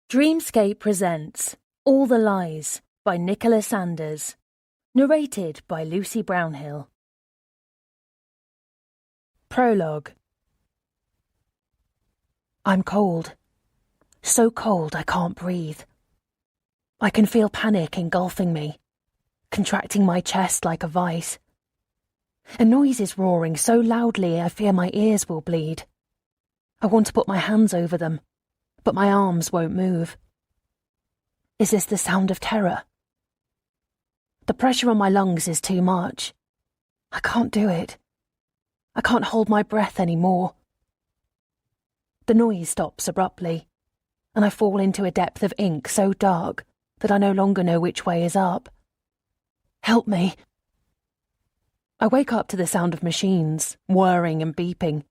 Dreamscape presents All the Lies by Nicholas Sanders, narrated by Lucy Brownhill. Prologue. I'm cold. So cold I can't breathe. I can feel panic engulfing me, contracting my chest like a vice. A noise is roaring so loudly I fear my ears will bleed. I want to put my hands over them, but my arms won't move. Is this the sound of terror? The pressure on my lungs is too much. I can't do it. I can't hold my breath anymore. The noise stops abruptly, and I fall into a depth of ink so dark that I no longer know which way is up. Help me. I wake up to the sound of machines, whirring and beeping,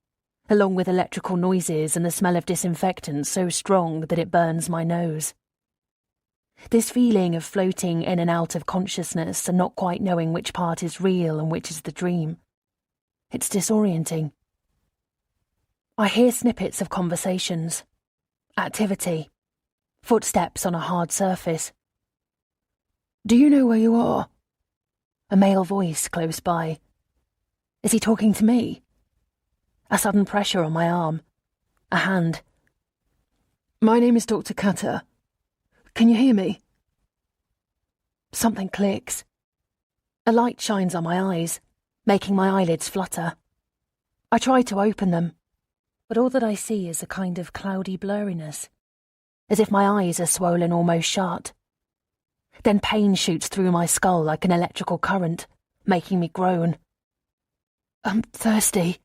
along with electrical noises and the smell of disinfectant so strong that it burns my nose. This feeling of floating in and out of consciousness and not quite knowing which part is real and which is the dream. It's disorienting. I hear snippets of conversations, activity, footsteps on a hard surface. Do you know where you are? A male voice close by. Is he talking to me? A sudden pressure on my arm. A hand. My name is Dr. Cutter. Can you hear me? Something clicks. A light shines on my eyes, making my eyelids flutter. I try to open them, but all that I see is a kind of cloudy blurriness, as if my eyes are swollen almost shut. Then pain shoots through my skull like an electrical current, making me groan. I'm thirsty.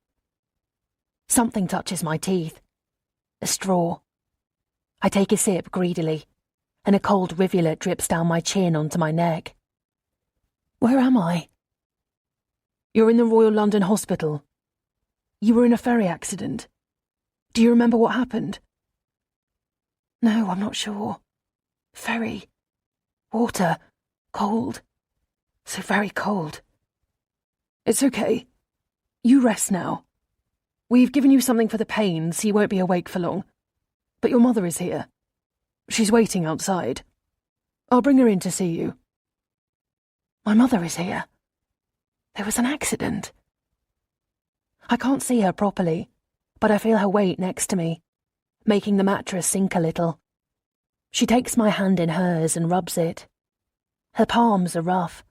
Something touches my teeth. A straw. I take a sip greedily, and a cold rivulet drips down my chin onto my neck. Where am I? You're in the Royal London Hospital. You were in a ferry accident. Do you remember what happened? No, I'm not sure. Ferry. Water. Cold. So very cold. It's okay. You rest now. We've given you something for the pain, so you won't be awake for long. But your mother is here. She's waiting outside. I'll bring her in to see you. My mother is here. There was an accident. I can't see her properly, but I feel her weight next to me, making the mattress sink a little. She takes my hand in hers and rubs it. Her palms are rough,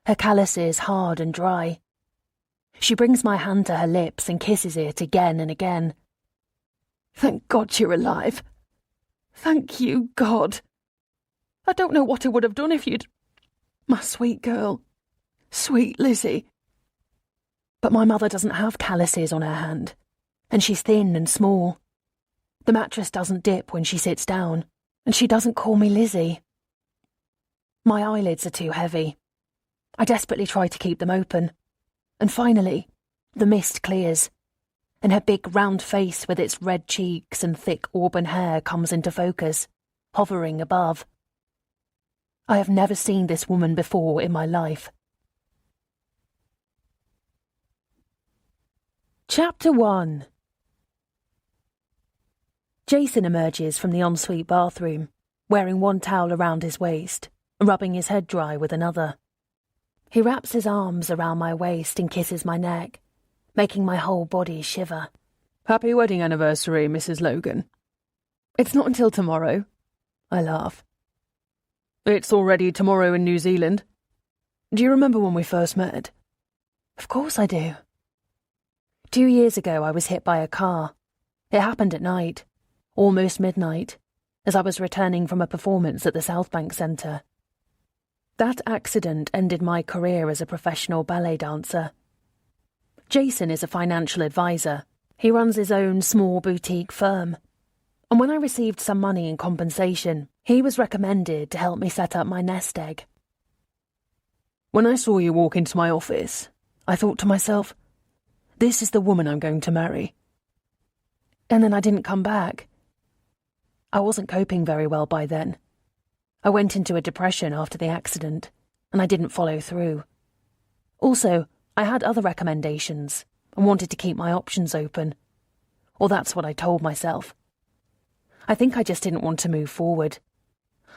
her calluses hard and dry. She brings my hand to her lips and kisses it again and again. Thank God you're alive. Thank you, God. I don't know what I would have done if you'd... My sweet girl. Sweet Lizzie. But my mother doesn't have calluses on her hand, and she's thin and small. The mattress doesn't dip when she sits down, and she doesn't call me Lizzie. My eyelids are too heavy. I desperately try to keep them open. And finally, the mist clears, and her big round face with its red cheeks and thick auburn hair comes into focus, hovering above. I have never seen this woman before in my life. Chapter 1. Jason emerges from the ensuite bathroom, wearing one towel around his waist, rubbing his head dry with another. He wraps his arms around my waist and kisses my neck, making my whole body shiver. Happy wedding anniversary, Mrs. Logan. It's not until tomorrow. I laugh. It's already tomorrow in New Zealand. Do you remember when we first met? Of course I do. 2 years ago I was hit by a car. It happened at night, almost midnight, as I was returning from a performance at the South Bank Centre. That accident ended my career as a professional ballet dancer. Jason is a financial advisor. He runs his own small boutique firm. And when I received some money in compensation, he was recommended to help me set up my nest egg. When I saw you walk into my office, I thought to myself, this is the woman I'm going to marry. And then I didn't come back. I wasn't coping very well by then. I went into a depression after the accident, and I didn't follow through. Also, I had other recommendations and wanted to keep my options open. Or that's what I told myself. I think I just didn't want to move forward.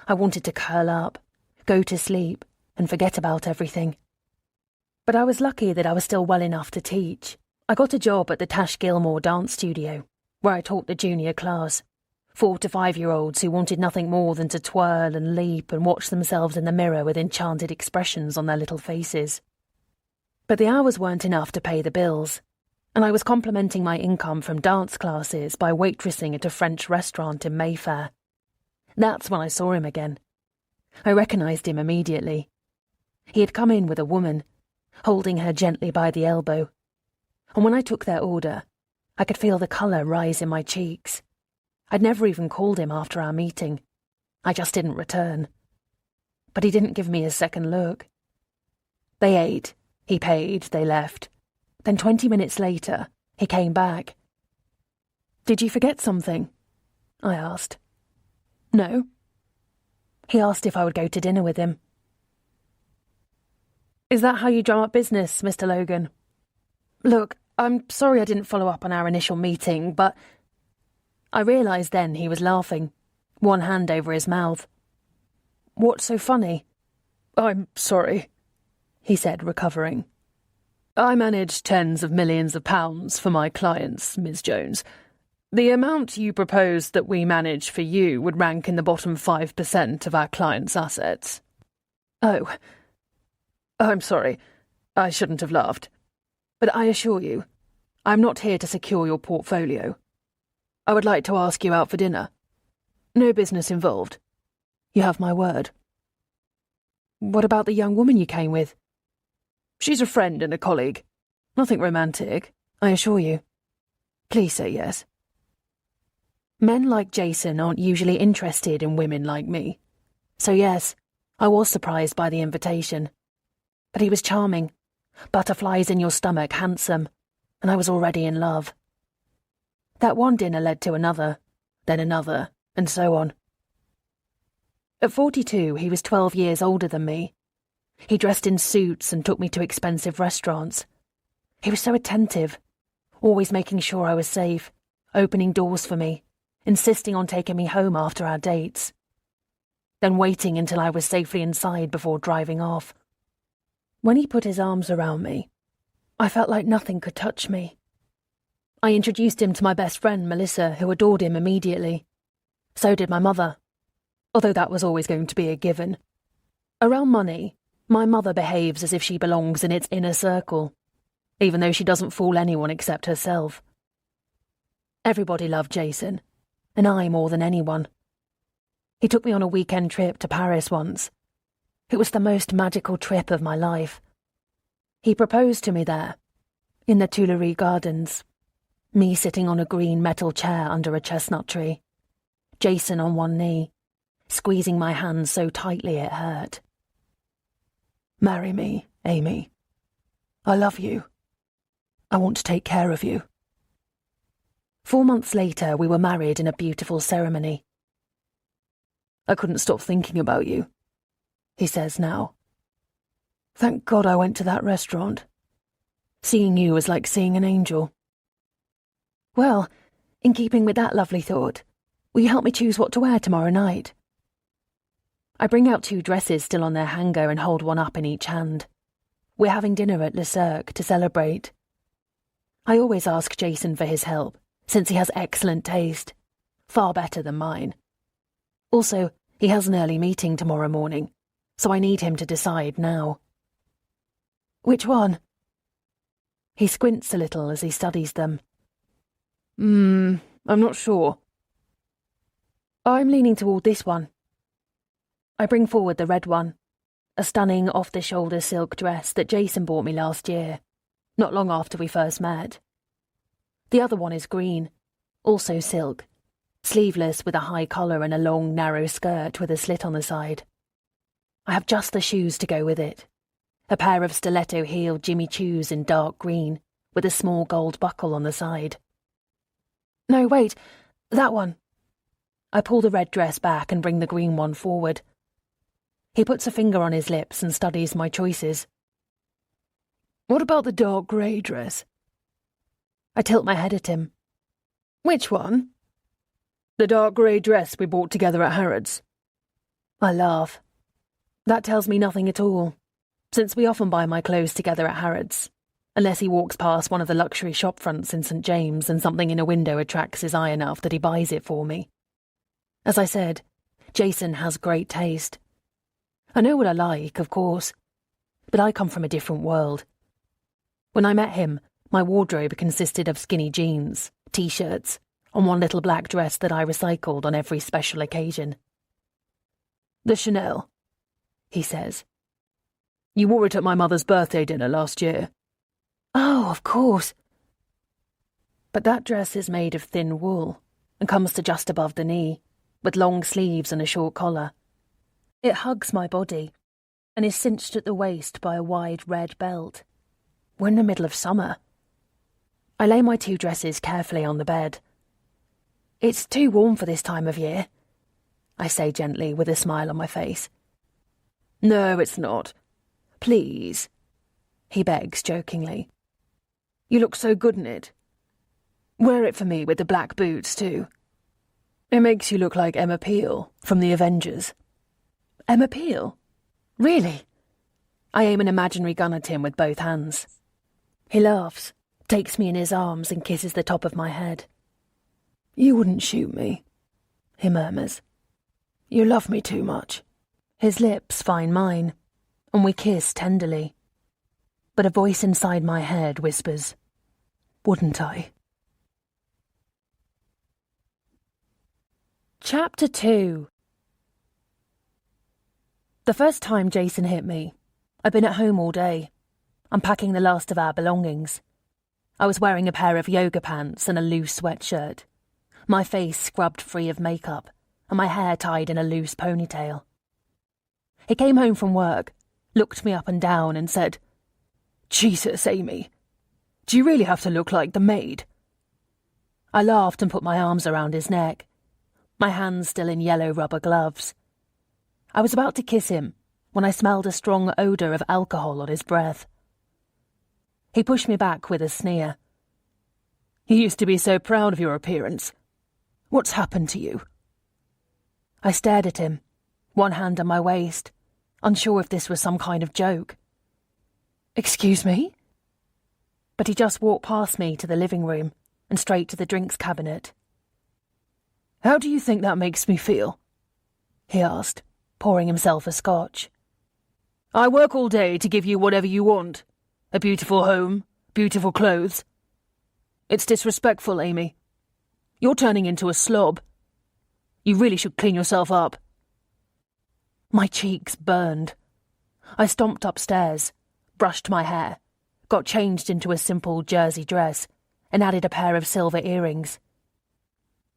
I wanted to curl up, go to sleep, and forget about everything. But I was lucky that I was still well enough to teach. I got a job at the Tash Gilmore dance studio, where I taught the junior class, 4 to 5-year-olds who wanted nothing more than to twirl and leap and watch themselves in the mirror with enchanted expressions on their little faces. But the hours weren't enough to pay the bills, and I was complementing my income from dance classes by waitressing at a French restaurant in Mayfair. That's when I saw him again. I recognised him immediately. He had come in with a woman, holding her gently by the elbow, and when I took their order, I could feel the colour rise in my cheeks. I'd never even called him after our meeting. I just didn't return. But he didn't give me a second look. They ate, he paid, they left. Then 20 minutes later, he came back. "Did you forget something?" I asked. "No." He asked if I would go to dinner with him. "Is that how you drum up business, Mr. Logan?" "Look, I'm sorry I didn't follow up on our initial meeting, but..." I realised then he was laughing, one hand over his mouth. "What's so funny?" "I'm sorry," he said, recovering. "I manage tens of millions of pounds for my clients, Ms. Jones. The amount you proposed that we manage for you would rank in the bottom 5% of our clients' assets." "Oh. I'm sorry. I shouldn't have laughed. But I assure you, I'm not here to secure your portfolio. I would like to ask you out for dinner. No business involved. You have my word." "What about the young woman you came with?" "She's a friend and a colleague. Nothing romantic, I assure you. Please say yes." Men like Jason aren't usually interested in women like me. So yes, I was surprised by the invitation. But he was charming, butterflies in your stomach handsome, and I was already in love. That one dinner led to another, then another, and so on. At 42, he was 12 years older than me. He dressed in suits and took me to expensive restaurants. He was so attentive, always making sure I was safe, opening doors for me, insisting on taking me home after our dates, then waiting until I was safely inside before driving off. When he put his arms around me, I felt like nothing could touch me. I introduced him to my best friend, Melissa, who adored him immediately. So did my mother, although that was always going to be a given. Around money, my mother behaves as if she belongs in its inner circle, even though she doesn't fool anyone except herself. Everybody loved Jason, and I more than anyone. He took me on a weekend trip to Paris once. It was the most magical trip of my life. He proposed to me there, in the Tuileries Gardens, me sitting on a green metal chair under a chestnut tree, Jason on one knee, squeezing my hand so tightly it hurt. "Marry me, Amy. I love you. I want to take care of you." 4 months later, we were married in a beautiful ceremony. "I couldn't stop thinking about you," he says now. "Thank God I went to that restaurant. Seeing you was like seeing an angel." "Well, in keeping with that lovely thought, will you help me choose what to wear tomorrow night?" I bring out 2 dresses still on their hanger and hold one up in each hand. We're having dinner at Le Cirque to celebrate. I always ask Jason for his help, since he has excellent taste, far better than mine. Also, he has an early meeting tomorrow morning, so I need him to decide now. "Which one?" He squints a little as he studies them. I'm not sure." "I'm leaning toward this one." I bring forward the red one, a stunning off-the-shoulder silk dress that Jason bought me last year, not long after we first met. The other one is green, also silk, sleeveless with a high collar and a long, narrow skirt with a slit on the side. I have just the shoes to go with it, a pair of stiletto-heeled Jimmy Choos in dark green, with a small gold buckle on the side. "No, wait, that one." I pull the red dress back and bring the green one forward. He puts a finger on his lips and studies my choices. "What about the dark grey dress?" I tilt my head at him. "Which one?" The dark grey dress we bought together at Harrods. I laugh. That tells me nothing at all, since we often buy my clothes together at Harrods, unless he walks past one of the luxury shop fronts in St. James and something in a window attracts his eye enough that he buys it for me. As I said, Jason has great taste. I know what I like, of course, but I come from a different world. When I met him, my wardrobe consisted of skinny jeans, t-shirts, and one little black dress that I recycled on every special occasion. The Chanel, he says. You wore it at my mother's birthday dinner last year. Oh, of course. But that dress is made of thin wool and comes to just above the knee, with long sleeves and a short collar. It hugs my body and is cinched at the waist by a wide red belt. We're in the middle of summer. I lay my two dresses carefully on the bed. It's too warm for this time of year, I say gently with a smile on my face. No, it's not. Please, he begs jokingly. You look so good in it. Wear it for me with the black boots, too. It makes you look like Emma Peel from The Avengers. Emma Peel? Really? I aim an imaginary gun at him with both hands. He laughs, takes me in his arms and kisses the top of my head. You wouldn't shoot me, he murmurs. You love me too much. His lips find mine, and we kiss tenderly. But a voice inside my head whispers, wouldn't I? Chapter 2. The first time Jason hit me, I'd been at home all day, unpacking the last of our belongings. I was wearing a pair of yoga pants and a loose sweatshirt, my face scrubbed free of makeup, and my hair tied in a loose ponytail. He came home from work, looked me up and down and said, Jesus, Amy, do you really have to look like the maid? I laughed and put my arms around his neck, my hands still in yellow rubber gloves. I was about to kiss him when I smelled a strong odour of alcohol on his breath. He pushed me back with a sneer. You used to be so proud of your appearance. What's happened to you? I stared at him, one hand on my waist, unsure if this was some kind of joke. Excuse me? But he just walked past me to the living room and straight to the drinks cabinet. How do you think that makes me feel? He asked, pouring himself a scotch. I work all day to give you whatever you want. A beautiful home, beautiful clothes. It's disrespectful, Amy. You're turning into a slob. You really should clean yourself up. My cheeks burned. I stomped upstairs, brushed my hair, got changed into a simple jersey dress, and added a pair of silver earrings.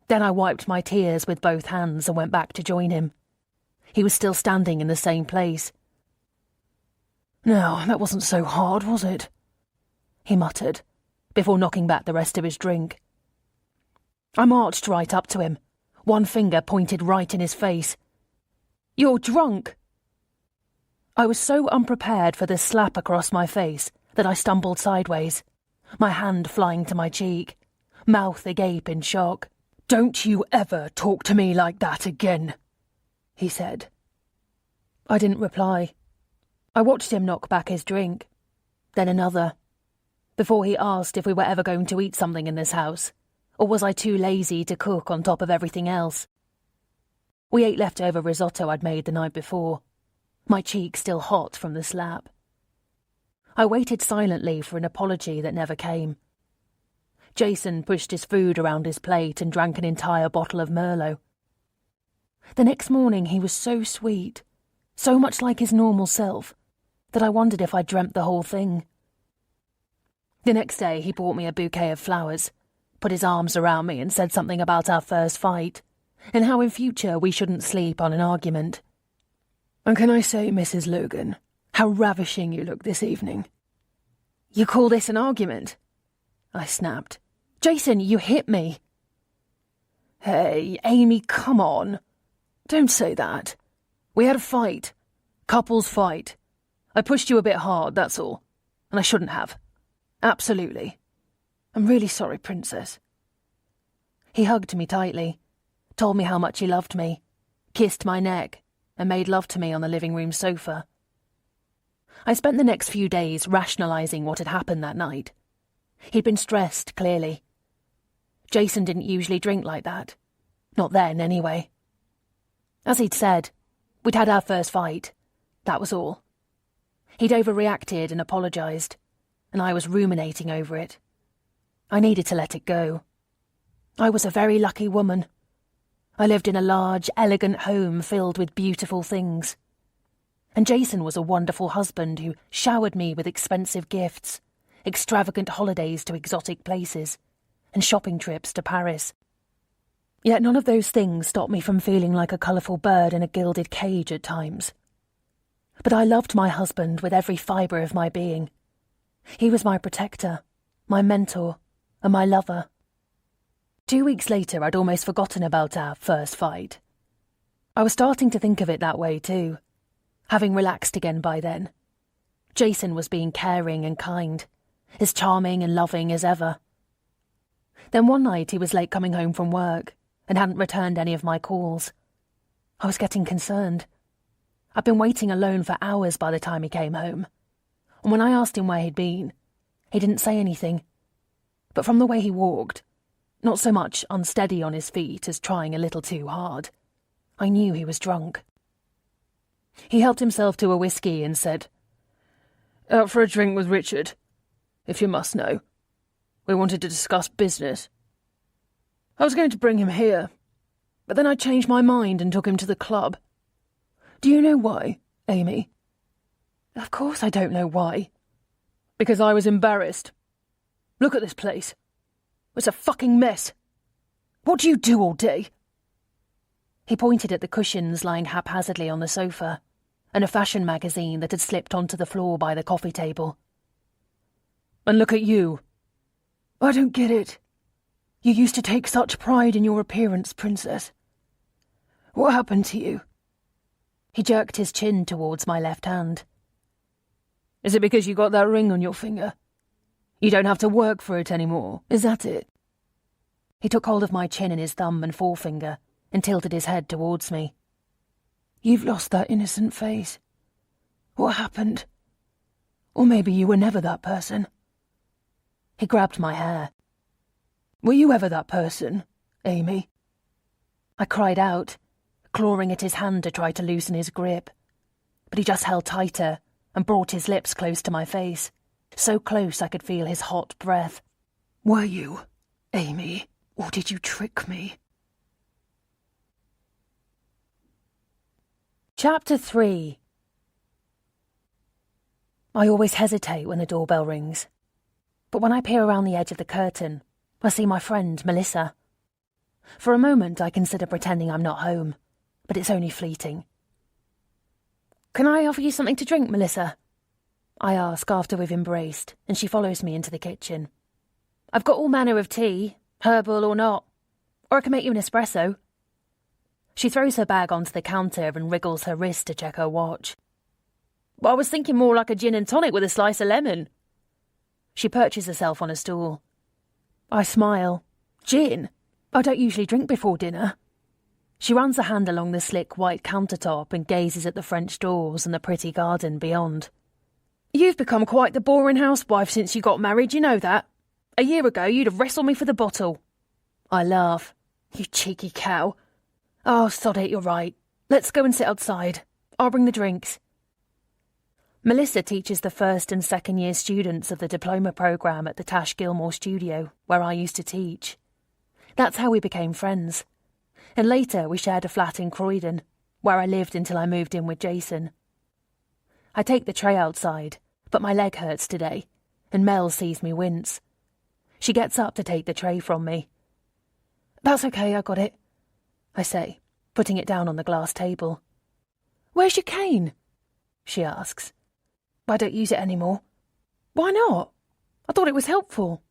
Then I wiped my tears with both hands and went back to join him. He was still standing in the same place. No, that wasn't so hard, was it? He muttered, before knocking back the rest of his drink. I marched right up to him, one finger pointed right in his face. You're drunk! I was so unprepared for this slap across my face that I stumbled sideways, my hand flying to my cheek, mouth agape in shock. Don't you ever talk to me like that again, he said. I didn't reply. I watched him knock back his drink, then another, before he asked if we were ever going to eat something in this house, or was I too lazy to cook on top of everything else. We ate leftover risotto I'd made the night before, my cheek still hot from the slap. I waited silently for an apology that never came. Jason pushed his food around his plate and drank an entire bottle of Merlot. The next morning he was so sweet, so much like his normal self, that I wondered if I'd dreamt the whole thing. The next day he bought me a bouquet of flowers, put his arms around me and said something about our first fight, and how in future we shouldn't sleep on an argument. And can I say, Mrs. Logan, how ravishing you look this evening. You call this an argument? I snapped. Jason, you hit me. Hey, Amy, come on. Don't say that. We had a fight. Couples fight. I pushed you a bit hard, that's all. And I shouldn't have. Absolutely. I'm really sorry, Princess. He hugged me tightly, told me how much he loved me, kissed my neck, and made love to me on the living room sofa. I spent the next few days rationalising what had happened that night. He'd been stressed, clearly. Jason didn't usually drink like that. Not then, anyway. As he'd said, we'd had our first fight. That was all. He'd overreacted and apologised, and I was ruminating over it. I needed to let it go. I was a very lucky woman. I lived in a large, elegant home filled with beautiful things. And Jason was a wonderful husband who showered me with expensive gifts, extravagant holidays to exotic places, and shopping trips to Paris. Yet none of those things stopped me from feeling like a colourful bird in a gilded cage at times. But I loved my husband with every fibre of my being. He was my protector, my mentor, and my lover. 2 weeks later, I'd almost forgotten about our first fight. I was starting to think of it that way too, having relaxed again by then. Jason was being caring and kind, as charming and loving as ever. Then one night he was late coming home from work and hadn't returned any of my calls. I was getting concerned. I'd been waiting alone for hours by the time he came home, and when I asked him where he'd been, he didn't say anything. But from the way he walked, not so much unsteady on his feet as trying a little too hard, I knew he was drunk. He helped himself to a whiskey and said, "Out for a drink with Richard, if you must know. We wanted to discuss business. I was going to bring him here, but then I changed my mind and took him to the club. Do you know why, Amy?" "Of course I don't know why." "Because I was embarrassed. Look at this place. It's a fucking mess. What do you do all day?" He pointed at the cushions lying haphazardly on the sofa, and a fashion magazine that had slipped onto the floor by the coffee table. "And look at you." "I don't get it. You used to take such pride in your appearance, Princess. What happened to you?" He jerked his chin towards my left hand. "Is it because you got that ring on your finger? You don't have to work for it anymore, is that it?" He took hold of my chin in his thumb and forefinger and tilted his head towards me. "You've lost that innocent face. What happened? Or maybe you were never that person." He grabbed my hair. "Were you ever that person, Amy?" I cried out, clawing at his hand to try to loosen his grip. But he just held tighter and brought his lips close to my face, so close I could feel his hot breath. "Were you, Amy, or did you trick me?" Chapter 3. I always hesitate when the doorbell rings, but when I peer around the edge of the curtain, I see my friend, Melissa. For a moment I consider pretending I'm not home, but it's only fleeting. "Can I offer you something to drink, Melissa?" I ask after we've embraced, and she follows me into the kitchen. "I've got all manner of tea, herbal or not, or I can make you an espresso." She throws her bag onto the counter and wriggles her wrist to check her watch. "I was thinking more like a gin and tonic with a slice of lemon." She perches herself on a stool. I smile. "Gin? I don't usually drink before dinner." She runs a hand along the slick white countertop and gazes at the French doors and the pretty garden beyond. "You've become quite the boring housewife since you got married, you know that. A year ago you'd have wrestled me for the bottle." I laugh. "You cheeky cow. Oh, sod it, you're right. Let's go and sit outside. I'll bring the drinks." Melissa teaches the first and second year students of the diploma programme at the Tash Gilmore studio, where I used to teach. That's how we became friends. And later we shared a flat in Croydon, where I lived until I moved in with Jason. I take the tray outside, but my leg hurts today, and Mel sees me wince. She gets up to take the tray from me. "That's okay, I got it," I say, putting it down on the glass table. "Where's your cane?" she asks. "I don't use it anymore." "Why not? I thought it was helpful."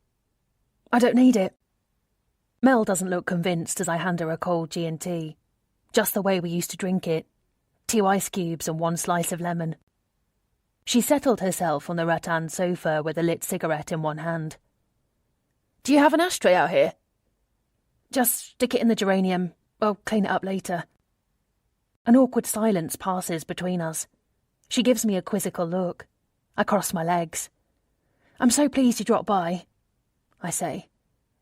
"I don't need it." Mel doesn't look convinced as I hand her a cold G&T, just the way we used to drink it, 2 ice cubes and 1 slice of lemon. She settled herself on the rattan sofa with a lit cigarette in one hand. "Do you have an ashtray out here?" "Just stick it in the geranium. I'll clean it up later. An awkward silence passes between us. She gives me a quizzical look. I cross my legs. I'm so pleased you dropped by, I say.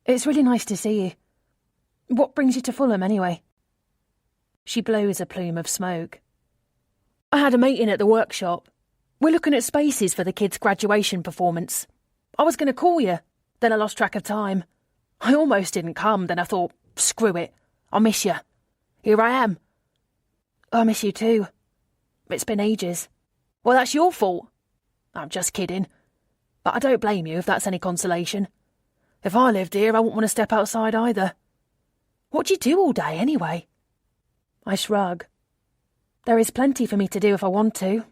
It's really nice to see you. What brings you to Fulham, anyway? She blows a plume of smoke. I had a meeting at the workshop. We're looking at spaces for the kids' graduation performance. I was going to call you, then I lost track of time. I almost didn't come, then I thought, screw it, I'll miss you. Here I am. I miss you too. It's been ages. Well, that's your fault. I'm just kidding. But I don't blame you if that's any consolation. If I lived here, I wouldn't want to step outside either. What do you do all day, anyway? I shrug. There is plenty for me to do if I want to.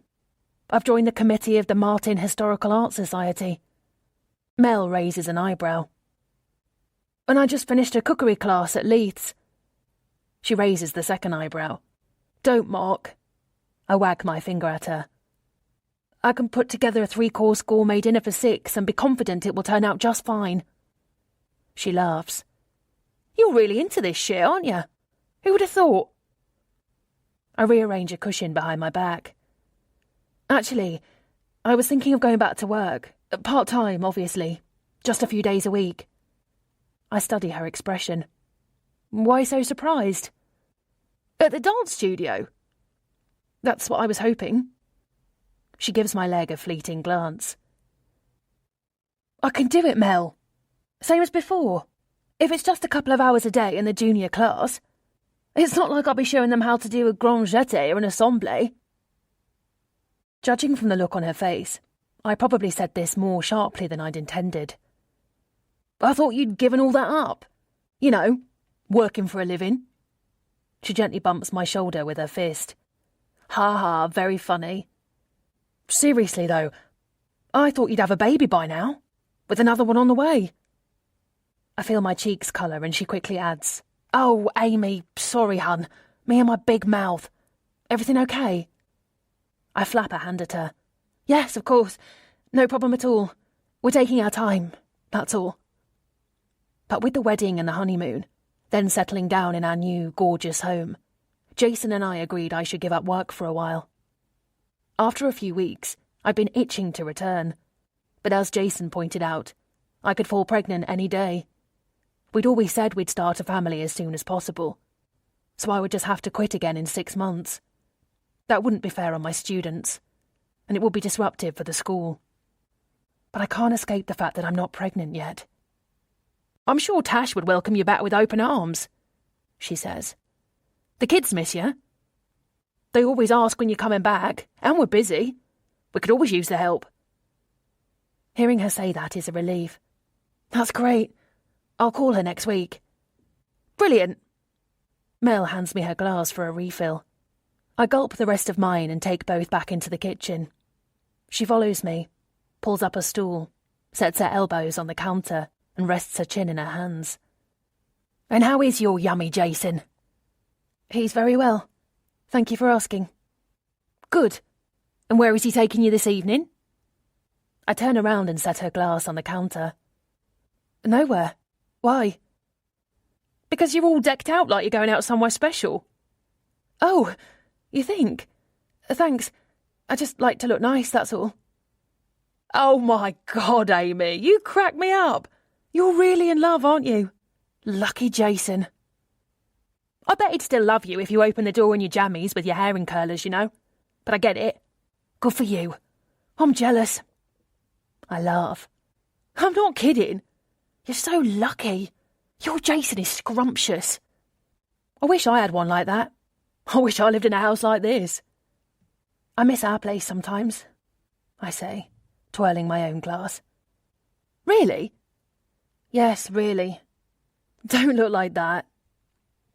I've joined the committee of the Martin Historical Art Society. Mel raises an eyebrow. And I just finished a cookery class at Leith's. She raises the second eyebrow. Don't mock. I wag my finger at her. I can put together a 3-course gourmet dinner for 6 and be confident it will turn out just fine. She laughs. You're really into this shit, aren't you? Who would have thought? I rearrange a cushion behind my back. Actually, I was thinking of going back to work. Part-time, obviously. Just a few days a week. I study her expression. Why so surprised? At the dance studio? That's what I was hoping. She gives my leg a fleeting glance. I can do it, Mel. Same as before. If it's just a couple of hours a day in the junior class, it's not like I'll be showing them how to do a grand jeté or an assemblée. Judging from the look on her face, I probably said this more sharply than I'd intended. I thought you'd given all that up. You know, working for a living. She gently bumps my shoulder with her fist. Ha ha, very funny. Seriously, though, I thought you'd have a baby by now, with another one on the way. I feel my cheeks colour and she quickly adds, Oh, Amy, sorry, hun. Me and my big mouth. Everything okay? I flap a hand at her. Yes, of course. No problem at all. We're taking our time, that's all. But with the wedding and the honeymoon, then settling down in our new, gorgeous home, Jason and I agreed I should give up work for a while. After a few weeks, I'd been itching to return. But as Jason pointed out, I could fall pregnant any day. We'd always said we'd start a family as soon as possible, so I would just have to quit again in 6 months. That wouldn't be fair on my students, and it would be disruptive for the school. But I can't escape the fact that I'm not pregnant yet. I'm sure Tash would welcome you back with open arms, she says. The kids miss you. They always ask when you're coming back, and we're busy. We could always use the help. Hearing her say that is a relief. That's great. I'll call her next week. Brilliant. Mel hands me her glass for a refill. I gulp the rest of mine and take both back into the kitchen. She follows me, pulls up a stool, sets her elbows on the counter and rests her chin in her hands. And how is your yummy Jason? He's very well. Thank you for asking. Good. And where is he taking you this evening? I turn around and set her glass on the counter. Nowhere. Why? Because you're all decked out like you're going out somewhere special. Oh, you think? Thanks. I just like to look nice, that's all. Oh my God, Amy, you crack me up. You're really in love, aren't you? Lucky Jason. I bet he'd still love you if you opened the door in your jammies with your hair in curlers, you know. But I get it. Good for you. I'm jealous. I laugh. I'm not kidding. You're so lucky. Your Jason is scrumptious. I wish I had one like that. I wish I lived in a house like this. I miss our place sometimes, I say, twirling my own glass. Really? Yes, really. Don't look like that.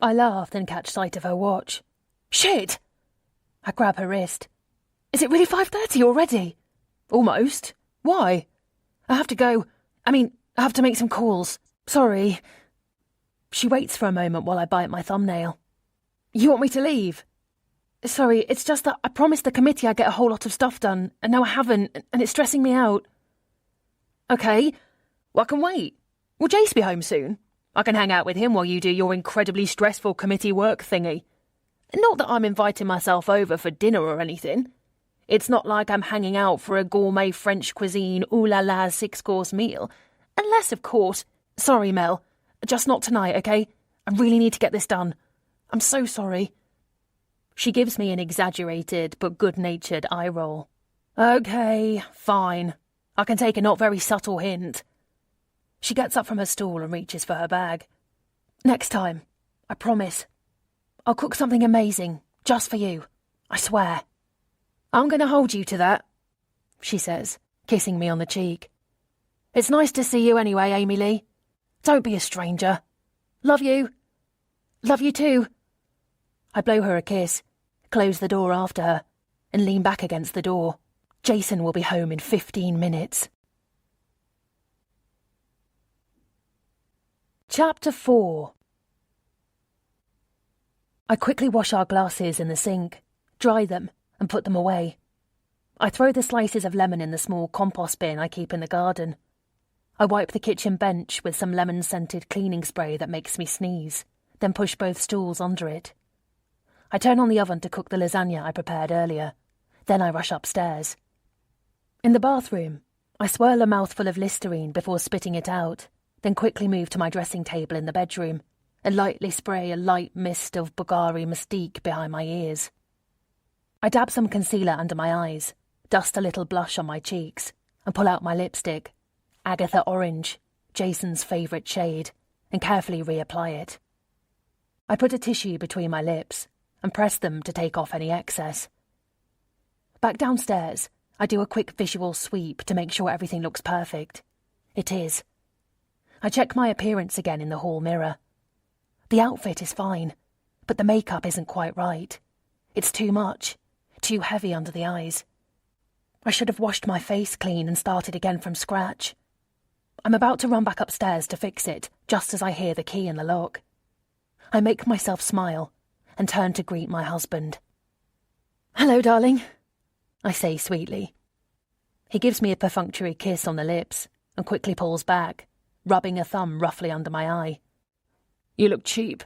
I laugh, then catch sight of her watch. Shit! I grab her wrist. Is it really 5:30 already? Almost. Why? I have to go. I have to make some calls. Sorry. She waits for a moment while I bite my thumbnail. You want me to leave? Sorry, it's just that I promised the committee I'd get a whole lot of stuff done, and now I haven't, and it's stressing me out. Okay, well I can wait. Will Jace be home soon? I can hang out with him while you do your incredibly stressful committee work thingy. Not that I'm inviting myself over for dinner or anything. It's not like I'm hanging out for a gourmet French cuisine ooh-la-la 6-course meal. Unless, of course... Sorry, Mel. Just not tonight, okay? I really need to get this done. I'm so sorry. She gives me an exaggerated but good-natured eye roll. Okay, fine. I can take a not very subtle hint. She gets up from her stool and reaches for her bag. Next time, I promise. I'll cook something amazing, just for you. I swear. I'm going to hold you to that, she says, kissing me on the cheek. It's nice to see you anyway, Amy Lee. Don't be a stranger. Love you. Love you too. I blow her a kiss, close the door after her, and lean back against the door. Jason will be home in 15 minutes. Chapter 4. I quickly wash our glasses in the sink, dry them, and put them away. I throw the slices of lemon in the small compost bin I keep in the garden. I wipe the kitchen bench with some lemon-scented cleaning spray that makes me sneeze, then push both stools under it. I turn on the oven to cook the lasagna I prepared earlier. Then I rush upstairs. In the bathroom, I swirl a mouthful of Listerine before spitting it out, then quickly move to my dressing table in the bedroom and lightly spray a light mist of Bulgari Mystique behind my ears. I dab some concealer under my eyes, dust a little blush on my cheeks, and pull out my lipstick, Agatha Orange, Jason's favourite shade, and carefully reapply it. I put a tissue between my lips and press them to take off any excess. Back downstairs, I do a quick visual sweep to make sure everything looks perfect. It is. I check my appearance again in the hall mirror. The outfit is fine, but the makeup isn't quite right. It's too much, too heavy under the eyes. I should have washed my face clean and started again from scratch. I'm about to run back upstairs to fix it, just as I hear the key in the lock. I make myself smile and turn to greet my husband. "Hello, darling," I say sweetly. He gives me a perfunctory kiss on the lips and quickly pulls back, rubbing a thumb roughly under my eye. "You look cheap,"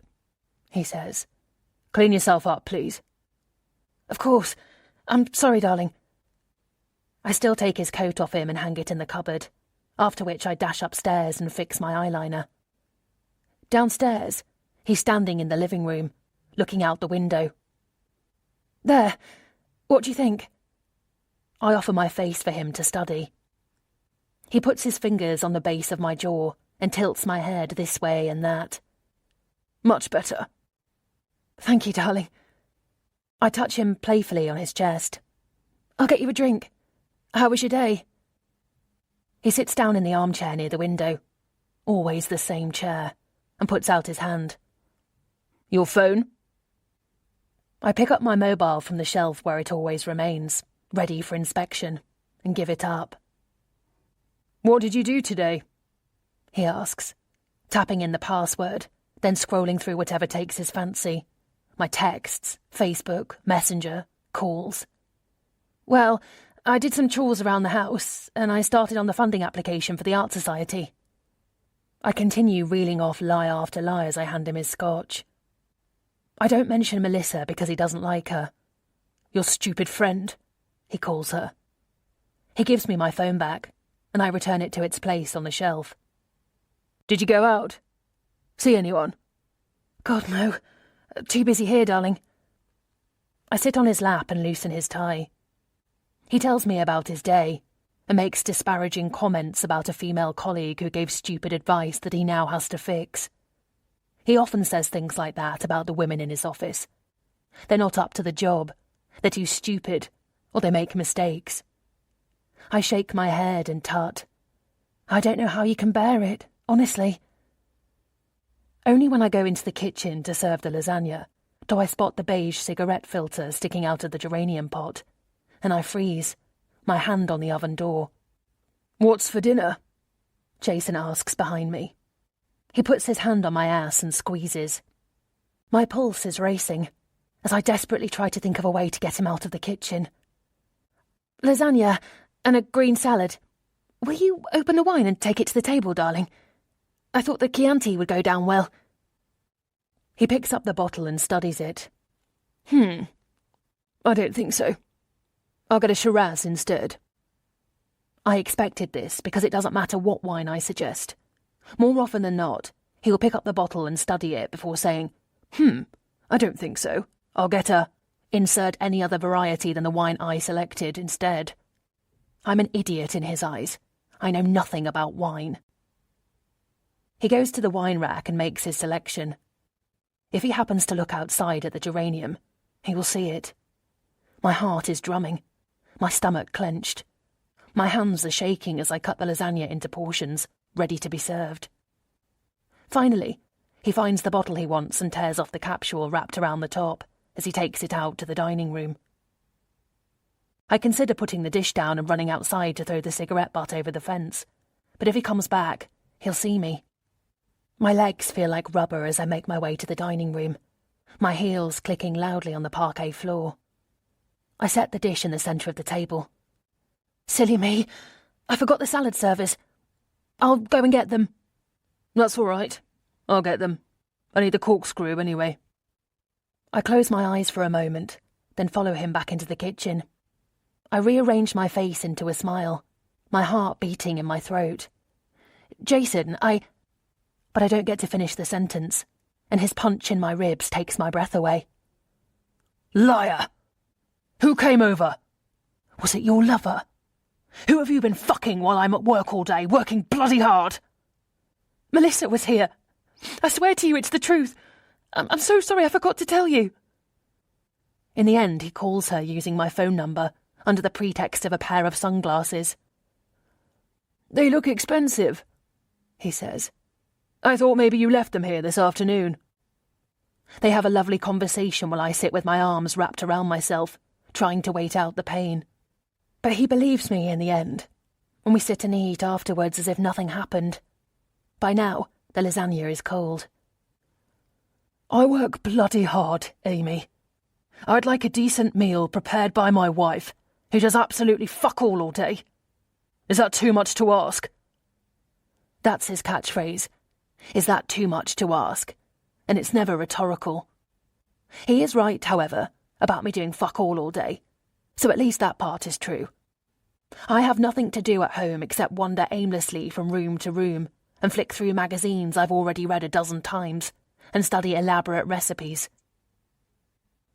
he says. "Clean yourself up, please." "Of course. I'm sorry, darling." I still take his coat off him and hang it in the cupboard, after which I dash upstairs and fix my eyeliner. Downstairs, he's standing in the living room, looking out the window. "There. What do you think?" I offer my face for him to study. He puts his fingers on the base of my jaw and tilts my head this way and that. "Much better." "Thank you, darling." I touch him playfully on his chest. "I'll get you a drink. How was your day?" He sits down in the armchair near the window, always the same chair, and puts out his hand. "Your phone?" I pick up my mobile from the shelf where it always remains, ready for inspection, and give it up. "What did you do today?" he asks, tapping in the password, then scrolling through whatever takes his fancy. My texts, Facebook, Messenger, calls. "Well, I did some chores around the house, and I started on the funding application for the Art Society." I continue reeling off lie after lie as I hand him his scotch. I don't mention Melissa because he doesn't like her. "Your stupid friend," he calls her. He gives me my phone back, and I return it to its place on the shelf. "Did you go out? See anyone?" "God, no. Too busy here, darling." I sit on his lap and loosen his tie. He tells me about his day and makes disparaging comments about a female colleague who gave stupid advice that he now has to fix. He often says things like that about the women in his office. They're not up to the job, they're too stupid, or they make mistakes. I shake my head and tut. I don't know how you can bear it, honestly. Only when I go into the kitchen to serve the lasagna do I spot the beige cigarette filter sticking out of the geranium pot, and I freeze, my hand on the oven door. "What's for dinner?" Jason asks behind me. He puts his hand on my ass and squeezes. My pulse is racing, as I desperately try to think of a way to get him out of the kitchen. "Lasagna and a green salad. Will you open the wine and take it to the table, darling?" I thought the Chianti would go down well. He picks up the bottle and studies it. I don't think so. I'll get a Shiraz instead. I expected this because it doesn't matter what wine I suggest. More often than not, he will pick up the bottle and study it before saying, I don't think so. I'll get a... insert any other variety than the wine I selected instead. I'm an idiot in his eyes. I know nothing about wine. He goes to the wine rack and makes his selection. If he happens to look outside at the geranium, he will see it. My heart is drumming, my stomach clenched. My hands are shaking as I cut the lasagna into portions, ready to be served. Finally, he finds the bottle he wants and tears off the capsule wrapped around the top as he takes it out to the dining room. I consider putting the dish down and running outside to throw the cigarette butt over the fence, but if he comes back, he'll see me. My legs feel like rubber as I make my way to the dining room, my heels clicking loudly on the parquet floor. I set the dish in the centre of the table. Silly me, I forgot the salad servers. I'll go and get them. That's all right. I'll get them. I need the corkscrew anyway. I close my eyes for a moment, then follow him back into the kitchen. I rearrange my face into a smile, my heart beating in my throat. Jason, But I don't get to finish the sentence, and his punch in my ribs takes my breath away. Liar! Who came over? Was it your lover? Who have you been fucking while I'm at work all day, working bloody hard? Melissa was here. I swear to you it's the truth. I'm so sorry I forgot to tell you. In the end, he calls her using my phone number, under the pretext of a pair of sunglasses. They look expensive, he says. I thought maybe you left them here this afternoon. They have a lovely conversation while I sit with my arms wrapped around myself, trying to wait out the pain. But he believes me in the end, and we sit and eat afterwards as if nothing happened. By now, the lasagna is cold. I work bloody hard, Amy. I'd like a decent meal prepared by my wife, who does absolutely fuck all day. Is that too much to ask? That's his catchphrase. Is that too much to ask? And it's never rhetorical. He is right, however, about me doing fuck all day, so at least that part is true. I have nothing to do at home except wander aimlessly from room to room and flick through magazines I've already read a dozen times and study elaborate recipes.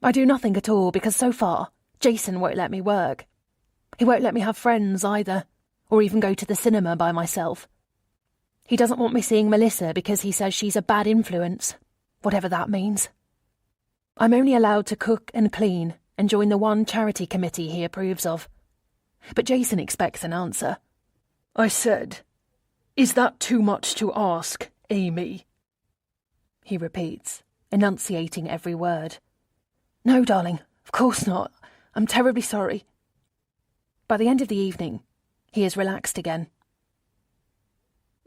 I do nothing at all because so far, Jason won't let me work. He won't let me have friends either, or even go to the cinema by myself. He doesn't want me seeing Melissa because he says she's a bad influence, whatever that means. I'm only allowed to cook and clean and join the one charity committee he approves of. But Jason expects an answer. I said, is that too much to ask, Amy? He repeats, enunciating every word. No, darling, of course not. I'm terribly sorry. By the end of the evening, he is relaxed again.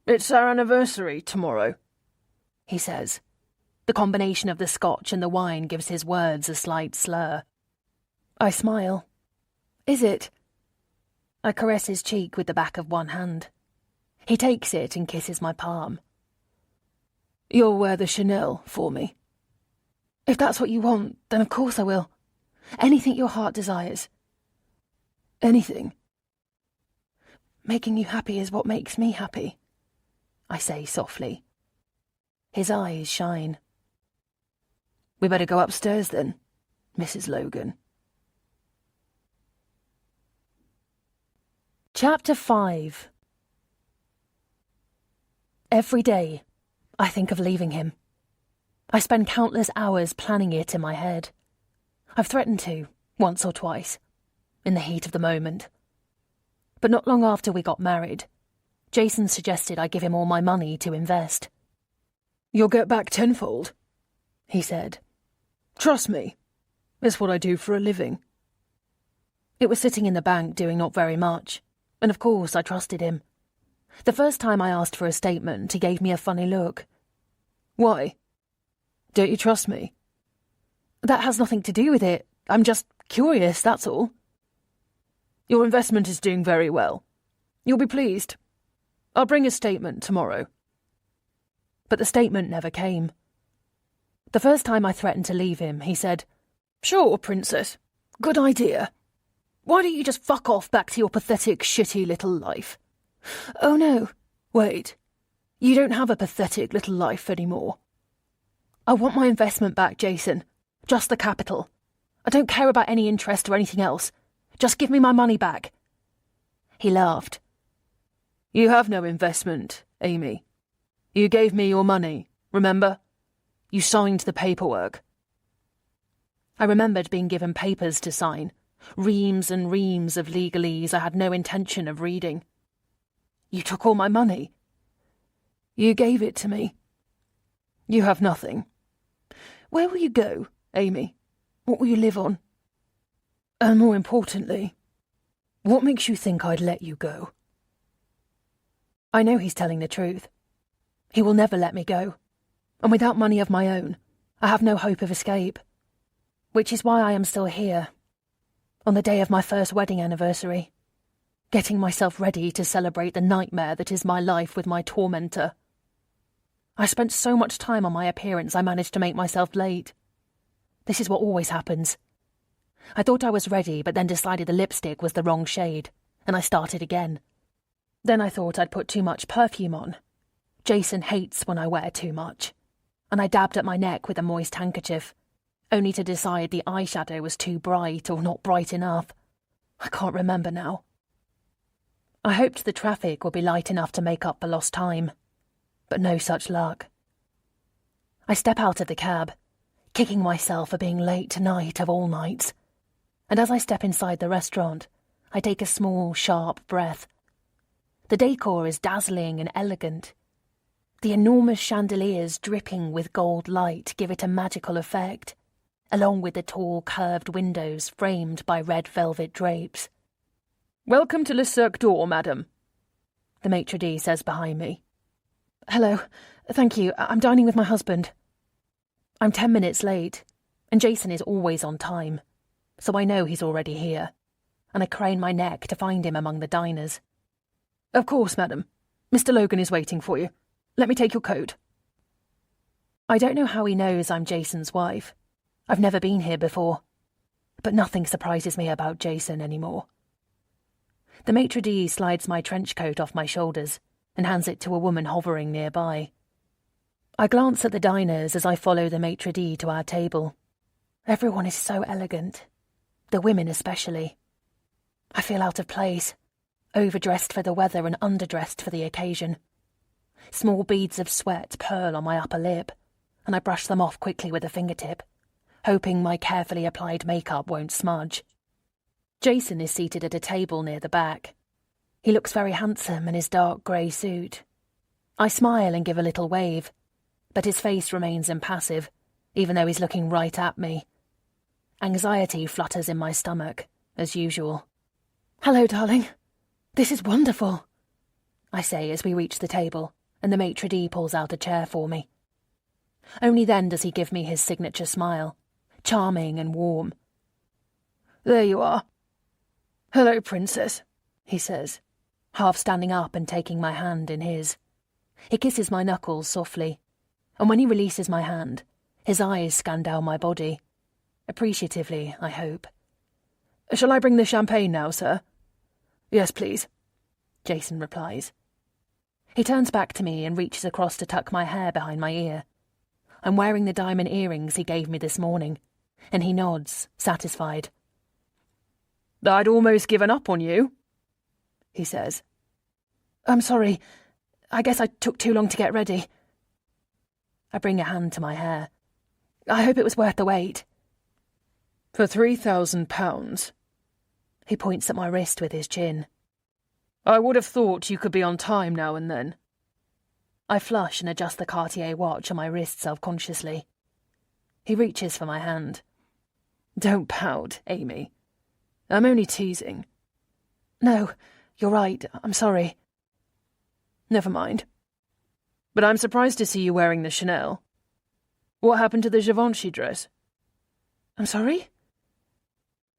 It's our anniversary tomorrow, he says. The combination of the scotch and the wine gives his words a slight slur. I smile. Is it? I caress his cheek with the back of one hand. He takes it and kisses my palm. You'll wear the Chanel for me. If that's what you want, then of course I will. Anything your heart desires. Anything. Making you happy is what makes me happy, I say softly. His eyes shine. We better go upstairs then, Mrs. Logan. Chapter 5. Every day, I think of leaving him. I spend countless hours planning it in my head. I've threatened to, once or twice, in the heat of the moment. But not long after we got married, Jason suggested I give him all my money to invest. You'll get back tenfold, he said. Trust me, it's what I do for a living. It was sitting in the bank doing not very much, and of course I trusted him. The first time I asked for a statement, he gave me a funny look. Why? Don't you trust me? That has nothing to do with it. I'm just curious, that's all. Your investment is doing very well. You'll be pleased. I'll bring a statement tomorrow. but the statement never came. The first time I threatened to leave him, he said, "Sure, Princess. Good idea. Why don't you just fuck off back to your pathetic, shitty little life?" "Oh no. Wait. You don't have a pathetic little life anymore." "I want my investment back, Jason. Just the capital. I don't care about any interest or anything else. Just give me my money back." He laughed. "You have no investment, Amy. You gave me your money, remember? You signed the paperwork." I remembered being given papers to sign, reams and reams of legalese I had no intention of reading. "You took all my money." "You gave it to me. You have nothing. Where will you go, Amy? What will you live on? And more importantly, what makes you think I'd let you go?" I know he's telling the truth. He will never let me go. And without money of my own, I have no hope of escape. Which is why I am still here, on the day of my first wedding anniversary, getting myself ready to celebrate the nightmare that is my life with my tormentor. I spent so much time on my appearance I managed to make myself late. This is what always happens. I thought I was ready, but then decided the lipstick was the wrong shade, and I started again. Then I thought I'd put too much perfume on. Jason hates when I wear too much. And I dabbed at my neck with a moist handkerchief, only to decide the eyeshadow was too bright or not bright enough. I can't remember now. I hoped the traffic would be light enough to make up for lost time, but no such luck. I step out of the cab, kicking myself for being late tonight of all nights. And as I step inside the restaurant, I take a small, sharp breath. The decor is dazzling and elegant. The enormous chandeliers dripping with gold light give it a magical effect, along with the tall, curved windows framed by red velvet drapes. "Welcome to Le Cirque d'Or, madam," the maitre d' says behind me. "Hello. Thank you. I'm dining with my husband." I'm 10 minutes late, and Jason is always on time, so I know he's already here, and I crane my neck to find him among the diners. "Of course, madam. Mr. Logan is waiting for you. Let me take your coat." I don't know how he knows I'm Jason's wife. I've never been here before, but nothing surprises me about Jason anymore. The maitre d' slides my trench coat off my shoulders and hands it to a woman hovering nearby. I glance at the diners as I follow the maitre d' to our table. Everyone is so elegant, the women especially. I feel out of place, overdressed for the weather and underdressed for the occasion. Small beads of sweat purl on my upper lip, and I brush them off quickly with a fingertip, hoping my carefully applied makeup won't smudge. Jason is seated at a table near the back. He looks very handsome in his dark grey suit. I smile and give a little wave, but his face remains impassive, even though he's looking right at me. Anxiety flutters in my stomach, as usual. "Hello, darling. This is wonderful," I say as we reach the table, and the maitre d' pulls out a chair for me. Only then does he give me his signature smile, charming and warm. "There you are. Hello, Princess," he says, half standing up and taking my hand in his. He kisses my knuckles softly, and when he releases my hand, his eyes scan down my body. Appreciatively, I hope. "Shall I bring the champagne now, sir?" "Yes, please," Jason replies. He turns back to me and reaches across to tuck my hair behind my ear. I'm wearing the diamond earrings he gave me this morning, and he nods, satisfied. "I'd almost given up on you," he says. "I'm sorry. I guess I took too long to get ready." I bring a hand to my hair. "I hope it was worth the wait." "For £3,000. He points at my wrist with his chin. "I would have thought you could be on time now and then." I flush and adjust the Cartier watch on my wrist self-consciously. He reaches for my hand. "Don't pout, Amy. I'm only teasing." "No, you're right. I'm sorry." "Never mind. But I'm surprised to see you wearing the Chanel. What happened to the Givenchy dress?" "I'm sorry?"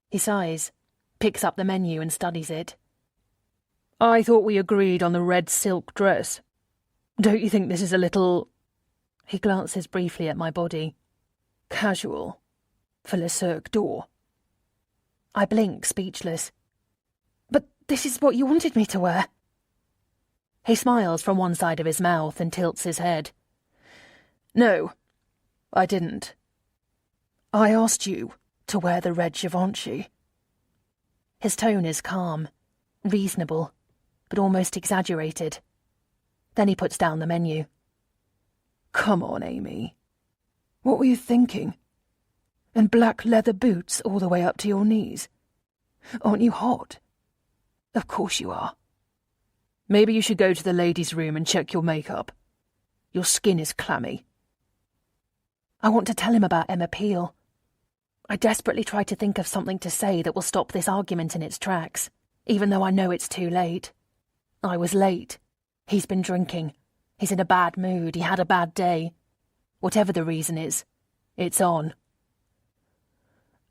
He sighs, picks up the menu and studies it. "I thought we agreed on the red silk dress. Don't you think this is a little He glances briefly at my body. Casual. For le cirque d'or. I blink, speechless. But this is what you wanted me to wear. He smiles from one side of his mouth and tilts his head. No, I didn't. I asked you to wear the red Givenchy. His tone is calm, reasonable, but almost exaggerated. Then he puts down the menu. Come on, Amy. What were you thinking? And black leather boots all the way up to your knees? Aren't you hot? Of course you are. Maybe you should go to the ladies' room and check your makeup. Your skin is clammy. I want to tell him about Emma Peel. I desperately try to think of something to say that will stop this argument in its tracks, even though I know it's too late. I was late. He's been drinking. He's in a bad mood. He had a bad day. Whatever the reason is, it's on.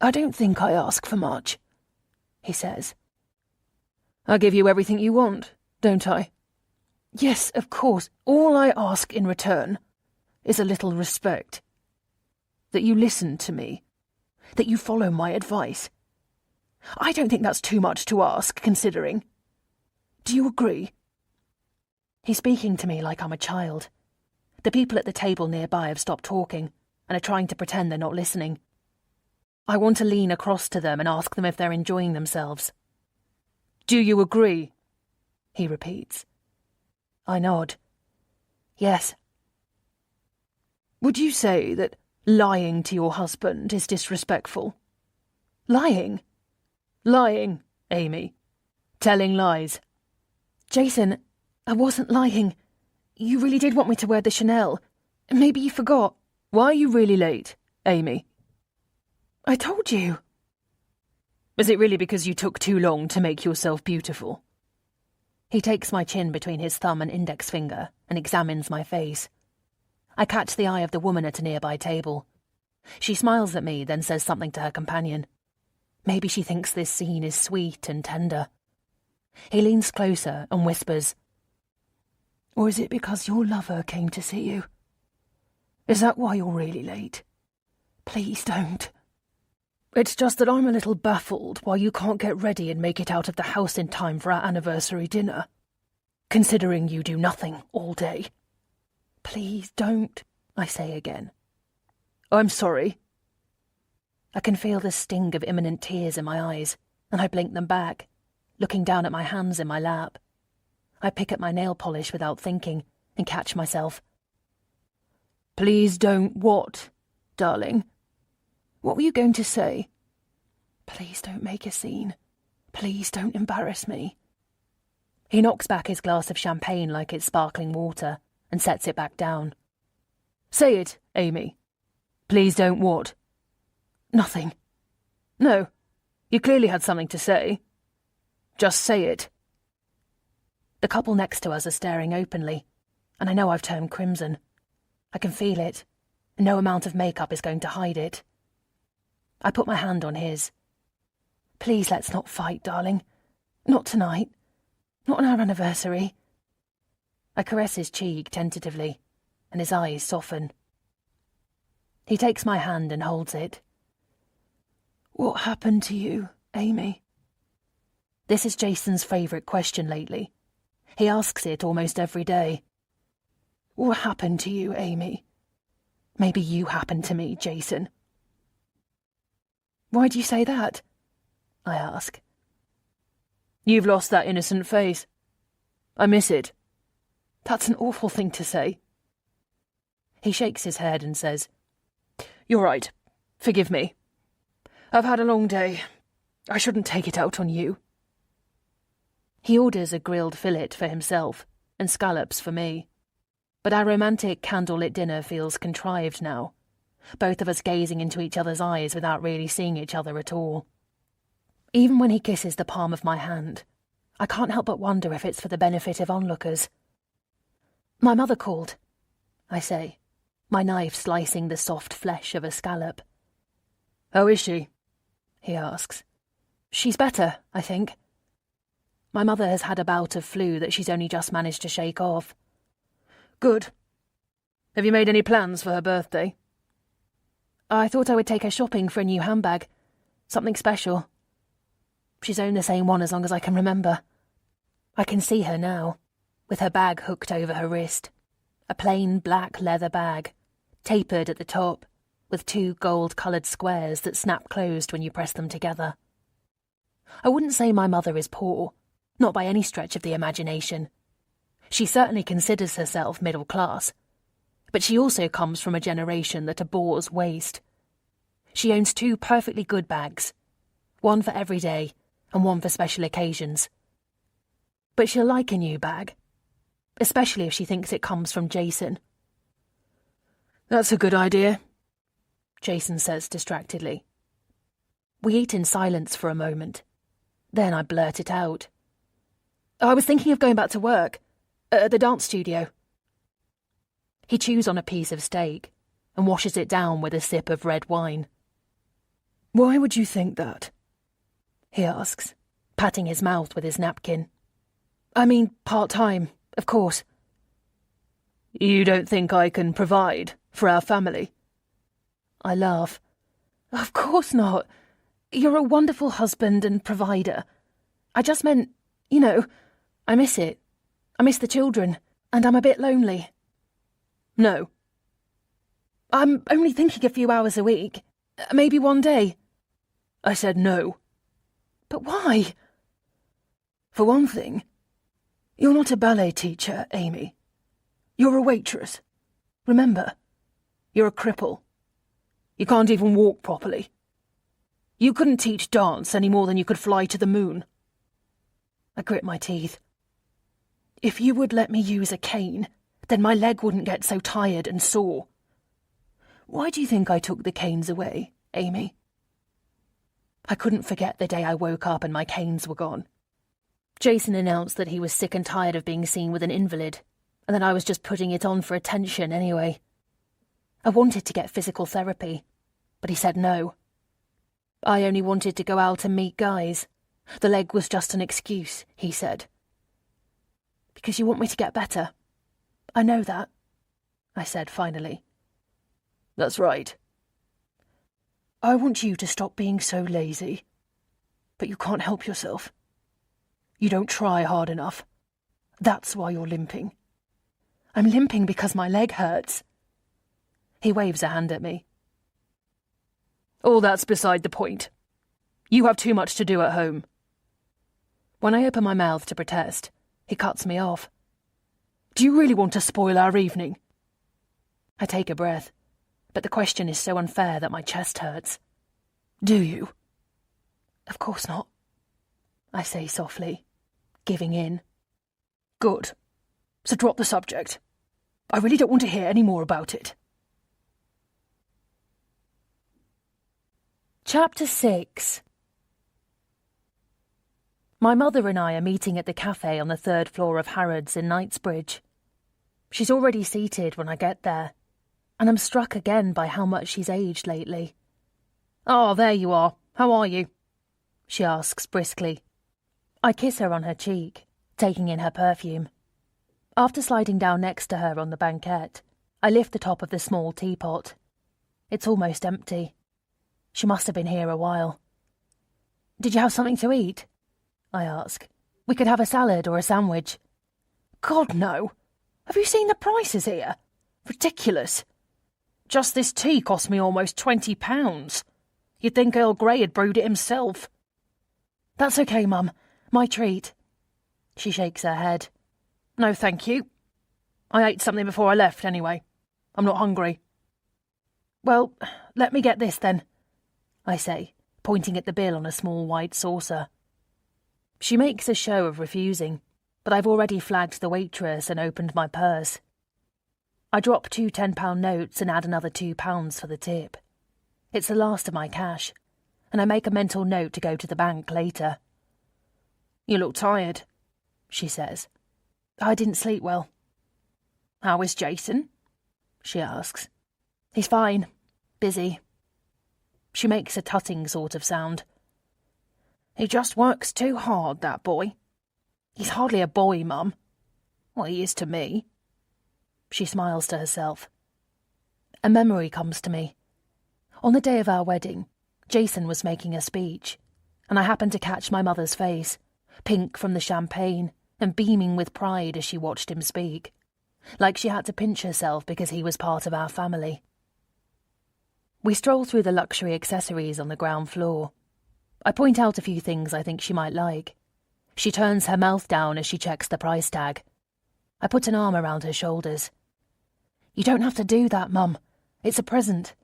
I don't think I ask for much, he says. I give you everything you want, don't I? Yes, of course. All I ask in return is a little respect. That you listen to me. That you follow my advice. I don't think that's too much to ask, considering. Do you agree? He's speaking to me like I'm a child. The people at the table nearby have stopped talking and are trying to pretend they're not listening. I want to lean across to them and ask them if they're enjoying themselves. Do you agree? He repeats. I nod. Yes. Would you say that lying to your husband is disrespectful? Lying? Lying, Amy. Telling lies. Jason, I wasn't lying. You really did want me to wear the Chanel. Maybe you forgot. Why are you really late, Amy? I told you. Was it really because you took too long to make yourself beautiful? He takes my chin between his thumb and index finger and examines my face. I catch the eye of the woman at a nearby table. She smiles at me, then says something to her companion. Maybe she thinks this scene is sweet and tender. He leans closer and whispers, Or is it because your lover came to see you? Is that why you're really late? Please don't. It's just that I'm a little baffled why you can't get ready and make it out of the house in time for our anniversary dinner, considering you do nothing all day. Please don't, I say again. I'm sorry. I can feel the sting of imminent tears in my eyes, and I blink them back, looking down at my hands in my lap. I pick at my nail polish without thinking, and catch myself. Please don't what, darling? What were you going to say? Please don't make a scene. Please don't embarrass me. He knocks back his glass of champagne like it's sparkling water and sets it back down. Say it, Amy. Please don't what? Nothing. No, you clearly had something to say. Just say it. The couple next to us are staring openly, and I know I've turned crimson. I can feel it, and no amount of makeup is going to hide it. I put my hand on his. Please let's not fight, darling. Not tonight. Not on our anniversary. I caress his cheek tentatively, and his eyes soften. He takes my hand and holds it. What happened to you, Amy? This is Jason's favourite question lately. He asks it almost every day. What happened to you, Amy? Maybe you happened to me, Jason. Why do you say that? I ask. You've lost that innocent face. I miss it. That's an awful thing to say. He shakes his head and says, You're right. Forgive me. I've had a long day. I shouldn't take it out on you. He orders a grilled fillet for himself and scallops for me. But our romantic candlelit dinner feels contrived now, both of us gazing into each other's eyes without really seeing each other at all. Even when he kisses the palm of my hand, I can't help but wonder if it's for the benefit of onlookers. My mother called, I say, my knife slicing the soft flesh of a scallop. How is she? He asks. She's better, I think. My mother has had a bout of flu that she's only just managed to shake off. Good. Have you made any plans for her birthday? I thought I would take her shopping for a new handbag. Something special. She's owned the same one as long as I can remember. I can see her now, with her bag hooked over her wrist. A plain black leather bag, tapered at the top, with 2 gold-coloured squares that snap closed when you press them together. I wouldn't say my mother is poor, not by any stretch of the imagination. She certainly considers herself middle class, but she also comes from a generation that abhors waste. She owns 2 perfectly good bags, one for every day and one for special occasions. But she'll like a new bag, especially if she thinks it comes from Jason. That's a good idea, Jason says distractedly. We eat in silence for a moment. Then I blurt it out. I was thinking of going back to work, at the dance studio. He chews on a piece of steak and washes it down with a sip of red wine. Why would you think that? He asks, patting his mouth with his napkin. I mean, part-time, of course. You don't think I can provide for our family? I laugh. Of course not. You're a wonderful husband and provider. I just meant, I miss it. I miss the children, and I'm a bit lonely. No. I'm only thinking a few hours a week. Maybe one day. I said no. But why? For one thing, you're not a ballet teacher, Amy. You're a waitress. Remember, you're a cripple. You can't even walk properly. You couldn't teach dance any more than you could fly to the moon. I grit my teeth. If you would let me use a cane, then my leg wouldn't get so tired and sore. Why do you think I took the canes away, Amy? I couldn't forget the day I woke up and my canes were gone. Jason announced that he was sick and tired of being seen with an invalid, and that I was just putting it on for attention anyway. I wanted to get physical therapy, but he said no. I only wanted to go out and meet guys. The leg was just an excuse, he said. Because you want me to get better. I know that, I said finally. That's right. I want you to stop being so lazy. But you can't help yourself. You don't try hard enough. That's why you're limping. I'm limping because my leg hurts. He waves a hand at me. All that's beside the point. You have too much to do at home. When I open my mouth to protest, he cuts me off. Do you really want to spoil our evening? I take a breath, but the question is so unfair that my chest hurts. Do you? Of course not, I say softly, giving in. Good. So drop the subject. I really don't want to hear any more about it. Chapter 6. My mother and I are meeting at the cafe on the 3rd floor of Harrods in Knightsbridge. She's already seated when I get there, and I'm struck again by how much she's aged lately. Oh, there you are. How are you? She asks briskly. I kiss her on her cheek, taking in her perfume. After sliding down next to her on the banquette, I lift the top of the small teapot. It's almost empty. She must have been here a while. Did you have something to eat? I ask. We could have a salad or a sandwich. God, no. Have you seen the prices here? Ridiculous. Just this tea cost me almost £20. You'd think Earl Grey had brewed it himself. That's okay, Mum. My treat. She shakes her head. No, thank you. I ate something before I left, anyway. I'm not hungry. Well, let me get this then, I say, pointing at the bill on a small white saucer. She makes a show of refusing, but I've already flagged the waitress and opened my purse. I drop 2 £10 notes and add another £2 for the tip. It's the last of my cash, and I make a mental note to go to the bank later. You look tired, she says. I didn't sleep well. How is Jason? She asks. He's fine. Busy. She makes a tutting sort of sound. He just works too hard, that boy. He's hardly a boy, Mum. Well, he is to me. She smiles to herself, A memory comes to me. On the day of our wedding, Jason was making a speech, and I happened to catch my mother's face, pink from the champagne and beaming with pride as she watched him speak, like she had to pinch herself because he was part of our family. We stroll through the luxury accessories on the ground floor. I point out a few things I think she might like. She turns her mouth down as she checks the price tag. I put an arm around her shoulders. "You don't have to do that, Mum. It's a present."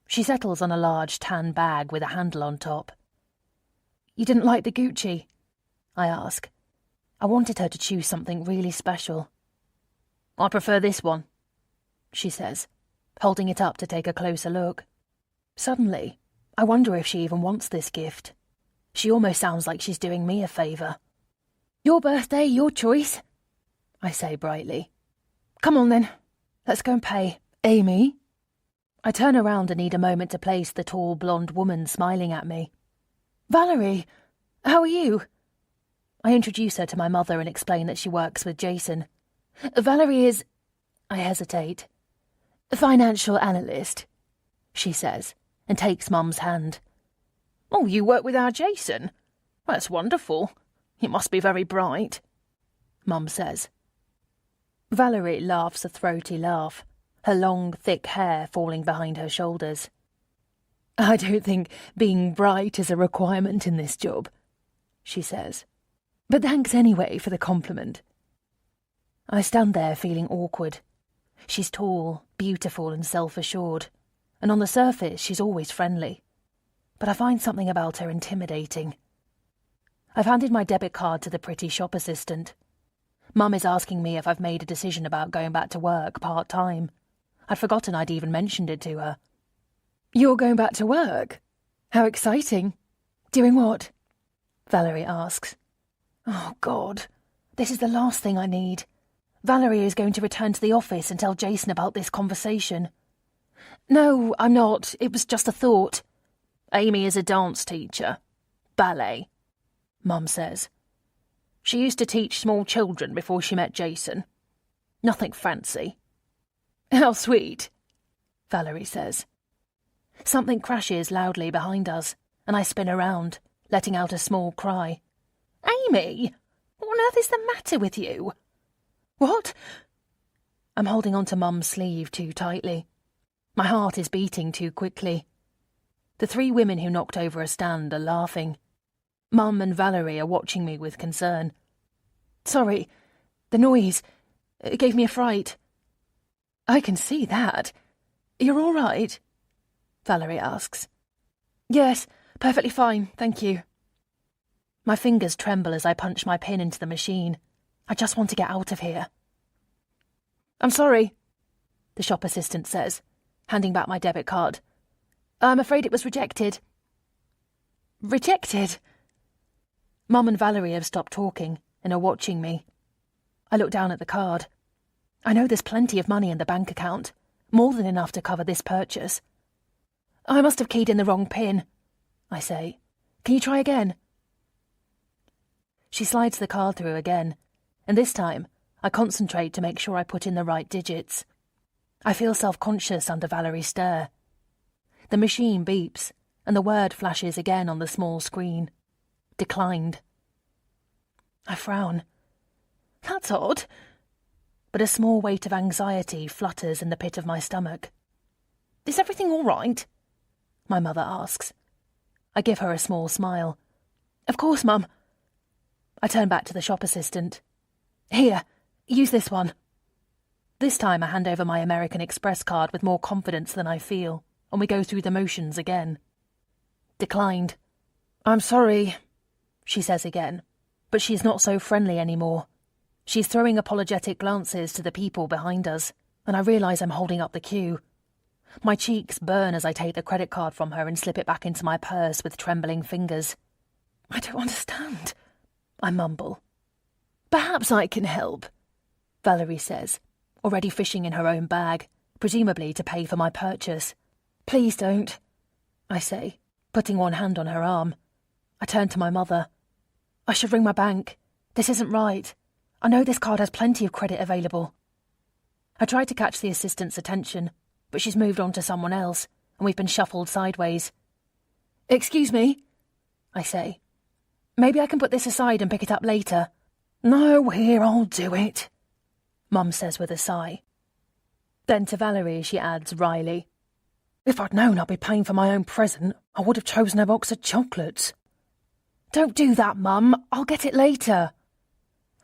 She settles on a large tan bag with a handle on top. "You didn't like the Gucci?" I ask. I wanted her to choose something really special. "I prefer this one," she says, holding it up to take a closer look. Suddenly, I wonder if she even wants this gift. She almost sounds like she's doing me a favour. "Your birthday, your choice," I say brightly. "Come on then, let's go and pay. Amy?" I turn around and need a moment to place the tall blonde woman smiling at me. "Valerie, how are you?" I introduce her to my mother and explain that she works with Jason. "Valerie is—" I hesitate. "Financial analyst," she says, and takes Mum's hand. "Oh, you work with our Jason? That's wonderful. He must be very bright," Mum says. Valerie laughs a throaty laugh, her long, thick hair falling behind her shoulders. "I don't think being bright is a requirement in this job," she says. "But thanks anyway for the compliment." I stand there feeling awkward. She's tall, beautiful and self-assured, and on the surface she's always friendly. But I find something about her intimidating. I've handed my debit card to the pretty shop assistant. Mum is asking me if I've made a decision about going back to work part-time. I'd forgotten I'd even mentioned it to her. "You're going back to work? How exciting. Doing what?" Valerie asks. Oh, God. This is the last thing I need. Valerie is going to return to the office and tell Jason about this conversation. "No, I'm not. It was just a thought." "Amy is a dance teacher. Ballet," Mum says. "She used to teach small children before she met Jason. Nothing fancy." "How sweet," Valerie says. Something crashes loudly behind us, and I spin around, letting out a small cry. "Amy, what on earth is the matter with you?" "What?" I'm holding onto Mum's sleeve too tightly. My heart is beating too quickly. The three women who knocked over a stand are laughing. Mum and Valerie are watching me with concern. "Sorry, the noise. It gave me a fright." "I can see that. You're all right?" Valerie asks. "Yes, perfectly fine, thank you." My fingers tremble as I punch my pin into the machine. I just want to get out of here. "I'm sorry," the shop assistant says, handing back my debit card. "I'm afraid it was rejected." "Rejected?" Mum and Valerie have stopped talking and are watching me. I look down at the card. I know there's plenty of money in the bank account, more than enough to cover this purchase. "I must have keyed in the wrong pin," I say. "Can you try again?" She slides the card through again, and this time I concentrate to make sure I put in the right digits. I feel self-conscious under Valerie's stare. The machine beeps, and the word flashes again on the small screen. Declined. I frown. That's odd. But a small weight of anxiety flutters in the pit of my stomach. "Is everything all right?" my mother asks. I give her a small smile. "Of course, Mum." I turn back to the shop assistant. "Here, use this one." This time I hand over my American Express card with more confidence than I feel, and we go through the motions again. Declined. "I'm sorry," she says again, but she's not so friendly anymore. She's throwing apologetic glances to the people behind us, and I realise I'm holding up the queue. My cheeks burn as I take the credit card from her and slip it back into my purse with trembling fingers. "I don't understand," I mumble. "Perhaps I can help," Valerie says, already fishing in her own bag, presumably to pay for my purchase. "Please don't," I say, putting one hand on her arm. I turn to my mother. "I should ring my bank. This isn't right. I know this card has plenty of credit available." I try to catch the assistant's attention, but she's moved on to someone else, and we've been shuffled sideways. Excuse me, I say. Maybe I can put this aside and pick it up later. No, here, I'll do it, Mum says with a sigh. Then to Valerie she adds wryly, If I'd known I'd be paying for my own present, I would have chosen a box of chocolates. Don't do that, Mum. I'll get it later.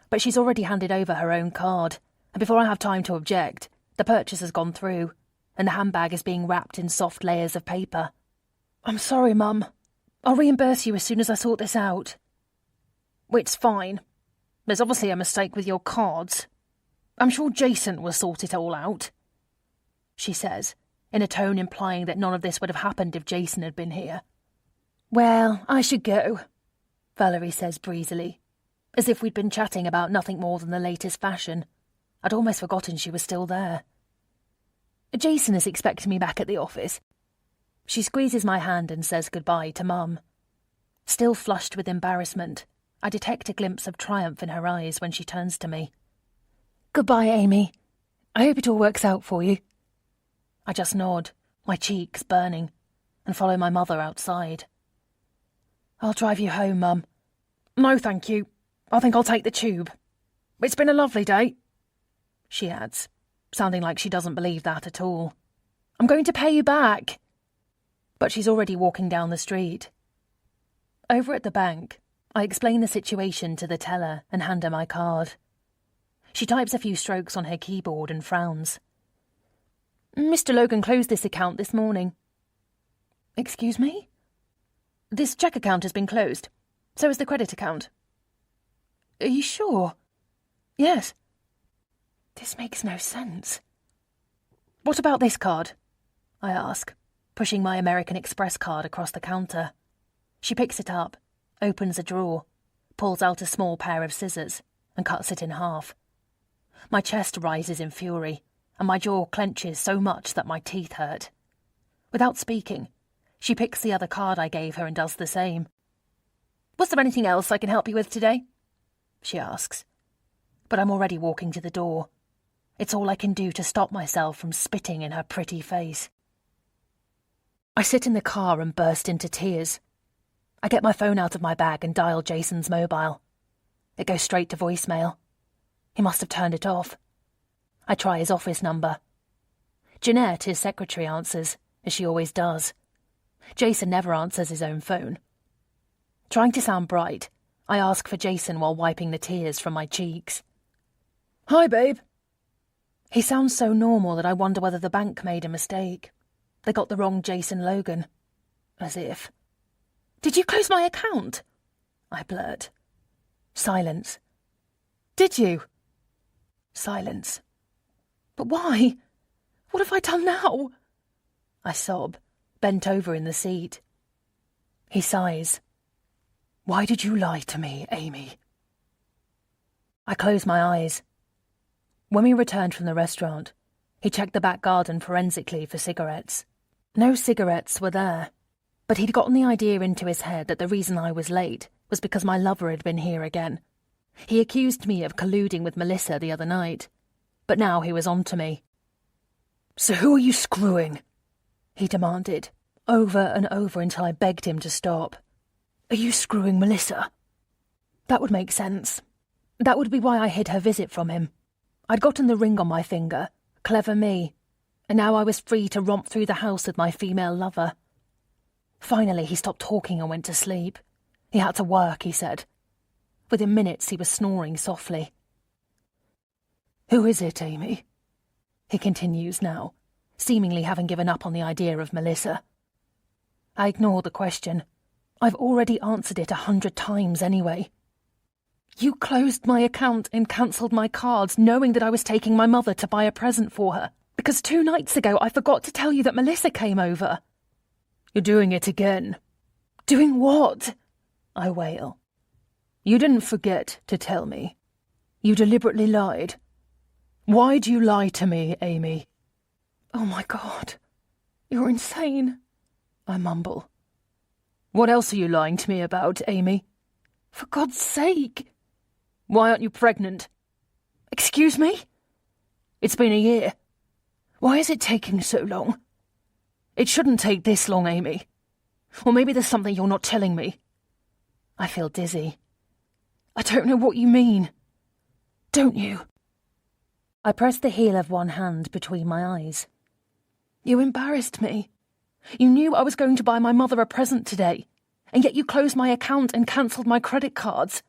But she's already handed over her own card, and before I have time to object, the purchase has gone through, and the handbag is being wrapped in soft layers of paper. I'm sorry, Mum. I'll reimburse you as soon as I sort this out. It's fine. There's obviously a mistake with your cards. I'm sure Jason will sort it all out, she says, in a tone implying that none of this would have happened if Jason had been here. Well, I should go, Valerie says breezily, as if we'd been chatting about nothing more than the latest fashion. I'd almost forgotten she was still there. Jason is expecting me back at the office. She squeezes my hand and says goodbye to Mum. Still flushed with embarrassment, I detect a glimpse of triumph in her eyes when she turns to me. Goodbye, Amy. I hope it all works out for you. I just nod, my cheeks burning, and follow my mother outside. I'll drive you home, Mum. No, thank you. I think I'll take the tube. It's been a lovely day, she adds, sounding like she doesn't believe that at all. I'm going to pay you back. But she's already walking down the street. Over at the bank, I explain the situation to the teller and hand her my card. She types a few strokes on her keyboard and frowns. Mr. Logan closed this account this morning. Excuse me? This cheque account has been closed. So is the credit account. Are you sure? Yes. This makes no sense. What about this card? I ask, pushing my American Express card across the counter. She picks it up, opens a drawer, pulls out a small pair of scissors, and cuts it in half. My chest rises in fury, and my jaw clenches so much that my teeth hurt. Without speaking, she picks the other card I gave her and does the same. Was there anything else I can help you with today? She asks. But I'm already walking to the door. It's all I can do to stop myself from spitting in her pretty face. I sit in the car and burst into tears. I get my phone out of my bag and dial Jason's mobile. It goes straight to voicemail. He must have turned it off. I try his office number. Jeanette, his secretary, answers, as she always does. Jason never answers his own phone. Trying to sound bright, I ask for Jason while wiping the tears from my cheeks. Hi, babe. He sounds so normal that I wonder whether the bank made a mistake. They got the wrong Jason Logan. As if. Did you close my account? I blurt. Silence. Did you? Silence. But why? What have I done now? I sob, bent over in the seat. He sighs. Why did you lie to me, Amy? I close my eyes. When we returned from the restaurant, he checked the back garden forensically for cigarettes. No cigarettes were there, but he'd gotten the idea into his head that the reason I was late was because my lover had been here again. He accused me of colluding with Melissa the other night, but now he was on to me. So who are you screwing? He demanded, over and over until I begged him to stop. Are you screwing Melissa? That would make sense. That would be why I hid her visit from him. I'd gotten the ring on my finger, clever me, and now I was free to romp through the house with my female lover. Finally, he stopped talking and went to sleep. He had to work, he said. Within minutes, he was snoring softly. Who is it, Amy? He continues now, seemingly having given up on the idea of Melissa. I ignore the question. I've already answered it 100 times anyway. You closed my account and cancelled my cards knowing that I was taking my mother to buy a present for her, because 2 nights ago I forgot to tell you that Melissa came over. You're doing it again. Doing what? I wail. You didn't forget to tell me. You deliberately lied. Why do you lie to me, Amy? Oh my God. You're insane, I mumble. What else are you lying to me about, Amy? For God's sake. Why aren't you pregnant? Excuse me? It's been a year. Why is it taking so long? It shouldn't take this long, Amy. Or maybe there's something you're not telling me. I feel dizzy. I don't know what you mean. Don't you? I pressed the heel of one hand between my eyes. You embarrassed me. You knew I was going to buy my mother a present today, and yet you closed my account and cancelled my credit cards.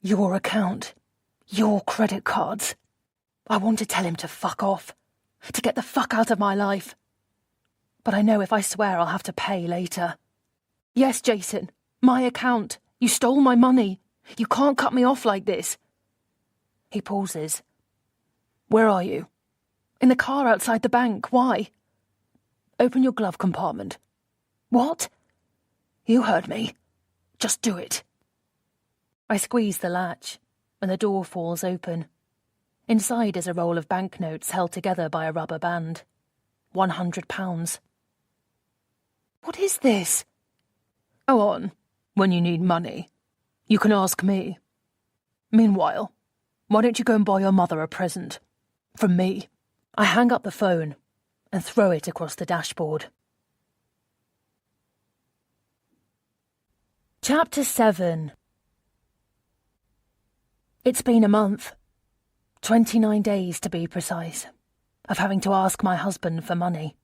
Your account. Your credit cards. I want to tell him to fuck off. To get the fuck out of my life. But I know if I swear I'll have to pay later. Yes, Jason, my account. You stole my money. You can't cut me off like this. He pauses. Where are you? In the car outside the bank. Why? Open your glove compartment. What? You heard me. Just do it. I squeeze the latch, and the door falls open. Inside is a roll of banknotes held together by a rubber band. £100. What is this? Go on. When you need money, you can ask me. Meanwhile, why don't you go and buy your mother a present? From me. I hang up the phone and throw it across the dashboard. Chapter 7. It's been a month. 29 days to be precise, of having to ask my husband for money.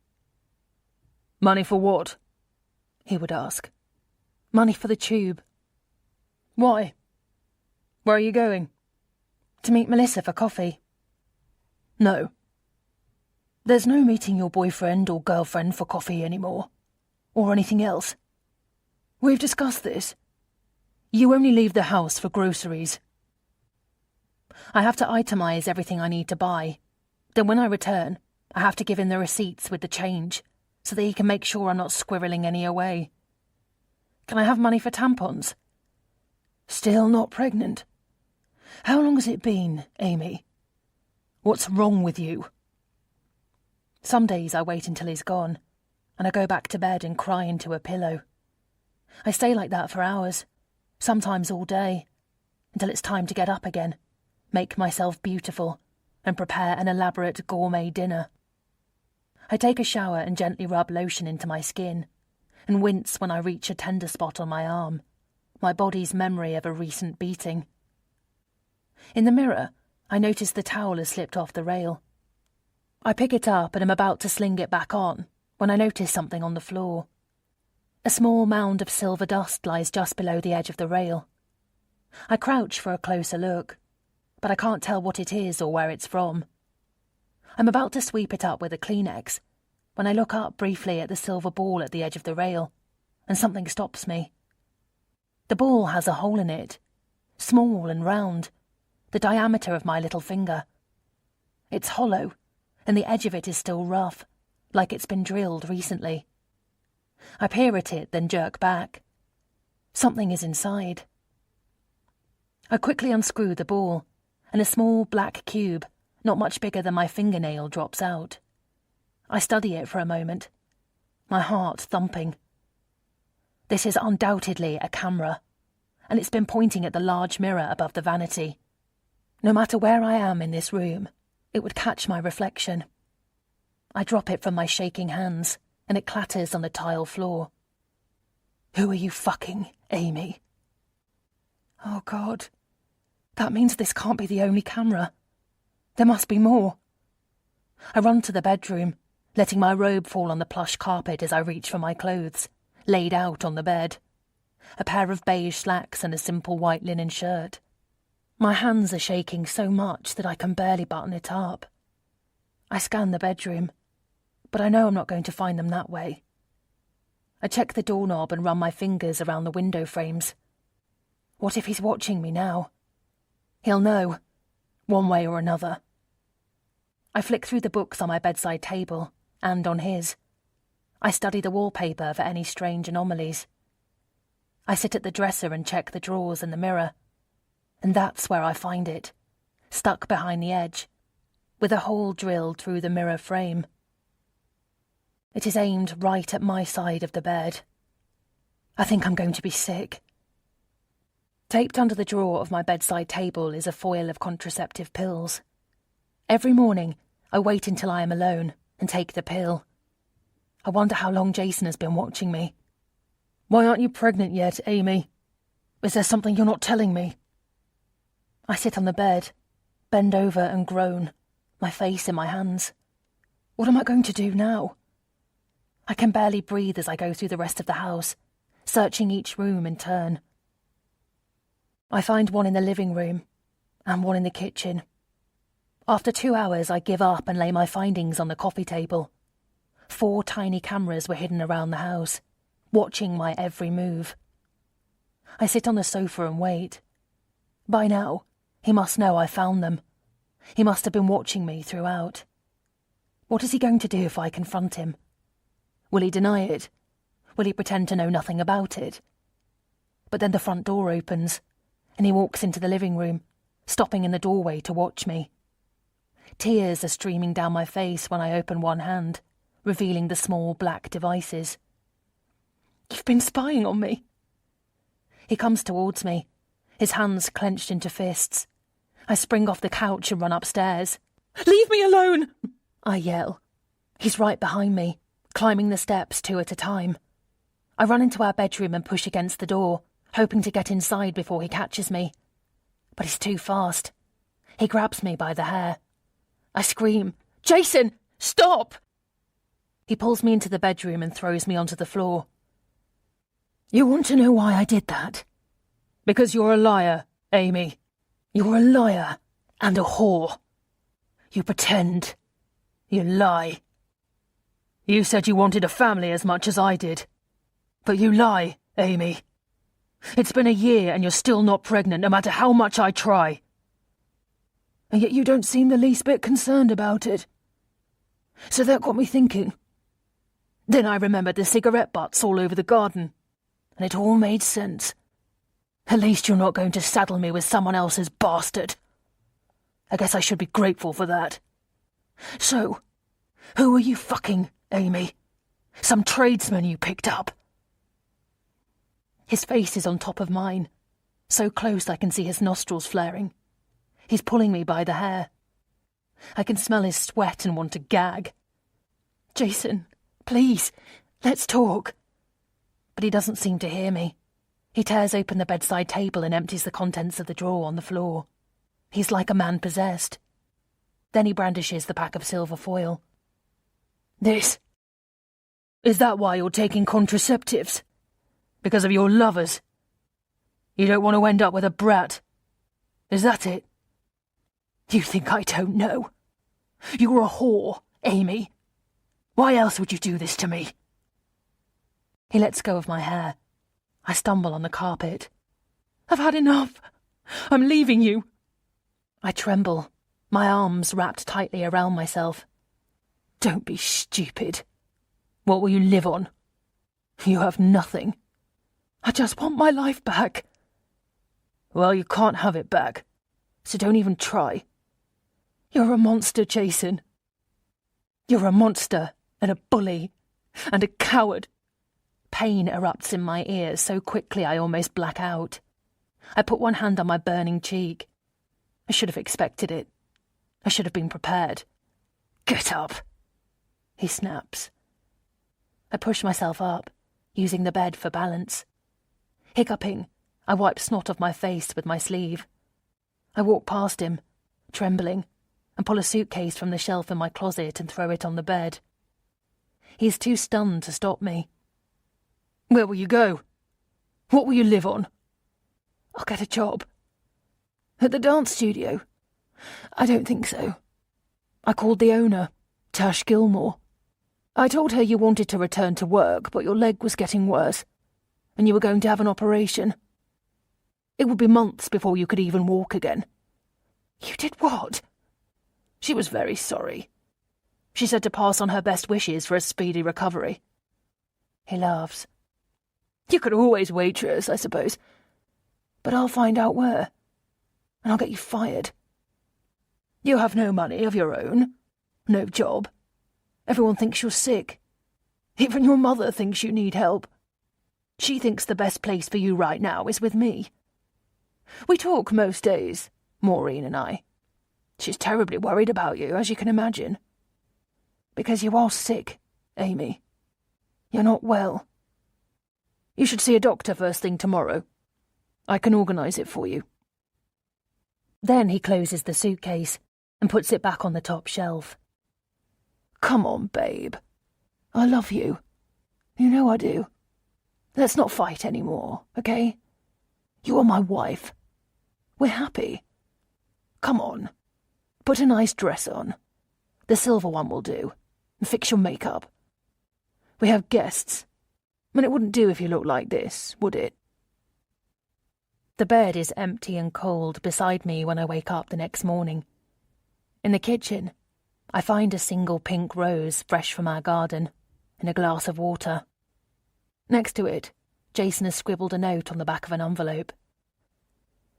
Money for what? He would ask. Money for the tube. Why? Where are you going? To meet Melissa for coffee. No. There's no meeting your boyfriend or girlfriend for coffee anymore. Or anything else. We've discussed this. You only leave the house for groceries. I have to itemise everything I need to buy. Then when I return, I have to give him the receipts with the change, so that he can make sure I'm not squirreling any away. Can I have money for tampons? Still not pregnant? How long has it been, Amy? What's wrong with you? Some days I wait until he's gone, and I go back to bed and cry into a pillow. I stay like that for hours, sometimes all day, until it's time to get up again, make myself beautiful, and prepare an elaborate gourmet dinner. I take a shower and gently rub lotion into my skin, and wince when I reach a tender spot on my arm, my body's memory of a recent beating. In the mirror, I notice the towel has slipped off the rail. I pick it up and am about to sling it back on when I notice something on the floor. A small mound of silver dust lies just below the edge of the rail. I crouch for a closer look, but I can't tell what it is or where it's from. I'm about to sweep it up with a Kleenex when I look up briefly at the silver ball at the edge of the rail, and something stops me. The ball has a hole in it, small and round, the diameter of my little finger. It's hollow, and the edge of it is still rough, like it's been drilled recently. I peer at it, then jerk back. Something is inside. I quickly unscrew the ball, and a small black cube, not much bigger than my fingernail, drops out. I study it for a moment, my heart thumping. This is undoubtedly a camera, and it's been pointing at the large mirror above the vanity. No matter where I am in this room, it would catch my reflection. I drop it from my shaking hands, and it clatters on the tile floor. Who are you fucking, Amy? Oh, God. That means this can't be the only camera. There must be more. I run to the bedroom, letting my robe fall on the plush carpet as I reach for my clothes, laid out on the bed. A pair of beige slacks and a simple white linen shirt. My hands are shaking so much that I can barely button it up. I scan the bedroom, but I know I'm not going to find them that way. I check the doorknob and run my fingers around the window frames. What if he's watching me now? He'll know, one way or another. I flick through the books on my bedside table, and on his. I study the wallpaper for any strange anomalies. I sit at the dresser and check the drawers and the mirror, and that's where I find it, stuck behind the edge, with a hole drilled through the mirror frame. It is aimed right at my side of the bed. I think I'm going to be sick. Taped under the drawer of my bedside table is a foil of contraceptive pills. Every morning, I wait until I am alone and take the pill. I wonder how long Jason has been watching me. Why aren't you pregnant yet, Amy? Is there something you're not telling me? I sit on the bed, bend over and groan, my face in my hands. What am I going to do now? I can barely breathe as I go through the rest of the house, searching each room in turn. I find one in the living room and one in the kitchen. After 2 hours, I give up and lay my findings on the coffee table. 4 tiny cameras were hidden around the house, watching my every move. I sit on the sofa and wait. By now, he must know I found them. He must have been watching me throughout. What is he going to do if I confront him? Will he deny it? Will he pretend to know nothing about it? But then the front door opens, and he walks into the living room, stopping in the doorway to watch me. Tears are streaming down my face when I open one hand, revealing the small black devices. You've been spying on me. He comes towards me, his hands clenched into fists. I spring off the couch and run upstairs. Leave me alone! I yell. He's right behind me, climbing the steps 2 at a time. I run into our bedroom and push against the door, hoping to get inside before he catches me. But he's too fast. He grabs me by the hair. I scream, "Jason, stop!" He pulls me into the bedroom and throws me onto the floor. You want to know why I did that? Because you're a liar, Amy. You're a liar and a whore. You pretend. You lie. You said you wanted a family as much as I did. But you lie, Amy. It's been a year and you're still not pregnant no matter how much I try. And yet you don't seem the least bit concerned about it. So that got me thinking. Then I remembered the cigarette butts all over the garden, and it all made sense. At least you're not going to saddle me with someone else's bastard. I guess I should be grateful for that. So, who are you fucking, Amy? Some tradesman you picked up? His face is on top of mine, so close I can see his nostrils flaring. He's pulling me by the hair. I can smell his sweat and want to gag. Jason, please, let's talk. But he doesn't seem to hear me. He tears open the bedside table and empties the contents of the drawer on the floor. He's like a man possessed. Then he brandishes the pack of silver foil. This? Is that why you're taking contraceptives? Because of your lovers? You don't want to end up with a brat? Is that it? You think I don't know? You're a whore, Amy. Why else would you do this to me? He lets go of my hair. I stumble on the carpet. I've had enough. I'm leaving you. I tremble, my arms wrapped tightly around myself. Don't be stupid. What will you live on? You have nothing. I just want my life back. Well, you can't have it back, so don't even try. You're a monster, Jason. You're a monster and a bully and a coward. Pain erupts in my ears so quickly I almost black out. I put one hand on my burning cheek. I should have expected it. I should have been prepared. Get up, he snaps. I push myself up, using the bed for balance. Hiccuping, I wipe snot off my face with my sleeve. I walk past him, trembling, and pull a suitcase from the shelf in my closet and throw it on the bed. He's too stunned to stop me. Where will you go? What will you live on? I'll get a job. At the dance studio? I don't think so. I called the owner, Tash Gilmore. I told her you wanted to return to work, but your leg was getting worse, and you were going to have an operation. It would be months before you could even walk again. You did what? She was very sorry. She said to pass on her best wishes for a speedy recovery. He laughs. You could always waitress, I suppose. But I'll find out where, and I'll get you fired. You have no money of your own, no job. Everyone thinks you're sick. Even your mother thinks you need help. She thinks the best place for you right now is with me. We talk most days, Maureen and I. She's terribly worried about you, as you can imagine. Because you are sick, Amy. You're not well. You should see a doctor first thing tomorrow. I can organise it for you. Then he closes the suitcase and puts it back on the top shelf. Come on, babe. I love you. You know I do. Let's not fight anymore, okay? You are my wife. We're happy. Come on. Put a nice dress on. The silver one will do. And fix your makeup. We have guests. And it wouldn't do if you looked like this, would it? The bed is empty and cold beside me when I wake up the next morning. In the kitchen, I find a single pink rose fresh from our garden in a glass of water. Next to it, Jason has scribbled a note on the back of an envelope.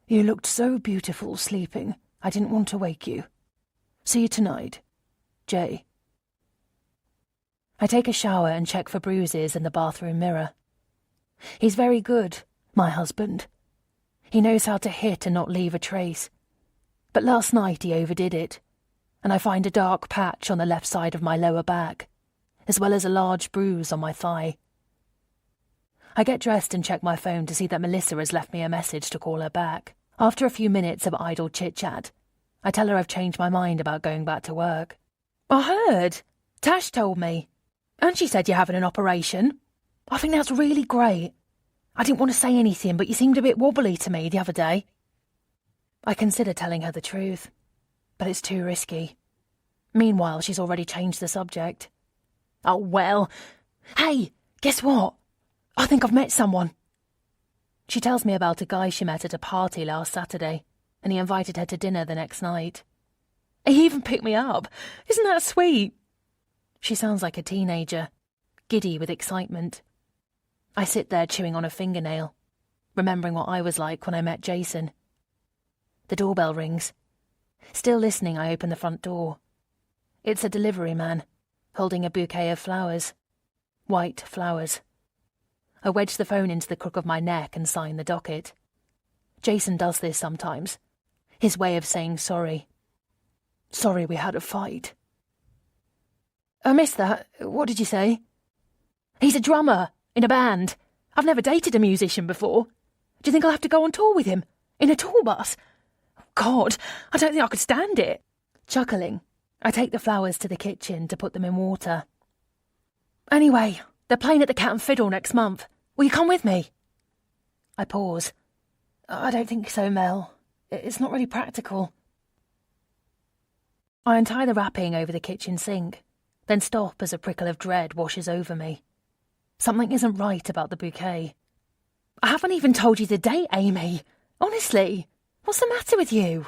You looked so beautiful sleeping, I didn't want to wake you. See you tonight. Jay. I take a shower and check for bruises in the bathroom mirror. He's very good, my husband. He knows how to hit and not leave a trace. But last night he overdid it, and I find a dark patch on the left side of my lower back, as well as a large bruise on my thigh. I get dressed and check my phone to see that Melissa has left me a message to call her back. After a few minutes of idle chit-chat, I tell her I've changed my mind about going back to work. I heard. Tash told me. And she said you're having an operation. I think that's really great. I didn't want to say anything, but you seemed a bit wobbly to me the other day. I consider telling her the truth, but it's too risky. Meanwhile, she's already changed the subject. Oh, well. Hey, guess what? I think I've met someone. She tells me about a guy she met at a party last Saturday, and he invited her to dinner the next night. He even picked me up. Isn't that sweet? She sounds like a teenager, giddy with excitement. I sit there chewing on a fingernail, remembering what I was like when I met Jason. The doorbell rings. Still listening, I open the front door. It's a delivery man, holding a bouquet of flowers. White flowers. I wedge the phone into the crook of my neck and sign the docket. Jason does this sometimes. His way of saying sorry. Sorry we had a fight. I missed that. What did you say? He's a drummer in a band. I've never dated a musician before. Do you think I'll have to go on tour with him? In a tour bus? God, I don't think I could stand it. Chuckling, I take the flowers to the kitchen to put them in water. Anyway, they're playing at the Cat and Fiddle next month. Will you come with me? I pause. I don't think so, Mel. It's not really practical. I untie the wrapping over the kitchen sink, then stop as a prickle of dread washes over me. Something isn't right about the bouquet. I haven't even told you the date, Amy. Honestly, what's the matter with you?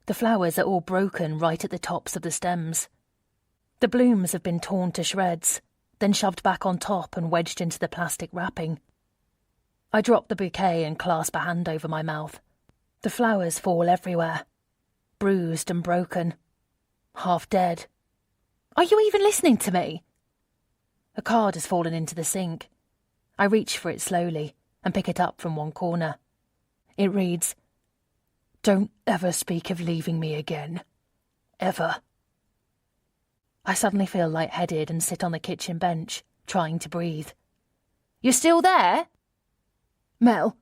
The flowers are all broken right at the tops of the stems. The blooms have been torn to shreds, then shoved back on top and wedged into the plastic wrapping. I drop the bouquet and clasp a hand over my mouth. The flowers fall everywhere, bruised and broken, half dead. Are you even listening to me? A card has fallen into the sink. I reach for it slowly and pick it up from one corner. It reads, "Don't ever speak of leaving me again. Ever." I suddenly feel lightheaded and sit on the kitchen bench, trying to breathe. You're still there? Mel,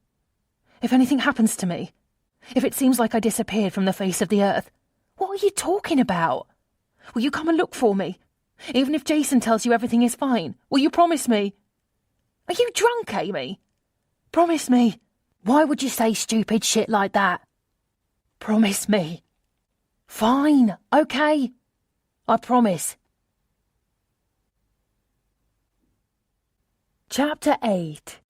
if anything happens to me, if it seems like I disappeared from the face of the earth, what are you talking about? Will you come and look for me? Even if Jason tells you everything is fine, will you promise me? Are you drunk, Amy? Promise me. Why would you say stupid shit like that? Promise me. Fine, okay. I promise. Chapter 8.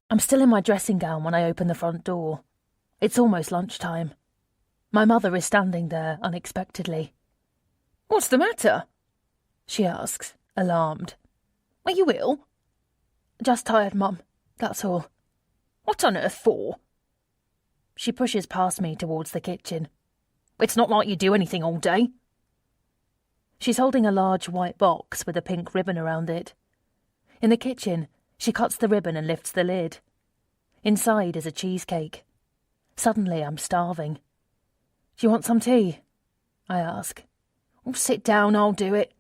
I'm still in my dressing gown when I open the front door. It's almost lunchtime. My mother is standing there unexpectedly. What's the matter? She asks, alarmed. Are you ill? Just tired, Mum. That's all. What on earth for? She pushes past me towards the kitchen. It's not like you do anything all day. She's holding a large white box with a pink ribbon around it. In the kitchen, she cuts the ribbon and lifts the lid. Inside is a cheesecake. Suddenly, I'm starving. Do you want some tea? I ask, Sit down, I'll do it.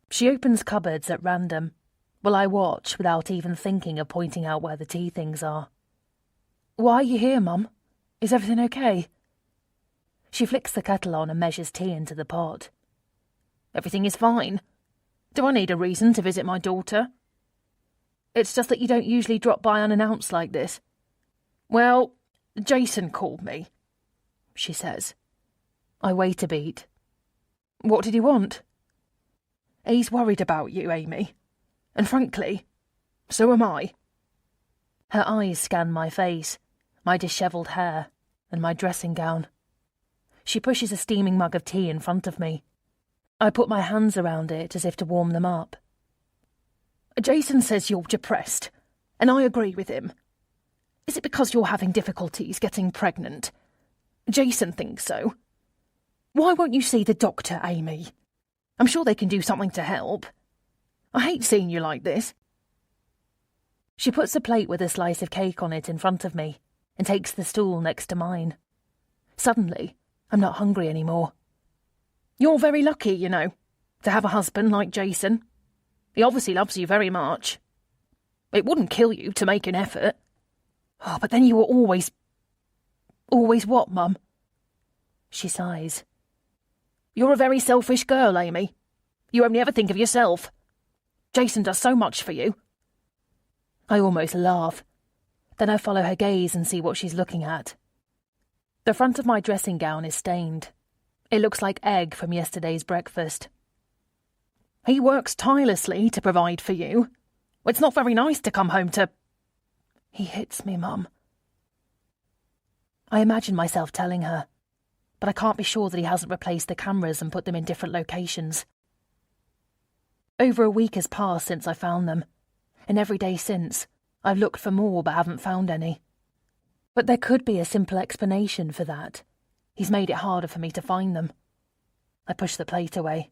She opens cupboards at random, while I watch without even thinking of pointing out where the tea things are. Why are you here, Mum? Is everything okay? She flicks the kettle on and measures tea into the pot. Everything is fine. Do I need a reason to visit my daughter? It's just that you don't usually drop by unannounced like this. Well, Jason called me, she says. I wait a beat. What did he want? He's worried about you, Amy. And frankly, so am I. Her eyes scan my face, my dishevelled hair, and my dressing gown. She pushes a steaming mug of tea in front of me. I put my hands around it as if to warm them up. Jason says you're depressed, and I agree with him. Is it because you're having difficulties getting pregnant? Jason thinks so. Why won't you see the doctor, Amy? I'm sure they can do something to help. I hate seeing you like this. She puts a plate with a slice of cake on it in front of me and takes the stool next to mine. Suddenly, I'm not hungry anymore. You're very lucky, you know, to have a husband like Jason. He obviously loves you very much. It wouldn't kill you to make an effort. Oh, but then you were always... Always what, Mum? She sighs. You're a very selfish girl, Amy. You only ever think of yourself. Jason does so much for you. I almost laugh. Then I follow her gaze and see what she's looking at. The front of my dressing gown is stained. It looks like egg from yesterday's breakfast. He works tirelessly to provide for you. It's not very nice to come home to... He hits me, Mum. I imagine myself telling her, but I can't be sure that he hasn't replaced the cameras and put them in different locations. Over a week has passed since I found them, and every day since, I've looked for more but haven't found any. But there could be a simple explanation for that. He's made it harder for me to find them. I push the plate away.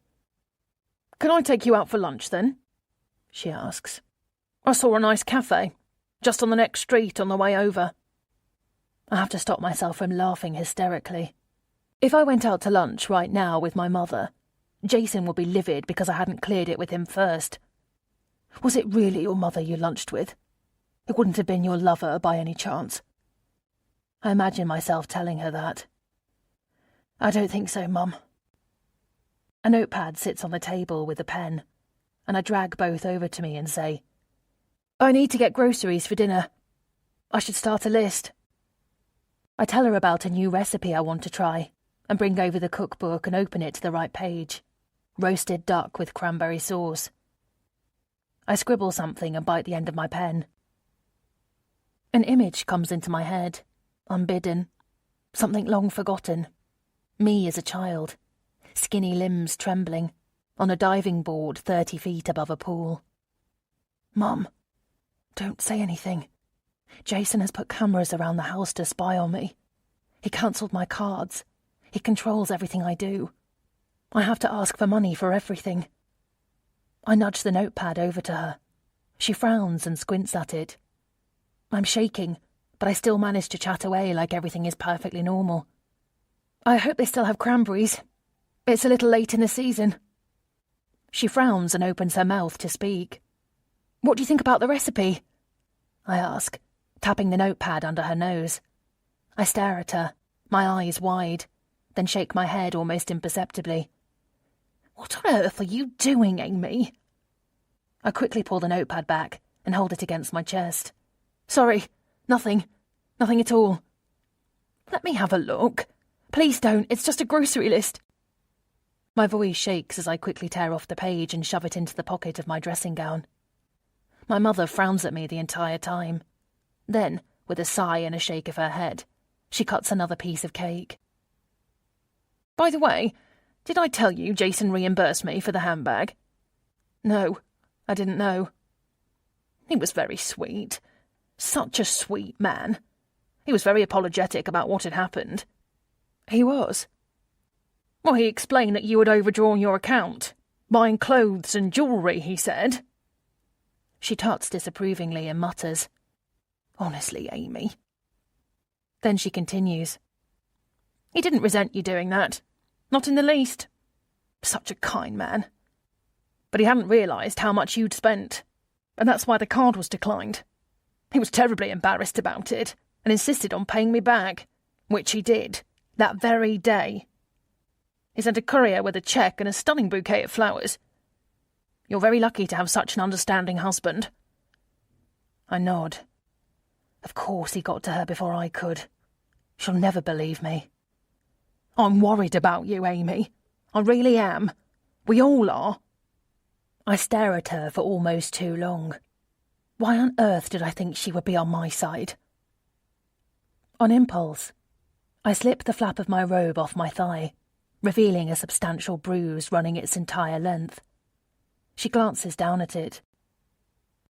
Can I take you out for lunch, then? She asks. I saw a nice cafe, just on the next street on the way over. I have to stop myself from laughing hysterically. If I went out to lunch right now with my mother, Jason would be livid because I hadn't cleared it with him first. Was it really your mother you lunched with? It wouldn't have been your lover by any chance. I imagine myself telling her that. I don't think so, Mum. A notepad sits on the table with a pen, and I drag both over to me and say, I need to get groceries for dinner. I should start a list. I tell her about a new recipe I want to try, and bring over the cookbook and open it to the right page. Roasted duck with cranberry sauce. I scribble something and bite the end of my pen. An image comes into my head, unbidden, something long forgotten. Me as a child, skinny limbs trembling, on a diving board 30 feet above a pool. Mum, don't say anything. Jason has put cameras around the house to spy on me. He cancelled my cards. He controls everything I do. I have to ask for money for everything. I nudge the notepad over to her. She frowns and squints at it. I'm shaking, but I still manage to chat away like everything is perfectly normal. I hope they still have cranberries. It's a little late in the season. She frowns and opens her mouth to speak. What do you think about the recipe? I ask, tapping the notepad under her nose. I stare at her, my eyes wide, then shake my head almost imperceptibly. What on earth are you doing, Amy? I quickly pull the notepad back and hold it against my chest. Sorry, nothing at all. Let me have a look. Please don't, it's just a grocery list. My voice shakes as I quickly tear off the page and shove it into the pocket of my dressing gown. My mother frowns at me the entire time. Then, with a sigh and a shake of her head, she cuts another piece of cake. By the way, did I tell you Jason reimbursed me for the handbag? No, I didn't know. He was very sweet. Such a sweet man. He was very apologetic about what had happened. He was. Well, he explained that you had overdrawn your account, buying clothes and jewellery, he said. She tuts disapprovingly and mutters, Honestly, Amy. Then she continues. He didn't resent you doing that. Not in the least. Such a kind man. But he hadn't realised how much you'd spent, and that's why the card was declined. He was terribly embarrassed about it and insisted on paying me back, which he did, that very day. He sent a courier with a cheque and a stunning bouquet of flowers. You're very lucky to have such an understanding husband. I nod. Of course he got to her before I could. She'll never believe me. I'm worried about you, Amy. I really am. We all are. I stare at her for almost too long. Why on earth did I think she would be on my side? On impulse, I slip the flap of my robe off my thigh, revealing a substantial bruise running its entire length. She glances down at it.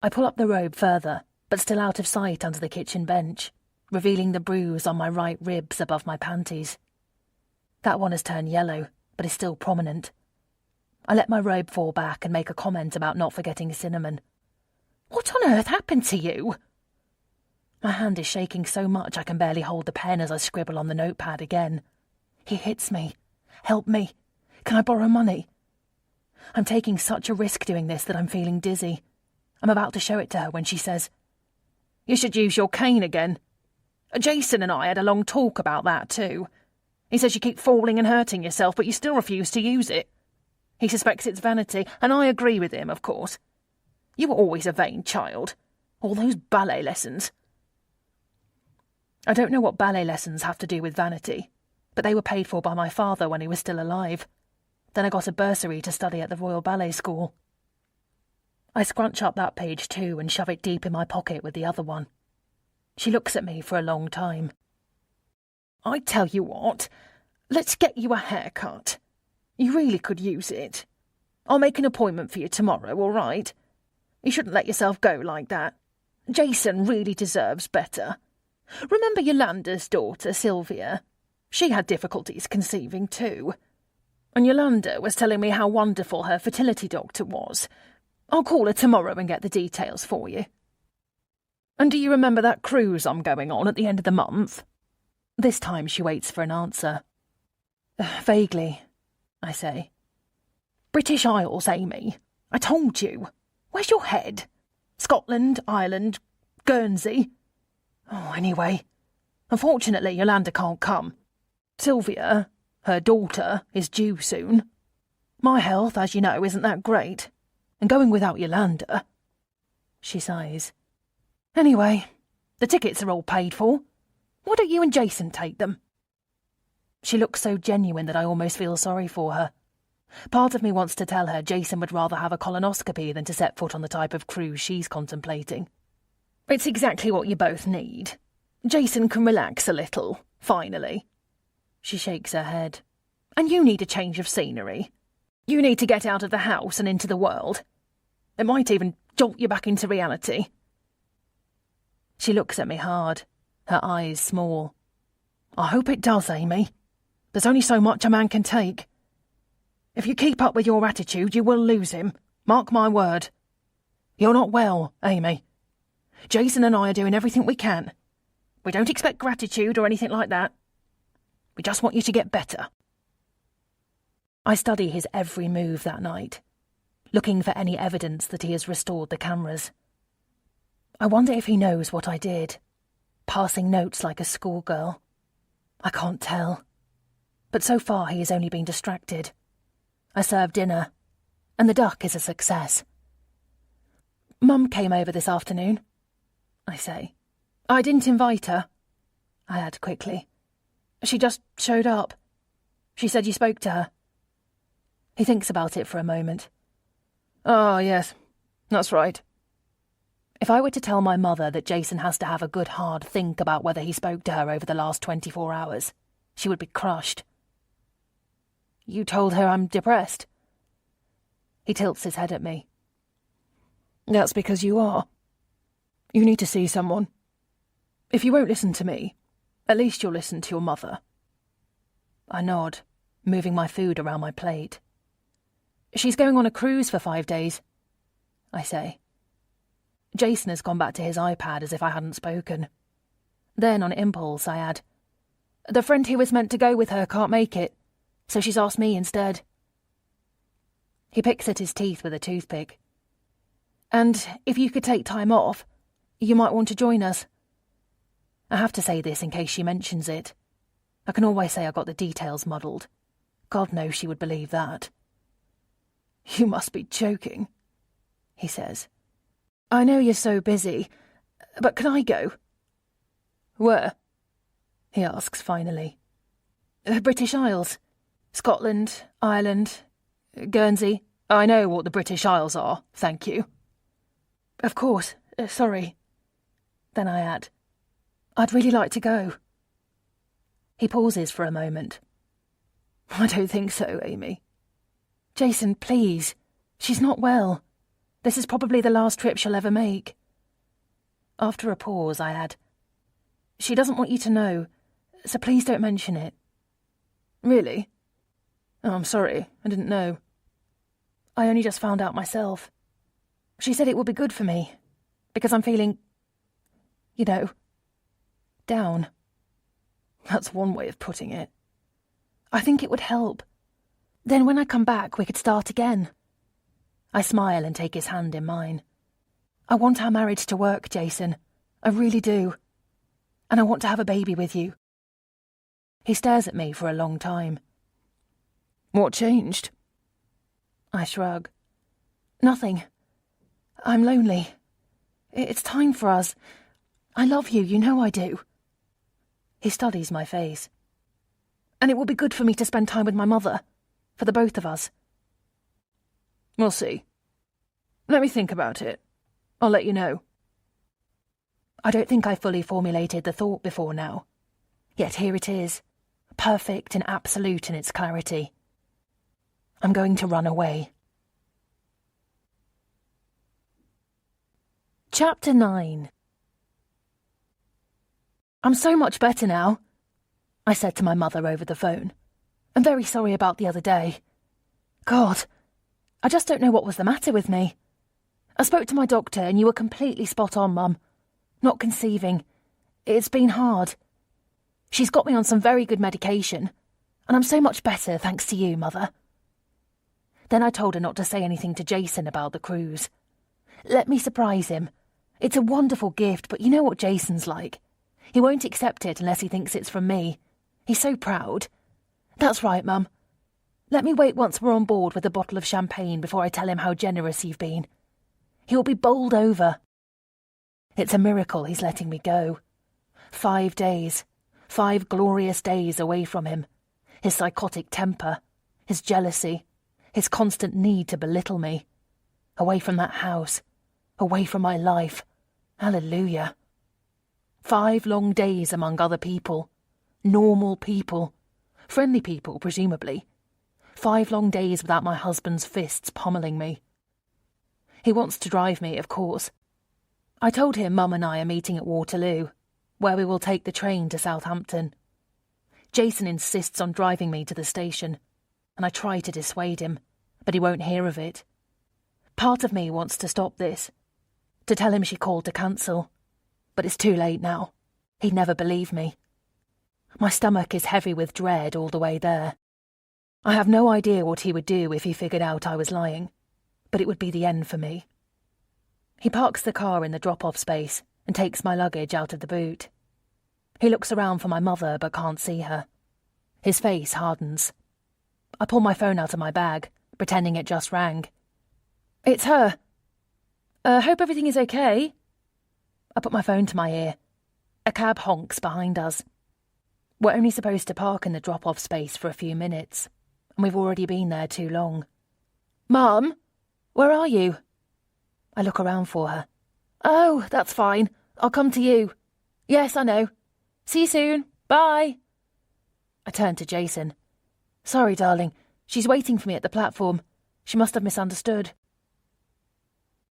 I pull up the robe further, but still out of sight under the kitchen bench, revealing the bruise on my right ribs above my panties. That one has turned yellow, but is still prominent. I let my robe fall back and make a comment about not forgetting cinnamon. What on earth happened to you? My hand is shaking so much I can barely hold the pen as I scribble on the notepad again. He hits me. Help me. Can I borrow money? I'm taking such a risk doing this that I'm feeling dizzy. I'm about to show it to her when she says, You should use your cane again. Jason and I had a long talk about that too. He says you keep falling and hurting yourself, but you still refuse to use it. He suspects it's vanity, and I agree with him, of course. You were always a vain child. All those ballet lessons. I don't know what ballet lessons have to do with vanity, but they were paid for by my father when he was still alive. Then I got a bursary to study at the Royal Ballet School. I scrunch up that page too and shove it deep in my pocket with the other one. She looks at me for a long time. I tell you what, let's get you a haircut. You really could use it. I'll make an appointment for you tomorrow, all right? You shouldn't let yourself go like that. Jason really deserves better. Remember Yolanda's daughter, Sylvia? She had difficulties conceiving too. And Yolanda was telling me how wonderful her fertility doctor was. I'll call her tomorrow and get the details for you. And do you remember that cruise I'm going on at the end of the month? This time she waits for an answer. Vaguely, I say. British Isles, Amy. I told you. Where's your head? Scotland, Ireland, Guernsey. Oh, anyway. Unfortunately, Yolanda can't come. Sylvia, her daughter, is due soon. My health, as you know, isn't that great. And going without Yolanda... She sighs. Anyway, the tickets are all paid for. Why don't you and Jason take them? She looks so genuine that I almost feel sorry for her. Part of me wants to tell her Jason would rather have a colonoscopy than to set foot on the type of cruise she's contemplating. It's exactly what you both need. Jason can relax a little, finally. She shakes her head. And you need a change of scenery. You need to get out of the house and into the world. It might even jolt you back into reality. She looks at me hard, her eyes small. I hope it does, Amy. There's only so much a man can take. If you keep up with your attitude, you will lose him. Mark my word. You're not well, Amy. Jason and I are doing everything we can. We don't expect gratitude or anything like that. We just want you to get better. I study his every move that night, looking for any evidence that he has restored the cameras. I wonder if he knows what I did, passing notes like a schoolgirl. I can't tell. But so far he has only been distracted. I served dinner, and the duck is a success. Mum came over this afternoon, I say. I didn't invite her, I add quickly. She just showed up. She said you spoke to her. He thinks about it for a moment. Oh, yes, that's right. If I were to tell my mother that Jason has to have a good hard think about whether he spoke to her over the last 24 hours, she would be crushed. You told her I'm depressed? He tilts his head at me. That's because you are. You need to see someone. If you won't listen to me, at least you'll listen to your mother. I nod, moving my food around my plate. She's going on a cruise for 5 days, I say. Jason has gone back to his iPad as if I hadn't spoken. Then, on impulse, I add, The friend who was meant to go with her can't make it, so she's asked me instead. He picks at his teeth with a toothpick. And if you could take time off, you might want to join us. I have to say this in case she mentions it. I can always say I got the details muddled. God knows she would believe that. You must be joking, he says. I know you're so busy, but can I go? Where? He asks finally. British Isles. Scotland, Ireland, Guernsey. I know what the British Isles are, thank you. Of course, sorry. Then I add, I'd really like to go. He pauses for a moment. I don't think so, Amy. Jason, please. She's not well. This is probably the last trip she'll ever make. After a pause, I add, she doesn't want you to know, so please don't mention it. Really? Oh, I'm sorry, I didn't know. I only just found out myself. She said it would be good for me, because I'm feeling, down. That's one way of putting it. I think it would help. Then when I come back, we could start again. I smile and take his hand in mine. I want our marriage to work, Jason. I really do. And I want to have a baby with you. He stares at me for a long time. What changed? I shrug. Nothing. I'm lonely. It's time for us. I love you, you know I do. He studies my face. And it will be good for me to spend time with my mother. For the both of us. We'll see. Let me think about it. I'll let you know. I don't think I fully formulated the thought before now. Yet here it is, perfect and absolute in its clarity. I'm going to run away. Chapter 9. I'm so much better now, I said to my mother over the phone. I'm very sorry about the other day. God, I just don't know what was the matter with me. I spoke to my doctor and you were completely spot on, Mum. Not conceiving. It's been hard. She's got me on some very good medication, and I'm so much better thanks to you, Mother. Then I told her not to say anything to Jason about the cruise. Let me surprise him. It's a wonderful gift, but you know what Jason's like. He won't accept it unless he thinks it's from me. He's so proud. That's right, Mum. Let me wait once we're on board with a bottle of champagne before I tell him how generous you've been. He'll be bowled over. It's a miracle he's letting me go. 5 days. 5 glorious days away from him. His psychotic temper. His jealousy. His constant need to belittle me. Away from that house. Away from my life. Hallelujah. 5 long days among other people. Normal people. Friendly people, presumably. 5 long days without my husband's fists pommelling me. He wants to drive me, of course. I told him Mum and I are meeting at Waterloo, where we will take the train to Southampton. Jason insists on driving me to the station, and I try to dissuade him, but he won't hear of it. Part of me wants to stop this, to tell him she called to cancel, but it's too late now. He'd never believe me. My stomach is heavy with dread all the way there. I have no idea what he would do if he figured out I was lying, but it would be the end for me. He parks the car in the drop-off space and takes my luggage out of the boot. He looks around for my mother but can't see her. His face hardens. I pull my phone out of my bag, pretending it just rang. It's her. Hope everything is okay. I put my phone to my ear. A cab honks behind us. We're only supposed to park in the drop-off space for a few minutes, and we've already been there too long. Mum, where are you? I look around for her. Oh, that's fine. I'll come to you. Yes, I know. See you soon. Bye. I turn to Jason. Sorry, darling. She's waiting for me at the platform. She must have misunderstood.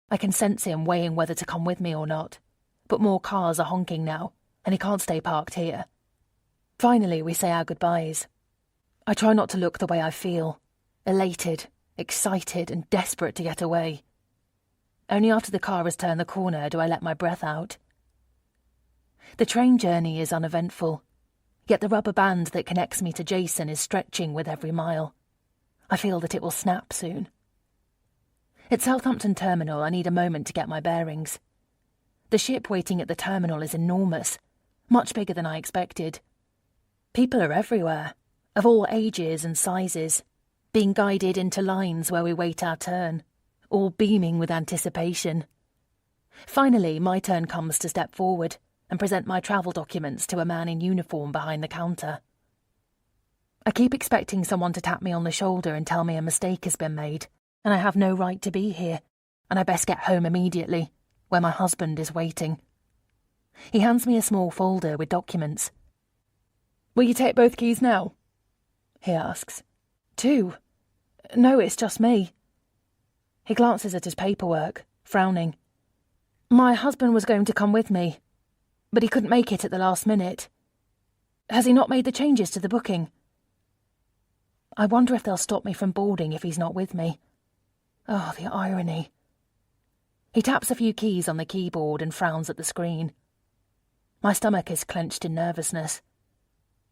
I can sense him weighing whether to come with me or not, but more cars are honking now, and he can't stay parked here. Finally, we say our goodbyes. I try not to look the way I feel, elated, excited, and desperate to get away. Only after the car has turned the corner do I let my breath out. The train journey is uneventful, yet the rubber band that connects me to Jason is stretching with every mile. I feel that it will snap soon. At Southampton Terminal, I need a moment to get my bearings. The ship waiting at the terminal is enormous, much bigger than I expected. People are everywhere, of all ages and sizes, being guided into lines where we wait our turn, all beaming with anticipation. Finally, my turn comes to step forward and present my travel documents to a man in uniform behind the counter. I keep expecting someone to tap me on the shoulder and tell me a mistake has been made, and I have no right to be here, and I best get home immediately, where my husband is waiting. He hands me a small folder with documents. Will you take both keys now? He asks. 2? No, it's just me. He glances at his paperwork, frowning. My husband was going to come with me, but he couldn't make it at the last minute. Has he not made the changes to the booking? I wonder if they'll stop me from boarding if he's not with me. Oh, the irony. He taps a few keys on the keyboard and frowns at the screen. My stomach is clenched in nervousness.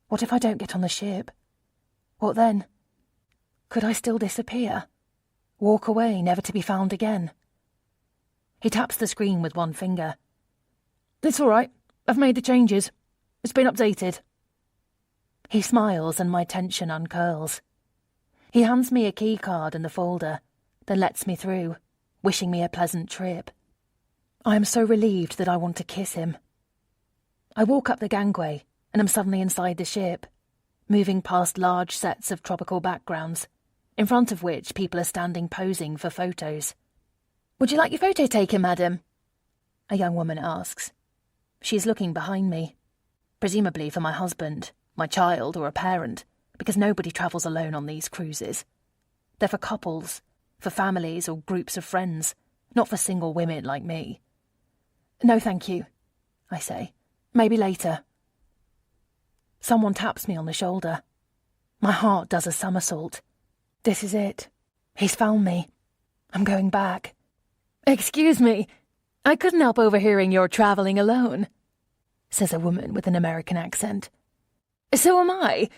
What if I don't get on the ship? What then? Could I still disappear? Walk away, never to be found again? He taps the screen with one finger. It's all right. I've made the changes. It's been updated. He smiles and my tension uncurls. He hands me a key card and the folder, then lets me through, wishing me a pleasant trip. I am so relieved that I want to kiss him. I walk up the gangway and am suddenly inside the ship, moving past large sets of tropical backgrounds, in front of which people are standing posing for photos. Would you like your photo taken, madam? A young woman asks. She is looking behind me, presumably for my husband, my child, or a parent, because nobody travels alone on these cruises. They're for couples, for families or groups of friends, not for single women like me. No, thank you, I say. Maybe later. Someone taps me on the shoulder. My heart does a somersault. This is it. He's found me. I'm going back. Excuse me, I couldn't help overhearing you're travelling alone, says a woman with an American accent. So am I.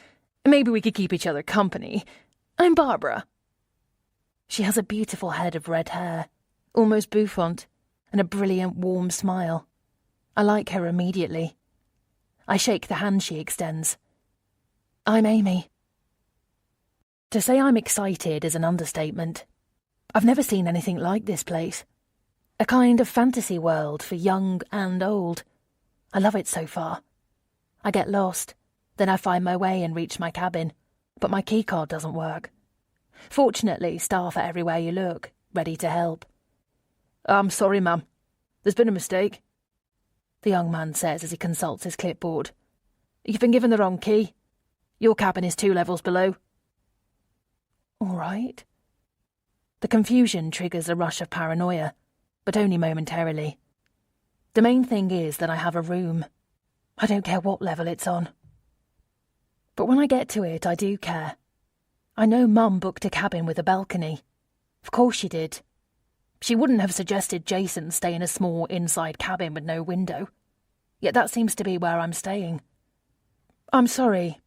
Maybe we could keep each other company. I'm Barbara. She has a beautiful head of red hair, almost bouffant, and a brilliant, warm smile. I like her immediately. I shake the hand she extends. I'm Amy. To say I'm excited is an understatement. I've never seen anything like this place. A kind of fantasy world for young and old. I love it so far. I get lost. Then I find my way and reach my cabin, but my keycard doesn't work. Fortunately, staff are everywhere you look, ready to help. I'm sorry, ma'am. There's been a mistake, the young man says as he consults his clipboard. You've been given the wrong key. Your cabin is 2 levels below. All right. The confusion triggers a rush of paranoia, but only momentarily. The main thing is that I have a room. I don't care what level it's on. But when I get to it, I do care. I know Mum booked a cabin with a balcony. Of course she did. She wouldn't have suggested Jason stay in a small inside cabin with no window. Yet that seems to be where I'm staying. I'm sorry,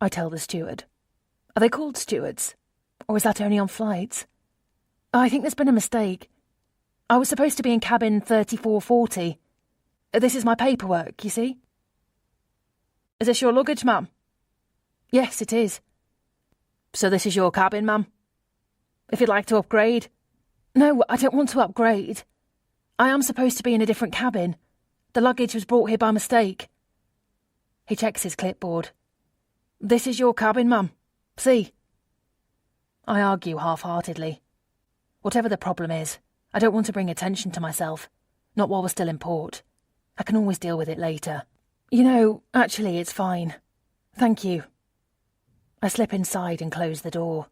I tell the steward. Are they called stewards? Or is that only on flights? I think there's been a mistake. I was supposed to be in cabin 3440. This is my paperwork, you see? Is this your luggage, ma'am? Yes, it is. So this is your cabin, ma'am? If you'd like to upgrade. No, I don't want to upgrade. I am supposed to be in a different cabin. The luggage was brought here by mistake. He checks his clipboard. This is your cabin, ma'am. See? I argue half-heartedly. Whatever the problem is, I don't want to bring attention to myself. Not while we're still in port. I can always deal with it later. You know, actually, it's fine. Thank you. I slip inside and close the door.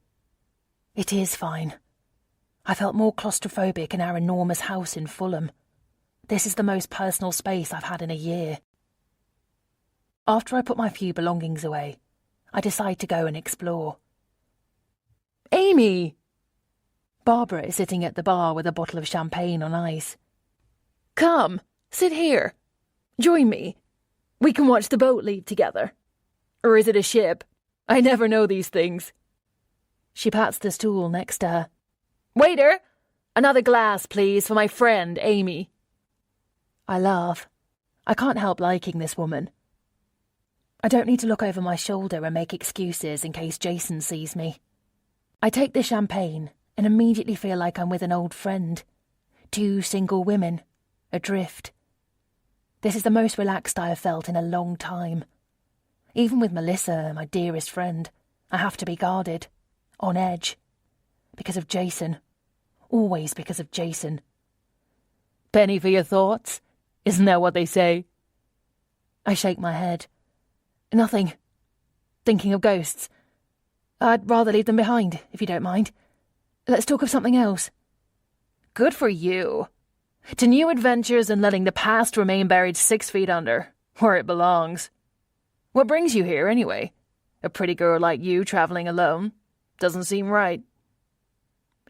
It is fine. I felt more claustrophobic in our enormous house in Fulham. This is the most personal space I've had in a year. After I put my few belongings away, I decide to go and explore. Amy! Barbara is sitting at the bar with a bottle of champagne on ice. Come, sit here. Join me. We can watch the boat leave together. Or is it a ship? I never know these things. She pats the stool next to her. Waiter! Another glass, please, for my friend, Amy. I laugh. I can't help liking this woman. I don't need to look over my shoulder and make excuses in case Jason sees me. I take the champagne and immediately feel like I'm with an old friend. 2 single women, adrift. This is the most relaxed I have felt in a long time. Even with Melissa, my dearest friend, I have to be guarded, on edge. Because of Jason. Always because of Jason. Penny for your thoughts? Isn't that what they say? I shake my head. Nothing. Thinking of ghosts. I'd rather leave them behind, if you don't mind. Let's talk of something else. Good for you. To new adventures and letting the past remain buried 6 feet under, where it belongs. What brings you here, anyway? A pretty girl like you traveling alone? Doesn't seem right.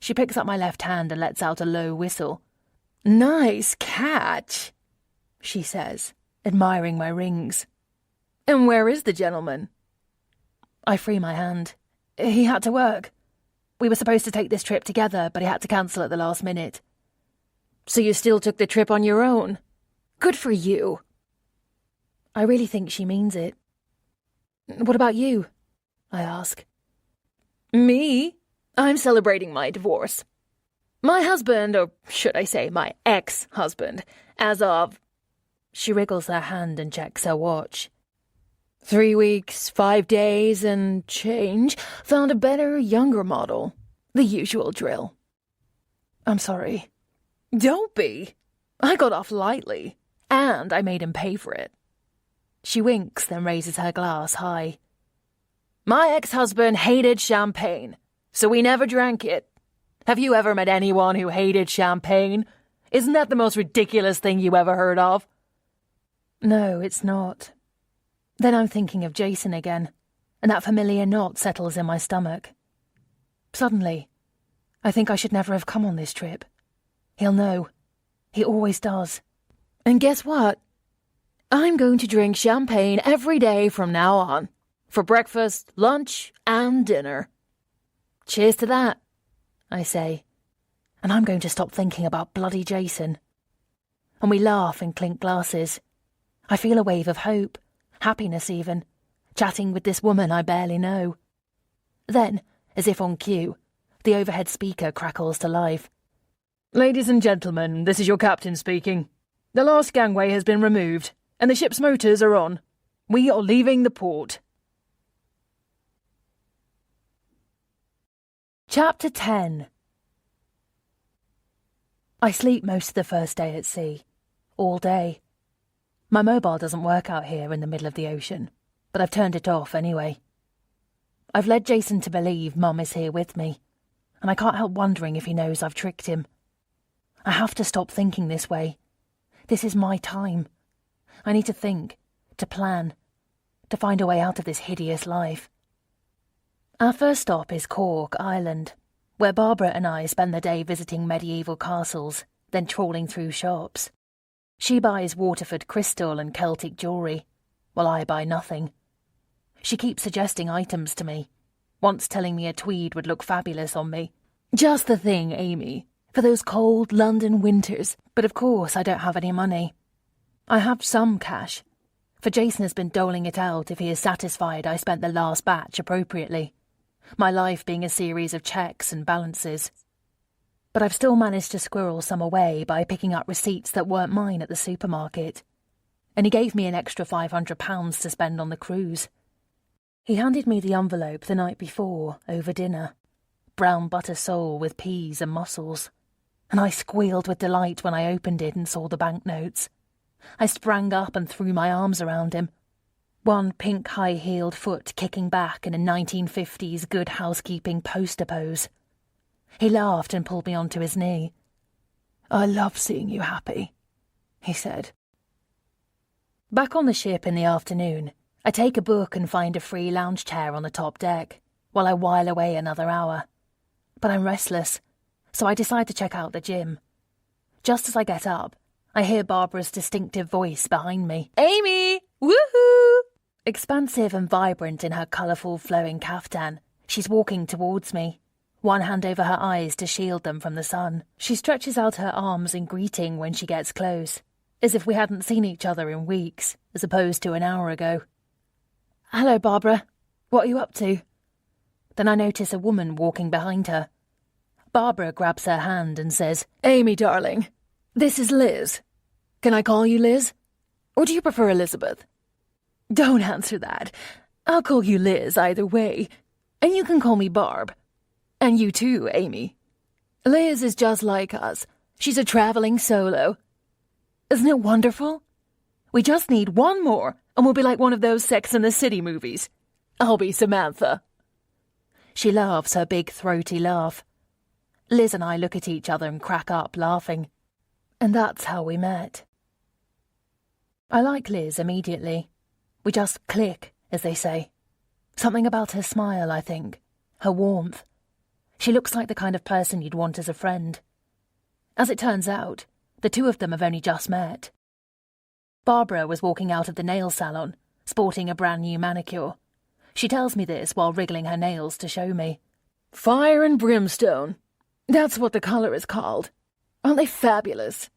She picks up my left hand and lets out a low whistle. Nice catch, she says, admiring my rings. And where is the gentleman? I free my hand. He had to work. We were supposed to take this trip together, but he had to cancel at the last minute. So you still took the trip on your own? Good for you. I really think she means it. What about you? I ask. Me? I'm celebrating my divorce. My husband, or should I say my ex-husband, as of... She wriggles her hand and checks her watch. 3 weeks, 5 days, and change, found a better, younger model. The usual drill. I'm sorry. Don't be. I got off lightly, and I made him pay for it. She winks, then raises her glass high. My ex-husband hated champagne, so we never drank it. Have you ever met anyone who hated champagne? Isn't that the most ridiculous thing you ever heard of? No, it's not. Then I'm thinking of Jason again, and that familiar knot settles in my stomach. Suddenly, I think I should never have come on this trip. He'll know. He always does. And guess what? I'm going to drink champagne every day from now on. For breakfast, lunch, and dinner. Cheers to that, I say. And I'm going to stop thinking about bloody Jason. And we laugh and clink glasses. I feel a wave of hope, happiness even, chatting with this woman I barely know. Then, as if on cue, the overhead speaker crackles to life. Ladies and gentlemen, this is your captain speaking. The last gangway has been removed, and the ship's motors are on. We are leaving the port. Chapter 10. I sleep most of the first day at sea. All day. My mobile doesn't work out here in the middle of the ocean, but I've turned it off anyway. I've led Jason to believe Mum is here with me, and I can't help wondering if he knows I've tricked him. I have to stop thinking this way. This is my time. I need to think, to plan, to find a way out of this hideous life. Our first stop is Cork Island, where Barbara and I spend the day visiting medieval castles, then trawling through shops. She buys Waterford crystal and Celtic jewellery, while I buy nothing. She keeps suggesting items to me, once telling me a tweed would look fabulous on me. Just the thing, Amy, for those cold London winters, but of course I don't have any money. I have some cash, for Jason has been doling it out if he is satisfied I spent the last batch appropriately, my life being a series of checks and balances. But I've still managed to squirrel some away by picking up receipts that weren't mine at the supermarket, and he gave me an extra £500 to spend on the cruise. He handed me the envelope the night before, over dinner, brown butter sole with peas and mussels, and I squealed with delight when I opened it and saw the banknotes. I sprang up and threw my arms around him, one pink high-heeled foot kicking back in a 1950s Good Housekeeping poster pose. He laughed and pulled me onto his knee. "I love seeing you happy," he said. Back on the ship in the afternoon, I take a book and find a free lounge chair on the top deck, while I while away another hour. But I'm restless, so I decide to check out the gym. Just as I get up, I hear Barbara's distinctive voice behind me. "Amy! Woohoo!" Expansive and vibrant in her colourful flowing caftan, she's walking towards me, one hand over her eyes to shield them from the sun. She stretches out her arms in greeting when she gets close, as if we hadn't seen each other in weeks, as opposed to an hour ago. "Hello, Barbara. What are you up to?" Then I notice a woman walking behind her. Barbara grabs her hand and says, "Amy, darling, this is Liz. Can I call you Liz? Or do you prefer Elizabeth?" "Don't answer that. I'll call you Liz either way, and you can call me Barb. And you too, Amy. Liz is just like us. She's a traveling solo. Isn't it wonderful? We just need one more, and we'll be like one of those Sex and the City movies. I'll be Samantha." She laughs her big throaty laugh. Liz and I look at each other and crack up laughing. And that's how we met. I like Liz immediately. We just click, as they say. Something about her smile, I think. Her warmth. She looks like the kind of person you'd want as a friend. As it turns out, the two of them have only just met. Barbara was walking out of the nail salon, sporting a brand new manicure. She tells me this while wriggling her nails to show me. "Fire and brimstone. That's what the colour is called. Aren't they fabulous?"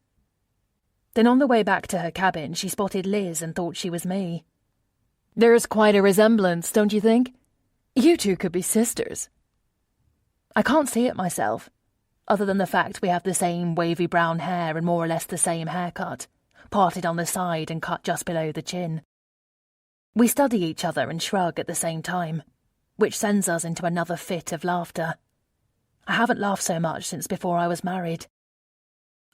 Then on the way back to her cabin, she spotted Liz and thought she was me. "There's quite a resemblance, don't you think? You two could be sisters." I can't see it myself, other than the fact we have the same wavy brown hair and more or less the same haircut, parted on the side and cut just below the chin. We study each other and shrug at the same time, which sends us into another fit of laughter. I haven't laughed so much since before I was married.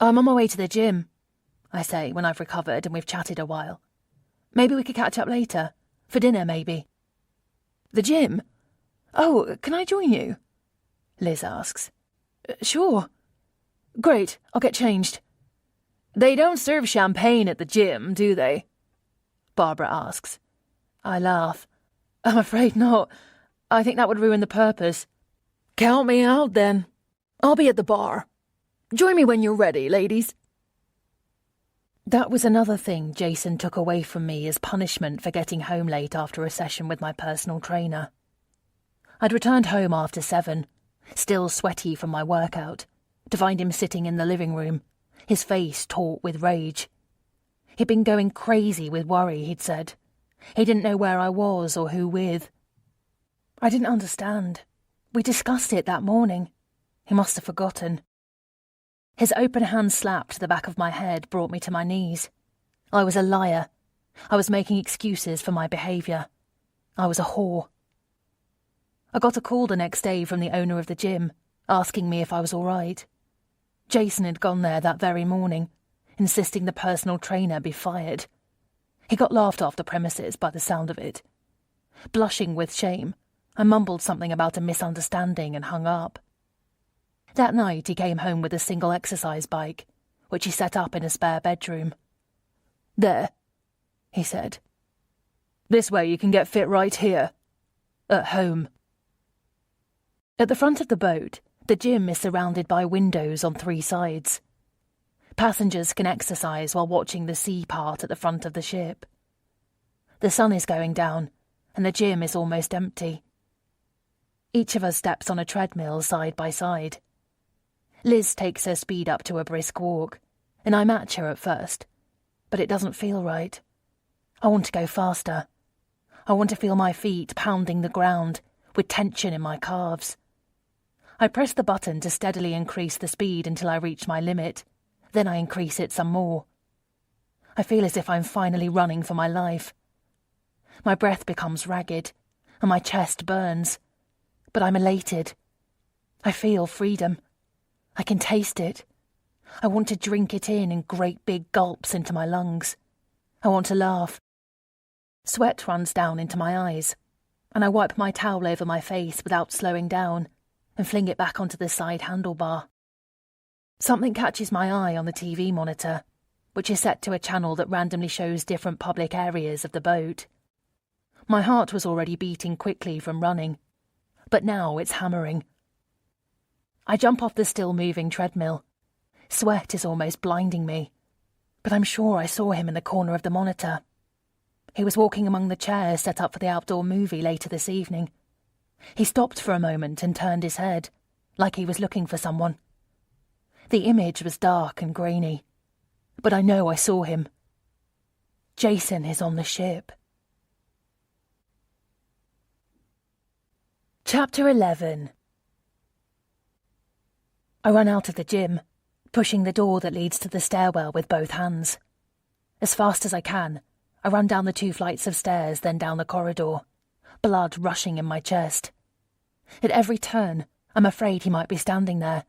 "I'm on my way to the gym," I say when I've recovered and we've chatted a while. "Maybe we could catch up later. For dinner, maybe." "The gym? Oh, can I join you?" Liz asks. "Sure." "Great, I'll get changed." "They don't serve champagne at the gym, do they?" Barbara asks. I laugh. "I'm afraid not. I think that would ruin the purpose." "Count me out, then. I'll be at the bar. Join me when you're ready, ladies." That was another thing Jason took away from me as punishment for getting home late after a session with my personal trainer. I'd returned home after 7, still sweaty from my workout, to find him sitting in the living room, his face taut with rage. He'd been going crazy with worry, he'd said. He didn't know where I was or who with. I didn't understand. We discussed it that morning. He must have forgotten. His open hand slap to the back of my head brought me to my knees. I was a liar. I was making excuses for my behaviour. I was a whore. I got a call the next day from the owner of the gym, asking me if I was all right. Jason had gone there that very morning, insisting the personal trainer be fired. He got laughed off the premises by the sound of it. Blushing with shame, I mumbled something about a misunderstanding and hung up. That night he came home with a single exercise bike, which he set up in a spare bedroom. "There," he said. "This way you can get fit right here. At home." At the front of the boat, the gym is surrounded by windows on 3 sides. Passengers can exercise while watching the sea part at the front of the ship. The sun is going down, and the gym is almost empty. Each of us steps on a treadmill side by side. Liz takes her speed up to a brisk walk, and I match her at first, but it doesn't feel right. I want to go faster. I want to feel my feet pounding the ground, with tension in my calves. I press the button to steadily increase the speed until I reach my limit, then I increase it some more. I feel as if I'm finally running for my life. My breath becomes ragged, and my chest burns, but I'm elated. I feel freedom. I can taste it. I want to drink it in great big gulps into my lungs. I want to laugh. Sweat runs down into my eyes, and I wipe my towel over my face without slowing down and fling it back onto the side handlebar. Something catches my eye on the TV monitor, which is set to a channel that randomly shows different public areas of the boat. My heart was already beating quickly from running, but now it's hammering. I jump off the still-moving treadmill. Sweat is almost blinding me, but I'm sure I saw him in the corner of the monitor. He was walking among the chairs set up for the outdoor movie later this evening. He stopped for a moment and turned his head, like he was looking for someone. The image was dark and grainy, but I know I saw him. Jason is on the ship. Chapter 11. I run out of the gym, pushing the door that leads to the stairwell with both hands. As fast as I can, I run down the 2 flights of stairs, then down the corridor, blood rushing in my chest. At every turn, I'm afraid he might be standing there,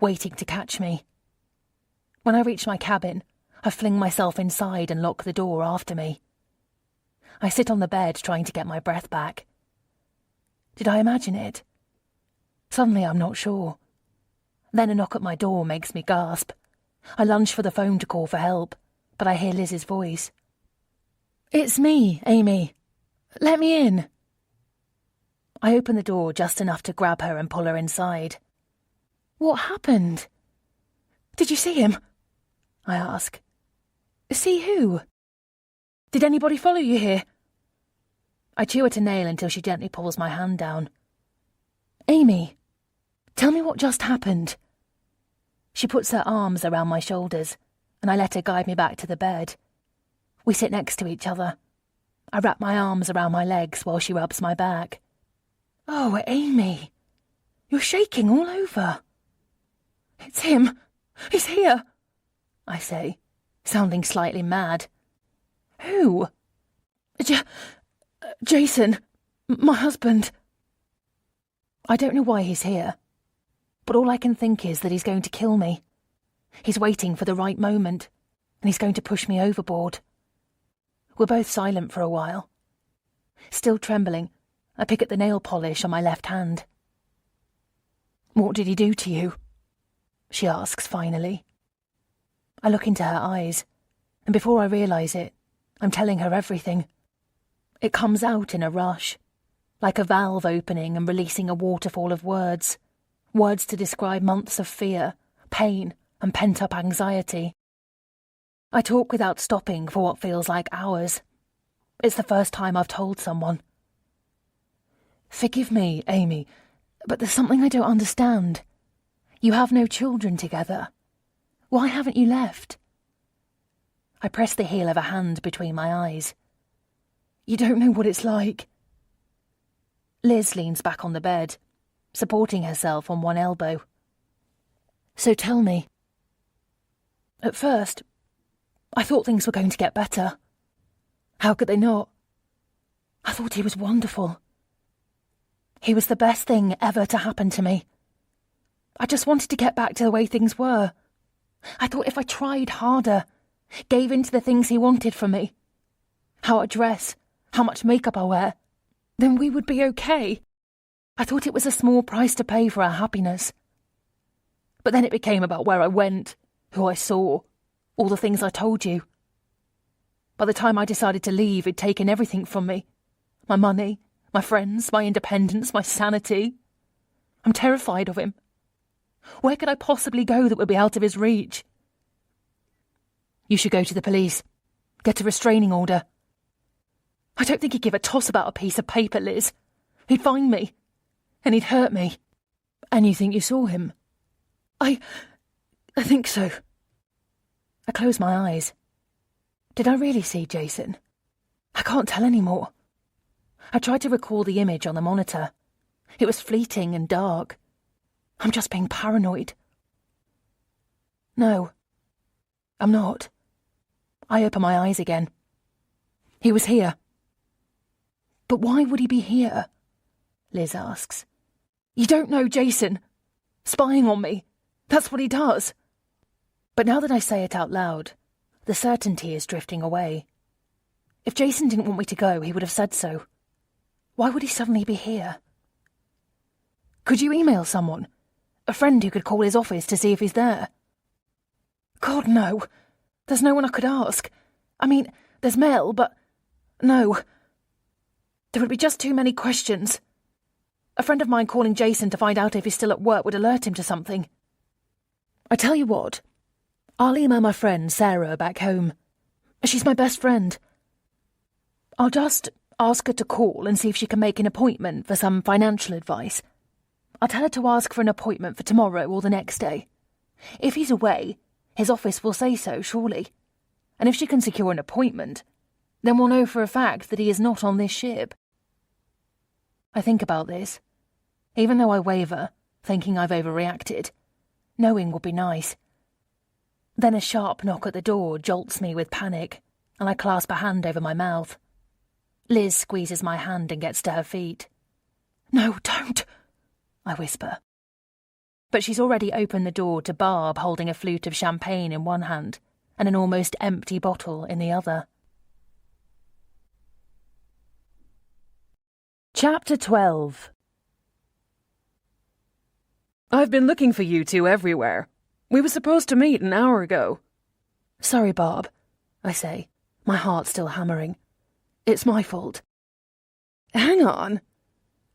waiting to catch me. When I reach my cabin, I fling myself inside and lock the door after me. I sit on the bed trying to get my breath back. Did I imagine it? Suddenly I'm not sure. Then a knock at my door makes me gasp. I lunge for the phone to call for help, but I hear Liz's voice. "It's me, Amy. Let me in." I open the door just enough to grab her and pull her inside. "What happened? Did you see him?" I ask. "See who? Did anybody follow you here?" I chew at a nail until she gently pulls my hand down. "Amy, tell me what just happened." She puts her arms around my shoulders, and I let her guide me back to the bed. We sit next to each other. I wrap my arms around my legs while she rubs my back. "Oh, Amy, you're shaking all over." "It's him. He's here," I say, sounding slightly mad. "Who?" Jason, my husband." I don't know why he's here, but all I can think is that he's going to kill me. He's waiting for the right moment, and he's going to push me overboard. We're both silent for a while. Still trembling, I pick at the nail polish on my left hand. "What did he do to you?" she asks finally. I look into her eyes, and before I realise it, I'm telling her everything. It comes out in a rush, like a valve opening and releasing a waterfall of words to describe months of fear, pain, and pent-up anxiety. I talk without stopping for what feels like hours. It's the first time I've told someone. "Forgive me, Amy, but there's something I don't understand. You have no children together. Why haven't you left?" I press the heel of a hand between my eyes. "You don't know what it's like." Liz leans back on the bed, supporting herself on one elbow. "So tell me." "At first, I thought things were going to get better. How could they not? I thought he was wonderful. He was the best thing ever to happen to me. I just wanted to get back to the way things were. I thought if I tried harder, gave in to the things he wanted from me, how I dress, how much makeup I wear, then we would be okay. I thought it was a small price to pay for our happiness. But then it became about where I went, who I saw, all the things I told you. By the time I decided to leave, he'd taken everything from me. My money, my friends, my independence, my sanity. I'm terrified of him. Where could I possibly go that would be out of his reach?" "You should go to the police. Get a restraining order." "I don't think he'd give a toss about a piece of paper, Liz. He'd find me. And he'd hurt me." "And you think you saw him?" I think so." I close my eyes. Did I really see Jason? I can't tell anymore. I tried to recall the image on the monitor. It was fleeting and dark. I'm just being paranoid. No, I'm not. I open my eyes again. He was here. "But why would he be here?" Liz asks. "You don't know Jason. Spying on me. That's what he does." But now that I say it out loud, the certainty is drifting away. If Jason didn't want me to go, he would have said so. Why would he suddenly be here? "Could you email someone? A friend who could call his office to see if he's there?" "God, no. There's no one I could ask. I mean, there's Mel, but no. There would be just too many questions. A friend of mine calling Jason to find out if he's still at work would alert him to something. I tell you what, I'll email my friend Sarah back home. She's my best friend. I'll just ask her to call and see if she can make an appointment for some financial advice. I'll tell her to ask for an appointment for tomorrow or the next day. If he's away, his office will say so, surely. And if she can secure an appointment, then we'll know for a fact that he is not on this ship. I think about this. Even though I waver, thinking I've overreacted, knowing would be nice. Then a sharp knock at the door jolts me with panic, and I clasp a hand over my mouth. Liz squeezes my hand and gets to her feet. "No, don't," I whisper. But she's already opened the door to Barb holding a flute of champagne in one hand and an almost empty bottle in the other. Chapter 12. I've been looking for you two everywhere. We were supposed to meet an hour ago. Sorry, Barb, I say, my heart still hammering. It's my fault. Hang on.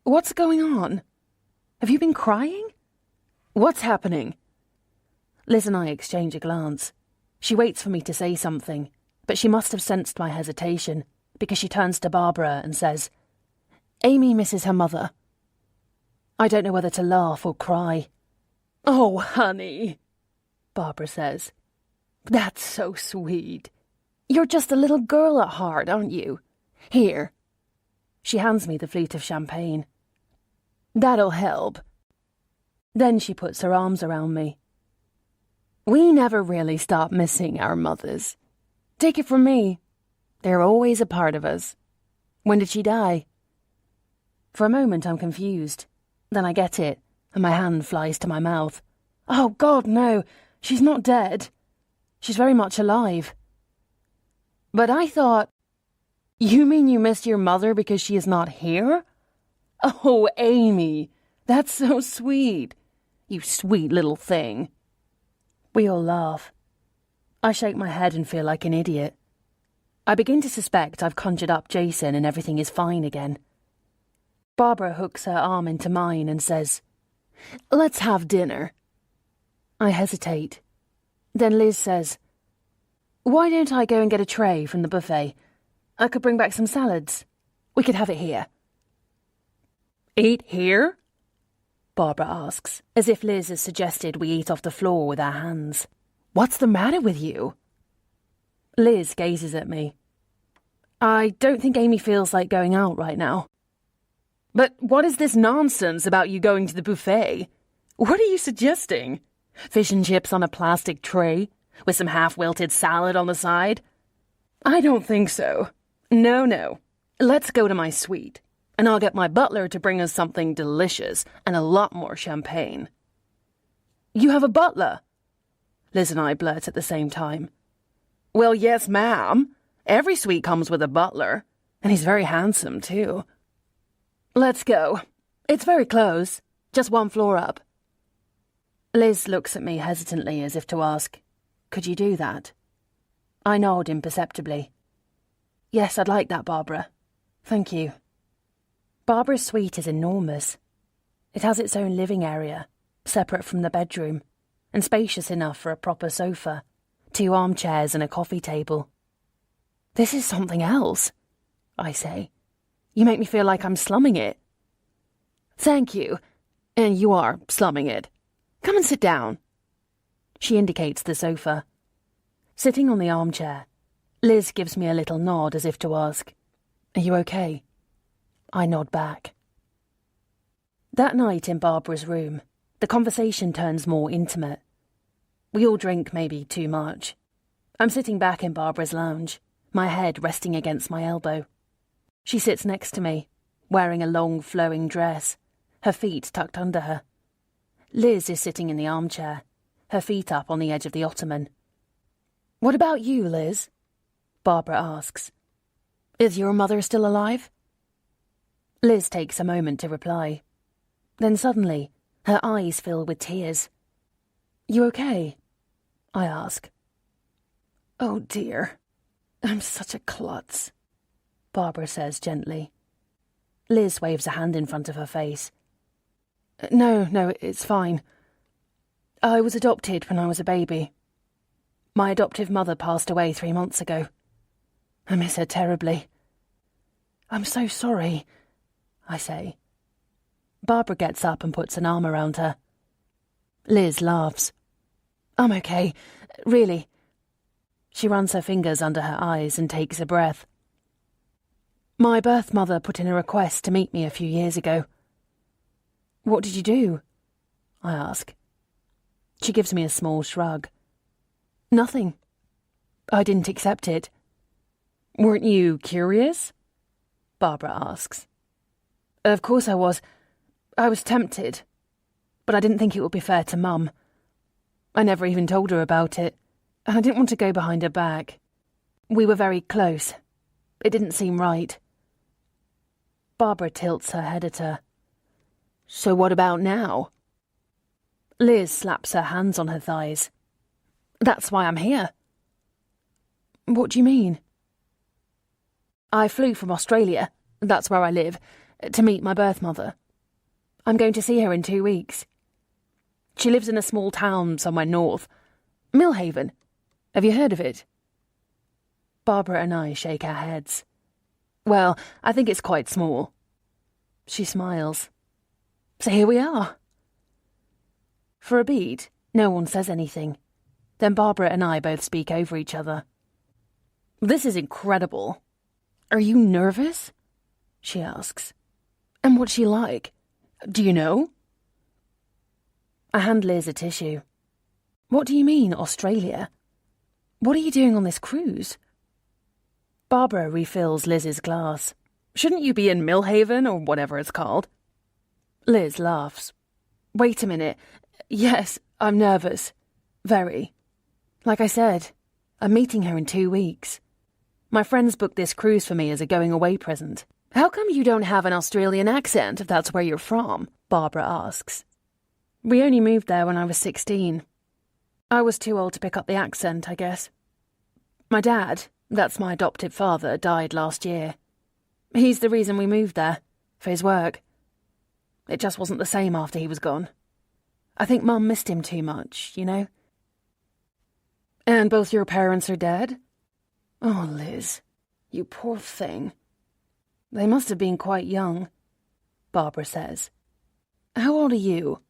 What's going on? Have you been crying? What's happening? Liz and I exchange a glance. She waits for me to say something, but she must have sensed my hesitation, because she turns to Barbara and says, "Amy misses her mother." I don't know whether to laugh or cry. "Oh, honey," Barbara says. "That's so sweet. You're just a little girl at heart, aren't you? Here." She hands me the flute of champagne. "That'll help." Then she puts her arms around me. "We never really stop missing our mothers. Take it from me. They're always a part of us. When did she die?" For a moment I'm confused. Then I get it, and my hand flies to my mouth. "Oh, God, no. She's not dead. She's very much alive." "But I thought... You mean you missed your mother because she is not here? Oh, Amy, that's so sweet. You sweet little thing." We all laugh. I shake my head and feel like an idiot. I begin to suspect I've conjured up Jason and everything is fine again. Barbara hooks her arm into mine and says, "Let's have dinner." I hesitate. Then Liz says, "Why don't I go and get a tray from the buffet? I could bring back some salads. We could have it here." "Eat here?" Barbara asks, as if Liz has suggested we eat off the floor with our hands. "What's the matter with you?" Liz gazes at me. "I don't think Amy feels like going out right now." "But what is this nonsense about you going to the buffet? What are you suggesting? Fish and chips on a plastic tray, with some half-wilted salad on the side? I don't think so. No. Let's go to my suite, and I'll get my butler to bring us something delicious and a lot more champagne." "You have a butler?" Liz and I blurt at the same time. "Well, yes, ma'am. Every suite comes with a butler, and he's very handsome, too." "Let's go. It's very close. Just one floor up." Liz looks at me hesitantly as if to ask, "Could you do that?" I nod imperceptibly. "Yes, I'd like that, Barbara. Thank you." Barbara's suite is enormous. It has its own living area, separate from the bedroom, and spacious enough for a proper sofa, 2 armchairs and a coffee table. "This is something else," I say. "You make me feel like I'm slumming it." "Thank you. And you are slumming it. Come and sit down." She indicates the sofa. Sitting on the armchair, Liz gives me a little nod as if to ask, "Are you okay?" I nod back. That night in Barbara's room, the conversation turns more intimate. We all drink maybe too much. I'm sitting back in Barbara's lounge, my head resting against my elbow. She sits next to me, wearing a long flowing dress, her feet tucked under her. Liz is sitting in the armchair, her feet up on the edge of the ottoman. "What about you, Liz?" Barbara asks. "Is your mother still alive?" Liz takes a moment to reply. Then suddenly, her eyes fill with tears. "You okay?" I ask. "Oh dear, I'm such a klutz," Barbara says gently. Liz waves a hand in front of her face. No, it's fine. I was adopted when I was a baby. My adoptive mother passed away 3 months ago. I miss her terribly. I'm so sorry, I say. Barbara gets up and puts an arm around her. Liz laughs. I'm okay, really. She runs her fingers under her eyes and takes a breath. My birth mother put in a request to meet me a few years ago. What did you do? I ask. She gives me a small shrug. Nothing. I didn't accept it. Weren't you curious? Barbara asks. Of course I was. I was tempted. But I didn't think it would be fair to Mum. I never even told her about it, and I didn't want to go behind her back. We were very close. It didn't seem right. Barbara tilts her head at her. So what about now? Liz slaps her hands on her thighs. That's why I'm here. What do you mean? I flew from Australia, that's where I live, to meet my birth mother. I'm going to see her in 2 weeks. She lives in a small town somewhere north. Millhaven. Have you heard of it? Barbara and I shake our heads. Well, I think it's quite small. She smiles. So here we are. For a beat, no one says anything. Then Barbara and I both speak over each other. This is incredible. Are you nervous? She asks. And what's she like? Do you know? I hand Liz a tissue. What do you mean, Australia? What are you doing on this cruise? Barbara refills Liz's glass. Shouldn't you be in Millhaven or whatever it's called? Liz laughs. Wait a minute. Yes, I'm nervous. Very. Like I said, I'm meeting her in 2 weeks. My friends booked this cruise for me as a going-away present. How come you don't have an Australian accent if that's where you're from? Barbara asks. We only moved there when I was 16. I was too old to pick up the accent, I guess. My dad, that's my adopted father, died last year. He's the reason we moved there, for his work. It just wasn't the same after he was gone. I think Mum missed him too much, you know? And both your parents are dead? Oh, Liz, you poor thing. They must have been quite young, Barbara says. How old are you?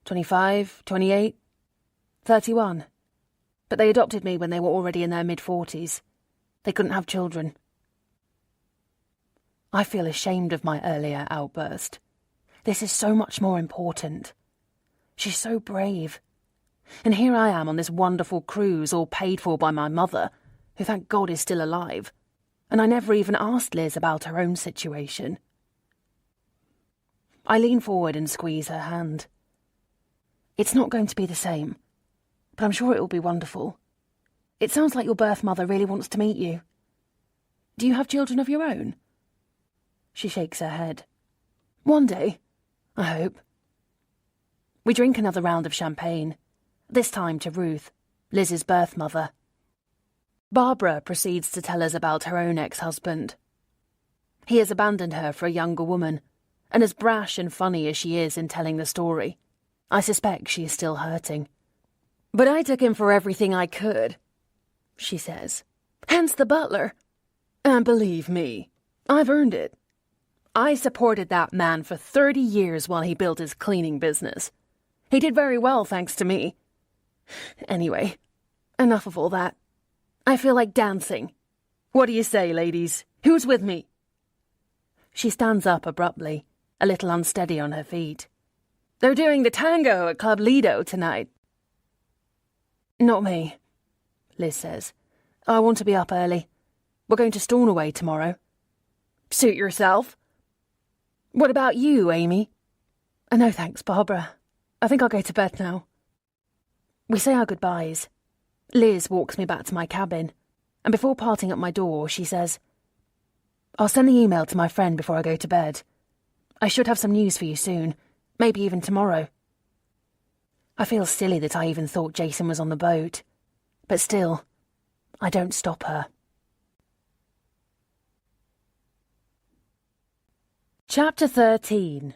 25, 28? 31. But they adopted me when they were already in their mid-40s. They couldn't have children. I feel ashamed of my earlier outburst. This is so much more important. She's so brave. And here I am on this wonderful cruise all paid for by my mother, who thank God is still alive, and I never even asked Liz about her own situation. I lean forward and squeeze her hand. It's not going to be the same, but I'm sure it will be wonderful. It sounds like your birth mother really wants to meet you. Do you have children of your own? She shakes her head. One day, I hope. We drink another round of champagne, this time to Ruth, Liz's birth mother. Barbara proceeds to tell us about her own ex-husband. He has abandoned her for a younger woman, and as brash and funny as she is in telling the story, I suspect she is still hurting. But I took him for everything I could, she says. Hence the butler. And believe me, I've earned it. I supported that man for 30 years while he built his cleaning business. He did very well thanks to me. Anyway, enough of all that. I feel like dancing. What do you say, ladies? Who's with me? She stands up abruptly, a little unsteady on her feet. They're doing the tango at Club Lido tonight. Not me, Liz says. I want to be up early. We're going to Stornoway tomorrow. Suit yourself. What about you, Amy? No thanks, Barbara. I think I'll go to bed now. We say our goodbyes. Liz walks me back to my cabin, and before parting at my door, she says, I'll send the email to my friend before I go to bed. I should have some news for you soon, maybe even tomorrow. I feel silly that I even thought Jason was on the boat, but still, I don't stop her. Chapter 13.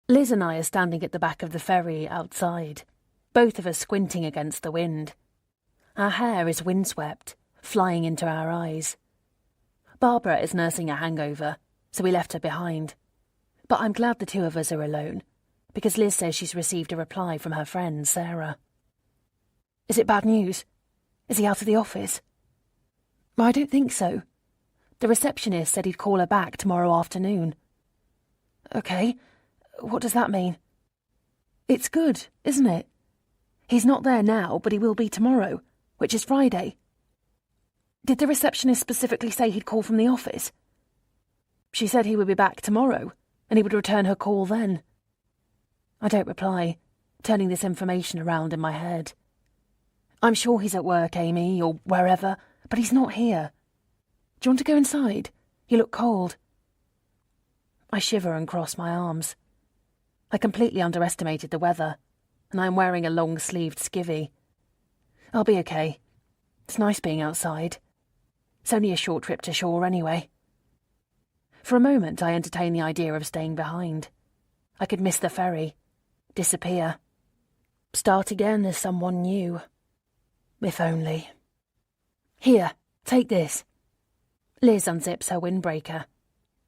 Liz and I are standing at the back of the ferry outside, both of us squinting against the wind. Our hair is windswept, flying into our eyes. Barbara is nursing a hangover, so we left her behind. But I'm glad the two of us are alone, because Liz says she's received a reply from her friend, Sarah. Is it bad news? Is he out of the office? I don't think so. The receptionist said he'd call her back tomorrow afternoon. Okay, what does that mean? It's good, isn't it? He's not there now, but he will be tomorrow, which is Friday. Did the receptionist specifically say he'd call from the office? She said he would be back tomorrow, and he would return her call then. I don't reply, turning this information around in my head. I'm sure he's at work, Amy, or wherever, but he's not here. Do you want to go inside? You look cold. I shiver and cross my arms. I completely underestimated the weather, and I'm wearing a long-sleeved skivvy. I'll be okay. It's nice being outside. It's only a short trip to shore anyway. For a moment I entertained the idea of staying behind. I could miss the ferry, disappear, start again as someone new. If only. Here, take this. Liz unzips her windbreaker.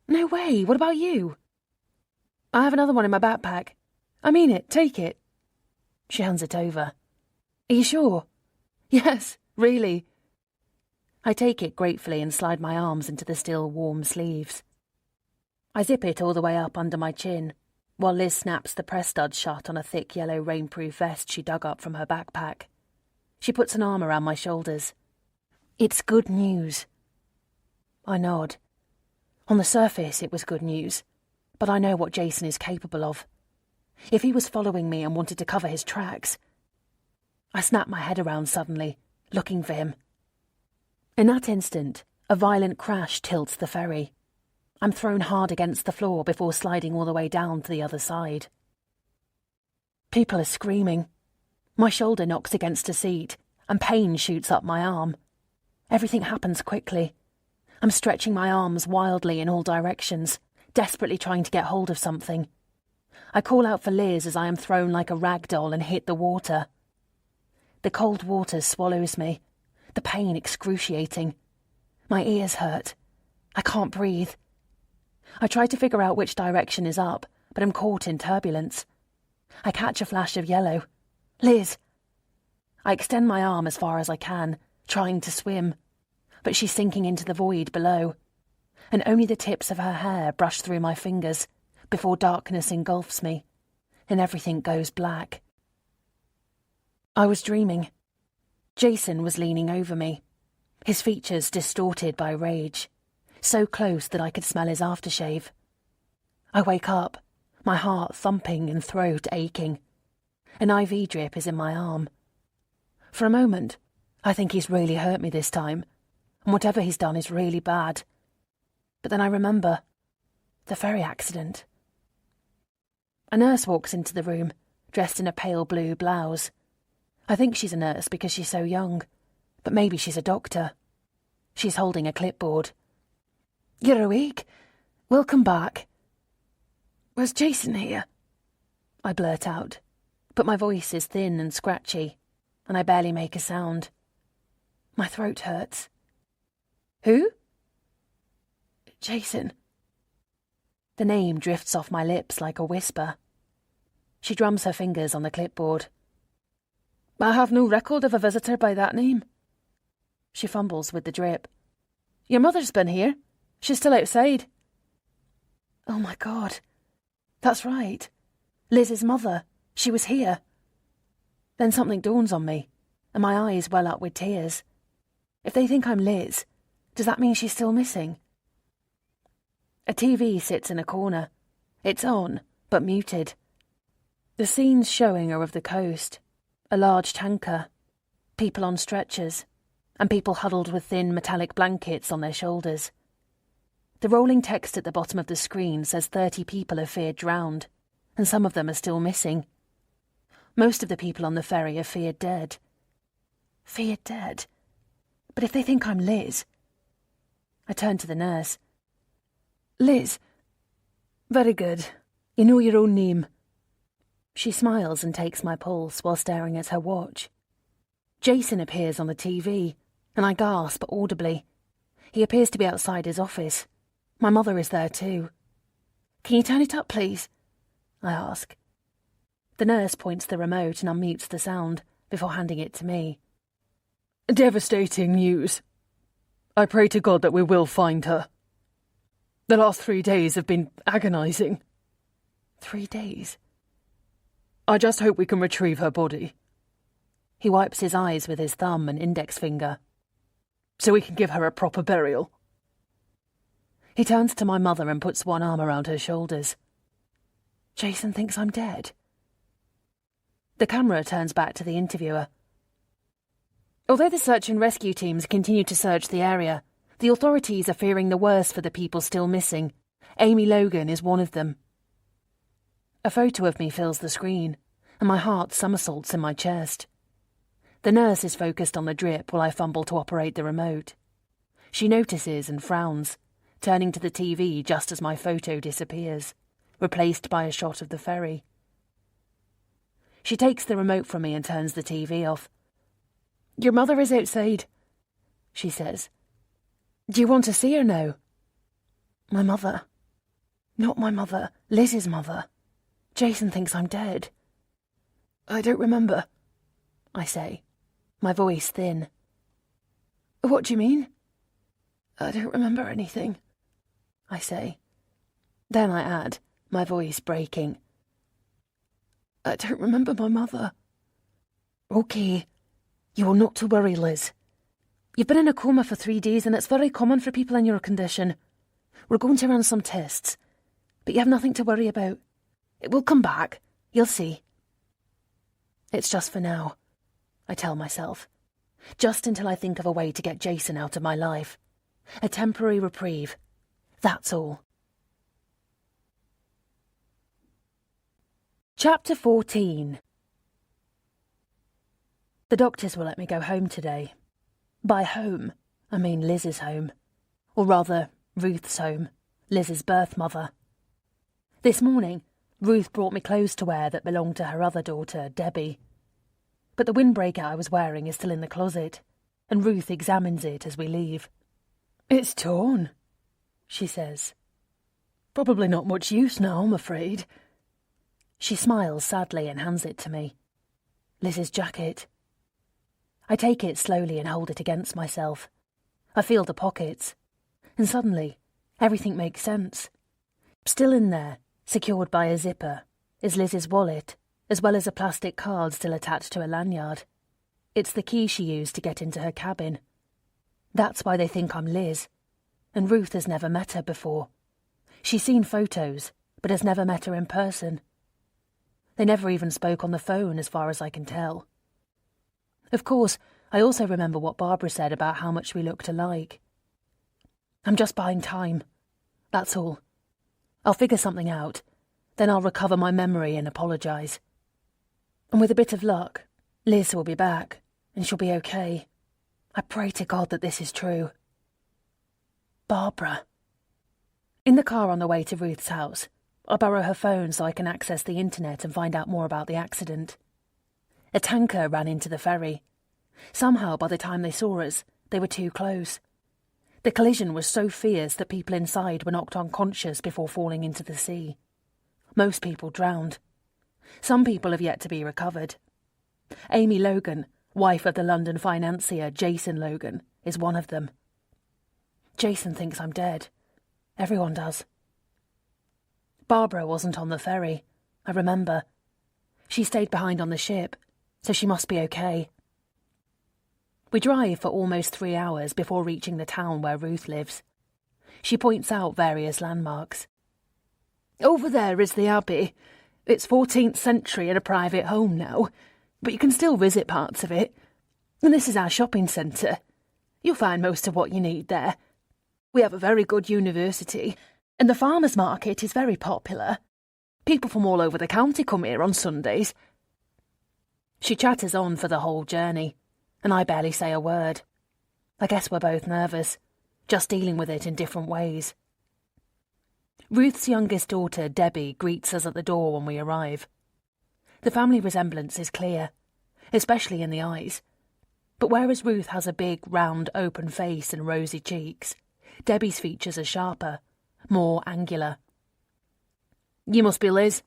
No way, what about you? I have another one in my backpack. I mean it, take it. She hands it over. Are you sure? Yes, really. I take it gratefully and slide my arms into the still warm sleeves. I zip it all the way up under my chin, while Liz snaps the press stud shut on a thick yellow rainproof vest she dug up from her backpack. She puts an arm around my shoulders. It's good news. I nod. On the surface, it was good news, but I know what Jason is capable of. If he was following me and wanted to cover his tracks... I snap my head around suddenly, looking for him. In that instant, a violent crash tilts the ferry. I'm thrown hard against the floor before sliding all the way down to the other side. People are screaming. My shoulder knocks against a seat, and pain shoots up my arm. Everything happens quickly. I'm stretching my arms wildly in all directions, desperately trying to get hold of something. I call out for Liz as I am thrown like a rag doll and hit the water. The cold water swallows me, the pain excruciating. My ears hurt. I can't breathe. I try to figure out which direction is up, but am caught in turbulence. I catch a flash of yellow. Liz! I extend my arm as far as I can, trying to swim, but she's sinking into the void below, and only the tips of her hair brush through my fingers before darkness engulfs me, and everything goes black. I was dreaming. Jason was leaning over me, his features distorted by rage, so close that I could smell his aftershave. I wake up, my heart thumping and throat aching. An IV drip is in my arm. For a moment, I think he's really hurt me this time, and whatever he's done is really bad. But then I remember the ferry accident. A nurse walks into the room, dressed in a pale blue blouse. I think she's a nurse because she's so young, but maybe she's a doctor. She's holding a clipboard. You're awake? Welcome back. Was Jason here? I blurt out, but my voice is thin and scratchy, and I barely make a sound. My throat hurts. Who? Jason. The name drifts off my lips like a whisper. She drums her fingers on the clipboard. I have no record of a visitor by that name. She fumbles with the drip. Your mother's been here. She's still outside. Oh my God. That's right. Liz's mother. She was here. Then something dawns on me, and my eyes well up with tears. If they think I'm Liz, does that mean she's still missing? A TV sits in a corner. It's on, but muted. The scenes showing are of the coast, a large tanker, people on stretchers, and people huddled with thin metallic blankets on their shoulders. The rolling text at the bottom of the screen says 30 people are feared drowned, and some of them are still missing. Most of the people on the ferry are feared dead. Feared dead? But if they think I'm Liz... I turn to the nurse. Liz. Very good. You know your own name. She smiles and takes my pulse while staring at her watch. Jason appears on the TV, and I gasp audibly. He appears to be outside his office. My mother is there too. Can you turn it up, please? I ask. The nurse points the remote and unmutes the sound before handing it to me. Devastating news. I pray to God that we will find her. The last 3 days have been agonizing. 3 days? I just hope we can retrieve her body. He wipes his eyes with his thumb and index finger. So we can give her a proper burial. He turns to my mother and puts one arm around her shoulders. Jason thinks I'm dead. The camera turns back to the interviewer. Although the search and rescue teams continue to search the area, the authorities are fearing the worst for the people still missing. Amy Logan is one of them. A photo of me fills the screen, and my heart somersaults in my chest. The nurse is focused on the drip while I fumble to operate the remote. She notices and frowns, turning to the TV just as my photo disappears, replaced by a shot of the ferry. She takes the remote from me and turns the TV off. "Your mother is outside," she says. "Do you want to see her now?" My mother. Not my mother, Liz's mother. Jason thinks I'm dead. I don't remember, I say, my voice thin. What do you mean? I don't remember anything, I say. Then I add, my voice breaking. I don't remember my mother. Okay, you are not to worry, Liz. You've been in a coma for 3 days and it's very common for people in your condition. We're going to run some tests, but you have nothing to worry about. It will come back, you'll see. It's just for now, I tell myself. Just until I think of a way to get Jason out of my life. A temporary reprieve. That's all. Chapter 14. The doctors will let me go home today. By home, I mean Liz's home. Or rather, Ruth's home, Liz's birth mother. This morning, Ruth brought me clothes to wear that belonged to her other daughter, Debbie. But the windbreaker I was wearing is still in the closet, and Ruth examines it as we leave. "It's torn," she says. "Probably not much use now, I'm afraid." She smiles sadly and hands it to me. Liz's jacket. I take it slowly and hold it against myself. I feel the pockets, and suddenly, everything makes sense. Still in there, secured by a zipper, is Liz's wallet, as well as a plastic card still attached to a lanyard. It's the key she used to get into her cabin. That's why they think I'm Liz, and Ruth has never met her before. She's seen photos, but has never met her in person. They never even spoke on the phone, as far as I can tell. Of course, I also remember what Barbara said about how much we looked alike. I'm just buying time. That's all. I'll figure something out, then I'll recover my memory and apologise. And with a bit of luck, Liz will be back, and she'll be okay. I pray to God that this is true. Barbara. In the car on the way to Ruth's house, I borrow her phone so I can access the internet and find out more about the accident. A tanker ran into the ferry. Somehow, by the time they saw us, they were too close. The collision was so fierce that people inside were knocked unconscious before falling into the sea. Most people drowned. Some people have yet to be recovered. Amy Logan, wife of the London financier Jason Logan, is one of them. Jason thinks I'm dead. Everyone does. Barbara wasn't on the ferry, I remember. She stayed behind on the ship, so she must be okay. We drive for almost 3 hours before reaching the town where Ruth lives. She points out various landmarks. "Over there is the Abbey. It's 14th century and a private home now, but you can still visit parts of it. And this is our shopping centre. You'll find most of what you need there. We have a very good university, and the farmers' market is very popular. People from all over the county come here on Sundays." She chatters on for the whole journey, and I barely say a word. I guess we're both nervous, just dealing with it in different ways. Ruth's youngest daughter, Debbie, greets us at the door when we arrive. The family resemblance is clear, especially in the eyes. But whereas Ruth has a big, round, open face and rosy cheeks, Debbie's features are sharper, more angular. You must be Liz.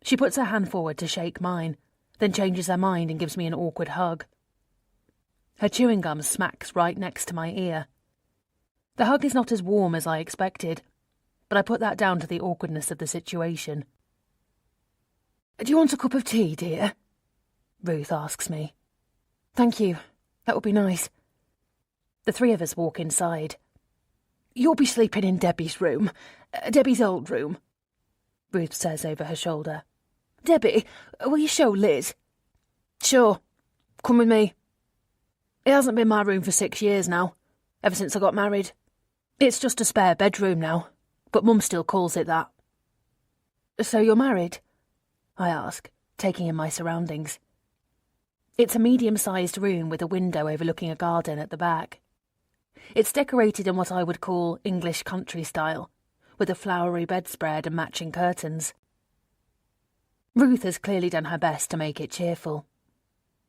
She puts her hand forward to shake mine, then changes her mind and gives me an awkward hug. Her chewing gum smacks right next to my ear. The hug is not as warm as I expected, but I put that down to the awkwardness of the situation. Do you want a cup of tea, dear? Ruth asks me. Thank you. That would be nice. The three of us walk inside. You'll be sleeping in Debbie's room. Debbie's old room, Ruth says over her shoulder. Debbie, will you show Liz? Sure. Come with me. It hasn't been my room for 6 years now, ever since I got married. It's just a spare bedroom now, but Mum still calls it that. So you're married? I ask, taking in my surroundings. It's a medium-sized room with a window overlooking a garden at the back. It's decorated in what I would call English country style, with a flowery bedspread and matching curtains. Ruth has clearly done her best to make it cheerful.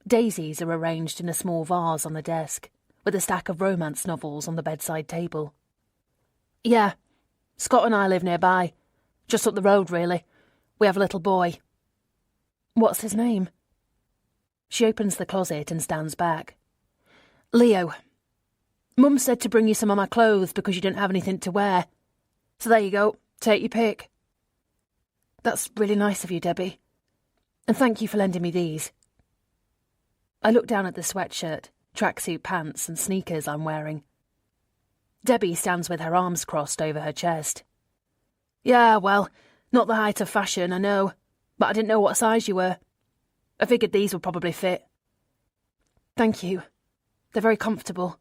Daisies are arranged in a small vase on the desk, with a stack of romance novels on the bedside table. Yeah, Scott and I live nearby. Just up the road, really. We have a little boy. What's his name? She opens the closet and stands back. Leo. Mum said to bring you some of my clothes because you didn't have anything to wear. So there you go. Take your pick. That's really nice of you, Debbie. And thank you for lending me these. I look down at the sweatshirt, tracksuit pants and sneakers I'm wearing. Debbie stands with her arms crossed over her chest. Yeah, well, not the height of fashion, I know, but I didn't know what size you were. I figured these would probably fit. Thank you. They're very comfortable.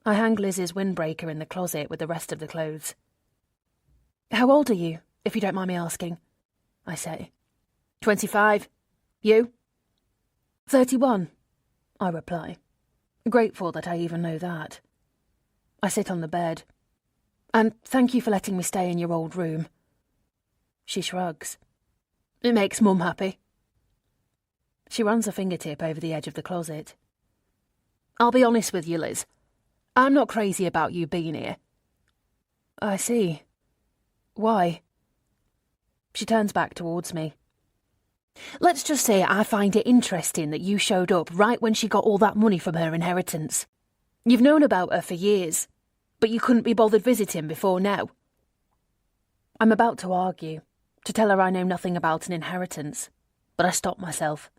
I hang Liz's windbreaker in the closet with the rest of the clothes. How old are you, if you don't mind me asking? I say. 25. You? 31, I reply, grateful that I even know that. I sit on the bed. And thank you for letting me stay in your old room. She shrugs. It makes Mum happy. She runs a fingertip over the edge of the closet. I'll be honest with you, Liz. I'm not crazy about you being here. I see. Why? She turns back towards me. Let's just say I find it interesting that you showed up right when she got all that money from her inheritance. You've known about her for years, but you couldn't be bothered visiting before now. I'm about to argue, to tell her I know nothing about an inheritance, but I stop myself.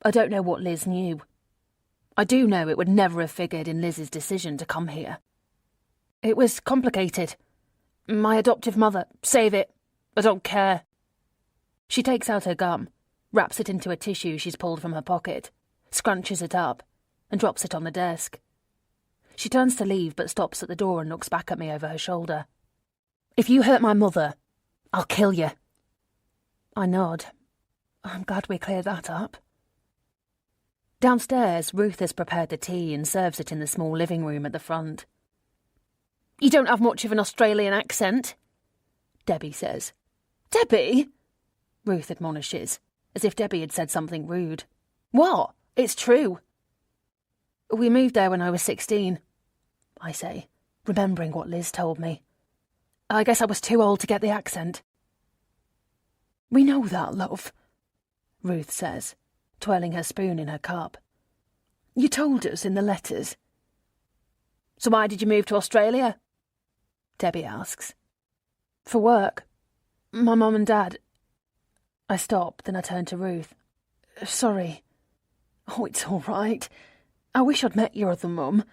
I don't know what Liz knew. I do know it would never have figured in Liz's decision to come here. It was complicated. My adoptive mother, save it. I don't care. She takes out her gum, wraps it into a tissue she's pulled from her pocket, scrunches it up, and drops it on the desk. She turns to leave but stops at the door and looks back at me over her shoulder. If you hurt my mother, I'll kill you. I nod. I'm glad we cleared that up. Downstairs, Ruth has prepared the tea and serves it in the small living room at the front. You don't have much of an Australian accent, Debbie says. Debbie? Ruth admonishes, as if Debbie had said something rude. What? It's true. We moved there when I was 16, I say, remembering what Liz told me. I guess I was too old to get the accent. We know that, love, Ruth says, twirling her spoon in her cup. You told us in the letters. So why did you move to Australia? Debbie asks. For work. My mum and dad... I stop, then I turn to Ruth. Sorry. Oh, it's all right. I wish I'd met your other mum.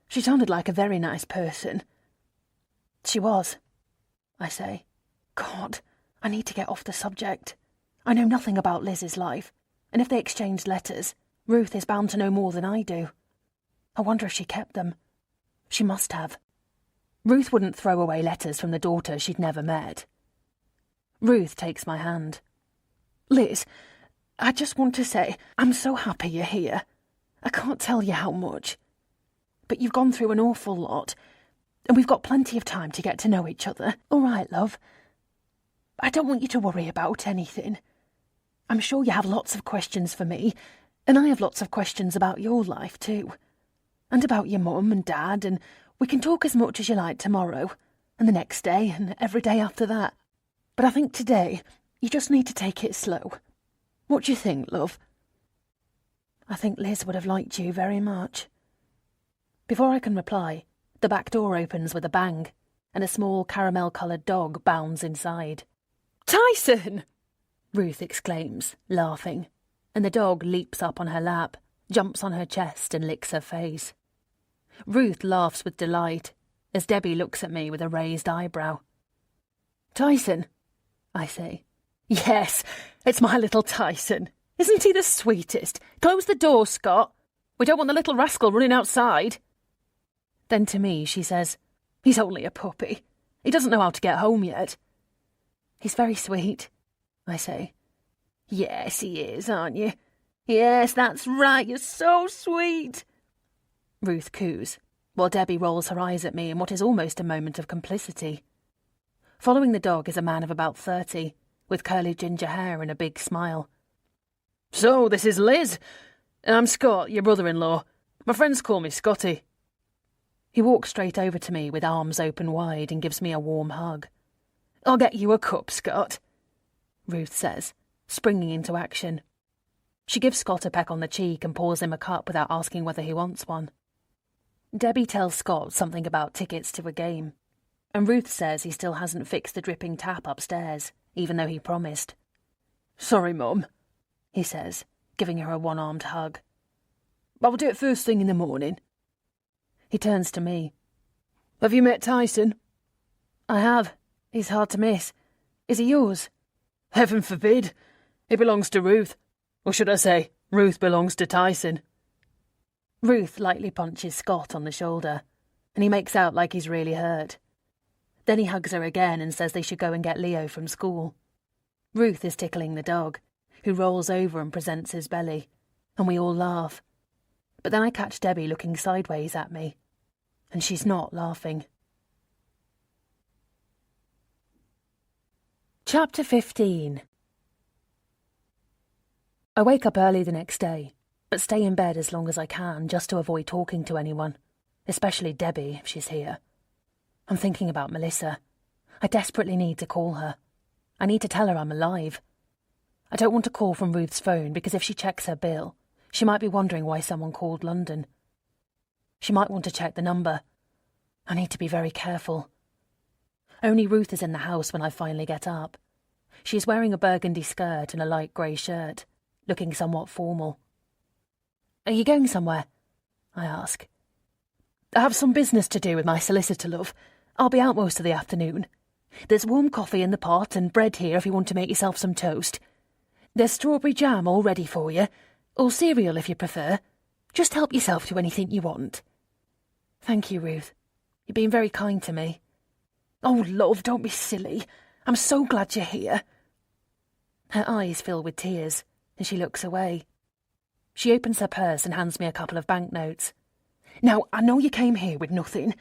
She sounded like a very nice person. She was, I say. God, I need to get off the subject. I know nothing about Liz's life, and if they exchanged letters, Ruth is bound to know more than I do. I wonder if she kept them. She must have. Ruth wouldn't throw away letters from the daughter she'd never met. Ruth takes my hand. Liz, I just want to say I'm so happy you're here. I can't tell you how much. But you've gone through an awful lot, and we've got plenty of time to get to know each other. All right, love? I don't want you to worry about anything. I'm sure you have lots of questions for me, and I have lots of questions about your life too. And about your mum and dad, and we can talk as much as you like tomorrow. and the next day, and every day after that. But I think today, you just need to take it slow. What do you think, love? I think Liz would have liked you very much. Before I can reply, the back door opens with a bang, and a small caramel-coloured dog bounds inside. Tyson! Ruth exclaims, laughing, and the dog leaps up on her lap, jumps on her chest and licks her face. Ruth laughs with delight as Debbie looks at me with a raised eyebrow. Tyson, I say. Yes, it's my little Tyson. Isn't he the sweetest? Close the door, Scott. We don't want the little rascal running outside. Then to me she says, He's only a puppy. He doesn't know how to get home yet. He's very sweet, I say. Yes, he is, aren't you? Yes, that's right, you're so sweet. Ruth coos, while Debbie rolls her eyes at me in what is almost a moment of complicity. Following the dog is a man of about 30, with curly ginger hair and a big smile. So, this is Liz. I'm Scott, your brother-in-law. My friends call me Scotty. He walks straight over to me with arms open wide and gives me a warm hug. I'll get you a cup, Scott, Ruth says, springing into action. She gives Scott a peck on the cheek and pours him a cup without asking whether he wants one. Debbie tells Scott something about tickets to a game, and Ruth says he still hasn't fixed the dripping tap upstairs, even though he promised. Sorry, Mum, he says, giving her a one-armed hug. I'll do it first thing in the morning. He turns to me. Have you met Tyson? I have. He's hard to miss. Is he yours? Heaven forbid. He belongs to Ruth. Or should I say, Ruth belongs to Tyson. Ruth lightly punches Scott on the shoulder, and he makes out like he's really hurt. Then he hugs her again and says they should go and get Leo from school. Ruth is tickling the dog, who rolls over and presents his belly, and we all laugh. But then I catch Debbie looking sideways at me, and she's not laughing. Chapter 15. I wake up early the next day, but stay in bed as long as I can just to avoid talking to anyone, especially Debbie if she's here. I'm thinking about Melissa. I desperately need to call her. I need to tell her I'm alive. I don't want to call from Ruth's phone because if she checks her bill, she might be wondering why someone called London. She might want to check the number. I need to be very careful. Only Ruth is in the house when I finally get up. She is wearing a burgundy skirt and a light grey shirt, looking somewhat formal. Are you going somewhere? I ask. I have some business to do with my solicitor, love. I'll be out most of the afternoon. There's warm coffee in the pot and bread here if you want to make yourself some toast. There's strawberry jam all ready for you, or cereal if you prefer. Just help yourself to anything you want. Thank you, Ruth. You've been very kind to me. Oh, love, don't be silly. I'm so glad you're here. Her eyes fill with tears, and she looks away. She opens her purse and hands me a couple of banknotes. Now, I know you came here with nothing.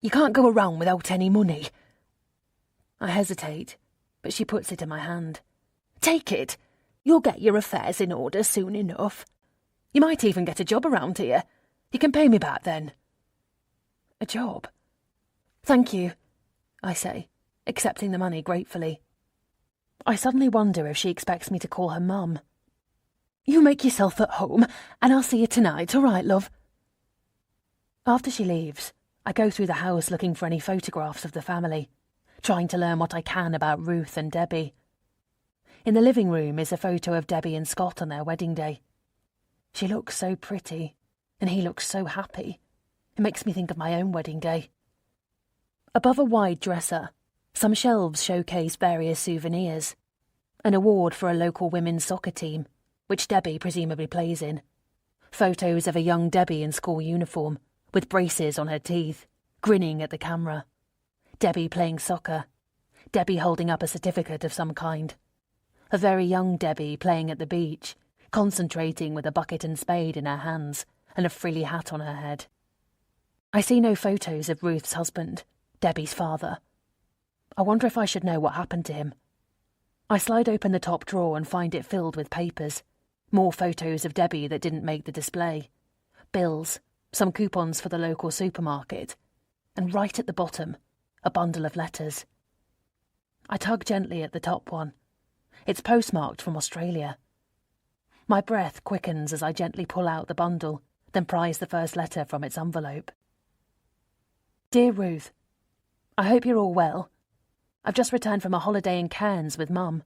You can't go around without any money. I hesitate, but she puts it in my hand. Take it. You'll get your affairs in order soon enough. You might even get a job around here. You can pay me back then. A job? Thank you, I say, accepting the money gratefully. I suddenly wonder if she expects me to call her Mum. You make yourself at home, and I'll see you tonight, all right, love? After she leaves, I go through the house looking for any photographs of the family, trying to learn what I can about Ruth and Debbie. In the living room is a photo of Debbie and Scott on their wedding day. She looks so pretty, and he looks so happy. It makes me think of my own wedding day. Above a wide dresser, some shelves showcase various souvenirs. An award for a local women's soccer team, which Debbie presumably plays in. Photos of a young Debbie in school uniform, with braces on her teeth, grinning at the camera. Debbie playing soccer. Debbie holding up a certificate of some kind. A very young Debbie playing at the beach, concentrating with a bucket and spade in her hands and a frilly hat on her head. I see no photos of Ruth's husband, Debbie's father. I wonder if I should know what happened to him. I slide open the top drawer and find it filled with papers. More photos of Debbie that didn't make the display. Bills, some coupons for the local supermarket. And right at the bottom, a bundle of letters. I tug gently at the top one. It's postmarked from Australia. My breath quickens as I gently pull out the bundle, then prise the first letter from its envelope. Dear Ruth, I hope you're all well. I've just returned from a holiday in Cairns with Mum.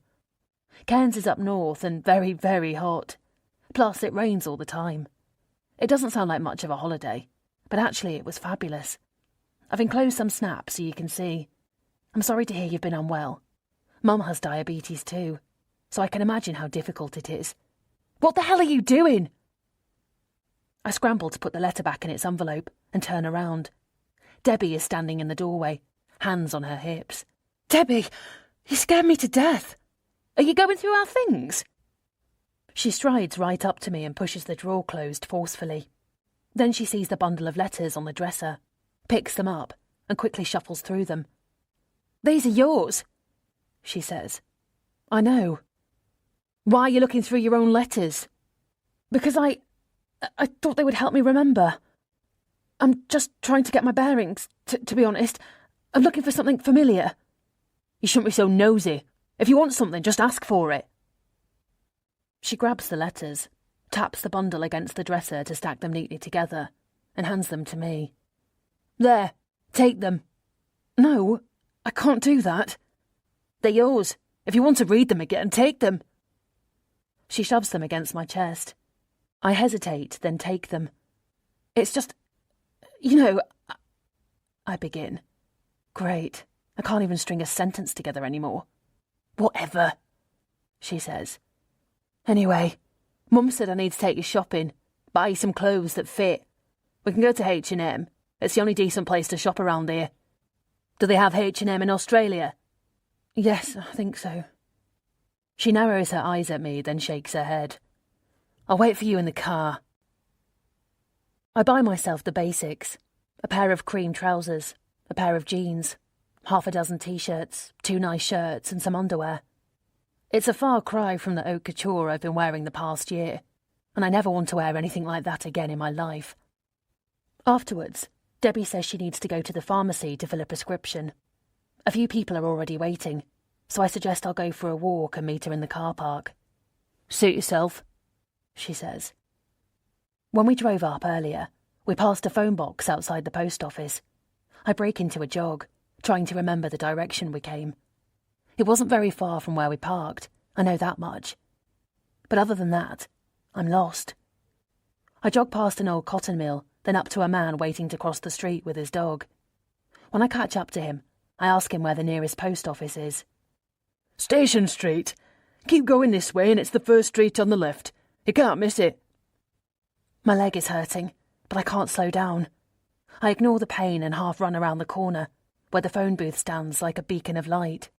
Cairns is up north and very, very hot. Plus, it rains all the time. It doesn't sound like much of a holiday, but actually it was fabulous. I've enclosed some snaps so you can see. I'm sorry to hear you've been unwell. Mum has diabetes too, so I can imagine how difficult it is. What the hell are you doing? I scramble to put the letter back in its envelope and turn around. Debbie is standing in the doorway, hands on her hips. Debbie, you scared me to death. Are you going through our things? She strides right up to me and pushes the drawer closed forcefully. Then she sees the bundle of letters on the dresser, picks them up, and quickly shuffles through them. These are yours, she says. I know. Why are you looking through your own letters? Because I thought they would help me remember. I'm just trying to get my bearings, to be honest. I'm looking for something familiar. You shouldn't be so nosy. If you want something, just ask for it. She grabs the letters, taps the bundle against the dresser to stack them neatly together, and hands them to me. There, take them. No, I can't do that. They're yours. If you want to read them again, take them. She shoves them against my chest. I hesitate, then take them. It's just, you know, I begin. Great. I can't even string a sentence together anymore. Whatever, she says. Anyway, Mum said I need to take you shopping, buy you some clothes that fit. We can go to H&M. It's the only decent place to shop around here. Do they have H&M in Australia? Yes, I think so. She narrows her eyes at me, then shakes her head. I'll wait for you in the car. I buy myself the basics. A pair of cream trousers, a pair of jeans, half a dozen t-shirts, 2 nice shirts and some underwear. It's a far cry from the haute couture I've been wearing the past year, and I never want to wear anything like that again in my life. Afterwards, Debbie says she needs to go to the pharmacy to fill a prescription. A few people are already waiting, so I suggest I'll go for a walk and meet her in the car park. Suit yourself, she says. When we drove up earlier, we passed a phone box outside the post office. I break into a jog, trying to remember the direction we came. It wasn't very far from where we parked, I know that much. But other than that, I'm lost. I jog past an old cotton mill, then up to a man waiting to cross the street with his dog. When I catch up to him, I ask him where the nearest post office is. Station Street. Keep going this way and it's the first street on the left. You can't miss it. My leg is hurting, but I can't slow down. I ignore the pain and half run around the corner, where the phone booth stands like a beacon of light.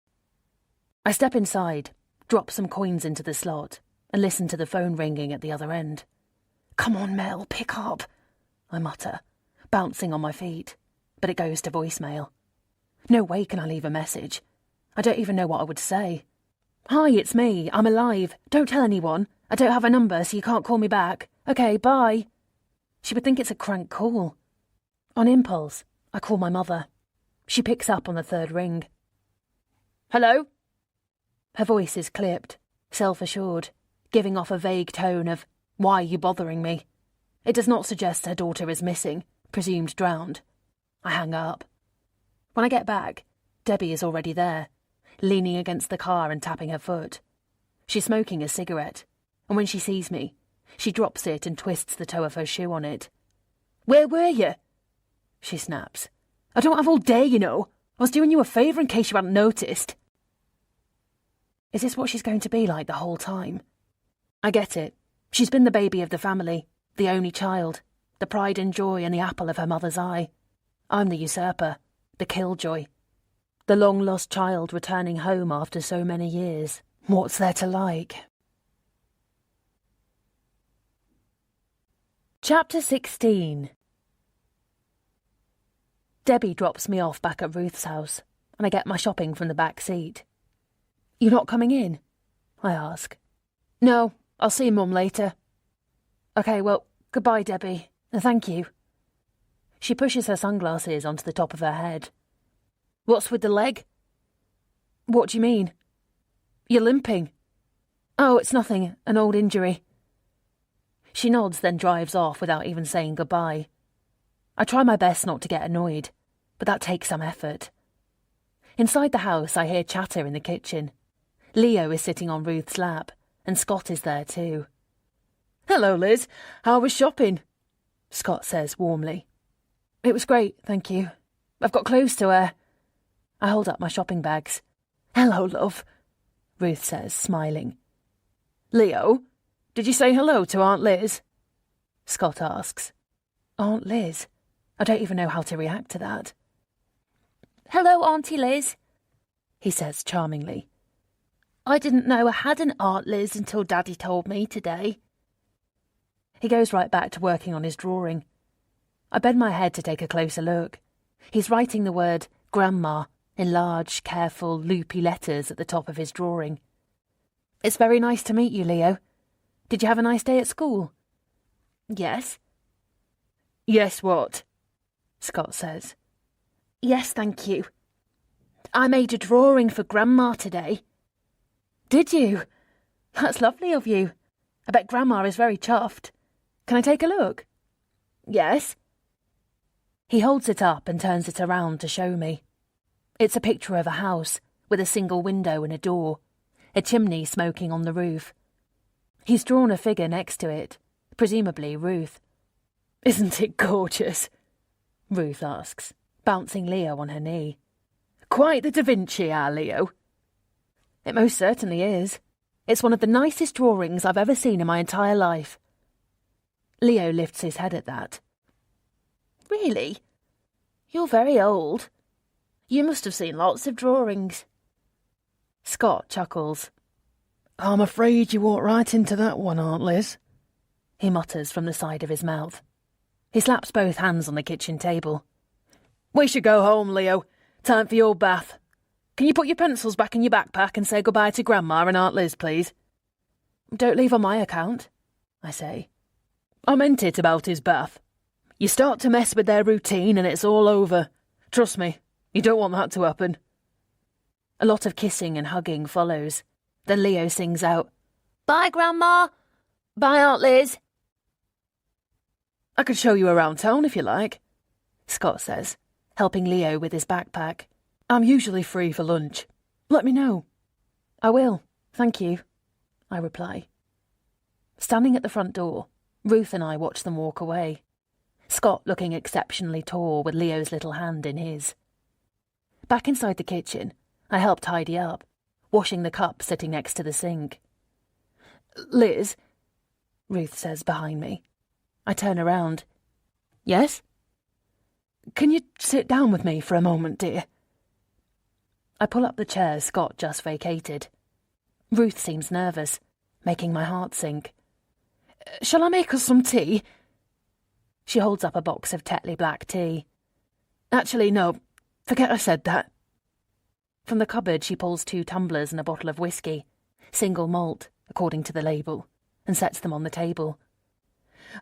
I step inside, drop some coins into the slot, and listen to the phone ringing at the other end. Come on, Mel, pick up, I mutter, bouncing on my feet, but it goes to voicemail. No way can I leave a message. I don't even know what I would say. Hi, it's me. I'm alive. Don't tell anyone. I don't have a number, so you can't call me back. Okay, bye. She would think it's a crank call. On impulse, I call my mother. She picks up on the third ring. Hello? Her voice is clipped, self-assured, giving off a vague tone of, "Why are you bothering me?" It does not suggest her daughter is missing, presumed drowned. I hang up. When I get back, Debbie is already there, leaning against the car and tapping her foot. She's smoking a cigarette, and when she sees me, she drops it and twists the toe of her shoe on it. "Where were you?" she snaps. "I don't have all day, you know. I was doing you a favour in case you hadn't noticed." Is this what she's going to be like the whole time? I get it. She's been the baby of the family, the only child, the pride and joy and the apple of her mother's eye. I'm the usurper, the killjoy, the long-lost child returning home after so many years. What's there to like? Chapter 16. Debbie drops me off back at Ruth's house, and I get my shopping from the back seat. "You not coming in?" I ask. "No, I'll see Mum later." "Okay, well, goodbye, Debbie, and thank you." She pushes her sunglasses onto the top of her head. What's with the leg? What do you mean? You're limping. Oh, it's nothing, an old injury. She nods, then drives off without even saying goodbye. I try my best not to get annoyed, but that takes some effort. Inside the house, I hear chatter in the kitchen. Leo is sitting on Ruth's lap, and Scott is there too. Hello, Liz. How was shopping? Scott says warmly. It was great, thank you. I've got clothes to wear. I hold up my shopping bags. Hello, love, Ruth says, smiling. Leo, did you say hello to Aunt Liz? Scott asks. Aunt Liz? I don't even know how to react to that. Hello, Auntie Liz, he says charmingly. I didn't know I had an Aunt Liz until Daddy told me today. He goes right back to working on his drawing. I bend my head to take a closer look. He's writing the word Grandma in large, careful, loopy letters at the top of his drawing. It's very nice to meet you, Leo. Did you have a nice day at school? Yes. Yes, what? Scott says. Yes, thank you. I made a drawing for Grandma today. Did you? That's lovely of you. I bet Grandma is very chuffed. Can I take a look? Yes. He holds it up and turns it around to show me. It's a picture of a house with a single window and a door, a chimney smoking on the roof. He's drawn a figure next to it, presumably Ruth. Isn't it gorgeous? Ruth asks, bouncing Leo on her knee. Quite the Da Vinci, our Leo. It most certainly is. It's one of the nicest drawings I've ever seen in my entire life. Leo lifts his head at that. Really? You're very old. You must have seen lots of drawings. Scott chuckles. I'm afraid you walked right into that one, Aunt Liz, he mutters from the side of his mouth. He slaps both hands on the kitchen table. We should go home, Leo. Time for your bath. Can you put your pencils back in your backpack and say goodbye to Grandma and Aunt Liz, please? Don't leave on my account, I say. I meant it about his bath. You start to mess with their routine and it's all over. Trust me, you don't want that to happen. A lot of kissing and hugging follows. Then Leo sings out, Bye, Grandma. Bye, Aunt Liz. I could show you around town if you like, Scott says, helping Leo with his backpack. I'm usually free for lunch. Let me know. I will, thank you, I reply. Standing at the front door, Ruth and I watch them walk away. Scott looking exceptionally tall with Leo's little hand in his. Back inside the kitchen, I help tidy up, washing the cup sitting next to the sink. Liz, Ruth says behind me. I turn around. Yes? Can you sit down with me for a moment, dear? I pull up the chair Scott just vacated. Ruth seems nervous, making my heart sink. Shall I make us some tea? She holds up a box of Tetley black tea. Actually, no. Forget I said that. From the cupboard she pulls 2 tumblers and a bottle of whiskey, single malt, according to the label, and sets them on the table.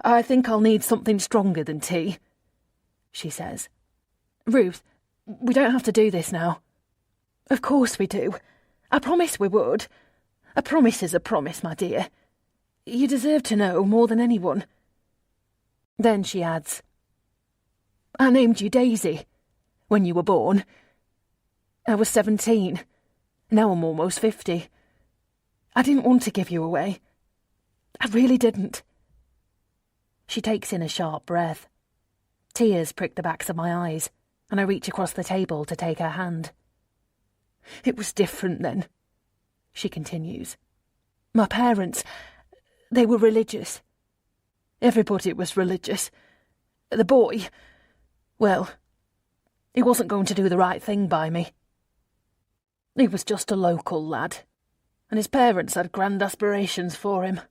I think I'll need something stronger than tea, she says. Ruth, we don't have to do this now. Of course we do. I promised we would. A promise is a promise, my dear. You deserve to know more than anyone. Then she adds, I named you Daisy when you were born. I was 17. Now I'm almost 50. I didn't want to give you away. I really didn't. She takes in a sharp breath. Tears prick the backs of my eyes, and I reach across the table to take her hand. It was different then, she continues. My parents, they were religious. Everybody was religious. The boy, well, he wasn't going to do the right thing by me. He was just a local lad, and his parents had grand aspirations for him.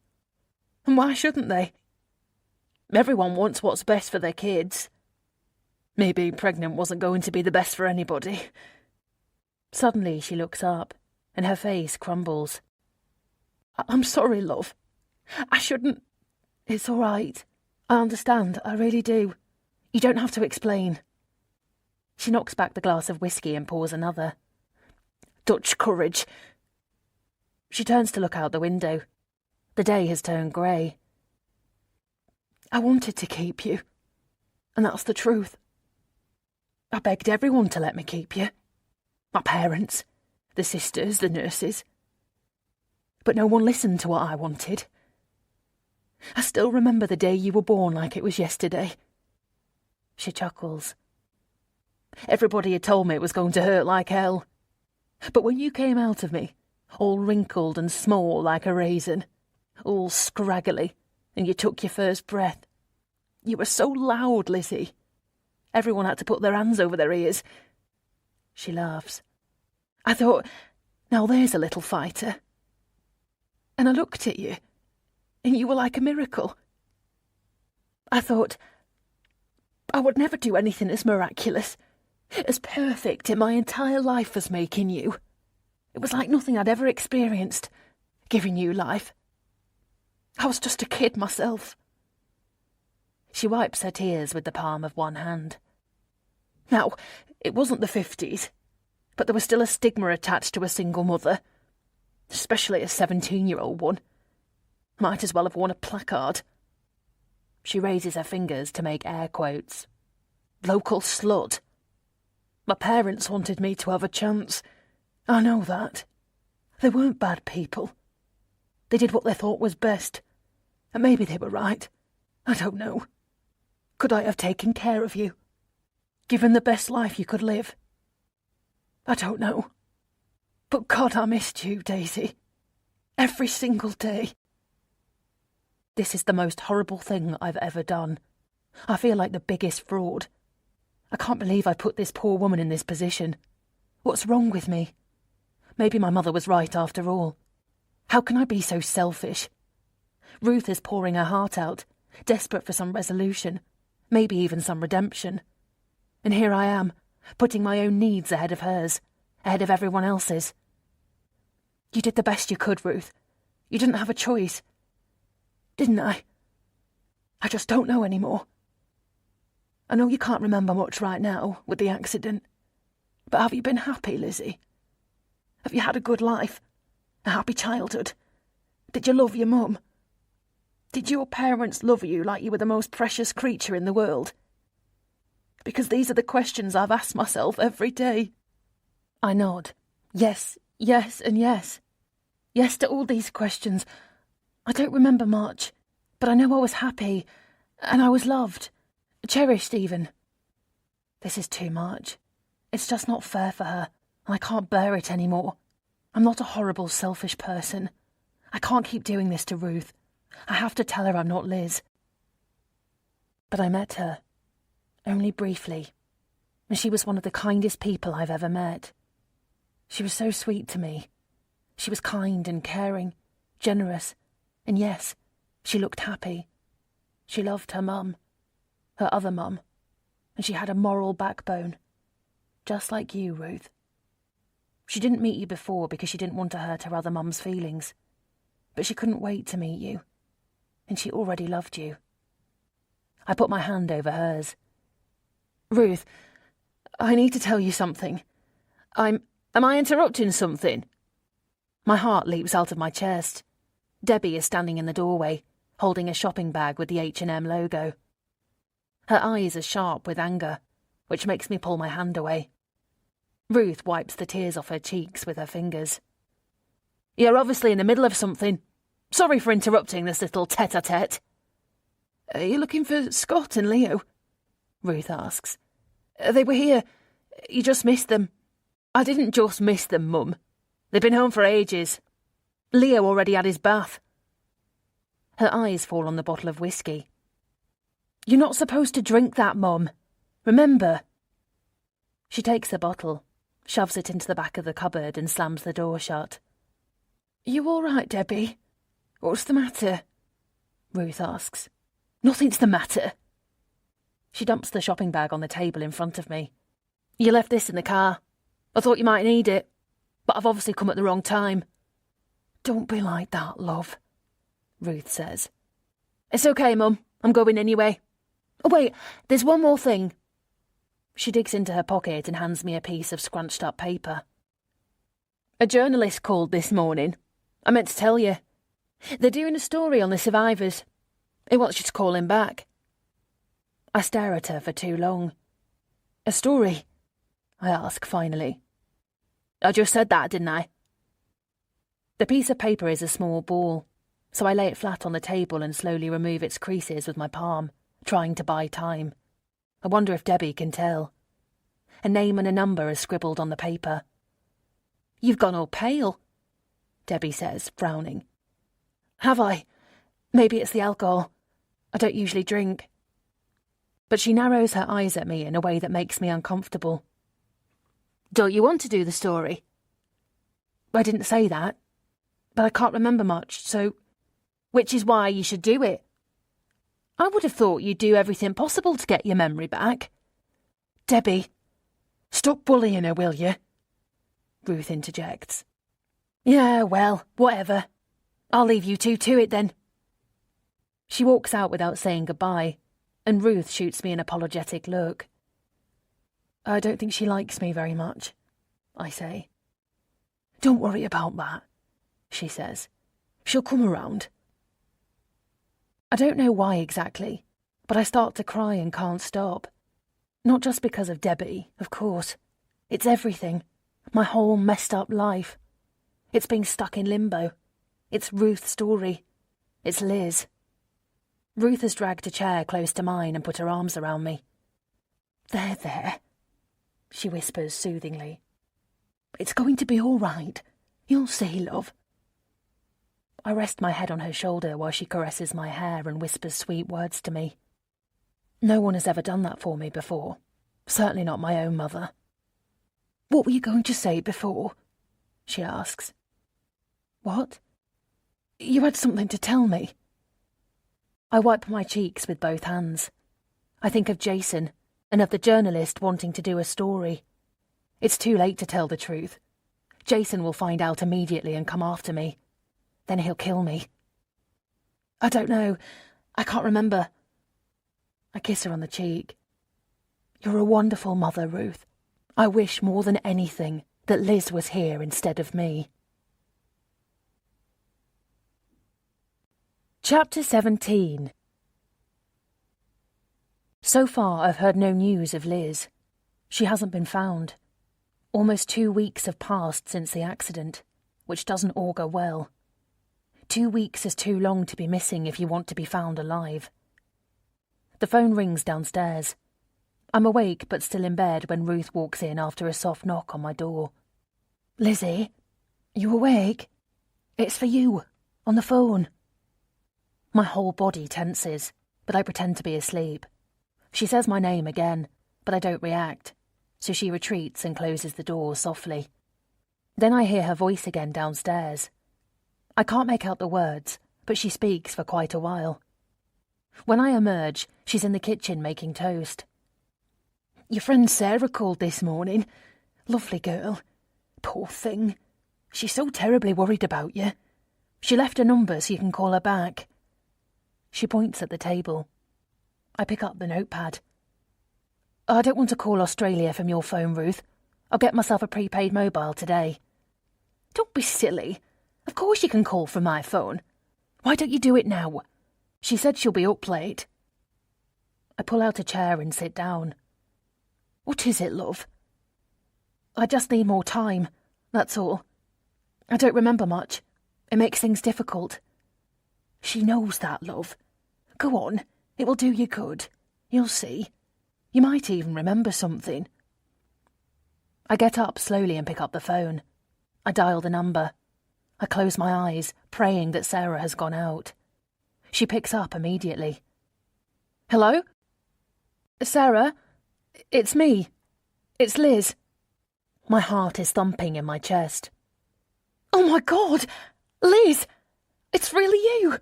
And why shouldn't they? Everyone wants what's best for their kids. Me being pregnant wasn't going to be the best for anybody. Suddenly she looks up, and her face crumbles. I'm sorry, love. I shouldn't... It's all right. I understand, I really do. You don't have to explain. She knocks back the glass of whiskey and pours another. Dutch courage. She turns to look out the window. The day has turned grey. I wanted to keep you, and that's the truth. I begged everyone to let me keep you. My parents, the sisters, the nurses. But no one listened to what I wanted. I still remember the day you were born like it was yesterday. She chuckles. Everybody had told me it was going to hurt like hell. But when you came out of me, all wrinkled and small like a raisin, all scraggly, and you took your first breath, you were so loud, Lizzie. Everyone had to put their hands over their ears. She laughs. I thought, now there's a little fighter. And I looked at you, and you were like a miracle. I thought, I would never do anything as miraculous, as perfect in my entire life as making you. It was like nothing I'd ever experienced, giving you life. I was just a kid myself. She wipes her tears with the palm of one hand. Now, it wasn't the 50s, but there was still a stigma attached to a single mother, especially a 17-year-old one. Might as well have worn a placard. She raises her fingers to make air quotes. Local slut. My parents wanted me to have a chance. I know that. They weren't bad people. They did what they thought was best. And maybe they were right. I don't know. Could I have taken care of you? Given the best life you could live? I don't know. But God, I missed you, Daisy. Every single day. This is the most horrible thing I've ever done. I feel like the biggest fraud. I can't believe I put this poor woman in this position. What's wrong with me? Maybe my mother was right after all. How can I be so selfish? Ruth is pouring her heart out, desperate for some resolution, maybe even some redemption. And here I am, putting my own needs ahead of hers, ahead of everyone else's. You did the best you could, Ruth. You didn't have a choice. Didn't I? I just don't know anymore. I know you can't remember much right now with the accident, but have you been happy, Lizzie? Have you had a good life? A happy childhood? Did you love your mum? Did your parents love you like you were the most precious creature in the world? Because these are the questions I've asked myself every day. I nod. Yes, yes, and yes. Yes to all these questions. I don't remember much, but I know I was happy, and I was loved, cherished even. This is too much. It's just not fair for her, and I can't bear it anymore. I'm not a horrible, selfish person. I can't keep doing this to Ruth. I have to tell her I'm not Liz. But I met her, only briefly, and she was one of the kindest people I've ever met. She was so sweet to me. She was kind and caring, generous, and yes, she looked happy. She loved her mum, her other mum, and she had a moral backbone, just like you, Ruth. She didn't meet you before because she didn't want to hurt her other mum's feelings, but she couldn't wait to meet you, and she already loved you. I put my hand over hers. Ruth, I need to tell you something. Am I interrupting something? My heart leaps out of my chest. Debbie is standing in the doorway, holding a shopping bag with the H&M logo. Her eyes are sharp with anger, which makes me pull my hand away. Ruth wipes the tears off her cheeks with her fingers. You're obviously in the middle of something. Sorry for interrupting this little tete-a-tete. Are you looking for Scott and Leo? Ruth asks. They were here. You just missed them. I didn't just miss them, Mum. They've been home for ages. Leo already had his bath. Her eyes fall on the bottle of whiskey. You're not supposed to drink that, Mum. Remember? She takes the bottle, shoves it into the back of the cupboard and slams the door shut. You all right, Debbie? What's the matter? Ruth asks. Nothing's the matter. She dumps the shopping bag on the table in front of me. You left this in the car. I thought you might need it, but I've obviously come at the wrong time. Don't be like that, love, Ruth says. It's okay, Mum. I'm going anyway. Oh, wait, there's one more thing. She digs into her pocket and hands me a piece of scrunched up paper. A journalist called this morning. I meant to tell you. They're doing a story on the survivors. He wants you to call him back. I stare at her for too long. A story? I ask finally. I just said that, didn't I? The piece of paper is a small ball, so I lay it flat on the table and slowly remove its creases with my palm, trying to buy time. I wonder if Debbie can tell. A name and a number are scribbled on the paper. You've gone all pale, Debbie says, frowning. Have I? Maybe it's the alcohol. I don't usually drink. But she narrows her eyes at me in a way that makes me uncomfortable. Don't you want to do the story? I didn't say that, but I can't remember much, so... Which is why you should do it. I would have thought you'd do everything possible to get your memory back. Debbie, stop bullying her, will you? Ruth interjects. Yeah, well, whatever. I'll leave you two to it then. She walks out without saying goodbye, and Ruth shoots me an apologetic look. I don't think she likes me very much, I say. Don't worry about that, she says. She'll come around. I don't know why exactly, but I start to cry and can't stop. Not just because of Debbie, of course. It's everything. My whole messed up life. It's being stuck in limbo. It's Ruth's story. It's Liz. Ruth has dragged a chair close to mine and put her arms around me. There, she whispers soothingly. It's going to be all right. You'll see, love. I rest my head on her shoulder while she caresses my hair and whispers sweet words to me. No one has ever done that for me before. Certainly not my own mother. What were you going to say before? She asks. What? You had something to tell me. I wipe my cheeks with both hands. I think of Jason and of the journalist wanting to do a story. It's too late to tell the truth. Jason will find out immediately and come after me. Then he'll kill me. I don't know. I can't remember. I kiss her on the cheek. You're a wonderful mother, Ruth. I wish more than anything that Liz was here instead of me. Chapter 17. So far, I've heard no news of Liz. She hasn't been found. Almost 2 weeks have passed since the accident, which doesn't augur well. 2 weeks is too long to be missing if you want to be found alive. The phone rings downstairs. I'm awake but still in bed when Ruth walks in after a soft knock on my door. Lizzie, you awake? It's for you, on the phone. My whole body tenses, but I pretend to be asleep. She says my name again, but I don't react, so she retreats and closes the door softly. Then I hear her voice again downstairs. I can't make out the words, but she speaks for quite a while. When I emerge, she's in the kitchen making toast. Your friend Sarah called this morning. Lovely girl. Poor thing. She's so terribly worried about you. She left her number so you can call her back. She points at the table. I pick up the notepad. I don't want to call Australia from your phone, Ruth. I'll get myself a prepaid mobile today. Don't be silly. Of course you can call from my phone. Why don't you do it now? She said she'll be up late. I pull out a chair and sit down. What is it, love? I just need more time, that's all. I don't remember much. It makes things difficult. She knows that, love. Go on, it will do you good. You'll see. You might even remember something. I get up slowly and pick up the phone. I dial the number. I close my eyes, praying that Sarah has gone out. She picks up immediately. Hello? Sarah? It's me. It's Liz. My heart is thumping in my chest. Oh my God! Liz! It's really you!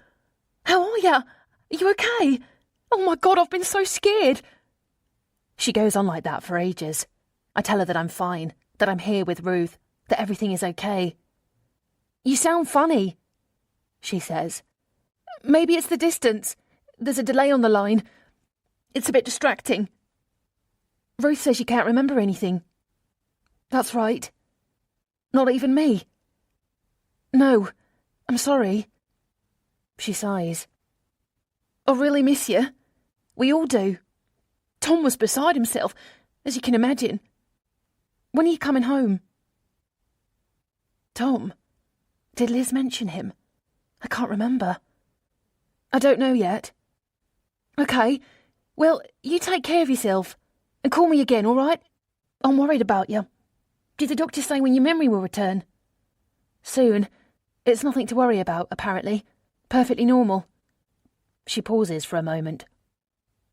How are you? Are you okay? Oh my God, I've been so scared! She goes on like that for ages. I tell her that I'm fine, that I'm here with Ruth, that everything is okay. You sound funny, she says. Maybe it's the distance. There's a delay on the line. It's a bit distracting. Ruth says you can't remember anything. That's right. Not even me. No, I'm sorry. She sighs. I really miss you. We all do. Tom was beside himself, as you can imagine. When are you coming home? Tom? Did Liz mention him? I can't remember. I don't know yet. Okay, well, you take care of yourself. And call me again, all right? I'm worried about you. Did the doctor say when your memory will return? Soon. It's nothing to worry about, apparently. Perfectly normal. She pauses for a moment.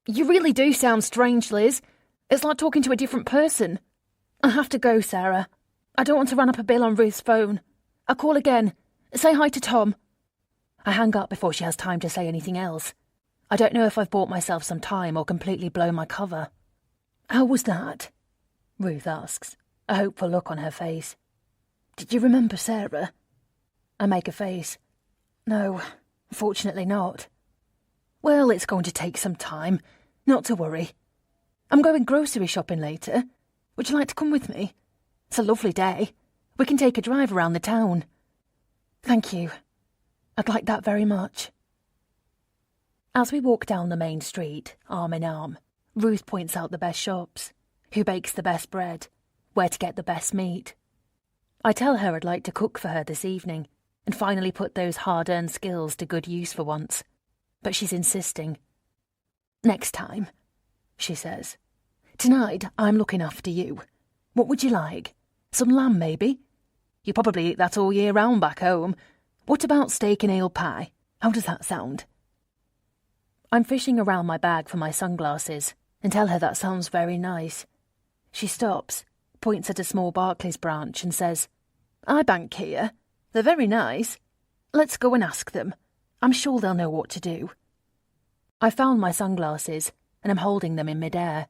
You really do sound strange, Liz. It's like talking to a different person. I have to go, Sarah. I don't want to run up a bill on Ruth's phone. I'll call again. Say hi to Tom. I hang up before she has time to say anything else. I don't know if I've bought myself some time or completely blown my cover. How was that? Ruth asks, a hopeful look on her face. Did you remember Sarah? I make a face. No, fortunately not. Well, it's going to take some time. Not to worry. I'm going grocery shopping later. Would you like to come with me? It's a lovely day. We can take a drive around the town. Thank you. I'd like that very much. As we walk down the main street, arm in arm, Ruth points out the best shops, who bakes the best bread, where to get the best meat. I tell her I'd like to cook for her this evening and finally put those hard-earned skills to good use for once. But she's insisting. Next time, she says. Tonight, I'm looking after you. What would you like? Some lamb, maybe? You probably eat that all year round back home. What about steak and ale pie? How does that sound? I'm fishing around my bag for my sunglasses and tell her that sounds very nice. She stops, points at a small Barclays branch and says, I bank here. They're very nice. Let's go and ask them. I'm sure they'll know what to do. I found my sunglasses and I'm holding them in midair.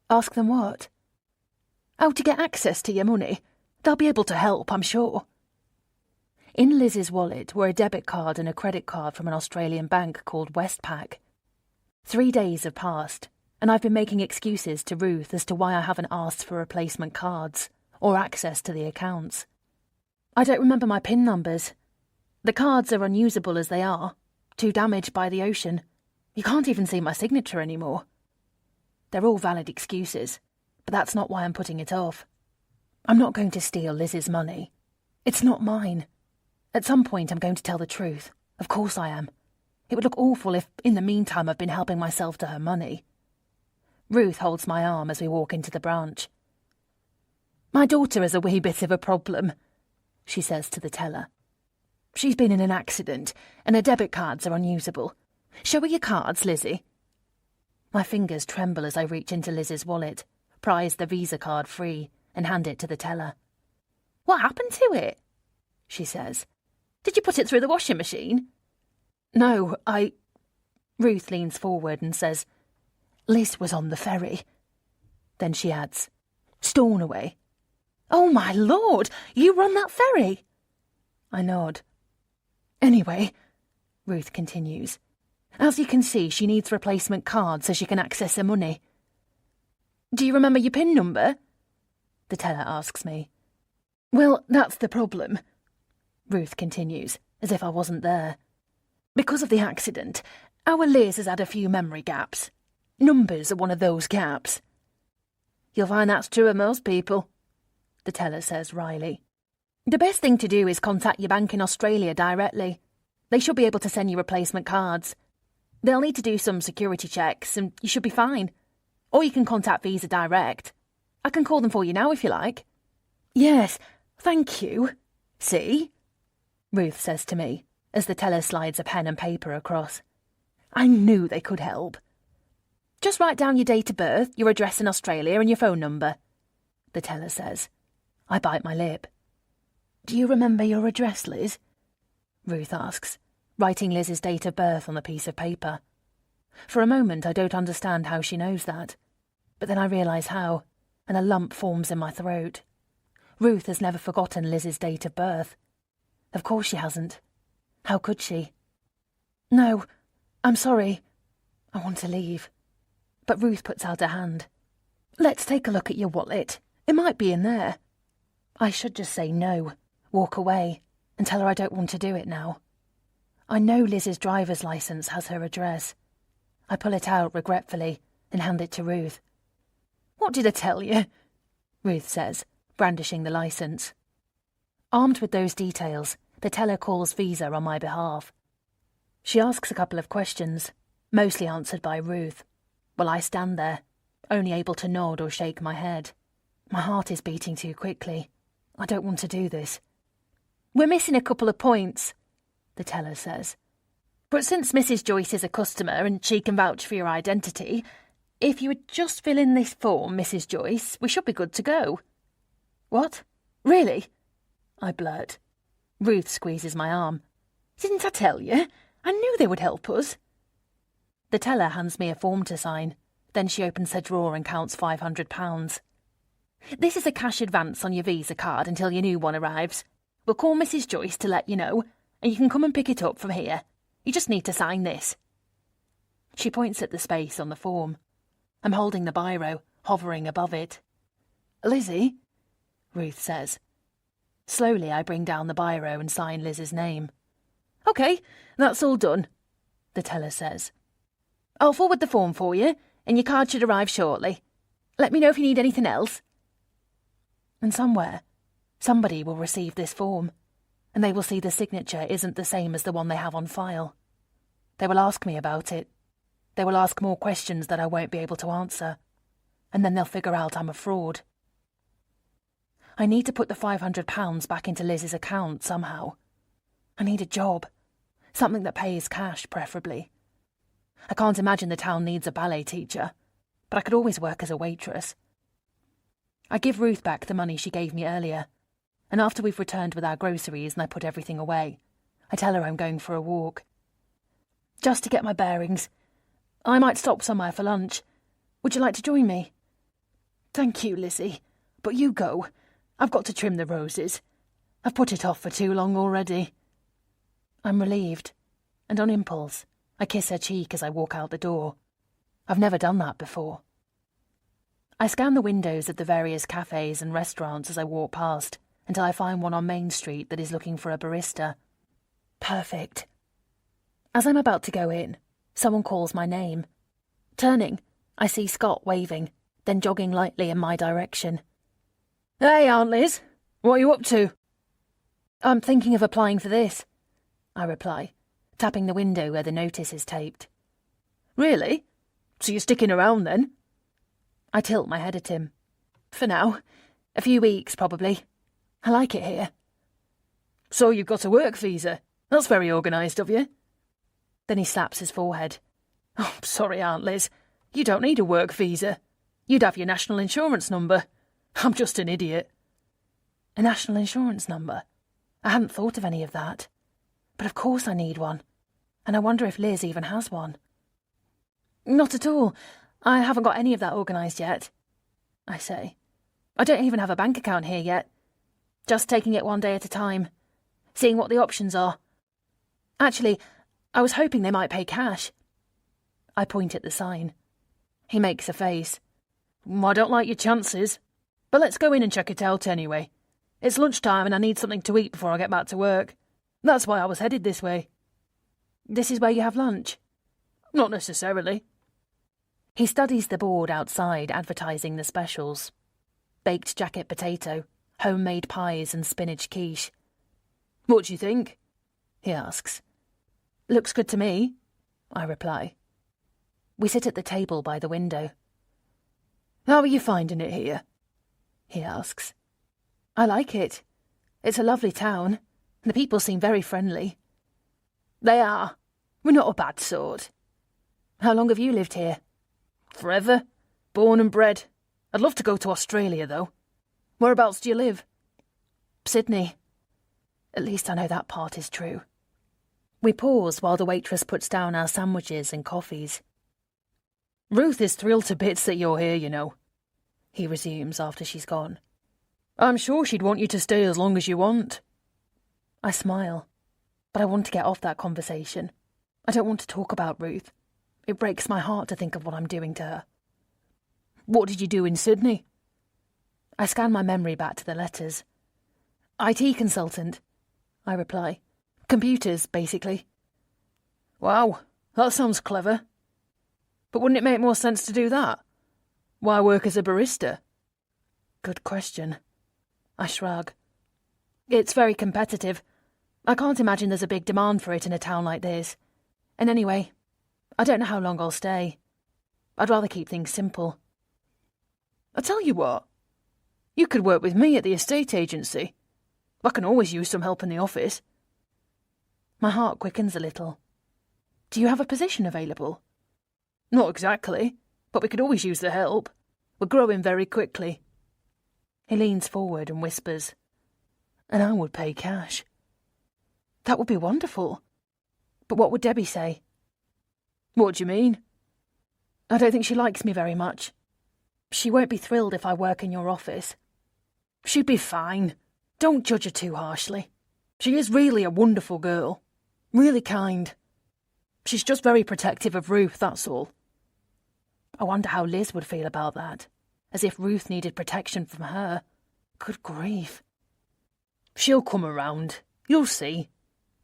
Ask them what? How to get access to your money. They'll be able to help, I'm sure. In Liz's wallet were a debit card and a credit card from an Australian bank called Westpac. 3 days have passed, and I've been making excuses to Ruth as to why I haven't asked for replacement cards or access to the accounts. I don't remember my PIN numbers. The cards are unusable as they are, too damaged by the ocean. You can't even see my signature anymore. They're all valid excuses, but that's not why I'm putting it off. I'm not going to steal Liz's money. It's not mine. At some point I'm going to tell the truth. Of course I am. It would look awful if, in the meantime, I've been helping myself to her money. Ruth holds my arm as we walk into the branch. My daughter has a wee bit of a problem, she says to the teller. She's been in an accident, and her debit cards are unusable. Show her your cards, Lizzie. My fingers tremble as I reach into Liz's wallet, prise the Visa card free, and hand it to the teller. What happened to it? She says. Did you put it through the washing machine? No, Ruth leans forward and says, Liz was on the ferry. Then she adds, Stornoway. Oh, my Lord, you run that ferry? I nod. Anyway, Ruth continues, as you can see, she needs replacement cards so she can access her money. Do you remember your PIN number? The teller asks me. Well, that's the problem, Ruth continues, as if I wasn't there. Because of the accident, our Liz has had a few memory gaps. Numbers are one of those gaps. You'll find that's true of most people, the teller says wryly. The best thing to do is contact your bank in Australia directly. They should be able to send you replacement cards. They'll need to do some security checks and you should be fine. Or you can contact Visa Direct. I can call them for you now if you like. Yes, thank you. See? Ruth says to me, as the teller slides a pen and paper across. I knew they could help. Just write down your date of birth, your address in Australia and your phone number, the teller says. I bite my lip. Do you remember your address, Liz? Ruth asks, writing Liz's date of birth on a piece of paper. For a moment I don't understand how she knows that, but then I realise how, and a lump forms in my throat. Ruth has never forgotten Liz's date of birth. Of course she hasn't. How could she? No, I'm sorry. I want to leave. But Ruth puts out a hand. Let's take a look at your wallet. It might be in there. I should just say no, walk away, and tell her I don't want to do it now. I know Liz's driver's licence has her address. I pull it out regretfully and hand it to Ruth. What did I tell you? Ruth says, brandishing the licence. Armed with those details, the teller calls Visa on my behalf. She asks a couple of questions, mostly answered by Ruth, while I stand there, only able to nod or shake my head. My heart is beating too quickly. I don't want to do this. We're missing a couple of points, the teller says. But since Mrs. Joyce is a customer and she can vouch for your identity, if you would just fill in this form, Mrs. Joyce, we should be good to go. What? Really? I blurt. Ruth squeezes my arm. Didn't I tell you? I knew they would help us. The teller hands me a form to sign. Then she opens her drawer and counts £500. This is a cash advance on your Visa card until your new one arrives. We'll call Mrs. Joyce to let you know, and you can come and pick it up from here. You just need to sign this. She points at the space on the form. I'm holding the biro, hovering above it. Lizzie, Ruth says. Slowly I bring down the biro and sign Liz's name. OK, that's all done, the teller says. I'll forward the form for you, and your card should arrive shortly. Let me know if you need anything else. And somewhere, somebody will receive this form, and they will see the signature isn't the same as the one they have on file. They will ask me about it. They will ask more questions that I won't be able to answer, and then they'll figure out I'm a fraud. I need to put the £500 back into Liz's account somehow. I need a job, something that pays cash, preferably. I can't imagine the town needs a ballet teacher, but I could always work as a waitress. I give Ruth back the money she gave me earlier, and after we've returned with our groceries and I put everything away, I tell her I'm going for a walk. Just to get my bearings. I might stop somewhere for lunch. Would you like to join me? Thank you, Lizzie, but you go. I've got to trim the roses. I've put it off for too long already. I'm relieved, and on impulse, I kiss her cheek as I walk out the door. I've never done that before. I scan the windows of the various cafes and restaurants as I walk past until I find one on Main Street that is looking for a barista. Perfect. As I'm about to go in, someone calls my name. Turning, I see Scott waving, then jogging lightly in my direction. Hey, Aunt Liz, what are you up to? I'm thinking of applying for this, I reply, tapping the window where the notice is taped. Really? So you're sticking around then? I tilt my head at him. For now. A few weeks, probably. I like it here. So you've got a work visa. That's very organised of you. Then he slaps his forehead. Oh, sorry, Aunt Liz. You don't need a work visa. You'd have your national insurance number. I'm just an idiot. A national insurance number? I hadn't thought of any of that. But of course I need one. And I wonder if Liz even has one. Not at all. I haven't got any of that organised yet, I say. I don't even have a bank account here yet. Just taking it one day at a time. Seeing what the options are. Actually, I was hoping they might pay cash. I point at the sign. He makes a face. I don't like your chances. But let's go in and check it out anyway. It's lunchtime and I need something to eat before I get back to work. That's why I was headed this way. This is where you have lunch? Not necessarily. He studies the board outside advertising the specials. Baked jacket potato, homemade pies and spinach quiche. What do you think? He asks. Looks good to me, I reply. We sit at the table by the window. How are you finding it here? He asks. I like it. It's a lovely town. The people seem very friendly. They are. We're not a bad sort. How long have you lived here? Forever. Born and bred. I'd love to go to Australia, though. Whereabouts do you live? Sydney. At least I know that part is true. We pause while the waitress puts down our sandwiches and coffees. Ruth is thrilled to bits that you're here, you know, he resumes after she's gone. I'm sure she'd want you to stay as long as you want. I smile, but I want to get off that conversation. I don't want to talk about Ruth. It breaks my heart to think of what I'm doing to her. What did you do in Sydney? I scan my memory back to the letters. IT consultant, I reply. Computers, basically. Wow, that sounds clever. But wouldn't it make more sense to do that? Why work as a barista? Good question. I shrug. It's very competitive. I can't imagine there's a big demand for it in a town like this. And anyway, I don't know how long I'll stay. I'd rather keep things simple. I tell you what, you could work with me at the estate agency. I can always use some help in the office. My heart quickens a little. Do you have a position available? Not exactly, but we could always use the help. We're growing very quickly. He leans forward and whispers, and I would pay cash. That would be wonderful. But what would Debbie say? What do you mean? I don't think she likes me very much. She won't be thrilled if I work in your office. She'd be fine. Don't judge her too harshly. She is really a wonderful girl. Really kind. She's just very protective of Ruth, that's all. I wonder how Liz would feel about that. As if Ruth needed protection from her. Good grief. She'll come around. You'll see.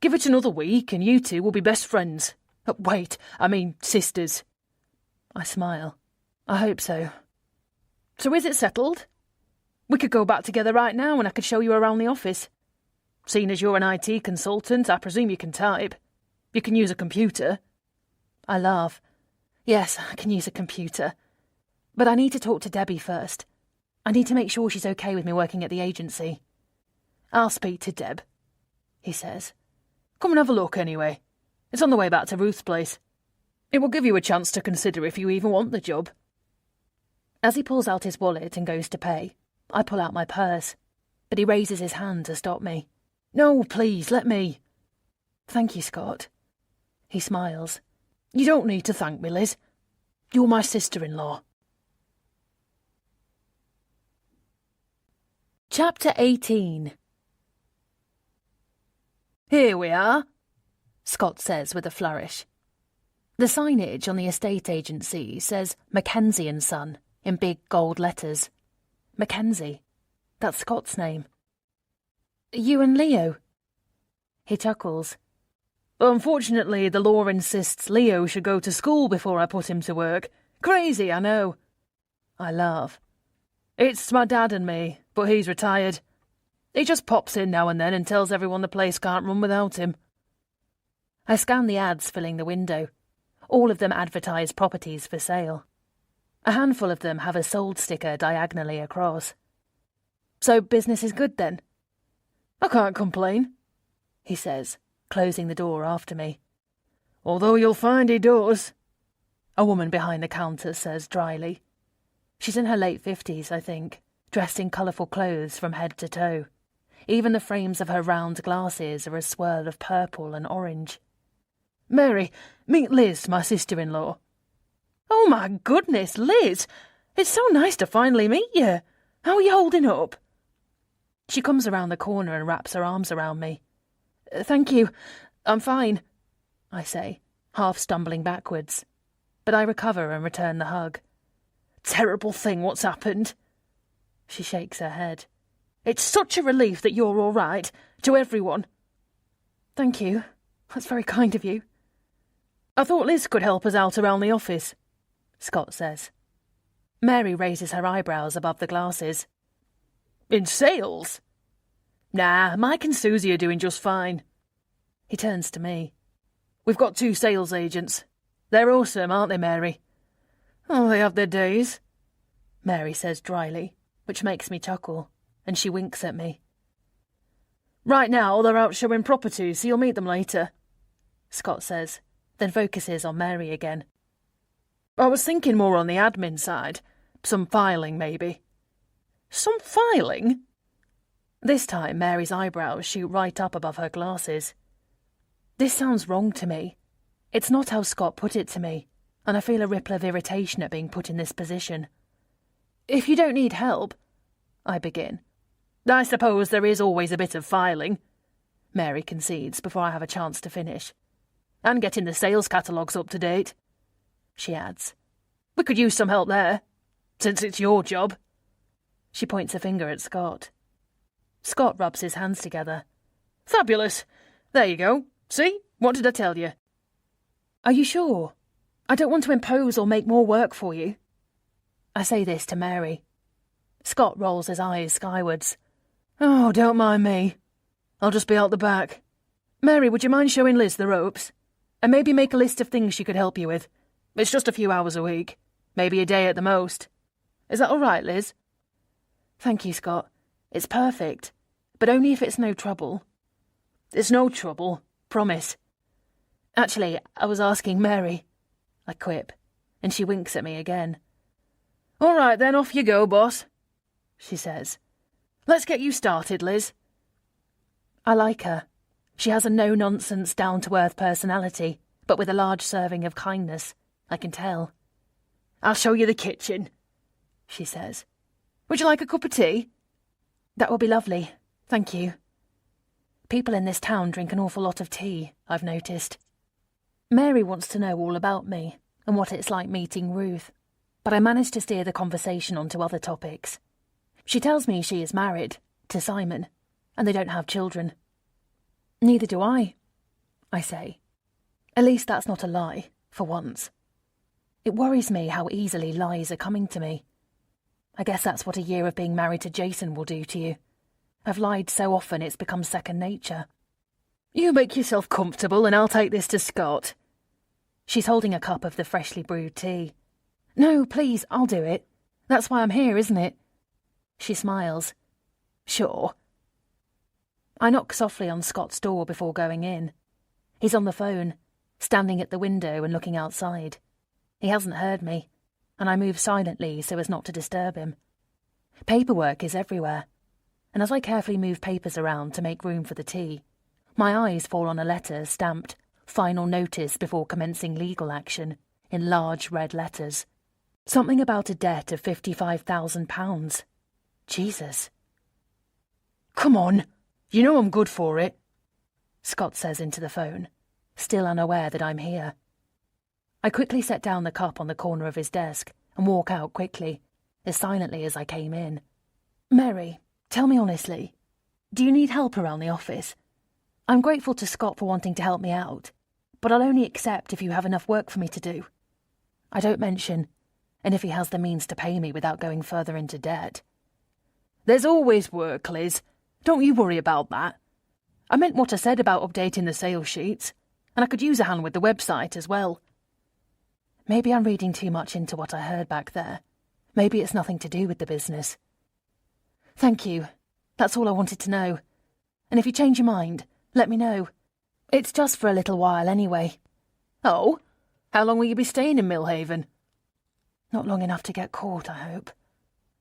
Give it another week and you two will be best friends. Sisters. I smile. I hope so. So is it settled? We could go back together right now and I could show you around the office. Seeing as you're an IT consultant, I presume you can type. You can use a computer. I laugh. Yes, I can use a computer. But I need to talk to Debbie first. I need to make sure she's okay with me working at the agency. I'll speak to Deb, he says. Come and have a look anyway. It's on the way back to Ruth's place. It will give you a chance to consider if you even want the job. As he pulls out his wallet and goes to pay, I pull out my purse, but he raises his hand to stop me. No, please, let me. Thank you, Scott. He smiles. You don't need to thank me, Liz. You're my sister-in-law. Chapter 18. Here we are, Scott says with a flourish. The signage on the estate agency says Mackenzie and Son in big gold letters. Mackenzie. That's Scott's name. You and Leo? He chuckles. Unfortunately, the law insists Leo should go to school before I put him to work. Crazy, I know. I laugh. It's my dad and me, but he's retired. He just pops in now and then and tells everyone the place can't run without him. I scan the ads filling the window. All of them advertise properties for sale. A handful of them have a sold sticker diagonally across. So business is good then? I can't complain, he says, closing the door after me. Although you'll find he does, a woman behind the counter says dryly. She's in her late 50s, I think, dressed in colourful clothes from head to toe. Even the frames of her round glasses are a swirl of purple and orange. Mary, meet Liz, my sister-in-law. Oh my goodness, Liz! It's so nice to finally meet you. How are you holding up? She comes around the corner and wraps her arms around me. Thank you. I'm fine, I say, half stumbling backwards. But I recover and return the hug. Terrible thing what's happened. She shakes her head. It's such a relief that you're all right, to everyone. Thank you. That's very kind of you. I thought Liz could help us out around the office, Scott says. Mary raises her eyebrows above the glasses. In sales? Nah, Mike and Susie are doing just fine. He turns to me. We've got 2 sales agents. They're awesome, aren't they, Mary? Oh, they have their days, Mary says dryly, which makes me chuckle, and she winks at me. Right now, they're out showing properties, so you'll meet them later, Scott says, then focuses on Mary again. I was thinking more on the admin side. Some filing, maybe. Some filing? This time, Mary's eyebrows shoot right up above her glasses. This sounds wrong to me. It's not how Scott put it to me, and I feel a ripple of irritation at being put in this position. If you don't need help, I begin. I suppose there is always a bit of filing, Mary concedes before I have a chance to finish. And getting the sales catalogues up to date, she adds. We could use some help there. since it's your job. She points a finger at Scott. Scott rubs his hands together. Fabulous. There you go. See? What did I tell you? Are you sure? I don't want to impose or make more work for you. I say this to Mary. Scott rolls his eyes skywards. Oh, don't mind me. I'll just be out the back. Mary, would you mind showing Liz the ropes? And maybe make a list of things she could help you with. It's just a few hours a week. Maybe a day at the most. Is that all right, Liz? Thank you, Scott. It's perfect. But only if it's no trouble. It's no trouble. Promise. Actually, I was asking Mary. I quip, and she winks at me again. All right, then, off you go, boss, she says. Let's get you started, Liz. I like her. She has a no-nonsense, down-to-earth personality, but with a large serving of kindness. I can tell. I'll show you the kitchen, she says. Would you like a cup of tea? That would be lovely, thank you. People in this town drink an awful lot of tea, I've noticed. Mary wants to know all about me and what it's like meeting Ruth, but I manage to steer the conversation onto other topics. She tells me she is married to Simon, and they don't have children. Neither do I say. At least that's not a lie, for once. It worries me how easily lies are coming to me. I guess that's what a year of being married to Jason will do to you. I've lied so often it's become second nature. You make yourself comfortable and I'll take this to Scott. She's holding a cup of the freshly brewed tea. No, please, I'll do it. That's why I'm here, isn't it? She smiles. Sure. I knock softly on Scott's door before going in. He's on the phone, standing at the window and looking outside. He hasn't heard me, and I move silently so as not to disturb him. Paperwork is everywhere, and as I carefully move papers around to make room for the tea, my eyes fall on a letter stamped "Final Notice before commencing legal action" in large red letters. Something about a debt of £55,000. Jesus. Come on, you know I'm good for it, Scott says into the phone, still unaware that I'm here. I quickly set down the cup on the corner of his desk and walk out quickly, as silently as I came in. Mary, tell me honestly, do you need help around the office? I'm grateful to Scott for wanting to help me out, but I'll only accept if you have enough work for me to do. I don't mention, and if he has the means to pay me without going further into debt. There's always work, Liz. Don't you worry about that. I meant what I said about updating the sales sheets, and I could use a hand with the website as well. Maybe I'm reading too much into what I heard back there. Maybe it's nothing to do with the business. Thank you. That's all I wanted to know. And if you change your mind, let me know. It's just for a little while anyway. Oh? How long will you be staying in Millhaven? Not long enough to get caught, I hope.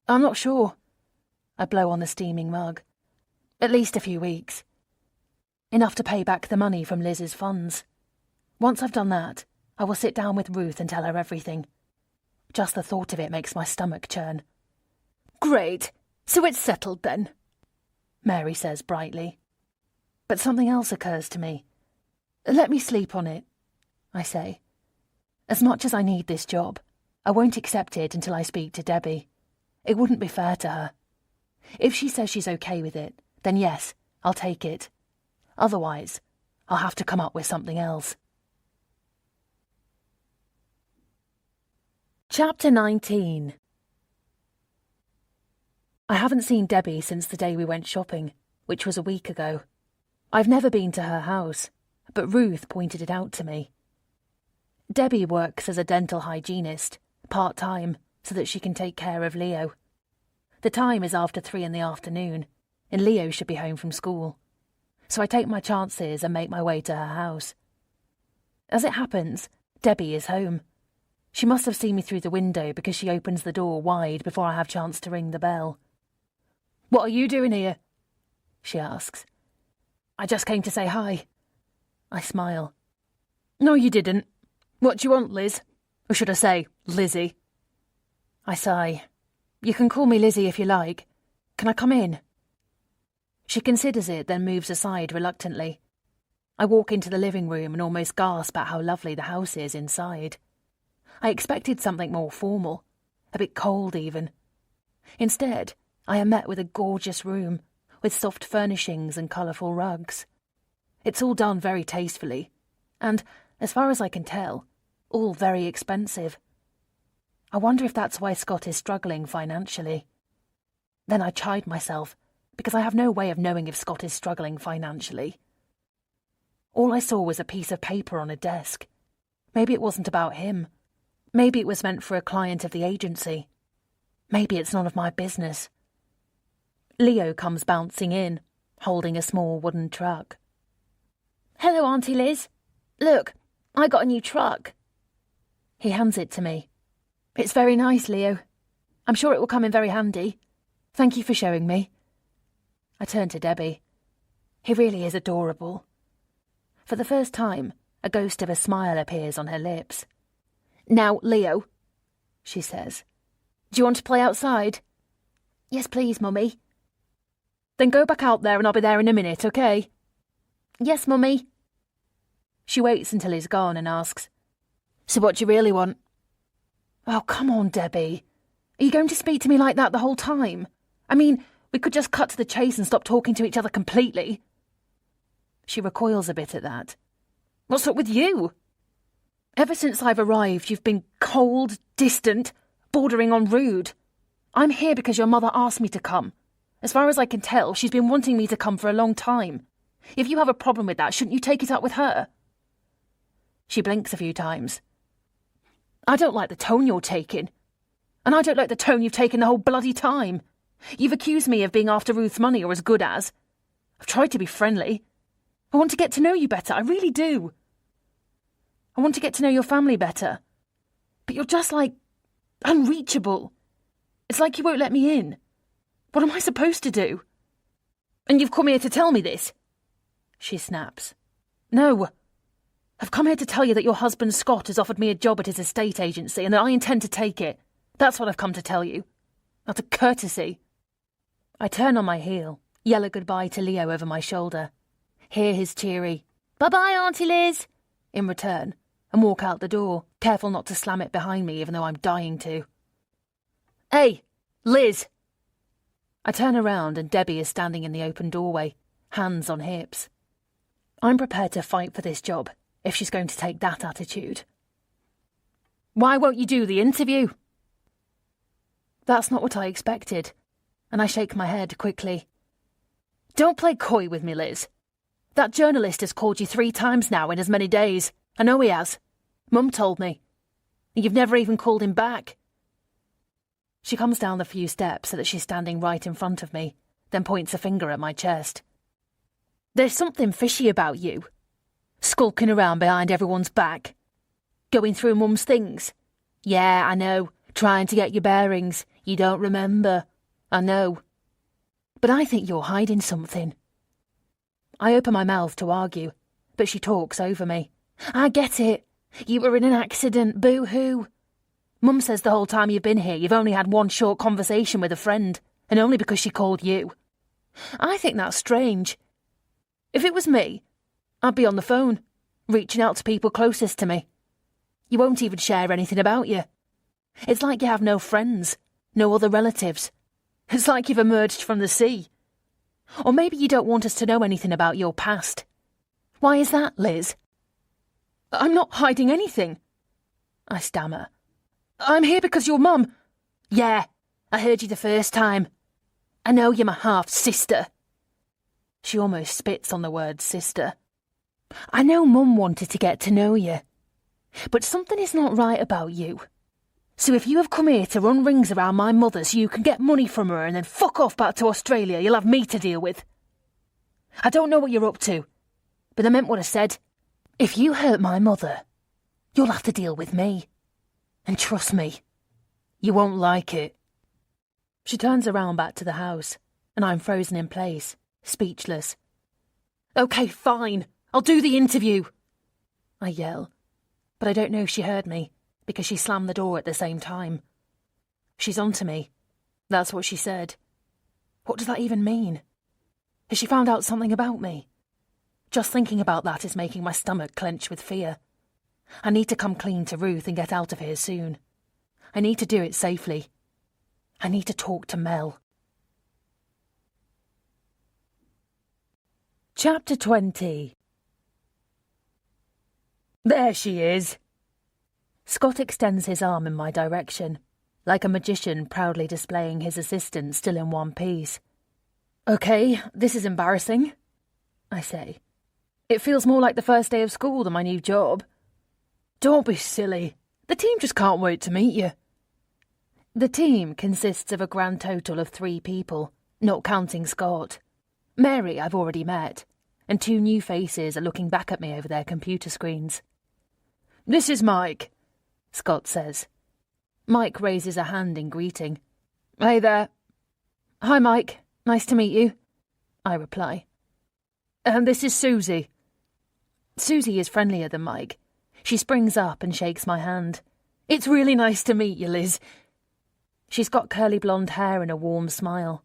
I'm not sure. I blow on the steaming mug. At least a few weeks. Enough to pay back the money from Liz's funds. Once I've done that, I will sit down with Ruth and tell her everything. Just the thought of it makes my stomach churn. Great. So it's settled then, Mary says brightly. But something else occurs to me. Let me sleep on it, I say. As much as I need this job, I won't accept it until I speak to Debbie. It wouldn't be fair to her. If she says she's okay with it, then yes, I'll take it. Otherwise, I'll have to come up with something else. Chapter 19. I haven't seen Debbie since the day we went shopping, which was a week ago. I've never been to her house, but Ruth pointed it out to me. Debbie works as a dental hygienist, part-time, so that she can take care of Leo. The time is after 3 in the afternoon, and Leo should be home from school. So I take my chances and make my way to her house. As it happens, Debbie is home. She must have seen me through the window because she opens the door wide before I have chance to ring the bell. What are you doing here? She asks. I just came to say hi. I smile. No, you didn't. What do you want, Liz? Or should I say, Lizzie? I sigh. You can call me Lizzie if you like. Can I come in? She considers it, then moves aside reluctantly. I walk into the living room and almost gasp at how lovely the house is inside. I expected something more formal, a bit cold even. Instead, I am met with a gorgeous room, with soft furnishings and colourful rugs. It's all done very tastefully, and, as far as I can tell, all very expensive. I wonder if that's why Scott is struggling financially. Then I chide myself, because I have no way of knowing if Scott is struggling financially. All I saw was a piece of paper on a desk. Maybe it wasn't about him. Maybe it was meant for a client of the agency. Maybe it's none of my business. Leo comes bouncing in, holding a small wooden truck. Hello, Auntie Liz. Look, I got a new truck. He hands it to me. It's very nice, Leo. I'm sure it will come in very handy. Thank you for showing me. I turn to Debbie. He really is adorable. For the first time, a ghost of a smile appears on her lips. Now, Leo, she says, do you want to play outside? Yes, please, Mummy. Then go back out there and I'll be there in a minute, okay? Yes, Mummy. She waits until he's gone and asks, so what do you really want? Oh, come on, Debbie. Are you going to speak to me like that the whole time? I mean, we could just cut to the chase and stop talking to each other completely. She recoils a bit at that. What's up with you? Ever since I've arrived, you've been cold, distant, bordering on rude. I'm here because your mother asked me to come. As far as I can tell, she's been wanting me to come for a long time. If you have a problem with that, shouldn't you take it up with her? She blinks a few times. I don't like the tone you're taking. And I don't like the tone you've taken the whole bloody time. You've accused me of being after Ruth's money, or as good as. I've tried to be friendly. I want to get to know you better, I really do. I want to get to know your family better. But you're just like unreachable. It's like you won't let me in. What am I supposed to do? And you've come here to tell me this? She snaps. No. I've come here to tell you that your husband Scott has offered me a job at his estate agency and that I intend to take it. That's what I've come to tell you. Out of courtesy. I turn on my heel, yell a goodbye to Leo over my shoulder, hear his cheery, "Bye-bye, Auntie Liz," in return, and walk out the door, careful not to slam it behind me even though I'm dying to. Hey, Liz! I turn around and Debbie is standing in the open doorway, hands on hips. I'm prepared to fight for this job if she's going to take that attitude. Why won't you do the interview? That's not what I expected, and I shake my head quickly. Don't play coy with me, Liz. That journalist has called you 3 times now in as many days. I know he has. Mum told me. And you've never even called him back. She comes down the few steps so that she's standing right in front of me, then points a finger at my chest. There's something fishy about you. Skulking around behind everyone's back. Going through Mum's things. Yeah, I know. Trying to get your bearings. You don't remember. I know. But I think you're hiding something. I open my mouth to argue, but she talks over me. I get it. You were in an accident, boo-hoo. Mum says the whole time you've been here you've only had one short conversation with a friend, and only because she called you. I think that's strange. If it was me, I'd be on the phone, reaching out to people closest to me. You won't even share anything about you. It's like you have no friends, no other relatives. It's like you've emerged from the sea. Or maybe you don't want us to know anything about your past. Why is that, Liz? I'm not hiding anything, I stammer. I'm here because your mum... Yeah, I heard you the first time. I know you're my half-sister. She almost spits on the word sister. I know Mum wanted to get to know you. But something is not right about you. So if you have come here to run rings around my mother so you can get money from her and then fuck off back to Australia, you'll have me to deal with. I don't know what you're up to, but I meant what I said. If you hurt my mother, you'll have to deal with me. And trust me, you won't like it. She turns around back to the house, and I'm frozen in place, speechless. Okay, fine. I'll do the interview. I yell, but I don't know if she heard me, because she slammed the door at the same time. She's onto me. That's what she said. What does that even mean? Has she found out something about me? Just thinking about that is making my stomach clench with fear. I need to come clean to Ruth and get out of here soon. I need to do it safely. I need to talk to Mel. Chapter 20. There she is. Scott extends his arm in my direction, like a magician proudly displaying his assistant still in one piece. Okay, this is embarrassing, I say. It feels more like the first day of school than my new job. Don't be silly. The team just can't wait to meet you. The team consists of a grand total of 3 people, not counting Scott. Mary I've already met, and 2 new faces are looking back at me over their computer screens. This is Mike, Scott says. Mike raises a hand in greeting. Hey there. Hi, Mike. Nice to meet you, I reply. And this is Susie. Susie is friendlier than Mike. She springs up and shakes my hand. It's really nice to meet you, Liz. She's got curly blonde hair and a warm smile.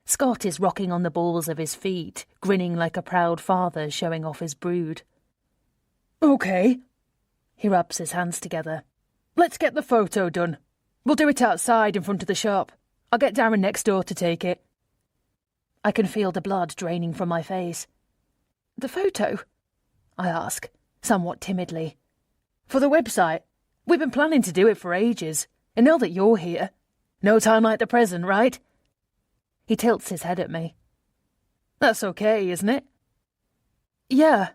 Scott is rocking on the balls of his feet, grinning like a proud father showing off his brood. Okay. He rubs his hands together. Let's get the photo done. We'll do it outside in front of the shop. I'll get Darren next door to take it. I can feel the blood draining from my face. The photo? I ask, somewhat timidly. For the website. We've been planning to do it for ages. And now that you're here, no time like the present, right? He tilts his head at me. That's okay, isn't it? Yeah,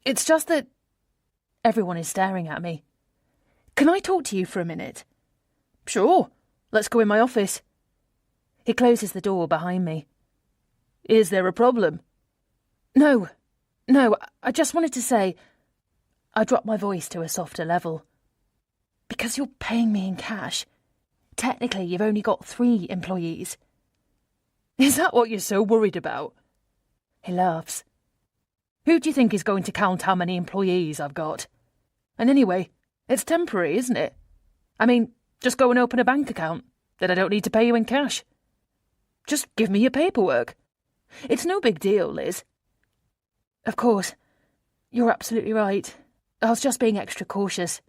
it's just that... Everyone is staring at me. Can I talk to you for a minute? Sure, let's go in my office. He closes the door behind me. Is there a problem? No, I just wanted to say... I drop my voice to a softer level. Because you're paying me in cash, technically you've only got 3 employees. Is that what you're so worried about? He laughs. Who do you think is going to count how many employees I've got? And anyway, it's temporary, isn't it? I mean, just go and open a bank account, then I don't need to pay you in cash. Just give me your paperwork. It's no big deal, Liz. Of course, you're absolutely right. I was just being extra cautious.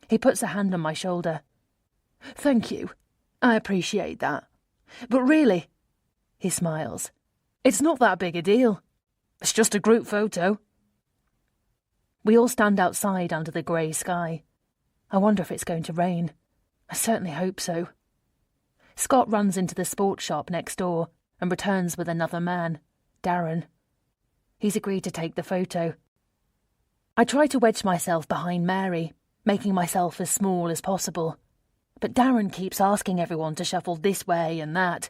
He puts a hand on my shoulder. Thank you. I appreciate that. But really, he smiles, it's not that big a deal. It's just a group photo. We all stand outside under the grey sky. I wonder if it's going to rain. I certainly hope so. Scott runs into the sports shop next door and returns with another man, Darren. He's agreed to take the photo. I try to wedge myself behind Mary, making myself as small as possible. But Darren keeps asking everyone to shuffle this way and that,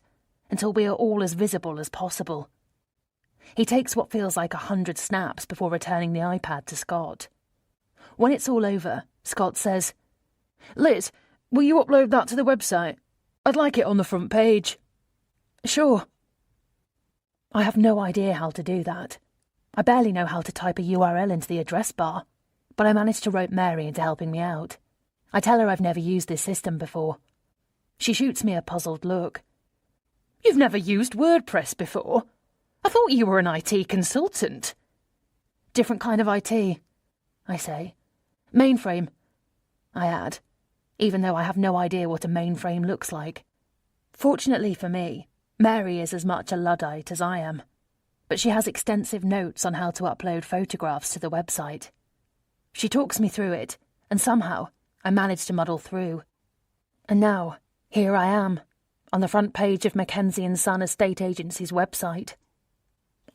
until we are all as visible as possible. He takes what feels like 100 snaps before returning the iPad to Scott. When it's all over, Scott says, Liz, will you upload that to the website? I'd like it on the front page. Sure. I have no idea how to do that. I barely know how to type a URL into the address bar, but I managed to rope Mary into helping me out. I tell her I've never used this system before. She shoots me a puzzled look. You've never used WordPress before? I thought you were an IT consultant. Different kind of IT, I say. Mainframe, I add, even though I have no idea what a mainframe looks like. Fortunately for me, Mary is as much a Luddite as I am, but she has extensive notes on how to upload photographs to the website. She talks me through it, and somehow I managed to muddle through. And now, here I am, on the front page of Mackenzie & Son Estate Agency's website.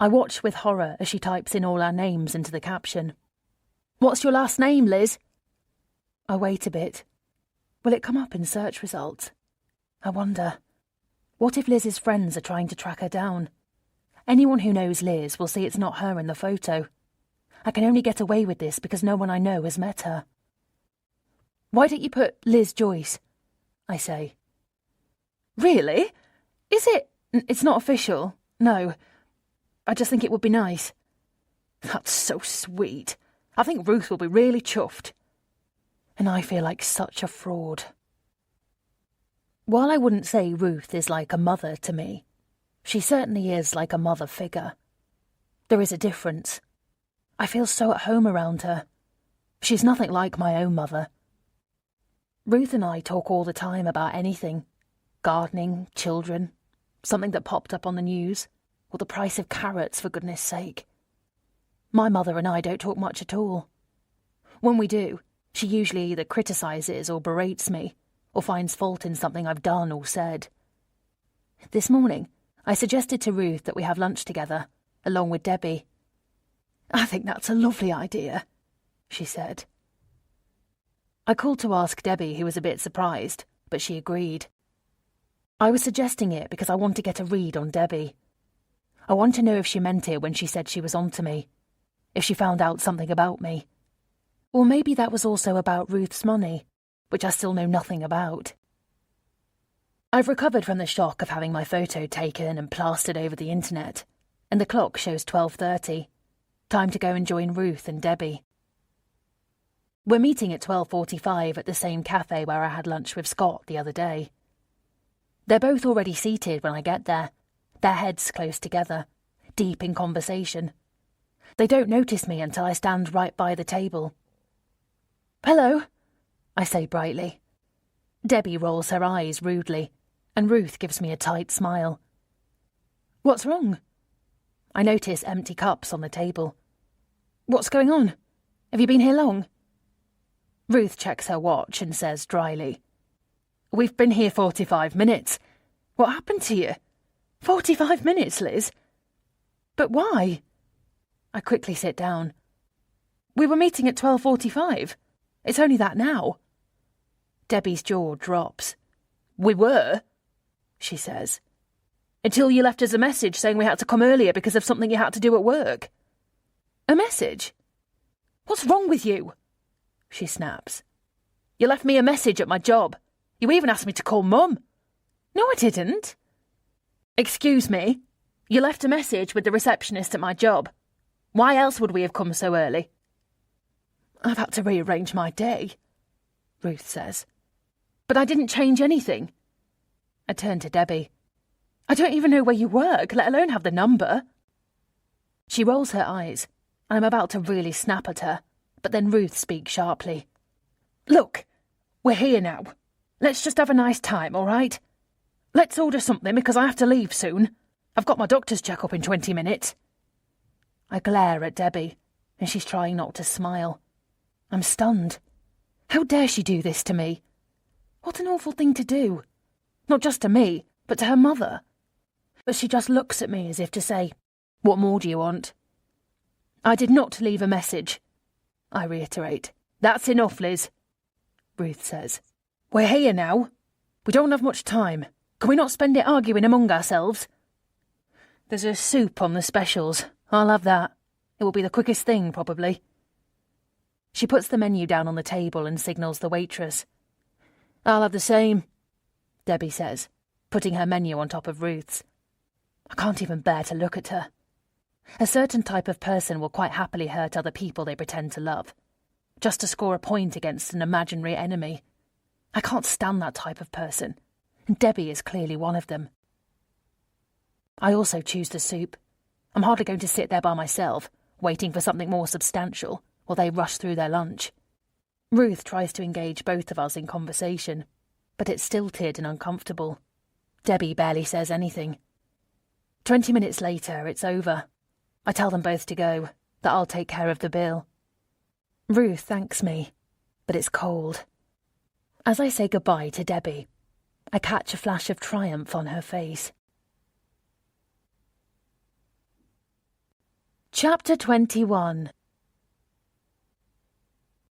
I watch with horror as she types in all our names into the caption. What's your last name, Liz? I wait a bit. Will it come up in search results? I wonder. What if Liz's friends are trying to track her down? Anyone who knows Liz will see it's not her in the photo. I can only get away with this because no one I know has met her. Why don't you put Liz Joyce? I say. Really? Is it? It's not official. No. I just think it would be nice. That's so sweet. I think Ruth will be really chuffed. And I feel like such a fraud. While I wouldn't say Ruth is like a mother to me, she certainly is like a mother figure. There is a difference. I feel so at home around her. She's nothing like my own mother. Ruth and I talk all the time about anything. Gardening, children, something that popped up on the news, or the price of carrots, for goodness sake. My mother and I don't talk much at all. When we do, she usually either criticises or berates me, or finds fault in something I've done or said. This morning, I suggested to Ruth that we have lunch together, along with Debbie. "I think that's a lovely idea," she said. I called to ask Debbie, who was a bit surprised, but she agreed. I was suggesting it because I want to get a read on Debbie. I want to know if she meant it when she said she was onto me, if she found out something about me. Or maybe that was also about Ruth's money, which I still know nothing about. I've recovered from the shock of having my photo taken and plastered over the internet, and the clock shows 12:30. Time to go and join Ruth and Debbie. We're meeting at 12:45 at the same cafe where I had lunch with Scott the other day. They're both already seated when I get there, their heads close together, deep in conversation. They don't notice me until I stand right by the table. "Hello," I say brightly. Debbie rolls her eyes rudely, and Ruth gives me a tight smile. "What's wrong?" I notice empty cups on the table. "What's going on? Have you been here long?" Ruth checks her watch and says dryly, "We've been here 45 minutes. What happened to you?" 45 minutes, Liz? But why?" I quickly sit down. "We were meeting at 12:45. It's only that now." Debbie's jaw drops. "We were," she says, "until you left us a message saying we had to come earlier because of something you had to do at work." "A message? What's wrong with you?" she snaps. "You left me a message at my job. You even asked me to call Mum." "No, I didn't." "Excuse me. You left a message with the receptionist at my job. Why else would we have come so early?" "I've had to rearrange my day," Ruth says. "But I didn't change anything." I turn to Debbie. "I don't even know where you work, let alone have the number." She rolls her eyes, and I'm about to really snap at her, but then Ruth speaks sharply. "Look, we're here now. Let's just have a nice time, all right? Let's order something because I have to leave soon. I've got my doctor's check-up in 20 minutes. I glare at Debbie, and she's trying not to smile. I'm stunned. How dare she do this to me? What an awful thing to do. Not just to me, but to her mother. But she just looks at me as if to say, "What more do you want?" "I did not leave a message," I reiterate. "That's enough, Liz," Ruth says. "We're here now. We don't have much time. Can we not spend it arguing among ourselves?" "There's a soup on the specials. I'll have that. It will be the quickest thing, probably." She puts the menu down on the table and signals the waitress. "I'll have the same," Debbie says, putting her menu on top of Ruth's. I can't even bear to look at her. A certain type of person will quite happily hurt other people they pretend to love, just to score a point against an imaginary enemy. I can't stand that type of person, and Debbie is clearly one of them. I also choose the soup. I'm hardly going to sit there by myself, waiting for something more substantial, while they rush through their lunch. Ruth tries to engage both of us in conversation, but it's stilted and uncomfortable. Debbie barely says anything. 20 minutes later, it's over. I tell them both to go, that I'll take care of the bill. Ruth thanks me, but it's cold. As I say goodbye to Debbie, I catch a flash of triumph on her face. Chapter 21.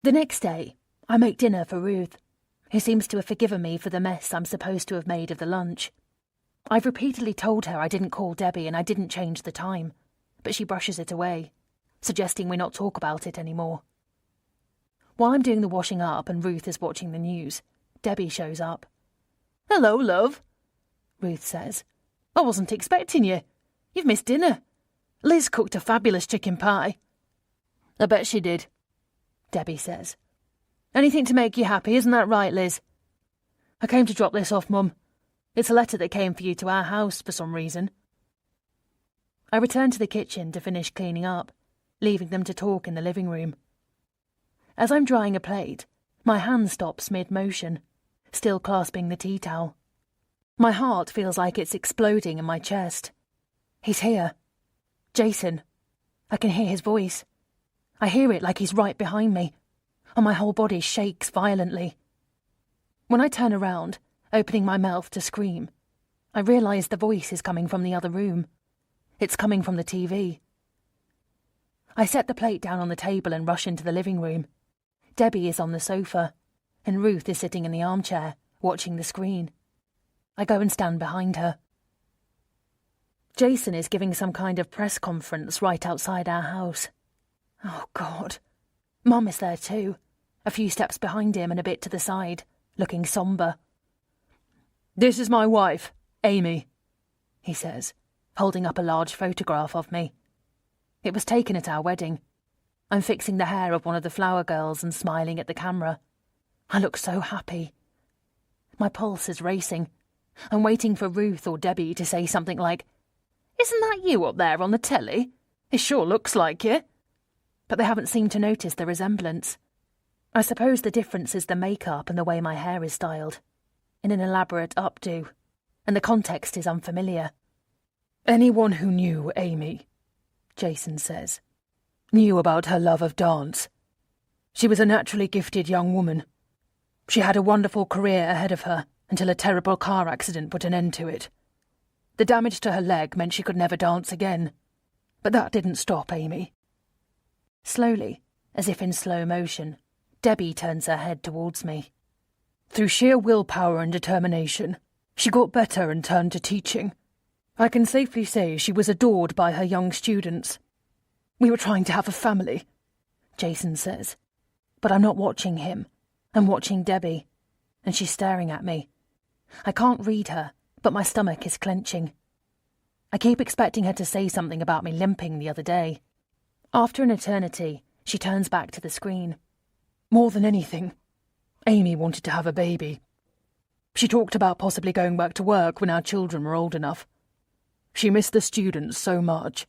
The next day, I make dinner for Ruth, who seems to have forgiven me for the mess I'm supposed to have made of the lunch. I've repeatedly told her I didn't call Debbie and I didn't change the time, but she brushes it away, suggesting we not talk about it anymore. While I'm doing the washing up and Ruth is watching the news, Debbie shows up. "Hello, love," Ruth says. "I wasn't expecting you. You've missed dinner. Liz cooked a fabulous chicken pie." "I bet she did," Debbie says. "Anything to make you happy, isn't that right, Liz?" "I came to drop this off, Mum. It's a letter that came for you to our house for some reason." I return to the kitchen to finish cleaning up, leaving them to talk in the living room. As I'm drying a plate, My hand stops mid-motion, still clasping the tea towel. My heart feels like it's exploding in my chest. He's here. Jason. I can hear his voice. I hear it like he's right behind me, and my whole body shakes violently. When I turn around, opening my mouth to scream, I realise the voice is coming from the other room. It's coming from the TV. I set the plate down on the table and rush into the living room. Debbie is on the sofa, and Ruth is sitting in the armchair, watching the screen. I go and stand behind her. Jason is giving some kind of press conference right outside our house. Oh, God. Mum is there too, a few steps behind him and a bit to the side, looking sombre. "This is my wife, Amy," he says, holding up a large photograph of me. It was taken at our wedding. I'm fixing the hair of one of the flower girls and smiling at the camera. I look so happy. My pulse is racing. I'm waiting for Ruth or Debbie to say something like, "Isn't that you up there on the telly? It sure looks like you." But they haven't seemed to notice the resemblance. I suppose the difference is the makeup and the way my hair is styled, in an elaborate updo, and the context is unfamiliar. "Anyone who knew Amy," Jason says, "knew about her love of dance. She was a naturally gifted young woman. She had a wonderful career ahead of her until a terrible car accident put an end to it. The damage to her leg meant she could never dance again. But that didn't stop Amy." Slowly, as if in slow motion, Debbie turns her head towards me. "Through sheer willpower and determination, she got better and turned to teaching. I can safely say she was adored by her young students. We were trying to have a family," Jason says. But I'm not watching him. I'm watching Debbie, and she's staring at me. I can't read her, but my stomach is clenching. I keep expecting her to say something about me limping the other day. After an eternity, she turns back to the screen. "More than anything, Amy wanted to have a baby. She talked about possibly going back to work when our children were old enough. She missed the students so much.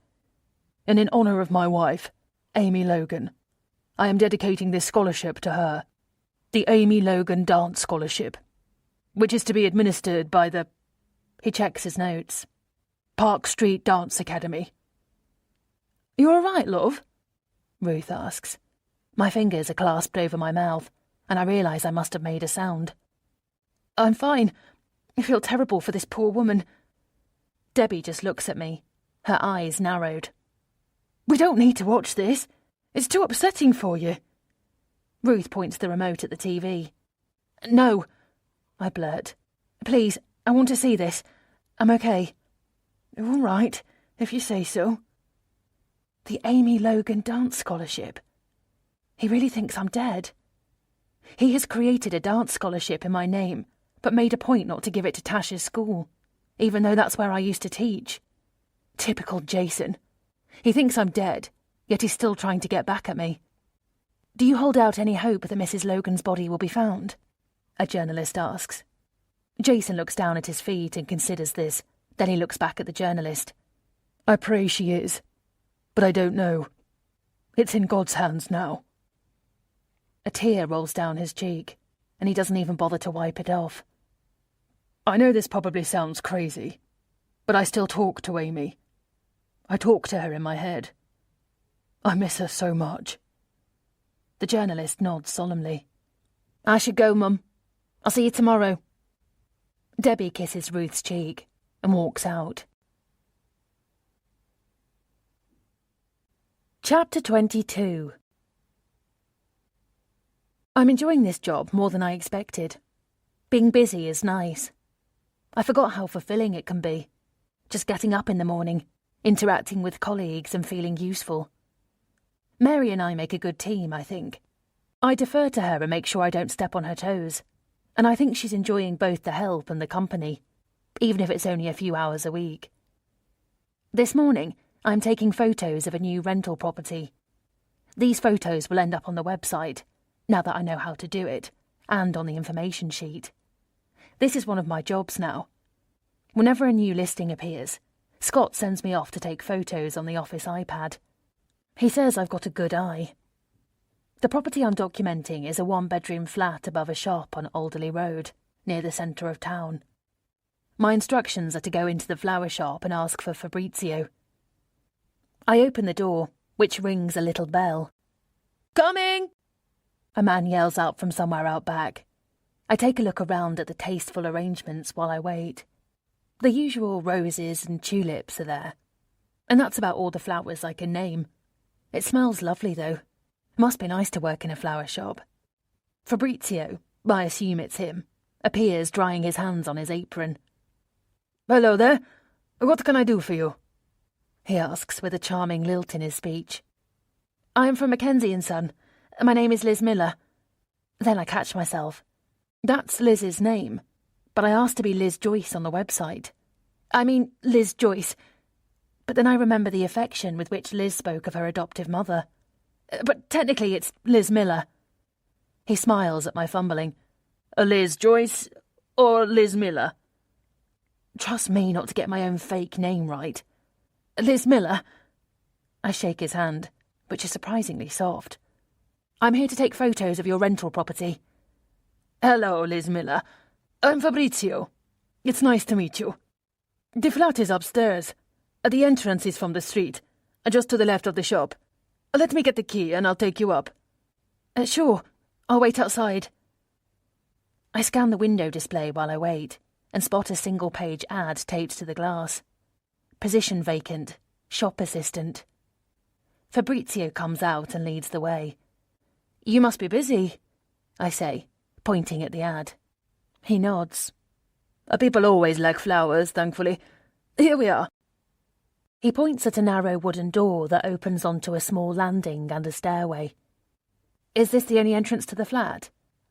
And in honour of my wife, Amy Logan, I am dedicating this scholarship to her, the Amy Logan Dance Scholarship, which is to be administered by the," he checks his notes, "Park Street Dance Academy." "You all right, love?" Ruth asks. My fingers are clasped over my mouth, and I realise I must have made a sound. "I'm fine. I feel terrible for this poor woman." Debbie just looks at me, her eyes narrowed. "We don't need to watch this. It's too upsetting for you." Ruth points the remote at the TV. "No," I blurt. "Please, I want to see this. I'm okay." "All right, if you say so." The Amy Logan Dance Scholarship. He really thinks I'm dead. He has created a dance scholarship in my name, but made a point not to give it to Tasha's school, even though that's where I used to teach. Typical Jason. He thinks I'm dead, yet he's still trying to get back at me. "Do you hold out any hope that Mrs. Logan's body will be found?" a journalist asks. Jason looks down at his feet and considers this, then he looks back at the journalist. "I pray she is, but I don't know. It's in God's hands now." A tear rolls down his cheek, and he doesn't even bother to wipe it off. "I know this probably sounds crazy, but I still talk to Amy. I talk to her in my head. I miss her so much." The journalist nods solemnly. "I should go, Mum. I'll see you tomorrow." Debbie kisses Ruth's cheek and walks out. Chapter 22. I'm enjoying this job more than I expected. Being busy is nice. I forgot how fulfilling it can be. Just getting up in the morning, interacting with colleagues and feeling useful. Mary and I make a good team, I think. I defer to her and make sure I don't step on her toes, and I think she's enjoying both the help and the company, even if it's only a few hours a week. This morning, I'm taking photos of a new rental property. These photos will end up on the website, now that I know how to do it, and on the information sheet. This is one of my jobs now. Whenever a new listing appears, Scott sends me off to take photos on the office iPad. He says I've got a good eye. The property I'm documenting is a one-bedroom flat above a shop on Alderley Road, near the centre of town. My instructions are to go into the flower shop and ask for Fabrizio. I open the door, which rings a little bell. Coming! A man yells out from somewhere out back. I take a look around at the tasteful arrangements while I wait. The usual roses and tulips are there, and that's about all the flowers I can name. It smells lovely, though. Must be nice to work in a flower shop. Fabrizio, I assume it's him, appears drying his hands on his apron. Hello there. What can I do for you? He asks with a charming lilt in his speech. I am from Mackenzie & Son. My name is Liz Miller. Then I catch myself. That's Liz's name, but I asked to be Liz Joyce on the website. I mean, Liz Joyce. But then I remember the affection with which Liz spoke of her adoptive mother. But technically it's Liz Miller. He smiles at my fumbling. Liz Joyce or Liz Miller? Trust me not to get my own fake name right. Liz Miller. I shake his hand, which is surprisingly soft. I'm here to take photos of your rental property. Hello, Liz Miller. I'm Fabrizio. It's nice to meet you. The flat is upstairs. The entrance is from the street, just to the left of the shop. Let me get the key and I'll take you up. Sure. I'll wait outside. I scan the window display while I wait and spot a single-page ad taped to the glass. Position vacant. Shop assistant. Fabrizio comes out and leads the way. You must be busy, I say, pointing at the ad. He nods. People always like flowers, thankfully. Here we are. He points at a narrow wooden door that opens onto a small landing and a stairway. Is this the only entrance to the flat?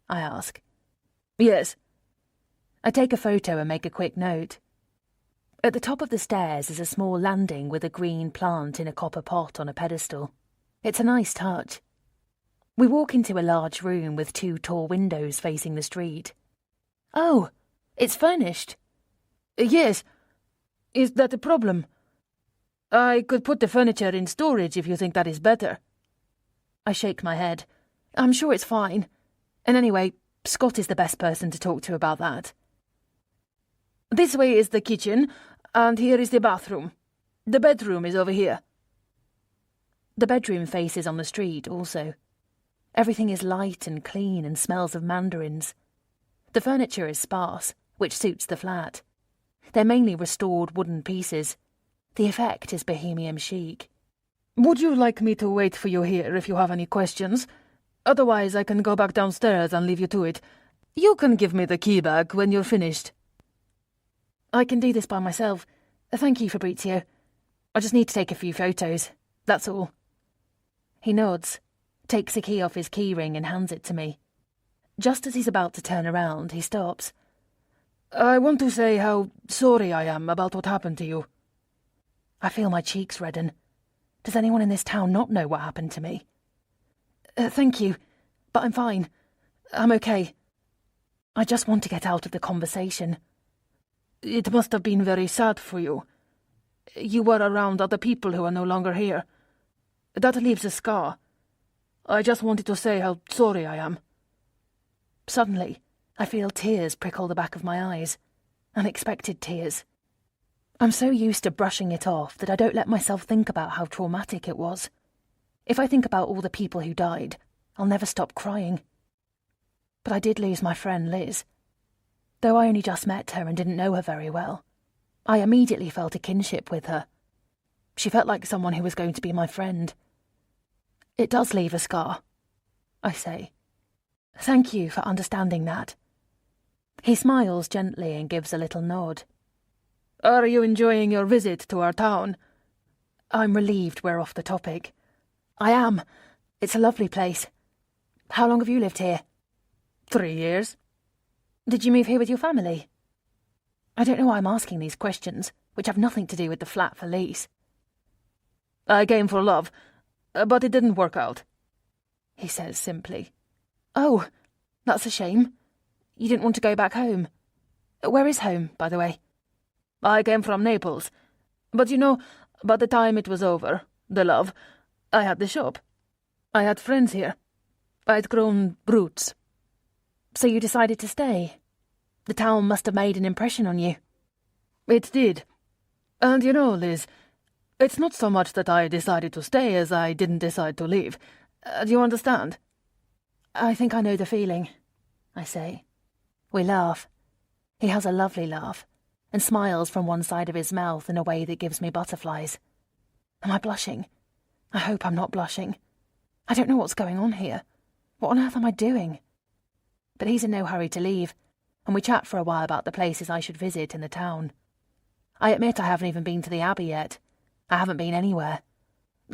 I ask. Yes. I take a photo and make a quick note. At the top of the stairs is a small landing with a green plant in a copper pot on a pedestal. It's a nice touch. We walk into a large room with 2 tall windows facing the street. Oh, it's furnished. Yes. Is that a problem? I could put the furniture in storage if you think that is better. I shake my head. I'm sure it's fine. And anyway, Scott is the best person to talk to about that. This way is the kitchen, and here is the bathroom. The bedroom is over here. The bedroom faces on the street also. Everything is light and clean and smells of mandarins. The furniture is sparse, which suits the flat. They're mainly restored wooden pieces. The effect is bohemian chic. Would you like me to wait for you here if you have any questions? Otherwise, I can go back downstairs and leave you to it. You can give me the key back when you're finished. I can do this by myself. Thank you, Fabrizio. I just need to take a few photos. That's all. He nods, takes a key off his keyring and hands it to me. Just as he's about to turn around, he stops. I want to say how sorry I am about what happened to you. I feel my cheeks redden. Does anyone in this town not know what happened to me? Thank you, but I'm fine. I'm okay. I just want to get out of the conversation. It must have been very sad for you. You were around other people who are no longer here. That leaves a scar. I just wanted to say how sorry I am. Suddenly, I feel tears prickle the back of my eyes. Unexpected tears. I'm so used to brushing it off that I don't let myself think about how traumatic it was. If I think about all the people who died, I'll never stop crying. But I did lose my friend Liz. Though I only just met her and didn't know her very well, I immediately felt a kinship with her. She felt like someone who was going to be my friend. It does leave a scar, I say. Thank you for understanding that. He smiles gently and gives a little nod. Are you enjoying your visit to our town? I'm relieved we're off the topic. I am. It's a lovely place. How long have you lived here? 3 years. Did you move here with your family? I don't know why I'm asking these questions, which have nothing to do with the flat for lease. I came for love, but it didn't work out, he says simply. Oh, that's a shame. You didn't want to go back home. Where is home, by the way? I came from Naples, but you know, by the time it was over, the love, I had the shop. I had friends here. I'd grown roots. So you decided to stay? The town must have made an impression on you. It did. And you know, Liz, it's not so much that I decided to stay as I didn't decide to leave. Do you understand? I think I know the feeling, I say. We laugh. He has a lovely laugh, and smiles from one side of his mouth in a way that gives me butterflies. Am I blushing? I hope I'm not blushing. I don't know what's going on here. What on earth am I doing? But he's in no hurry to leave, and we chat for a while about the places I should visit in the town. I admit I haven't even been to the Abbey yet. I haven't been anywhere.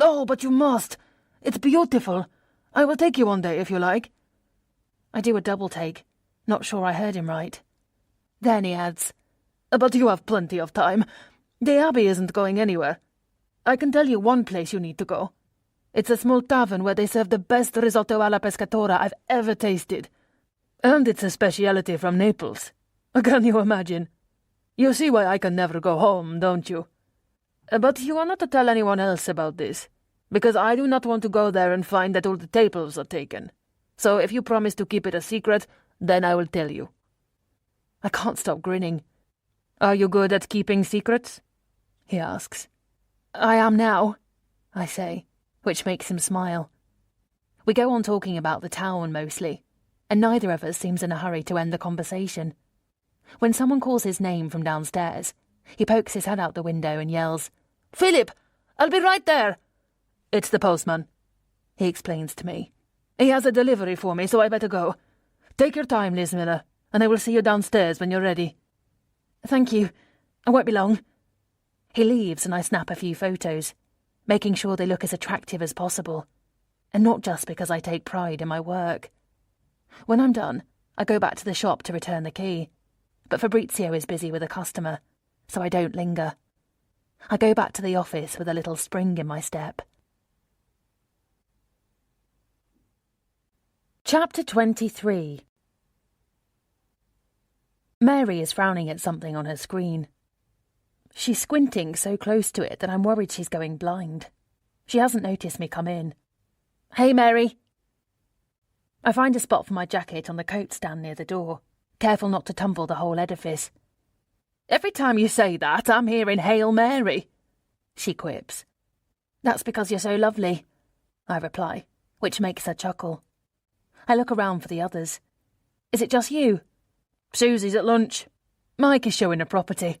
Oh, but you must. It's beautiful. I will take you one day if you like. I do a double take, not sure I heard him right. Then he adds, But you have plenty of time. The Abbey isn't going anywhere. I can tell you one place you need to go. It's a small tavern where they serve the best risotto alla pescatora I've ever tasted. And it's a speciality from Naples. Can you imagine? You see why I can never go home, don't you? But you are not to tell anyone else about this, because I do not want to go there and find that all the tables are taken. So if you promise to keep it a secret, then I will tell you. I can't stop grinning. Are you good at keeping secrets? He asks. I am now, I say, which makes him smile. We go on talking about the town mostly, and neither of us seems in a hurry to end the conversation. When someone calls his name from downstairs, he pokes his head out the window and yells, Philip, I'll be right there. It's the postman, he explains to me. He has a delivery for me, so I better go. Take your time, Liz Miller, and I will see you downstairs when you're ready. Thank you. I won't be long. He leaves and I snap a few photos, making sure they look as attractive as possible, and not just because I take pride in my work. When I'm done, I go back to the shop to return the key, but Fabrizio is busy with a customer, so I don't linger. I go back to the office with a little spring in my step. Chapter 23. Mary is frowning at something on her screen. She's squinting so close to it that I'm worried she's going blind. She hasn't noticed me come in. Hey, Mary. I find a spot for my jacket on the coat stand near the door, careful not to tumble the whole edifice. Every time you say that, I'm hearing Hail Mary, she quips. That's because you're so lovely, I reply, which makes her chuckle. I look around for the others. Is it just you? Susie's at lunch. Mike is showing her property.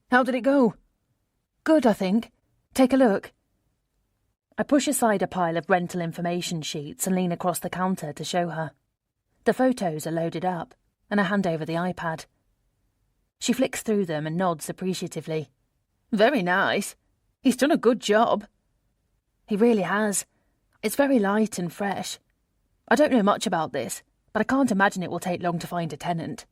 How did it go? Good, I think. Take a look. I push aside a pile of rental information sheets and lean across the counter to show her. The photos are loaded up, and I hand over the iPad. She flicks through them and nods appreciatively. Very nice. He's done a good job. He really has. It's very light and fresh. I don't know much about this, but I can't imagine it will take long to find a tenant.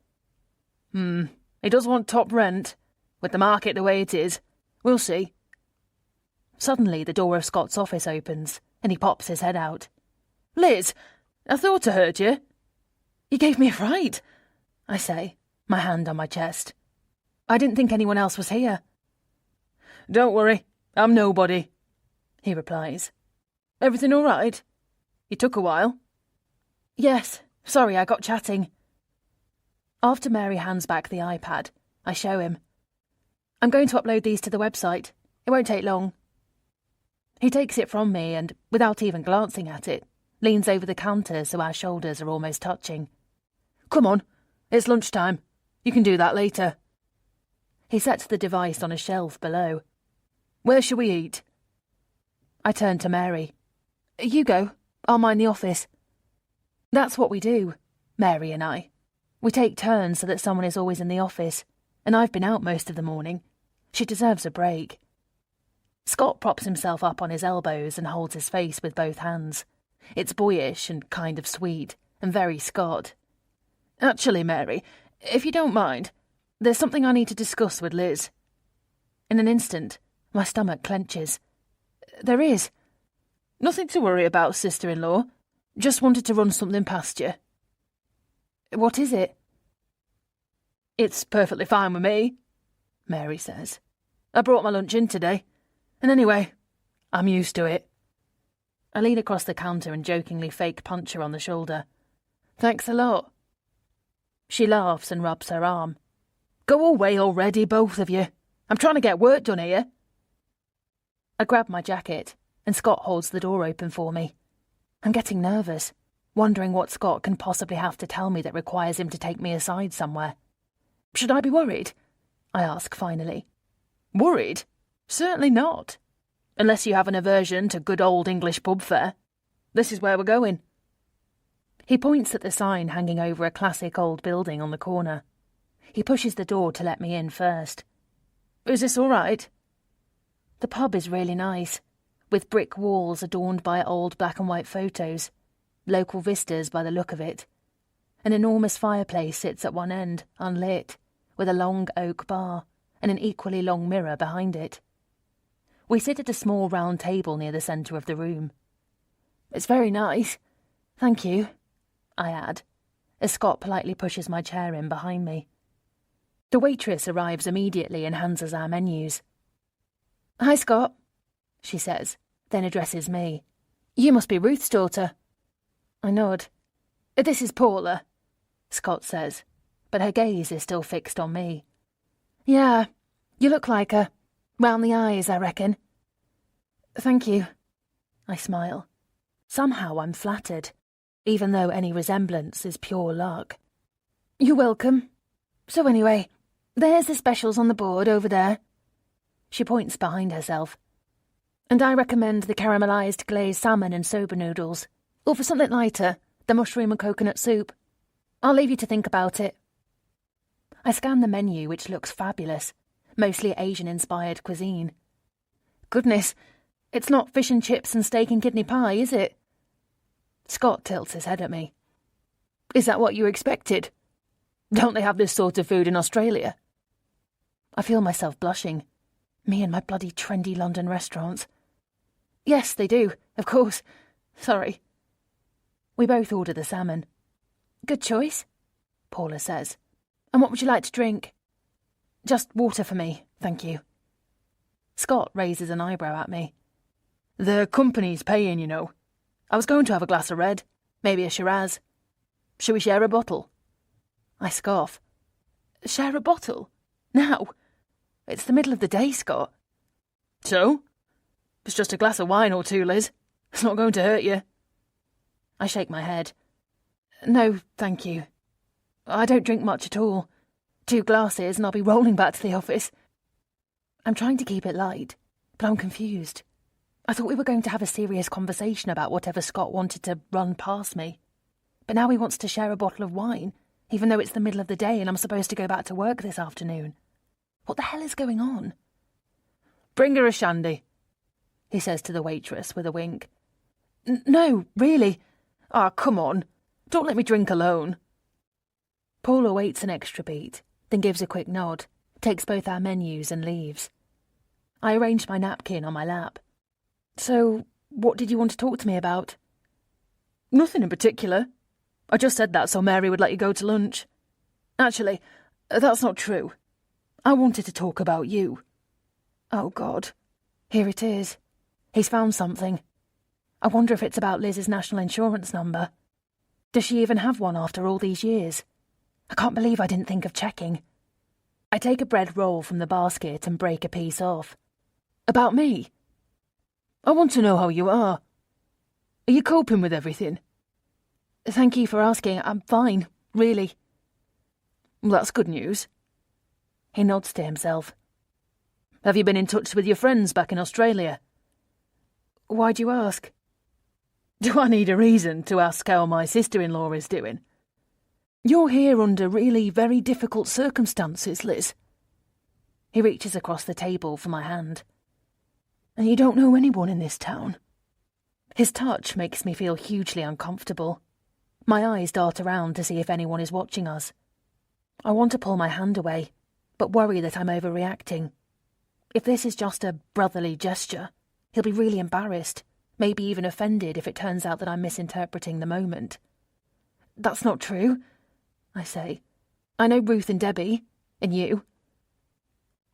He does want top rent. With the market the way it is. We'll see. Suddenly the door of Scott's office opens, and he pops his head out. Liz, I thought I heard you. You gave me a fright, I say, my hand on my chest. I didn't think anyone else was here. Don't worry, I'm nobody, he replies. Everything all right? You took a while. Yes, sorry I got chatting. After Mary hands back the iPad, I show him. I'm going to upload these to the website. It won't take long. He takes it from me and, without even glancing at it, leans over the counter so our shoulders are almost touching. Come on, it's lunchtime. You can do that later. He sets the device on a shelf below. Where shall we eat? I turn to Mary. You go. I'll mind the office. That's what we do, Mary and I. We take turns so that someone is always in the office, and I've been out most of the morning. She deserves a break. Scott props himself up on his elbows and holds his face with both hands. It's boyish and kind of sweet, and very Scott. Actually, Mary, if you don't mind, there's something I need to discuss with Liz. In an instant, my stomach clenches. There is. Nothing to worry about, sister-in-law. Just wanted to run something past you. What is it? It's perfectly fine with me, Mary says. I brought my lunch in today. And anyway, I'm used to it. I lean across the counter and jokingly fake punch her on the shoulder. Thanks a lot. She laughs and rubs her arm. Go away already, both of you. I'm trying to get work done here. I grab my jacket, and Scott holds the door open for me. I'm getting nervous, wondering what Scott can possibly have to tell me that requires him to take me aside somewhere. Should I be worried? I ask finally. Worried? Certainly not. Unless you have an aversion to good old English pub fare. This is where we're going. He points at the sign hanging over a classic old building on the corner. He pushes the door to let me in first. Is this all right? The pub is really nice, with brick walls adorned by old black and white photos, local vistas by the look of it. An enormous fireplace sits at one end, unlit, with a long oak bar and an equally long mirror behind it. We sit at a small round table near the centre of the room. It's very nice. Thank you, I add, as Scott politely pushes my chair in behind me. The waitress arrives immediately and hands us our menus. Hi, Scott, she says, then addresses me. You must be Ruth's daughter. I nod. This is Paula, Scott says, but her gaze is still fixed on me. Yeah, you look like her. Round the eyes, I reckon. Thank you. I smile. Somehow I'm flattered, even though any resemblance is pure luck. You're welcome. So anyway, there's the specials on the board over there. She points behind herself. And I recommend the caramelised glazed salmon and soba noodles. Or for something lighter, the mushroom and coconut soup. I'll leave you to think about it. I scan the menu, which looks fabulous. Mostly Asian-inspired cuisine. Goodness, it's not fish and chips and steak and kidney pie, is it? Scott tilts his head at me. Is that what you expected? Don't they have this sort of food in Australia? I feel myself blushing. Me and my bloody trendy London restaurants. Yes, they do, of course. Sorry. We both order the salmon. Good choice, Paula says. And what would you like to drink? Just water for me, thank you. Scott raises an eyebrow at me. The company's paying, you know. I was going to have a glass of red, maybe a Shiraz. Shall we share a bottle? I scoff. Share a bottle? Now? It's the middle of the day, Scott. So? It's just a glass of wine or two, Liz. It's not going to hurt you. I shake my head. No, thank you. I don't drink much at all. 2 glasses and I'll be rolling back to the office. I'm trying to keep it light, but I'm confused. I thought we were going to have a serious conversation about whatever Scott wanted to run past me. But now he wants to share a bottle of wine, even though it's the middle of the day and I'm supposed to go back to work this afternoon. What the hell is going on? Bring her a shandy, he says to the waitress with a wink. No, really. Ah, come on. Don't let me drink alone. Paula waits an extra beat, then gives a quick nod, takes both our menus and leaves. I arrange my napkin on my lap. So, what did you want to talk to me about? Nothing in particular. I just said that so Mary would let you go to lunch. Actually, that's not true. I wanted to talk about you. Oh, God. Here it is. He's found something. I wonder if it's about Liz's national insurance number. Does she even have one after all these years? I can't believe I didn't think of checking. I take a bread roll from the basket and break a piece off. About me? I want to know how you are. Are you coping with everything? Thank you for asking. I'm fine, really. Well, that's good news. He nods to himself. Have you been in touch with your friends back in Australia? Why'd you ask? Do I need a reason to ask how my sister-in-law is doing? You're here under really very difficult circumstances, Liz. He reaches across the table for my hand. And you don't know anyone in this town. His touch makes me feel hugely uncomfortable. My eyes dart around to see if anyone is watching us. I want to pull my hand away, but worry that I'm overreacting. If this is just a brotherly gesture, he'll be really embarrassed, maybe even offended if it turns out that I'm misinterpreting the moment. That's not true, I say. I know Ruth and Debbie, and you.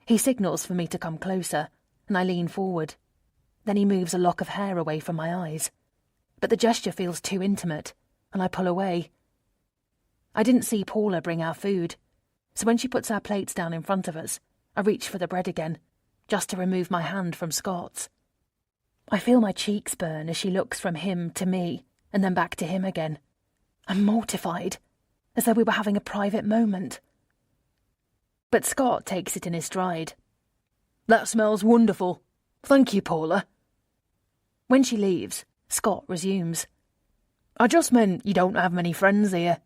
He signals for me to come closer, and I lean forward. Then he moves a lock of hair away from my eyes, but the gesture feels too intimate, and I pull away. I didn't see Paula bring our food, so when she puts our plates down in front of us, I reach for the bread again, just to remove my hand from Scott's. I feel my cheeks burn as she looks from him to me, and then back to him again. I'm mortified, as though we were having a private moment. But Scott takes it in his stride. That smells wonderful. Thank you, Paula. When she leaves, Scott resumes. I just meant you don't have many friends here,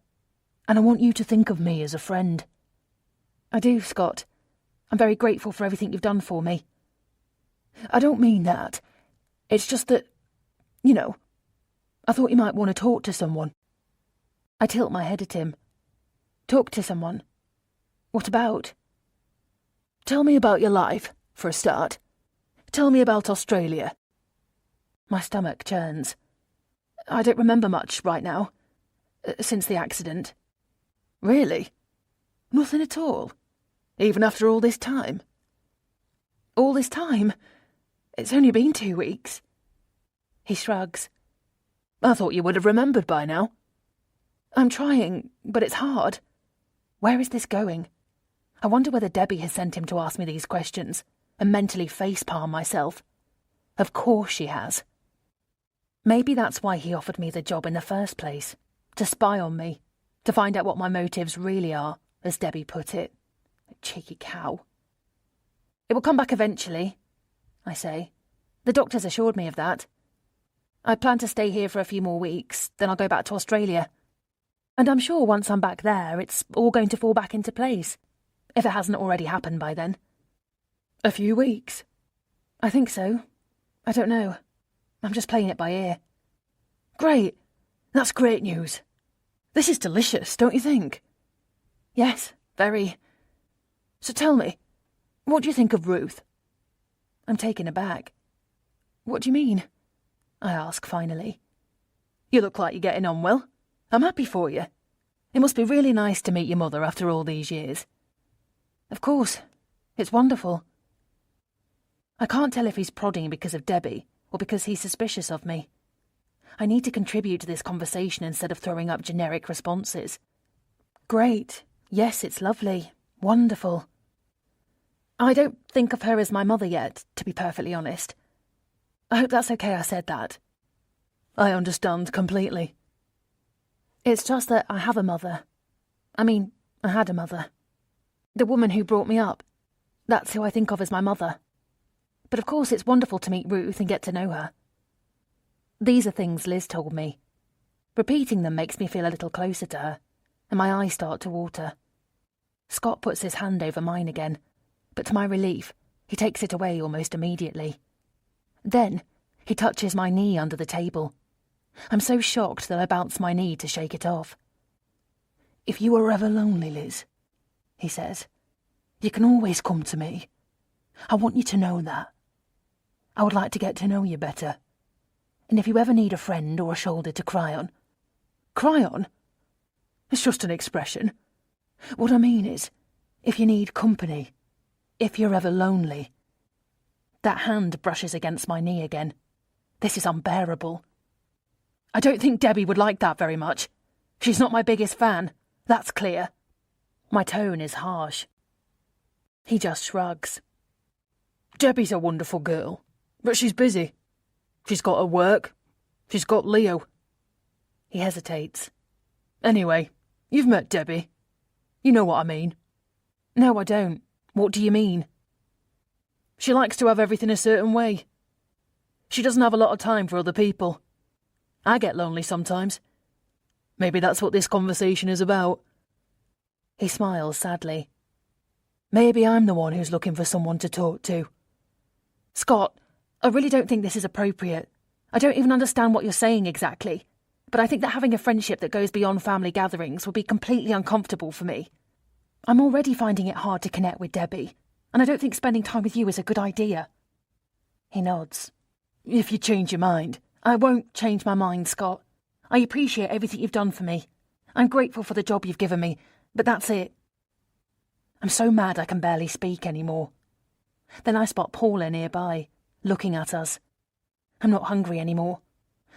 and I want you to think of me as a friend. I do, Scott. I'm very grateful for everything you've done for me. I don't mean that. It's just that, I thought you might want to talk to someone. I tilt my head at him. Talk to someone? What about? Tell me about your life, for a start. Tell me about Australia. My stomach churns. I don't remember much right now, since the accident. Really? Nothing at all? Even after all this time? All this time? It's only been 2 weeks. He shrugs. I thought you would have remembered by now. I'm trying, but it's hard. Where is this going? I wonder whether Debbie has sent him to ask me these questions and mentally facepalm myself. Of course she has. Maybe that's why he offered me the job in the first place, to spy on me, to find out what my motives really are, as Debbie put it. A cheeky cow. It will come back eventually, I say. The doctors assured me of that. I plan to stay here for a few more weeks, then I'll go back to Australia. And I'm sure once I'm back there, it's all going to fall back into place, if it hasn't already happened by then. A few weeks? I think so. I don't know. I'm just playing it by ear. Great. That's great news. This is delicious, don't you think? Yes, very. So tell me, what do you think of Ruth? I'm taken aback. What do you mean? I ask finally. You look like you're getting on well. I'm happy for you. It must be really nice to meet your mother after all these years. Of course. It's wonderful. I can't tell if he's prodding because of Debbie or because he's suspicious of me. I need to contribute to this conversation instead of throwing up generic responses. Great. Yes, it's lovely. Wonderful. I don't think of her as my mother yet, to be perfectly honest. I hope that's okay I said that. I understand completely. It's just that I have a mother. I had a mother. The woman who brought me up. That's who I think of as my mother. But of course it's wonderful to meet Ruth and get to know her. These are things Liz told me. Repeating them makes me feel a little closer to her, and my eyes start to water. Scott puts his hand over mine again, but to my relief, he takes it away almost immediately. Then, he touches my knee under the table. I'm so shocked that I bounce my knee to shake it off. If you are ever lonely, Liz, he says, you can always come to me. I want you to know that. I would like to get to know you better. And if you ever need a friend or a shoulder to cry on... Cry on? It's just an expression. What I mean is, if you need company, if you're ever lonely... That hand brushes against my knee again. This is unbearable. I don't think Debbie would like that very much. She's not my biggest fan, that's clear. My tone is harsh. He just shrugs. Debbie's a wonderful girl, but she's busy. She's got her work. She's got Leo. He hesitates. Anyway, you've met Debbie. You know what I mean. No, I don't. What do you mean? She likes to have everything a certain way. She doesn't have a lot of time for other people. I get lonely sometimes. Maybe that's what this conversation is about. He smiles sadly. Maybe I'm the one who's looking for someone to talk to. Scott, I really don't think this is appropriate. I don't even understand what you're saying exactly, but I think that having a friendship that goes beyond family gatherings would be completely uncomfortable for me. I'm already finding it hard to connect with Debbie, and I don't think spending time with you is a good idea. He nods. If you change your mind. I won't change my mind, Scott. I appreciate everything you've done for me. I'm grateful for the job you've given me, but that's it. I'm so mad I can barely speak anymore. Then I spot Paula nearby, looking at us. I'm not hungry anymore.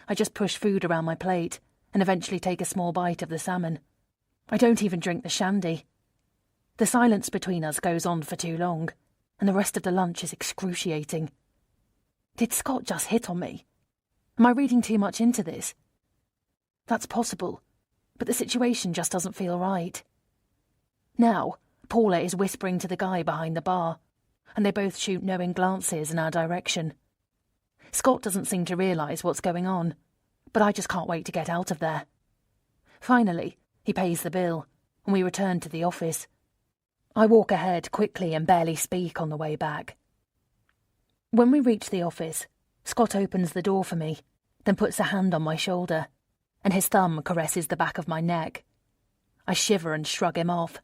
I just push food around my plate and eventually take a small bite of the salmon. I don't even drink the shandy. The silence between us goes on for too long, and the rest of the lunch is excruciating. Did Scott just hit on me? Am I reading too much into this? That's possible, but the situation just doesn't feel right. Now, Paula is whispering to the guy behind the bar, and they both shoot knowing glances in our direction. Scott doesn't seem to realise what's going on, but I just can't wait to get out of there. Finally, he pays the bill, and we return to the office. I walk ahead quickly and barely speak on the way back. When we reach the office, Scott opens the door for me, then puts a hand on my shoulder, and his thumb caresses the back of my neck. I shiver and shrug him off.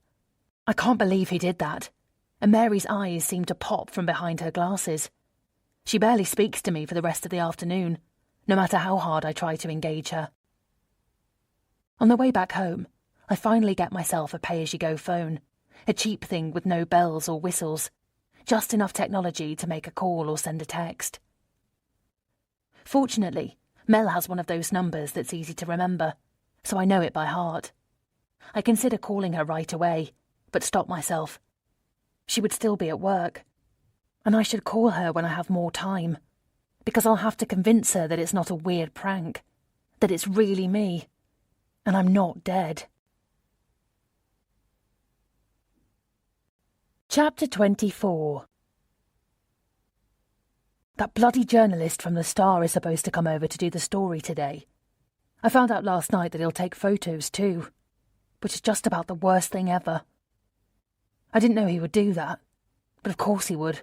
I can't believe he did that, and Mary's eyes seem to pop from behind her glasses. She barely speaks to me for the rest of the afternoon, no matter how hard I try to engage her. On the way back home, I finally get myself a pay-as-you-go phone, a cheap thing with no bells or whistles, just enough technology to make a call or send a text. Fortunately, Mel has one of those numbers that's easy to remember, so I know it by heart. I consider calling her right away, but stop myself. She would still be at work, and I should call her when I have more time, because I'll have to convince her that it's not a weird prank, that it's really me, and I'm not dead. Chapter 24. That bloody journalist from the Star is supposed to come over to do the story today. I found out last night that he'll take photos too, which is just about the worst thing ever. I didn't know he would do that, but of course he would.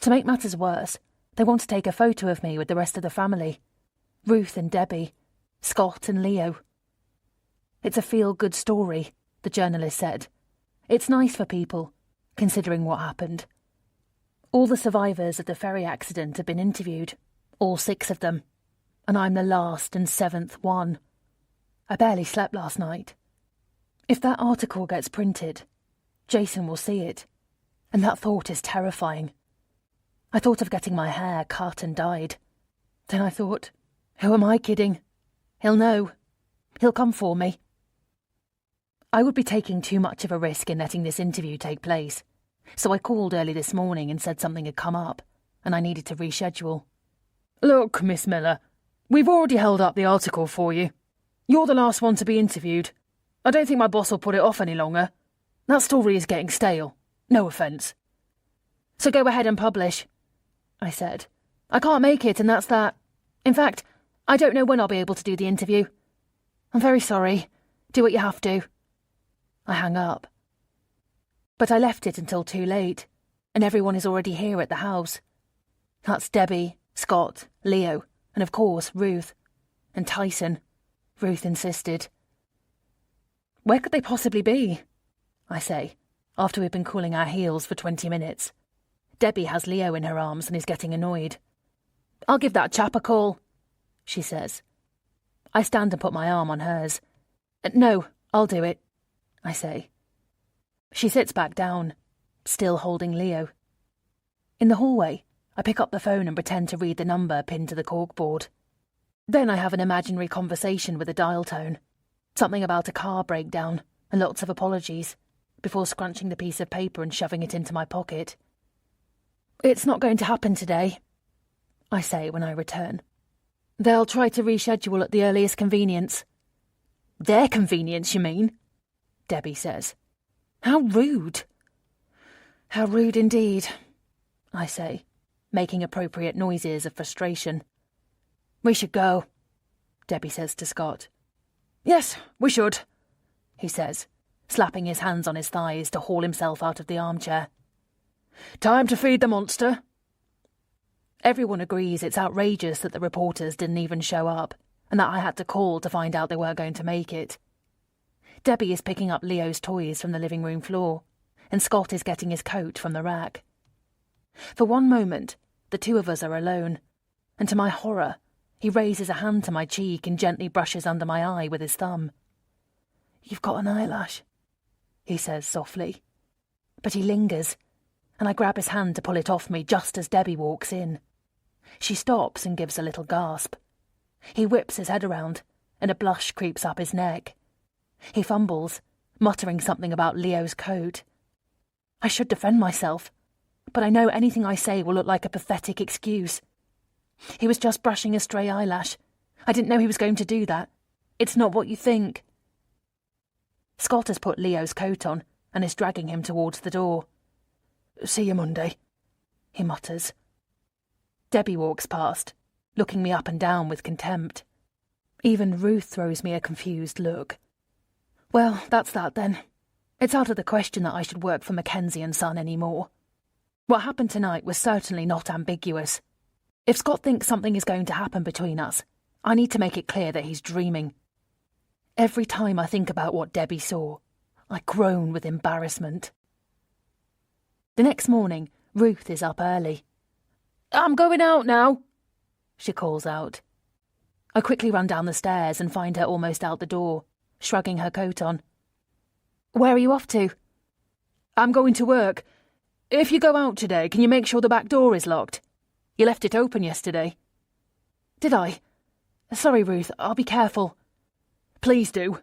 To make matters worse, they want to take a photo of me with the rest of the family. Ruth and Debbie, Scott and Leo. It's a feel-good story, the journalist said. It's nice for people, considering what happened. All the survivors of the ferry accident have been interviewed, all 6 of them, and I'm the last and 7th one. I barely slept last night. If that article gets printed, Jason will see it, and that thought is terrifying. I thought of getting my hair cut and dyed. Then I thought, who am I kidding? He'll know. He'll come for me. I would be taking too much of a risk in letting this interview take place, so I called early this morning and said something had come up, and I needed to reschedule. Look, Miss Miller, we've already held up the article for you. You're the last one to be interviewed. I don't think my boss will put it off any longer. That story is getting stale. No offence. So go ahead and publish, I said. I can't make it, and that's that. In fact, I don't know when I'll be able to do the interview. I'm very sorry. Do what you have to. I hang up. But I left it until too late, and everyone is already here at the house. That's Debbie, Scott, Leo, and of course Ruth. And Tyson, Ruth insisted. Where could they possibly be? I say, after we've been cooling our heels for 20 minutes. Debbie has Leo in her arms and is getting annoyed. I'll give that chap a call, she says. I stand and put my arm on hers. No, I'll do it, I say. She sits back down, still holding Leo. In the hallway, I pick up the phone and pretend to read the number pinned to the corkboard. Then I have an imaginary conversation with a dial tone. Something about a car breakdown and lots of apologies, before scrunching the piece of paper and shoving it into my pocket. It's not going to happen today, I say when I return. They'll try to reschedule at the earliest convenience. Their convenience, you mean? Debbie says. How rude. How rude indeed, I say, making appropriate noises of frustration. We should go, Debbie says to Scott. Yes, we should, he says, slapping his hands on his thighs to haul himself out of the armchair. Time to feed the monster. Everyone agrees it's outrageous that the reporters didn't even show up, and that I had to call to find out they weren't going to make it. Debbie is picking up Leo's toys from the living room floor, and Scott is getting his coat from the rack. For one moment, the two of us are alone, and to my horror, he raises a hand to my cheek and gently brushes under my eye with his thumb. You've got an eyelash, he says softly. But he lingers, and I grab his hand to pull it off me just as Debbie walks in. She stops and gives a little gasp. He whips his head around, and a blush creeps up his neck. He fumbles, muttering something about Leo's coat. I should defend myself, but I know anything I say will look like a pathetic excuse. He was just brushing a stray eyelash. I didn't know he was going to do that. It's not what you think. Scott has put Leo's coat on and is dragging him towards the door. See you Monday, he mutters. Debbie walks past, looking me up and down with contempt. Even Ruth throws me a confused look. Well, that's that then. It's out of the question that I should work for Mackenzie and Son anymore. What happened tonight was certainly not ambiguous. If Scott thinks something is going to happen between us, I need to make it clear that he's dreaming. Every time I think about what Debbie saw, I groan with embarrassment. The next morning, Ruth is up early. I'm going out now, she calls out. I quickly run down the stairs and find her almost out the door, shrugging her coat on. Where are you off to? I'm going to work. If you go out today, can you make sure the back door is locked? You left it open yesterday. Did I? Sorry, Ruth, I'll be careful. Please do.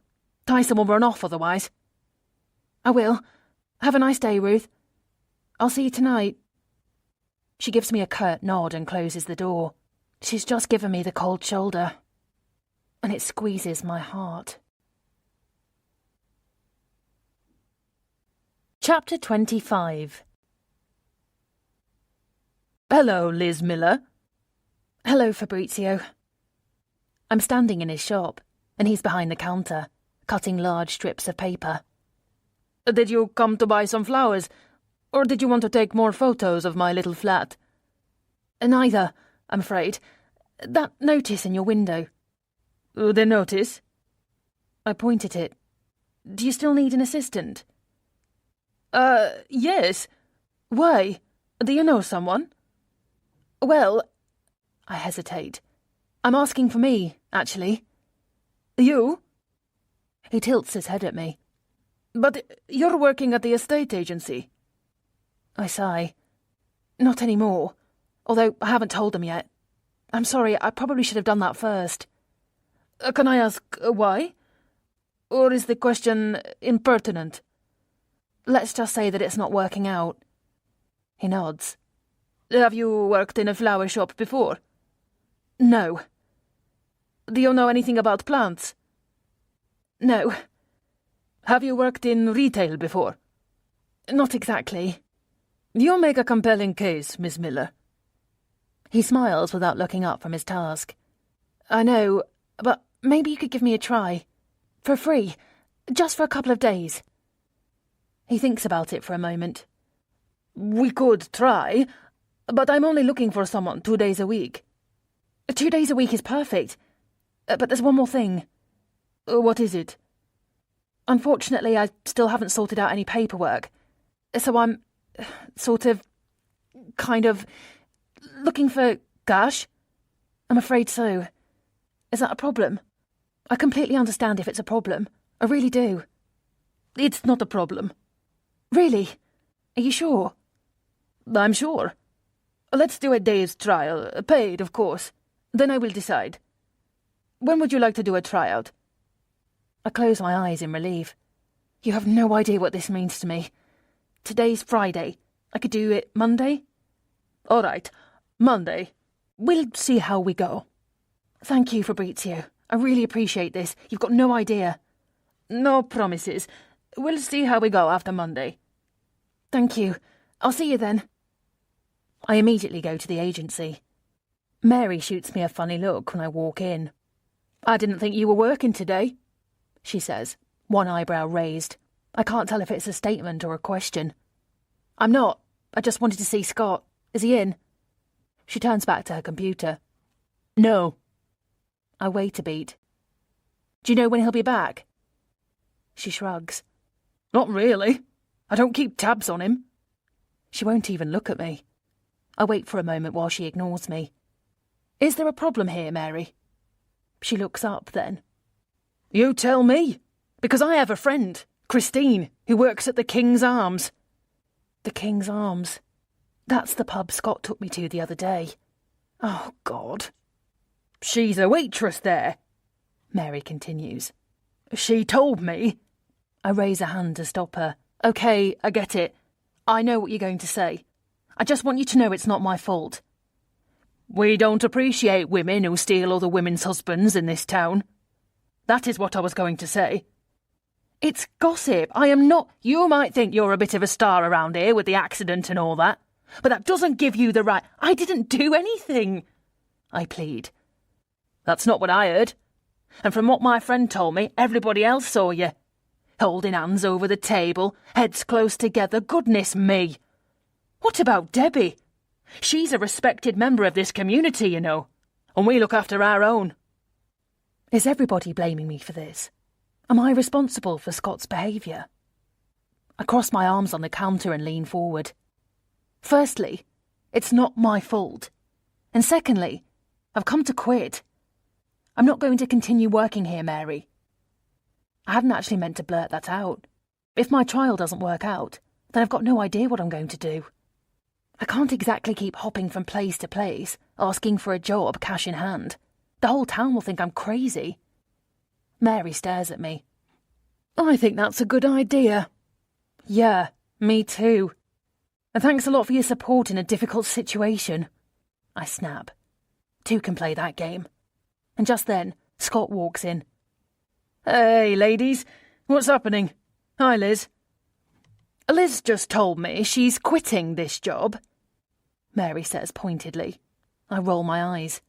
Tyson will run off otherwise. I will. Have a nice day, Ruth. I'll see you tonight. She gives me a curt nod and closes the door. She's just given me the cold shoulder, and it squeezes my heart. Chapter 25. Hello, Liz Miller. Hello, Fabrizio. I'm standing in his shop, and he's behind the counter, cutting large strips of paper. Did you come to buy some flowers, or did you want to take more photos of my little flat? Neither, I'm afraid. That notice in your window. The notice? I point at it. Do you still need an assistant? Yes. Why? Do you know someone? Well, I hesitate. I'm asking for me, actually. You? He tilts his head at me. But you're working at the estate agency. I sigh. Not anymore, although I haven't told them yet. I'm sorry, I probably should have done that first. Can I ask why? Or is the question impertinent? Let's just say that it's not working out. He nods. Have you worked in a flower shop before? No. Do you know anything about plants? No. Have you worked in retail before? Not exactly. You make a compelling case, Miss Miller. He smiles without looking up from his task. I know, but maybe you could give me a try. For free. Just for a couple of days. He thinks about it for a moment. We could try, but I'm only looking for someone 2 days a week. 2 days a week is perfect. But there's one more thing. What is it? Unfortunately, I still haven't sorted out any paperwork. So I'm kind of, looking for cash. I'm afraid so. Is that a problem? I completely understand if it's a problem. I really do. It's not a problem. Really? Are you sure? I'm sure. Let's do a day's trial, paid, of course. Then I will decide. When would you like to do a tryout? I close my eyes in relief. You have no idea what this means to me. Today's Friday. I could do it Monday? All right, Monday. We'll see how we go. Thank you, Fabrizio. I really appreciate this. You've got no idea. No promises. We'll see how we go after Monday. Thank you. I'll see you then. I immediately go to the agency. Mary shoots me a funny look when I walk in. I didn't think you were working today, she says, one eyebrow raised. I can't tell if it's a statement or a question. I'm not. I just wanted to see Scott. Is he in? She turns back to her computer. No. I wait a beat. Do you know when he'll be back? She shrugs. Not really. I don't keep tabs on him. She won't even look at me. I wait for a moment while she ignores me. Is there a problem here, Mary? She looks up then. You tell me. Because I have a friend, Christine, who works at the King's Arms. The King's Arms. That's the pub Scott took me to the other day. Oh, God. She's a waitress there, Mary continues. She told me. I raise a hand to stop her. Okay, I get it. I know what you're going to say. I just want you to know it's not my fault. We don't appreciate women who steal other women's husbands in this town. That is what I was going to say. It's gossip. I am not... You might think you're a bit of a star around here with the accident and all that, but that doesn't give you the right... I didn't do anything, I plead. That's not what I heard. And from what my friend told me, everybody else saw you. Holding hands over the table, heads close together, goodness me. What about Debbie? She's a respected member of this community, you know, and we look after our own. Is everybody blaming me for this? Am I responsible for Scott's behaviour? I cross my arms on the counter and lean forward. Firstly, it's not my fault. And secondly, I've come to quit. I'm not going to continue working here, Mary. I hadn't actually meant to blurt that out. If my trial doesn't work out, then I've got no idea what I'm going to do. I can't exactly keep hopping from place to place, asking for a job, cash in hand. The whole town will think I'm crazy. Mary stares at me. I think that's a good idea. Yeah, me too. And thanks a lot for your support in a difficult situation. I snap. Two can play that game. And just then, Scott walks in. Hey, ladies, what's happening? Hi, Liz. Liz just told me she's quitting this job, Mary says pointedly. I roll my eyes.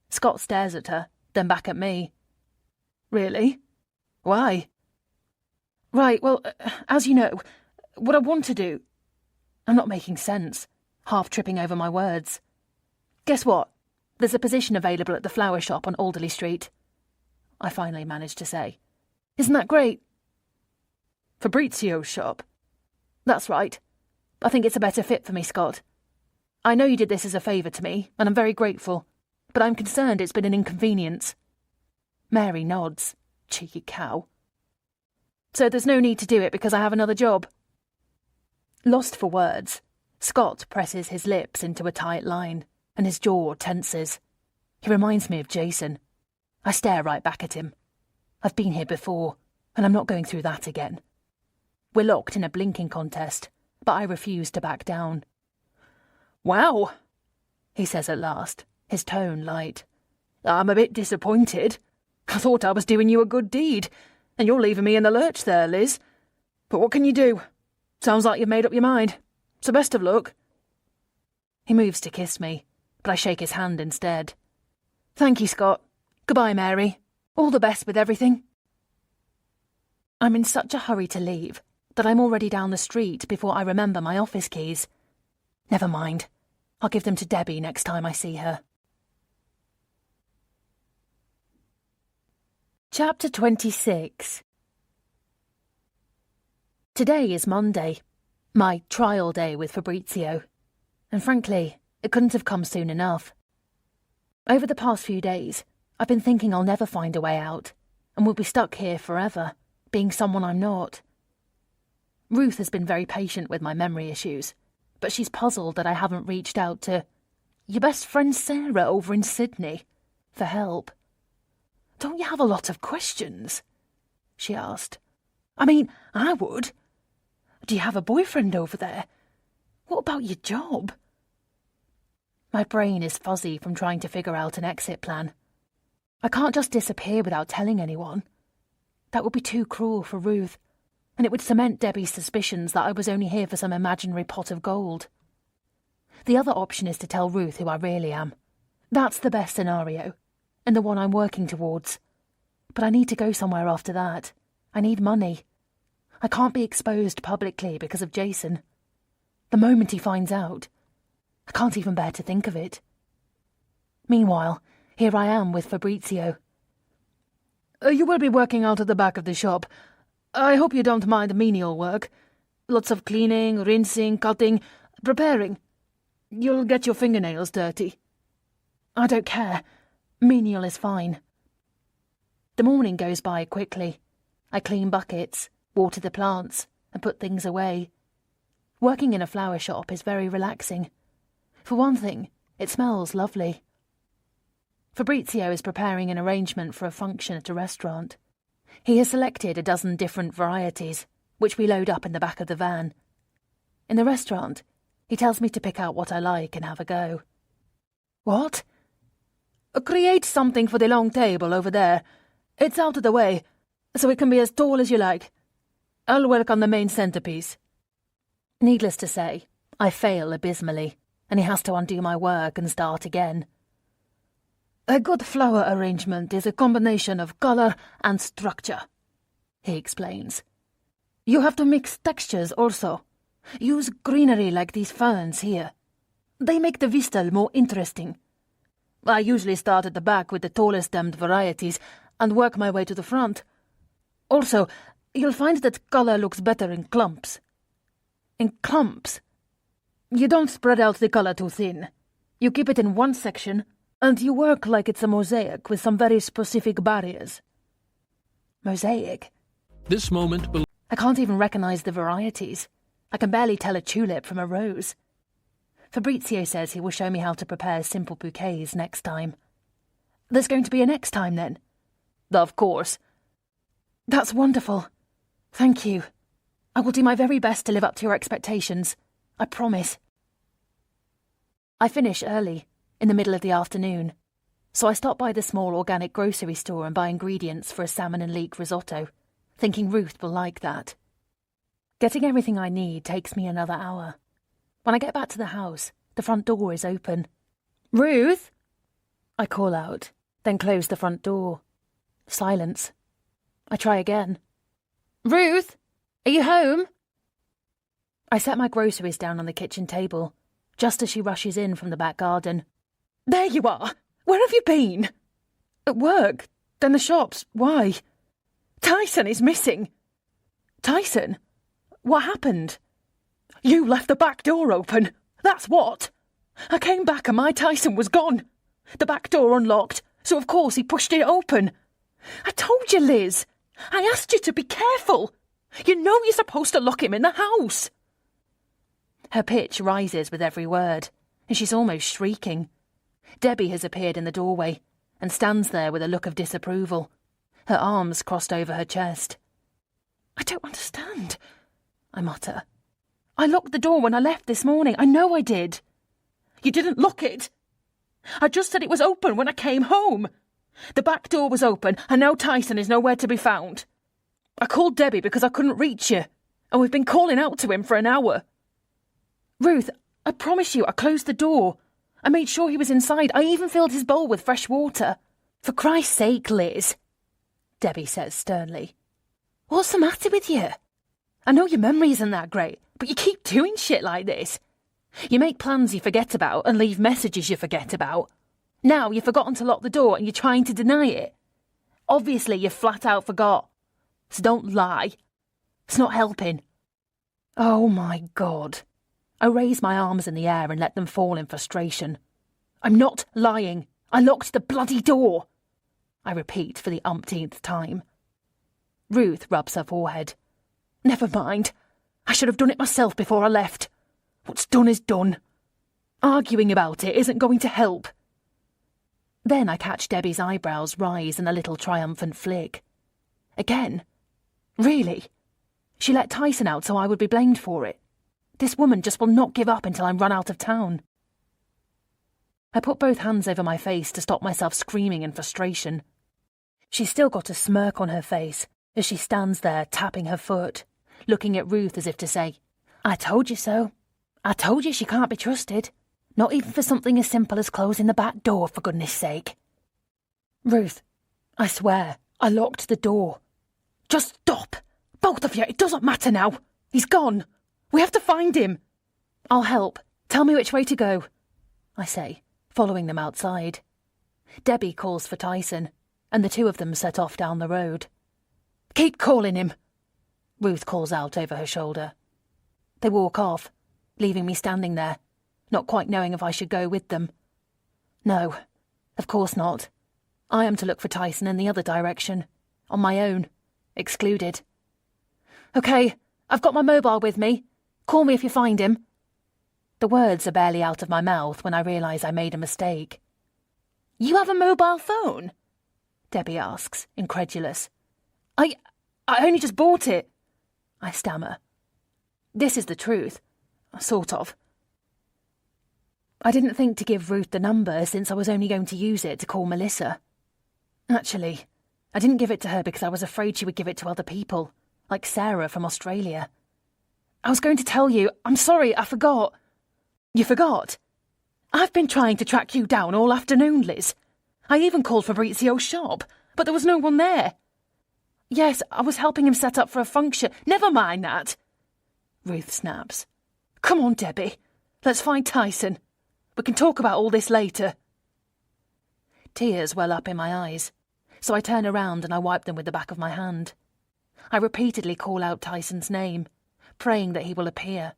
Scott stares at her, then back at me. Really? Why? Right, well, as you know, what I want to do... I'm not making sense, half tripping over my words. Guess what? There's a position available at the flower shop on Alderley Street. I finally managed to say. Isn't that great? Fabrizio's shop? That's right. I think it's a better fit for me, Scott. I know you did this as a favour to me, and I'm very grateful, but I'm concerned it's been an inconvenience. Mary nods. Cheeky cow. So there's no need to do it because I have another job. Lost for words, Scott presses his lips into a tight line, and his jaw tenses. He reminds me of Jason. I stare right back at him. I've been here before, and I'm not going through that again. We're locked in a blinking contest, but I refuse to back down. Wow, he says at last, his tone light. I'm a bit disappointed. I thought I was doing you a good deed, and you're leaving me in the lurch there, Liz. But what can you do? Sounds like you've made up your mind. So best of luck. He moves to kiss me, but I shake his hand instead. Thank you, Scott. Goodbye, Mary. All the best with everything. I'm in such a hurry to leave that I'm already down the street before I remember my office keys. Never mind. I'll give them to Debbie next time I see her. Chapter 26. Today is Monday, my trial day with Fabrizio, and frankly, it couldn't have come soon enough. Over the past few days, I've been thinking I'll never find a way out, and will be stuck here forever, being someone I'm not. Ruth has been very patient with my memory issues, but she's puzzled that I haven't reached out to your best friend Sarah over in Sydney for help. Don't you have a lot of questions? She asked. I mean, I would. Do you have a boyfriend over there? What about your job? My brain is fuzzy from trying to figure out an exit plan. I can't just disappear without telling anyone. That would be too cruel for Ruth, and it would cement Debbie's suspicions that I was only here for some imaginary pot of gold. The other option is to tell Ruth who I really am. That's the best scenario, and the one I'm working towards. But I need to go somewhere after that. I need money. I can't be exposed publicly because of Jason. The moment he finds out, I can't even bear to think of it. Meanwhile, here I am with Fabrizio. You will be working out at the back of the shop. I hope you don't mind the menial work. Lots of cleaning, rinsing, cutting, preparing. You'll get your fingernails dirty. I don't care. Menial is fine. The morning goes by quickly. I clean buckets, water the plants, and put things away. Working in a flower shop is very relaxing. For one thing, it smells lovely. Fabrizio is preparing an arrangement for a function at a restaurant. He has selected a dozen different varieties, which we load up in the back of the van. In the restaurant, he tells me to pick out what I like and have a go. What? Create something for the long table over there. It's out of the way, so it can be as tall as you like. I'll work on the main centerpiece. Needless to say, I fail abysmally, and he has to undo my work and start again. A good flower arrangement is a combination of color and structure, he explains. You have to mix textures also. Use greenery like these ferns here. They make the vista more interesting. I usually start at the back with the tallest stemmed varieties and work my way to the front. Also, you'll find that color looks better in clumps. In clumps? You don't spread out the color too thin. You keep it in one section, and you work like it's a mosaic with some very specific barriers. Mosaic? This moment I can't even recognise the varieties. I can barely tell a tulip from a rose. Fabrizio says he will show me how to prepare simple bouquets next time. There's going to be a next time, then? Of course. That's wonderful. Thank you. I will do my very best to live up to your expectations. I promise. I finish early, in the middle of the afternoon, so I stop by the small organic grocery store and buy ingredients for a salmon and leek risotto, thinking Ruth will like that. Getting everything I need takes me another hour. When I get back to the house, the front door is open. Ruth? I call out, then close the front door. Silence. I try again. Ruth? Are you home? I set my groceries down on the kitchen table, just as she rushes in from the back garden. There you are! Where have you been? At work, then the shops. Why? Tyson is missing. Tyson? What happened? You left the back door open. That's what. I came back and my Tyson was gone. The back door unlocked, so of course he pushed it open. I told you, Liz. I asked you to be careful. You know you're supposed to lock him in the house. Her pitch rises with every word, and she's almost shrieking. Debbie has appeared in the doorway and stands there with a look of disapproval, her arms crossed over her chest. I don't understand, I mutter. I locked the door when I left this morning. I know I did. You didn't lock it. I just said it was open when I came home. The back door was open, and now Tyson is nowhere to be found. I called Debbie because I couldn't reach you, and we've been calling out to him for an hour. Ruth, I promise you I closed the door. I made sure he was inside. I even filled his bowl with fresh water. For Christ's sake, Liz, Debbie says sternly. What's the matter with you? I know your memory isn't that great, but you keep doing shit like this. You make plans you forget about and leave messages you forget about. Now you've forgotten to lock the door and you're trying to deny it. Obviously you flat out forgot. So don't lie. It's not helping. Oh my God. I raise my arms in the air and let them fall in frustration. I'm not lying. I locked the bloody door. I repeat for the umpteenth time. Ruth rubs her forehead. Never mind. I should have done it myself before I left. What's done is done. Arguing about it isn't going to help. Then I catch Debbie's eyebrows rise in a little triumphant flick. Again? Really? She let Tyson out so I would be blamed for it. This woman just will not give up until I'm run out of town. I put both hands over my face to stop myself screaming in frustration. She's still got a smirk on her face as she stands there tapping her foot, looking at Ruth as if to say, I told you so. I told you she can't be trusted. Not even for something as simple as closing the back door, for goodness sake. Ruth, I swear, I locked the door. Just stop. Both of you, it doesn't matter now. He's gone. We have to find him. I'll help. Tell me which way to go, I say, following them outside. Debbie calls for Tyson, and the two of them set off down the road. Keep calling him, Ruth calls out over her shoulder. They walk off, leaving me standing there, not quite knowing if I should go with them. No, of course not. I am to look for Tyson in the other direction, on my own, excluded. Okay, I've got my mobile with me. Call me if you find him. The words are barely out of my mouth when I realise I made a mistake. You have a mobile phone? Debbie asks, incredulous. I only just bought it, I stammer. This is the truth. Sort of. I didn't think to give Ruth the number since I was only going to use it to call Melissa. Actually, I didn't give it to her because I was afraid she would give it to other people, like Sarah from Australia. I was going to tell you. I'm sorry, I forgot. You forgot? I've been trying to track you down all afternoon, Liz. I even called Fabrizio's shop, but there was no one there. Yes, I was helping him set up for a function. Never mind that. Ruth snaps. Come on, Debbie. Let's find Tyson. We can talk about all this later. Tears well up in my eyes, so I turn around and I wipe them with the back of my hand. I repeatedly call out Tyson's name, praying that he will appear,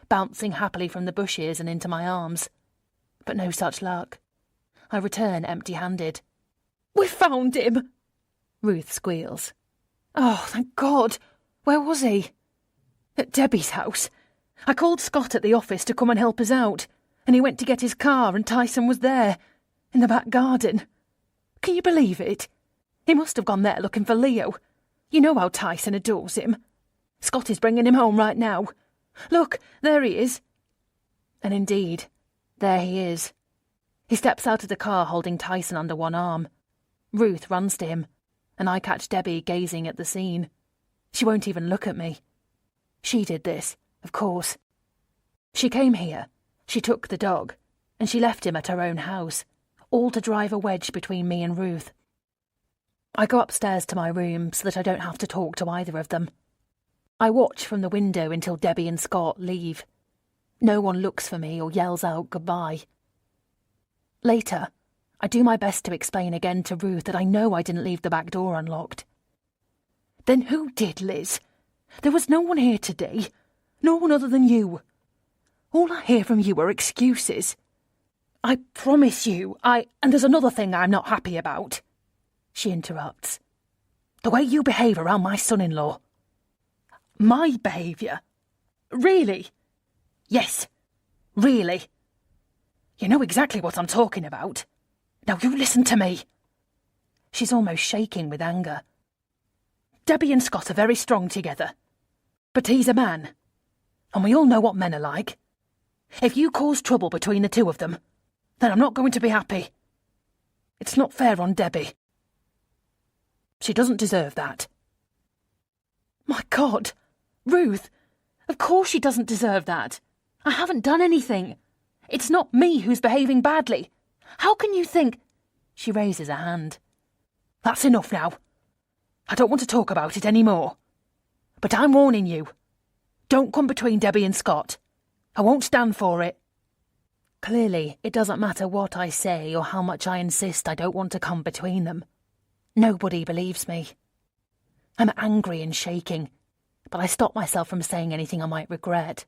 bouncing happily from the bushes and into my arms. But no such luck. I return empty-handed. We found him! Ruth squeals. Oh, thank God! Where was he? At Debbie's house. I called Scott at the office to come and help us out, and he went to get his car and Tyson was there, in the back garden. Can you believe it? He must have gone there looking for Leo. You know how Tyson adores him. Scott is bringing him home right now. Look, there he is. And indeed, there he is. He steps out of the car holding Tyson under one arm. Ruth runs to him, and I catch Debbie gazing at the scene. She won't even look at me. She did this, of course. She came here, she took the dog, and she left him at her own house, all to drive a wedge between me and Ruth. I go upstairs to my room so that I don't have to talk to either of them. I watch from the window until Debbie and Scott leave. No one looks for me or yells out goodbye. Later, I do my best to explain again to Ruth that I know I didn't leave the back door unlocked. Then who did, Liz? There was no one here today. No one other than you. All I hear from you are excuses. I promise you, and there's another thing I'm not happy about. She interrupts. The way you behave around my son-in-law. My behaviour? Really? Yes, really. You know exactly what I'm talking about. Now you listen to me. She's almost shaking with anger. Debbie and Scott are very strong together. But he's a man. And we all know what men are like. If you cause trouble between the two of them, then I'm not going to be happy. It's not fair on Debbie. She doesn't deserve that. My God, Ruth, of course she doesn't deserve that. I haven't done anything. It's not me who's behaving badly. How can you think... She raises a hand. That's enough now. I don't want to talk about it any more. But I'm warning you. Don't come between Debbie and Scott. I won't stand for it. Clearly, it doesn't matter what I say or how much I insist I don't want to come between them. Nobody believes me. I'm angry and shaking, but I stop myself from saying anything I might regret.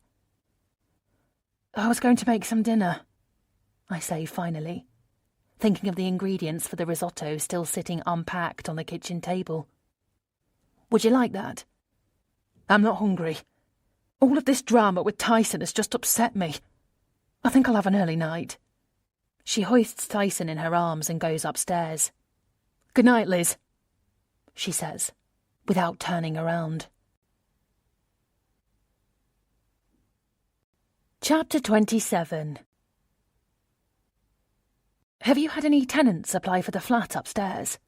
I was going to make some dinner, I say finally, thinking of the ingredients for the risotto still sitting unpacked on the kitchen table. Would you like that? I'm not hungry. All of this drama with Tyson has just upset me. I think I'll have an early night. She hoists Tyson in her arms and goes upstairs. Good night, Liz, she says, without turning around. Chapter 27. Have you had any tenants apply for the flat upstairs?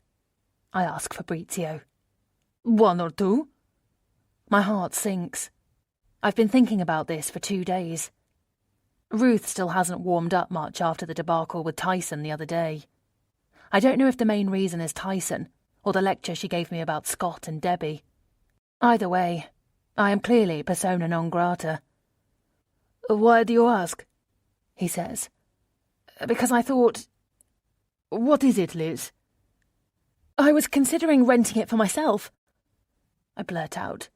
I ask Fabrizio. One or two. My heart sinks. I've been thinking about this for 2 days. Ruth still hasn't warmed up much after the debacle with Tyson the other day. I don't know if the main reason is Tyson, or the lecture she gave me about Scott and Debbie. Either way, I am clearly persona non grata. Why do you ask? He says. Because I thought... What is it, Liz? I was considering renting it for myself. I blurt out,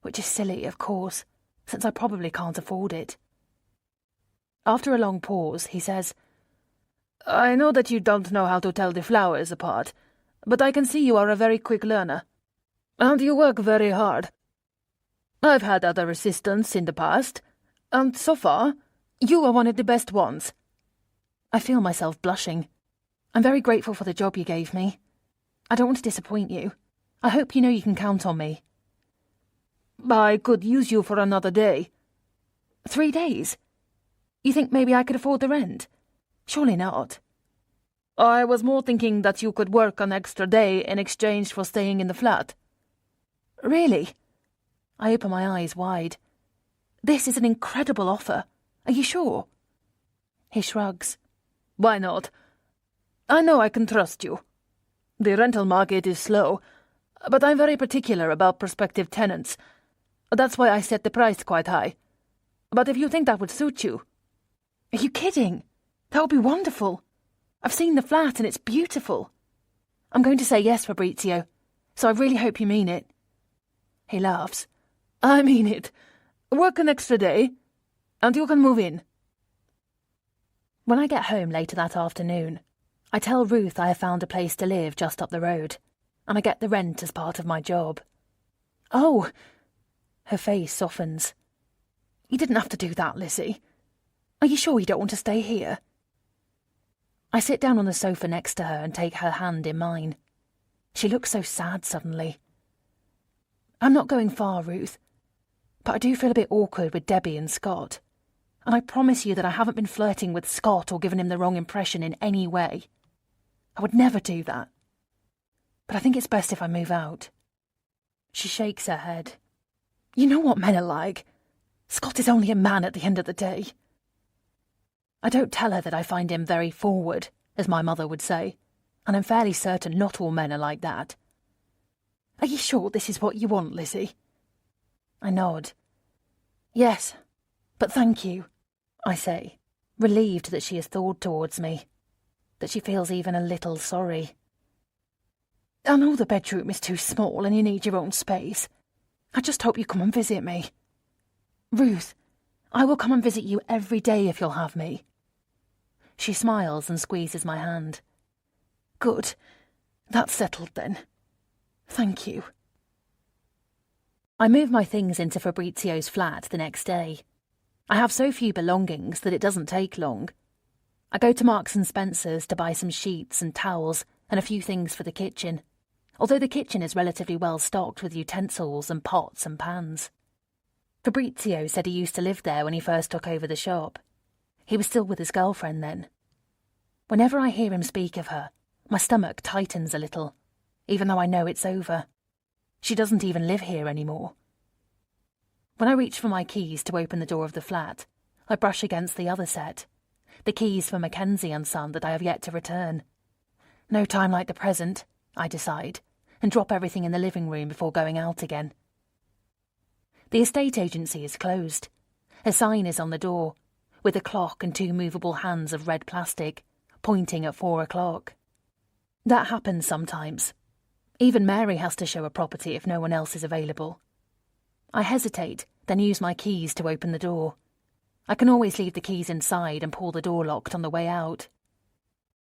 which is silly, of course, since I probably can't afford it. After a long pause, he says, I know that you don't know how to tell the flowers apart, but I can see you are a very quick learner. And you work very hard. I've had other assistants in the past, and so far, you are one of the best ones. I feel myself blushing. I'm very grateful for the job you gave me. I don't want to disappoint you. I hope you know you can count on me. I could use you for another day. 3 days? You think maybe I could afford the rent? Surely not. I was more thinking that you could work an extra day in exchange for staying in the flat. Really? I open my eyes wide. This is an incredible offer. Are you sure? He shrugs. Why not? I know I can trust you. The rental market is slow, but I'm very particular about prospective tenants. That's why I set the price quite high. But if you think that would suit you... Are you kidding? That would be wonderful. I've seen the flat and it's beautiful. I'm going to say yes, Fabrizio, so I really hope you mean it. He laughs. I mean it. Work an extra day, and you can move in. When I get home later that afternoon, I tell Ruth I have found a place to live just up the road, and I get the rent as part of my job. Oh! Her face softens. You didn't have to do that, Lizzie. Are you sure you don't want to stay here? I sit down on the sofa next to her and take her hand in mine. She looks so sad suddenly. I'm not going far, Ruth, but I do feel a bit awkward with Debbie and Scott, and I promise you that I haven't been flirting with Scott or given him the wrong impression in any way. I would never do that. But I think it's best if I move out. She shakes her head. You know what men are like. Scott is only a man at the end of the day. I don't tell her that I find him very forward, as my mother would say, and I'm fairly certain not all men are like that. Are you sure this is what you want, Lizzie? I nod. Yes, but thank you, I say, relieved that she has thawed towards me, that she feels even a little sorry. I know the bedroom is too small and you need your own space. I just hope you come and visit me. Ruth, I will come and visit you every day if you'll have me. She smiles and squeezes my hand. Good. That's settled then. Thank you. I move my things into Fabrizio's flat the next day. I have so few belongings that it doesn't take long. I go to Marks and Spencer's to buy some sheets and towels and a few things for the kitchen, although the kitchen is relatively well stocked with utensils and pots and pans. Fabrizio said he used to live there when he first took over the shop. He was still with his girlfriend then. Whenever I hear him speak of her, my stomach tightens a little, even though I know it's over. She doesn't even live here anymore. When I reach for my keys to open the door of the flat, I brush against the other set, the keys for Mackenzie and Son that I have yet to return. No time like the present, I decide, and drop everything in the living room before going out again. The estate agency is closed. A sign is on the door, with a clock and 2 movable hands of red plastic, pointing at 4 o'clock. That happens sometimes. Even Mary has to show a property if no one else is available. I hesitate, then use my keys to open the door. I can always leave the keys inside and pull the door locked on the way out.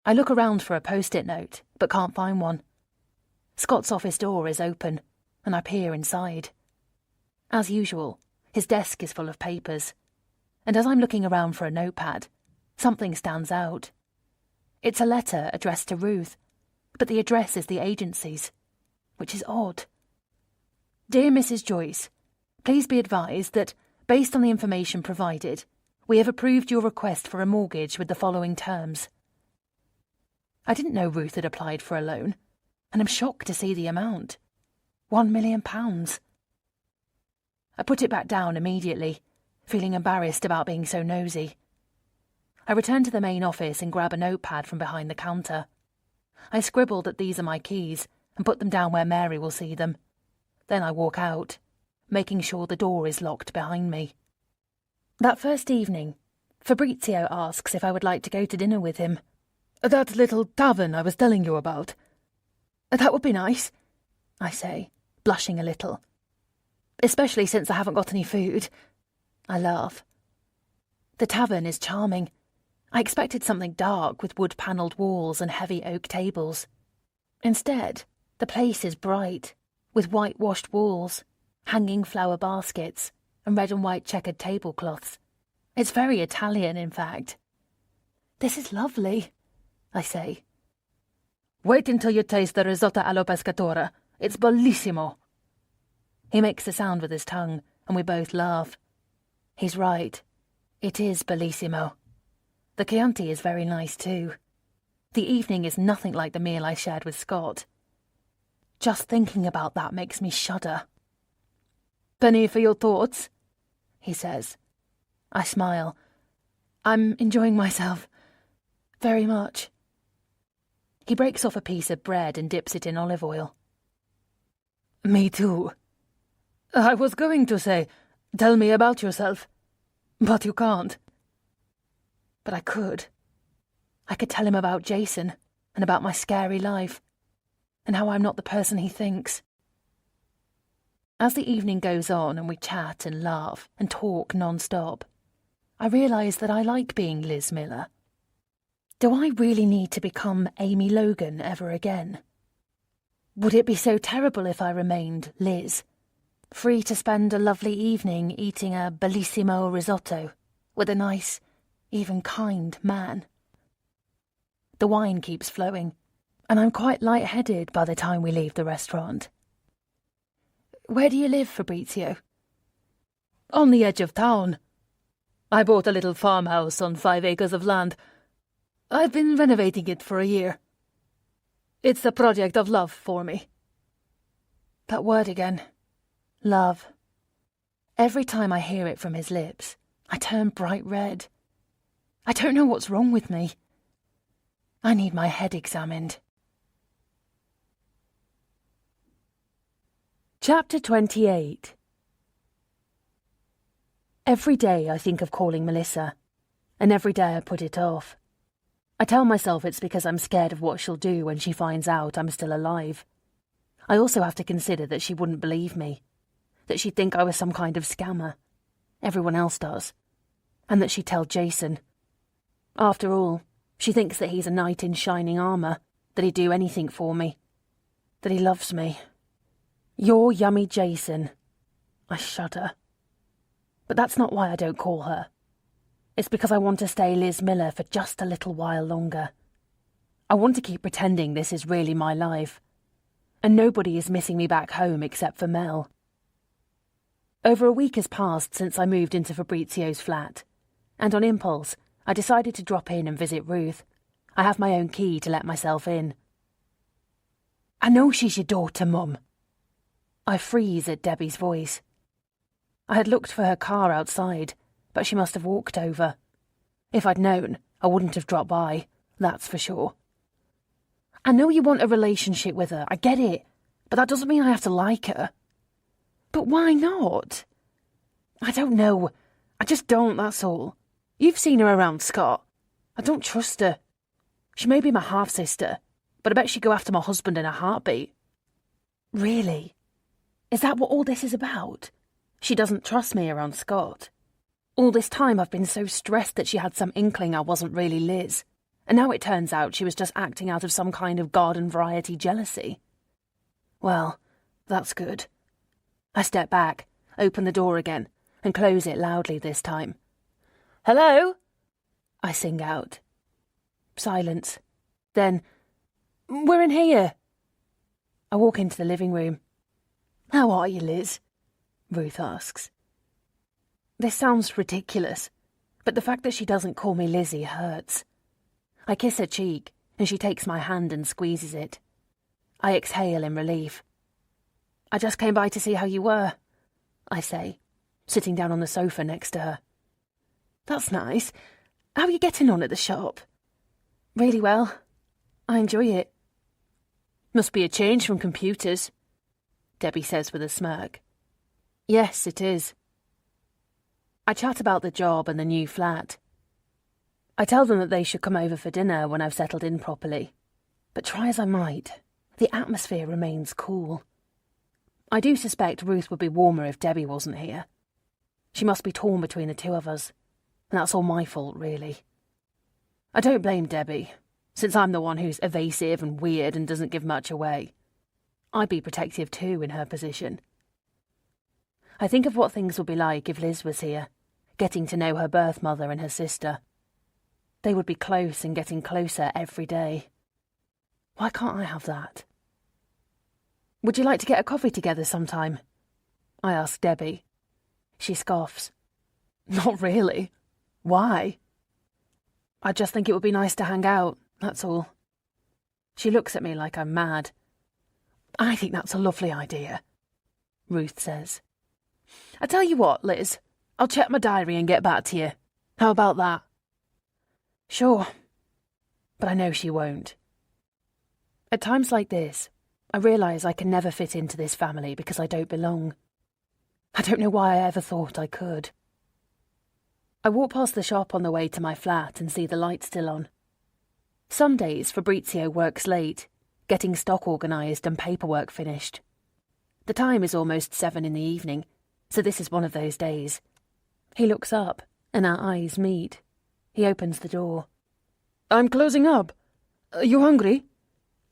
I look around for a post-it note, but can't find one. Scott's office door is open, and I peer inside. As usual, his desk is full of papers, and as I'm looking around for a notepad, something stands out. It's a letter addressed to Ruth, but the address is the agency's, which is odd. Dear Mrs. Joyce, please be advised that, based on the information provided, we have approved your request for a mortgage with the following terms. I didn't know Ruth had applied for a loan, and I'm shocked to see the amount. £1 million. I put it back down immediately, feeling embarrassed about being so nosy. I return to the main office and grab a notepad from behind the counter. I scribble that these are my keys and put them down where Mary will see them. Then I walk out, making sure the door is locked behind me. That first evening, Fabrizio asks if I would like to go to dinner with him. That little tavern I was telling you about. That would be nice, I say, blushing a little. Especially since I haven't got any food. I laugh. The tavern is charming. I expected something dark with wood-panelled walls and heavy oak tables. Instead, the place is bright, with whitewashed walls, hanging flower baskets, and red and white checkered tablecloths. It's very Italian, in fact. This is lovely, I say, Wait until you taste the risotto allo pescatore. It's bellissimo. He makes a sound with his tongue, and we both laugh. He's right. It is bellissimo. The Chianti is very nice too. The evening is nothing like the meal I shared with Scott. Just thinking about that makes me shudder. Penny for your thoughts? He says. I smile. I'm enjoying myself. Very much. He breaks off a piece of bread and dips it in olive oil. Me too. I was going to say, tell me about yourself. But you can't. But I could. I could tell him about Jason and about my scary life and how I'm not the person he thinks. As the evening goes on and we chat and laugh and talk non-stop, I realise that I like being Liz Miller. Do I really need to become Amy Logan ever again? Would it be so terrible if I remained Liz, free to spend a lovely evening eating a bellissimo risotto with a nice, even kind man? The wine keeps flowing, and I'm quite light-headed by the time we leave the restaurant. Where do you live, Fabrizio? On the edge of town. I bought a little farmhouse on 5 acres of land. I've been renovating it for a year. It's a project of love for me. That word again. Love. Every time I hear it from his lips, I turn bright red. I don't know what's wrong with me. I need my head examined. Chapter 28. Every day I think of calling Melissa, and every day I put it off. I tell myself it's because I'm scared of what she'll do when she finds out I'm still alive. I also have to consider that she wouldn't believe me, that she'd think I was some kind of scammer. Everyone else does. And that she'd tell Jason. After all, she thinks that he's a knight in shining armour, that he'd do anything for me, that he loves me. You're yummy Jason. I shudder. But that's not why I don't call her. It's because I want to stay Liz Miller for just a little while longer. I want to keep pretending this is really my life. And nobody is missing me back home except for Mel. Over a week has passed since I moved into Fabrizio's flat, and on impulse, I decided to drop in and visit Ruth. I have my own key to let myself in. I know she's your daughter, Mum. I freeze at Debbie's voice. I had looked for her car outside, but she must have walked over. If I'd known, I wouldn't have dropped by, that's for sure. I know you want a relationship with her, I get it, but that doesn't mean I have to like her. But why not? I don't know. I just don't, that's all. You've seen her around Scott. I don't trust her. She may be my half-sister, but I bet she'd go after my husband in a heartbeat. Really? Is that what all this is about? She doesn't trust me around Scott. All this time I've been so stressed that she had some inkling I wasn't really Liz, and now it turns out she was just acting out of some kind of garden variety jealousy. Well, that's good. I step back, open the door again, and close it loudly this time. "Hello?" I sing out. Silence. Then, "We're in here." I walk into the living room. "How are you, Liz?" Ruth asks. This sounds ridiculous, but the fact that she doesn't call me Lizzie hurts. I kiss her cheek, and she takes my hand and squeezes it. I exhale in relief. "I just came by to see how you were," I say, sitting down on the sofa next to her. "That's nice. How are you getting on at the shop?" "Really well. I enjoy it." "Must be a change from computers," Debbie says with a smirk. "Yes, it is." I chat about the job and the new flat. I tell them that they should come over for dinner when I've settled in properly. But try as I might, the atmosphere remains cool. I do suspect Ruth would be warmer if Debbie wasn't here. She must be torn between the two of us, and that's all my fault, really. I don't blame Debbie, since I'm the one who's evasive and weird and doesn't give much away. I'd be protective too in her position. I think of what things would be like if Liz was here, getting to know her birth mother and her sister. They would be close and getting closer every day. Why can't I have that? Would you like to get a coffee together sometime? I ask Debbie. She scoffs. Not really. Why? I just think it would be nice to hang out, that's all. She looks at me like I'm mad. I think that's a lovely idea, Ruth says. I tell you what, Liz, I'll check my diary and get back to you. How about that? Sure, but I know she won't. At times like this, I realise I can never fit into this family because I don't belong. I don't know why I ever thought I could. I walk past the shop on the way to my flat and see the light still on. Some days Fabrizio works late, getting stock organised and paperwork finished. The time is almost 7 in the evening, so this is one of those days. He looks up, and our eyes meet. He opens the door. I'm closing up. You hungry?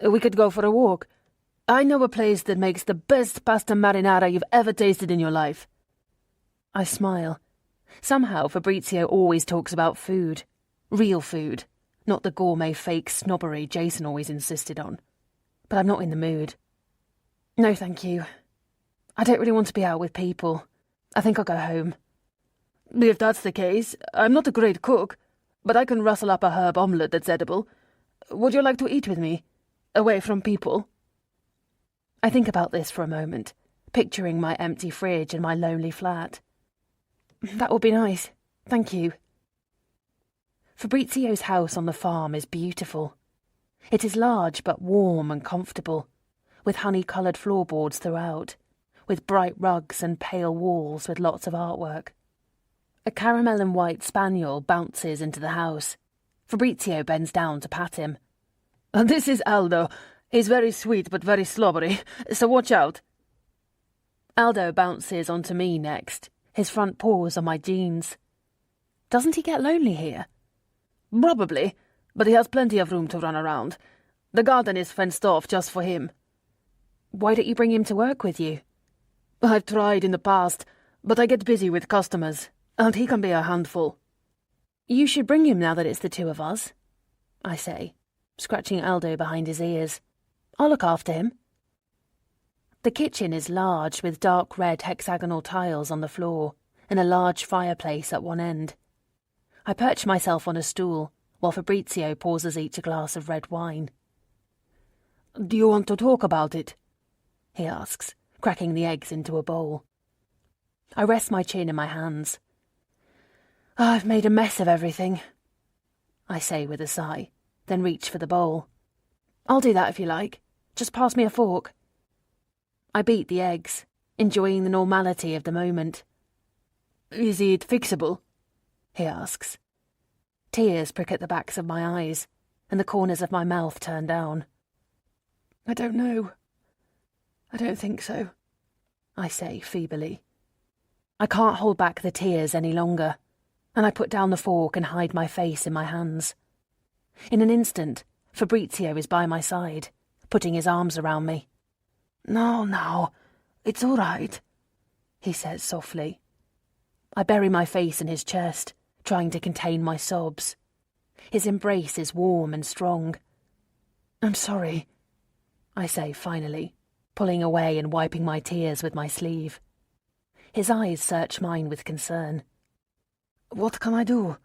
We could go for a walk. I know a place that makes the best pasta marinara you've ever tasted in your life. I smile. Somehow Fabrizio always talks about food. Real food. Not the gourmet fake snobbery Jason always insisted on. But I'm not in the mood. No, thank you. I don't really want to be out with people. I think I'll go home. If that's the case, I'm not a great cook, but I can rustle up a herb omelette that's edible. Would you like to eat with me? Away from people? I think about this for a moment, picturing my empty fridge and my lonely flat. That would be nice. Thank you. Fabrizio's house on the farm is beautiful. It is large but warm and comfortable, with honey-coloured floorboards throughout, with bright rugs and pale walls with lots of artwork. A caramel and white spaniel bounces into the house. Fabrizio bends down to pat him. This is Aldo. He's very sweet but very slobbery, so watch out. Aldo bounces onto me next, his front paws on my jeans. Doesn't he get lonely here? Probably, but he has plenty of room to run around. The garden is fenced off just for him. Why don't you bring him to work with you? I've tried in the past, but I get busy with customers, and he can be a handful. You should bring him now that it's the two of us, I say, scratching Aldo behind his ears. I'll look after him. The kitchen is large with dark red hexagonal tiles on the floor and a large fireplace at one end. I perch myself on a stool while Fabrizio pours us each a glass of red wine. Do you want to talk about it? He asks, cracking the eggs into a bowl. I rest my chin in my hands. I've made a mess of everything, I say with a sigh, then reach for the bowl. I'll do that if you like. Just pass me a fork. I beat the eggs, enjoying the normality of the moment. Is it fixable? He asks. Tears prick at the backs of my eyes, and the corners of my mouth turn down. I don't know. I don't think so, I say feebly. I can't hold back the tears any longer, and I put down the fork and hide my face in my hands. In an instant, Fabrizio is by my side, putting his arms around me. No, it's all right, he says softly. I bury my face in his chest, trying to contain my sobs. His embrace is warm and strong. I'm sorry, I say finally, pulling away and wiping my tears with my sleeve. His eyes search mine with concern. What can I do?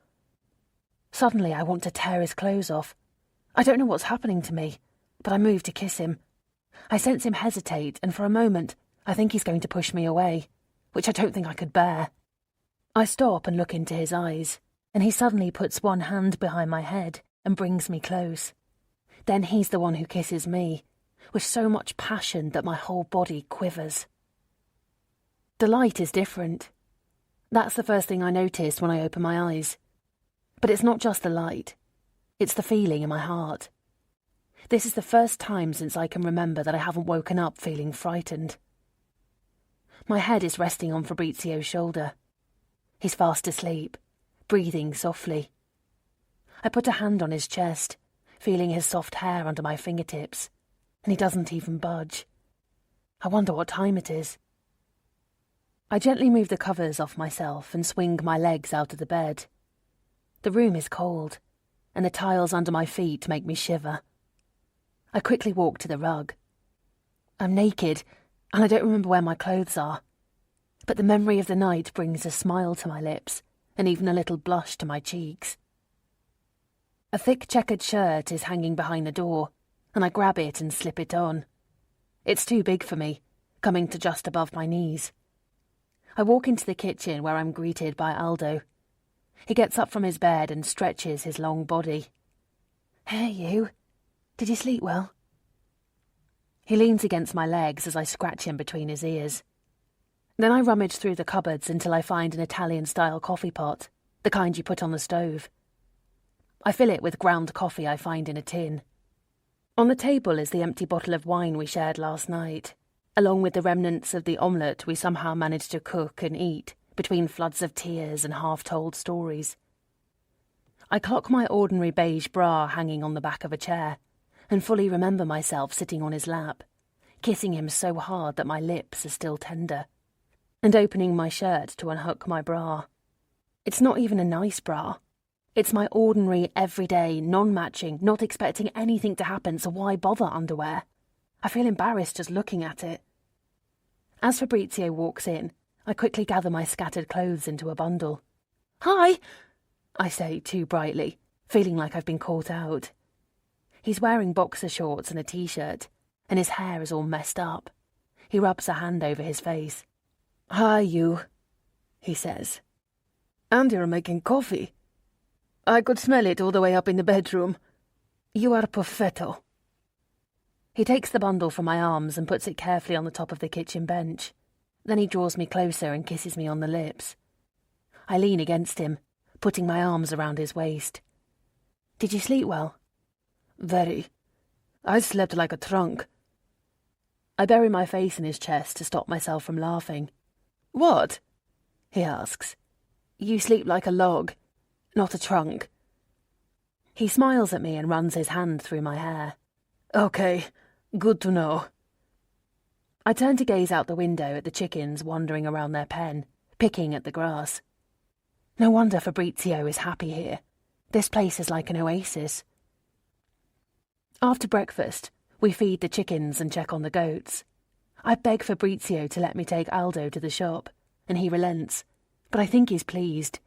Suddenly I want to tear his clothes off. I don't know what's happening to me, but I move to kiss him. I sense him hesitate, and for a moment I think he's going to push me away, which I don't think I could bear. I stop and look into his eyes, and he suddenly puts one hand behind my head and brings me close. Then he's the one who kisses me, with so much passion that my whole body quivers. The light is different. That's the first thing I notice when I open my eyes. But it's not just the light. It's the feeling in my heart. This is the first time since I can remember that I haven't woken up feeling frightened. My head is resting on Fabrizio's shoulder. He's fast asleep, breathing softly. I put a hand on his chest, feeling his soft hair under my fingertips, and he doesn't even budge. I wonder what time it is. I gently move the covers off myself and swing my legs out of the bed. The room is cold, and the tiles under my feet make me shiver. I quickly walk to the rug. I'm naked, and I don't remember where my clothes are. But the memory of the night brings a smile to my lips, and even a little blush to my cheeks. A thick checkered shirt is hanging behind the door, and I grab it and slip it on. It's too big for me, coming to just above my knees. I walk into the kitchen where I'm greeted by Aldo. He gets up from his bed and stretches his long body. "Hey, you. Did you sleep well?" He leans against my legs as I scratch him between his ears. Then I rummage through the cupboards until I find an Italian-style coffee pot, the kind you put on the stove. I fill it with ground coffee I find in a tin. On the table is the empty bottle of wine we shared last night, along with the remnants of the omelette we somehow managed to cook and eat between floods of tears and half-told stories. I clock my ordinary beige bra hanging on the back of a chair, and fully remember myself sitting on his lap, kissing him so hard that my lips are still tender, and opening my shirt to unhook my bra. It's not even a nice bra. It's my ordinary, everyday, non-matching, not expecting anything to happen, so why bother underwear? I feel embarrassed just looking at it. As Fabrizio walks in, I quickly gather my scattered clothes into a bundle. "Hi!" I say too brightly, feeling like I've been caught out. He's wearing boxer shorts and a t-shirt, and his hair is all messed up. He rubs a hand over his face. "Hi, you," he says. "And you're making coffee. I could smell it all the way up in the bedroom. You are perfetto." He takes the bundle from my arms and puts it carefully on the top of the kitchen bench. Then he draws me closer and kisses me on the lips. I lean against him, putting my arms around his waist. "Did you sleep well?" "Very. I slept like a trunk." I bury my face in his chest to stop myself from laughing. "What?" he asks. "You sleep like a log, not a trunk." He smiles at me and runs his hand through my hair. "Okay, good to know." I turn to gaze out the window at the chickens wandering around their pen, picking at the grass. No wonder Fabrizio is happy here. This place is like an oasis. After breakfast, we feed the chickens and check on the goats. I beg Fabrizio to let me take Aldo to the shop, and he relents, but I think he's pleased,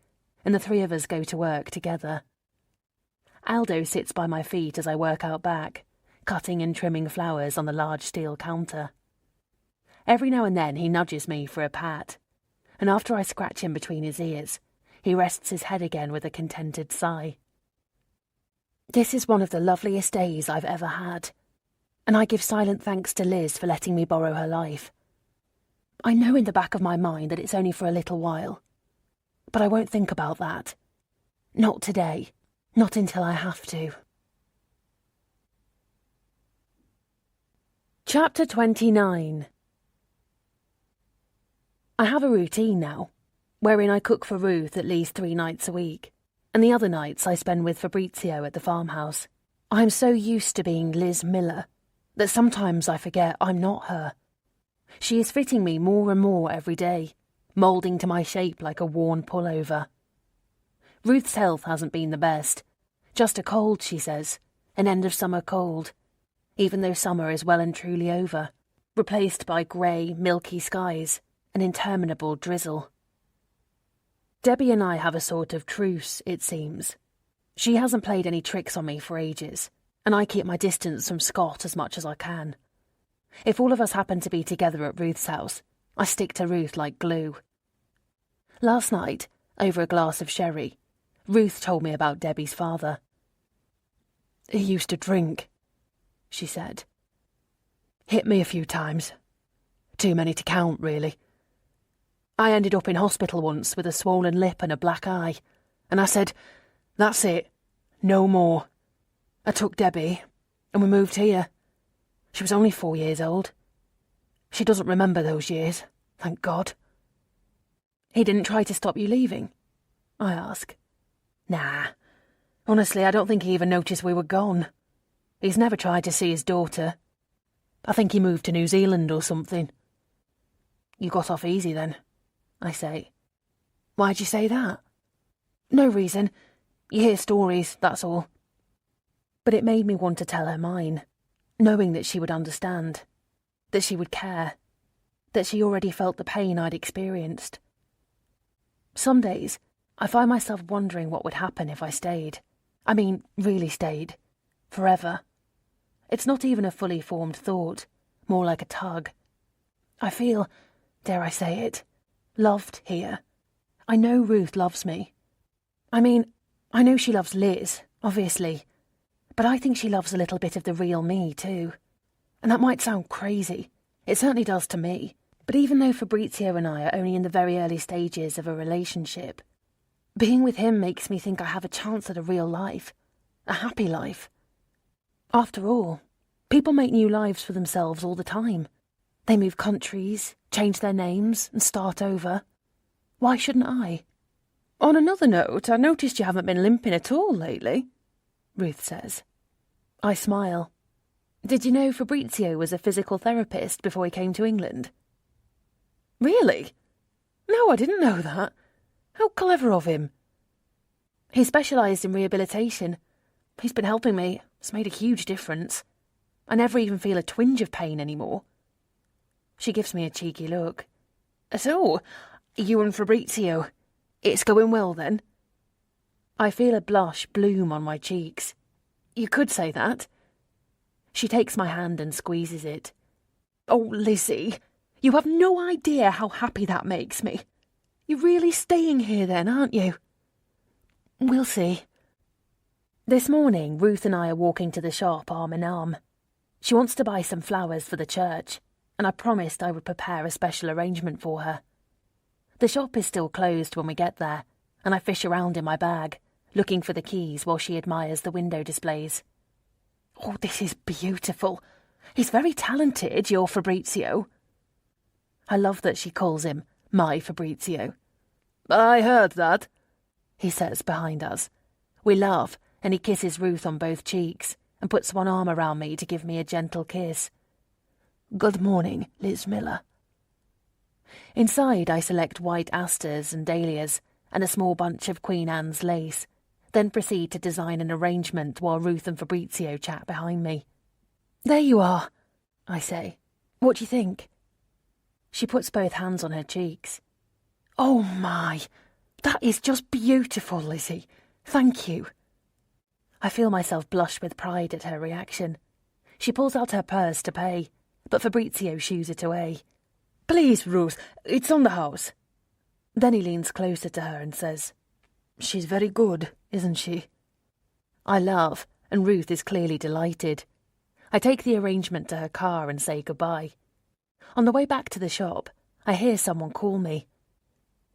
and the three of us go to work together. Aldo sits by my feet as I work out back, cutting and trimming flowers on the large steel counter. Every now and then he nudges me for a pat, and after I scratch him between his ears, he rests his head again with a contented sigh. This is one of the loveliest days I've ever had, and I give silent thanks to Liz for letting me borrow her life. I know in the back of my mind that it's only for a little while, but I won't think about that. Not today, not until I have to. Chapter 29. I have a routine now, wherein I cook for Ruth at least 3 nights a week, and the other nights I spend with Fabrizio at the farmhouse. I'm so used to being Liz Miller that sometimes I forget I'm not her. She is fitting me more and more every day, moulding to my shape like a worn pullover. Ruth's health hasn't been the best. Just a cold, she says, an end-of-summer cold, even though summer is well and truly over, replaced by grey, milky skies, an interminable drizzle. Debbie and I have a sort of truce, it seems. She hasn't played any tricks on me for ages, and I keep my distance from Scott as much as I can. If all of us happen to be together at Ruth's house, I stick to Ruth like glue. Last night, over a glass of sherry, Ruth told me about Debbie's father. "He used to drink," she said. "Hit me a few times. Too many to count, really. I ended up in hospital once with a swollen lip and a black eye, and I said, 'That's it, no more.' I took Debbie, and we moved here. She was only 4 years old. She doesn't remember those years, thank God." He didn't try to stop you leaving? I ask. Nah. Honestly, I don't think he even noticed we were gone. He's never tried to see his daughter. I think he moved to New Zealand or something." "You got off easy then," I say. "Why'd you say that?" "No reason. You hear stories, that's all." But it made me want to tell her mine. knowing that she would understand, that she would care, that she already felt the pain I'd experienced. Some days, I find myself wondering what would happen if I stayed. I mean, really stayed. Forever. It's not even a fully formed thought, more like a tug. I feel, dare I say it, loved here. I know Ruth loves me. I mean, I know she loves Liz, obviously, but I think she loves a little bit of the real me too. And that might sound crazy. It certainly does to me. But even though Fabrizio and I are only in the very early stages of a relationship, being with him makes me think I have a chance at a real life. A happy life. After all, people make new lives for themselves all the time. They move countries, change their names, and start over. Why shouldn't I? On another note, I noticed you haven't been limping at all lately, Ruth says. I smile. Did you know Fabrizio was a physical therapist before he came to England? Really? No, I didn't know that. How clever of him. He specialised in rehabilitation. He's been helping me. It's made a huge difference. I never even feel a twinge of pain anymore. She gives me a cheeky look. So, you and Fabrizio, it's going well then? I feel a blush bloom on my cheeks. You could say that. She takes my hand and squeezes it. Oh, Lizzie, you have no idea how happy that makes me. You're really staying here then, aren't you? We'll see. This morning, Ruth and I are walking to the shop arm in arm. She wants to buy some flowers for the church, and I promised I would prepare a special arrangement for her. The shop is still closed when we get there, and I fish around in my bag, looking for the keys while she admires the window displays. Oh, this is beautiful. He's very talented, your Fabrizio. I love that she calls him my Fabrizio. I heard that, he says behind us. We laugh, and he kisses Ruth on both cheeks and puts one arm around me to give me a gentle kiss. Good morning, Liz Miller. Inside, I select white asters and dahlias and a small bunch of Queen Anne's lace, then proceed to design an arrangement while Ruth and Fabrizio chat behind me. There you are, I say. What do you think? She puts both hands on her cheeks. Oh my, that is just beautiful, Lizzie. Thank you. I feel myself blush with pride at her reaction. She pulls out her purse to pay, but Fabrizio shoos it away. Please, Ruth, it's on the house. Then he leans closer to her and says, She's very good, isn't she? I laugh, and Ruth is clearly delighted. I take the arrangement to her car and say goodbye. On the way back to the shop, I hear someone call me.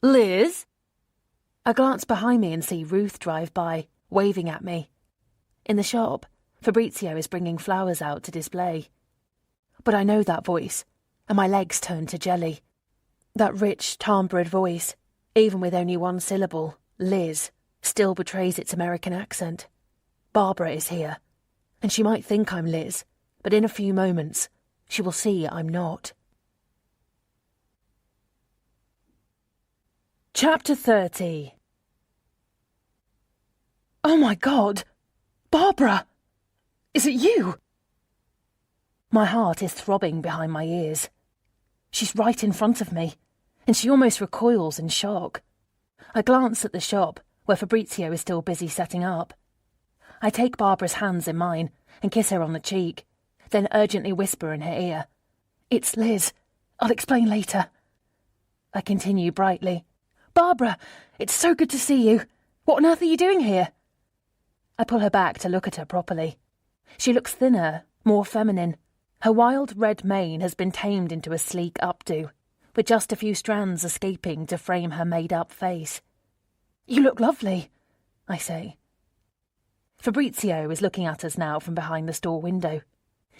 Liz? I glance behind me and see Ruth drive by, waving at me. In the shop, Fabrizio is bringing flowers out to display. But I know that voice, and my legs turn to jelly. That rich, timbre voice, even with only one syllable, Liz, still betrays its American accent. Barbara is here, and she might think I'm Liz, but in a few moments, she will see I'm not. Chapter 30. Oh my God! Barbara! Is it you? My heart is throbbing behind my ears. She's right in front of me, and she almost recoils in shock. I glance at the shop, where Fabrizio is still busy setting up. I take Barbara's hands in mine and kiss her on the cheek, then urgently whisper in her ear, It's Liz. I'll explain later. I continue brightly, Barbara, it's so good to see you. What on earth are you doing here? I pull her back to look at her properly. She looks thinner, more feminine. Her wild red mane has been tamed into a sleek updo, with just a few strands escaping to frame her made-up face. You look lovely, I say. Fabrizio is looking at us now from behind the store window.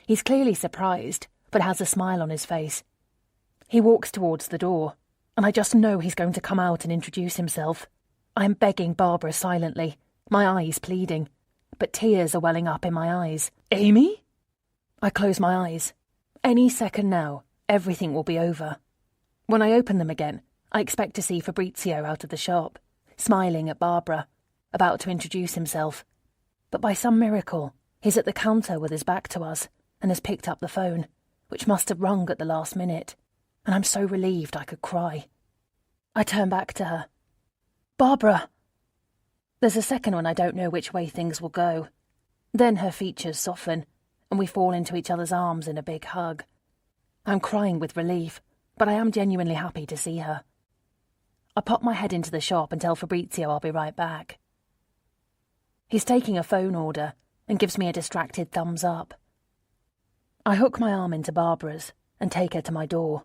He's clearly surprised, but has a smile on his face. He walks towards the door, and I just know he's going to come out and introduce himself. I am begging Barbara silently, my eyes pleading, but tears are welling up in my eyes. Amy? I close my eyes. Any second now, everything will be over. When I open them again, I expect to see Fabrizio out of the shop, smiling at Barbara, about to introduce himself. But by some miracle, he's at the counter with his back to us, and has picked up the phone, which must have rung at the last minute, and I'm so relieved I could cry. I turn back to her. "Barbara!" There's a second when I don't know which way things will go. Then her features soften, and we fall into each other's arms in a big hug. I'm crying with relief, but I am genuinely happy to see her. I pop my head into the shop and tell Fabrizio I'll be right back. He's taking a phone order and gives me a distracted thumbs up. I hook my arm into Barbara's and take her to my door.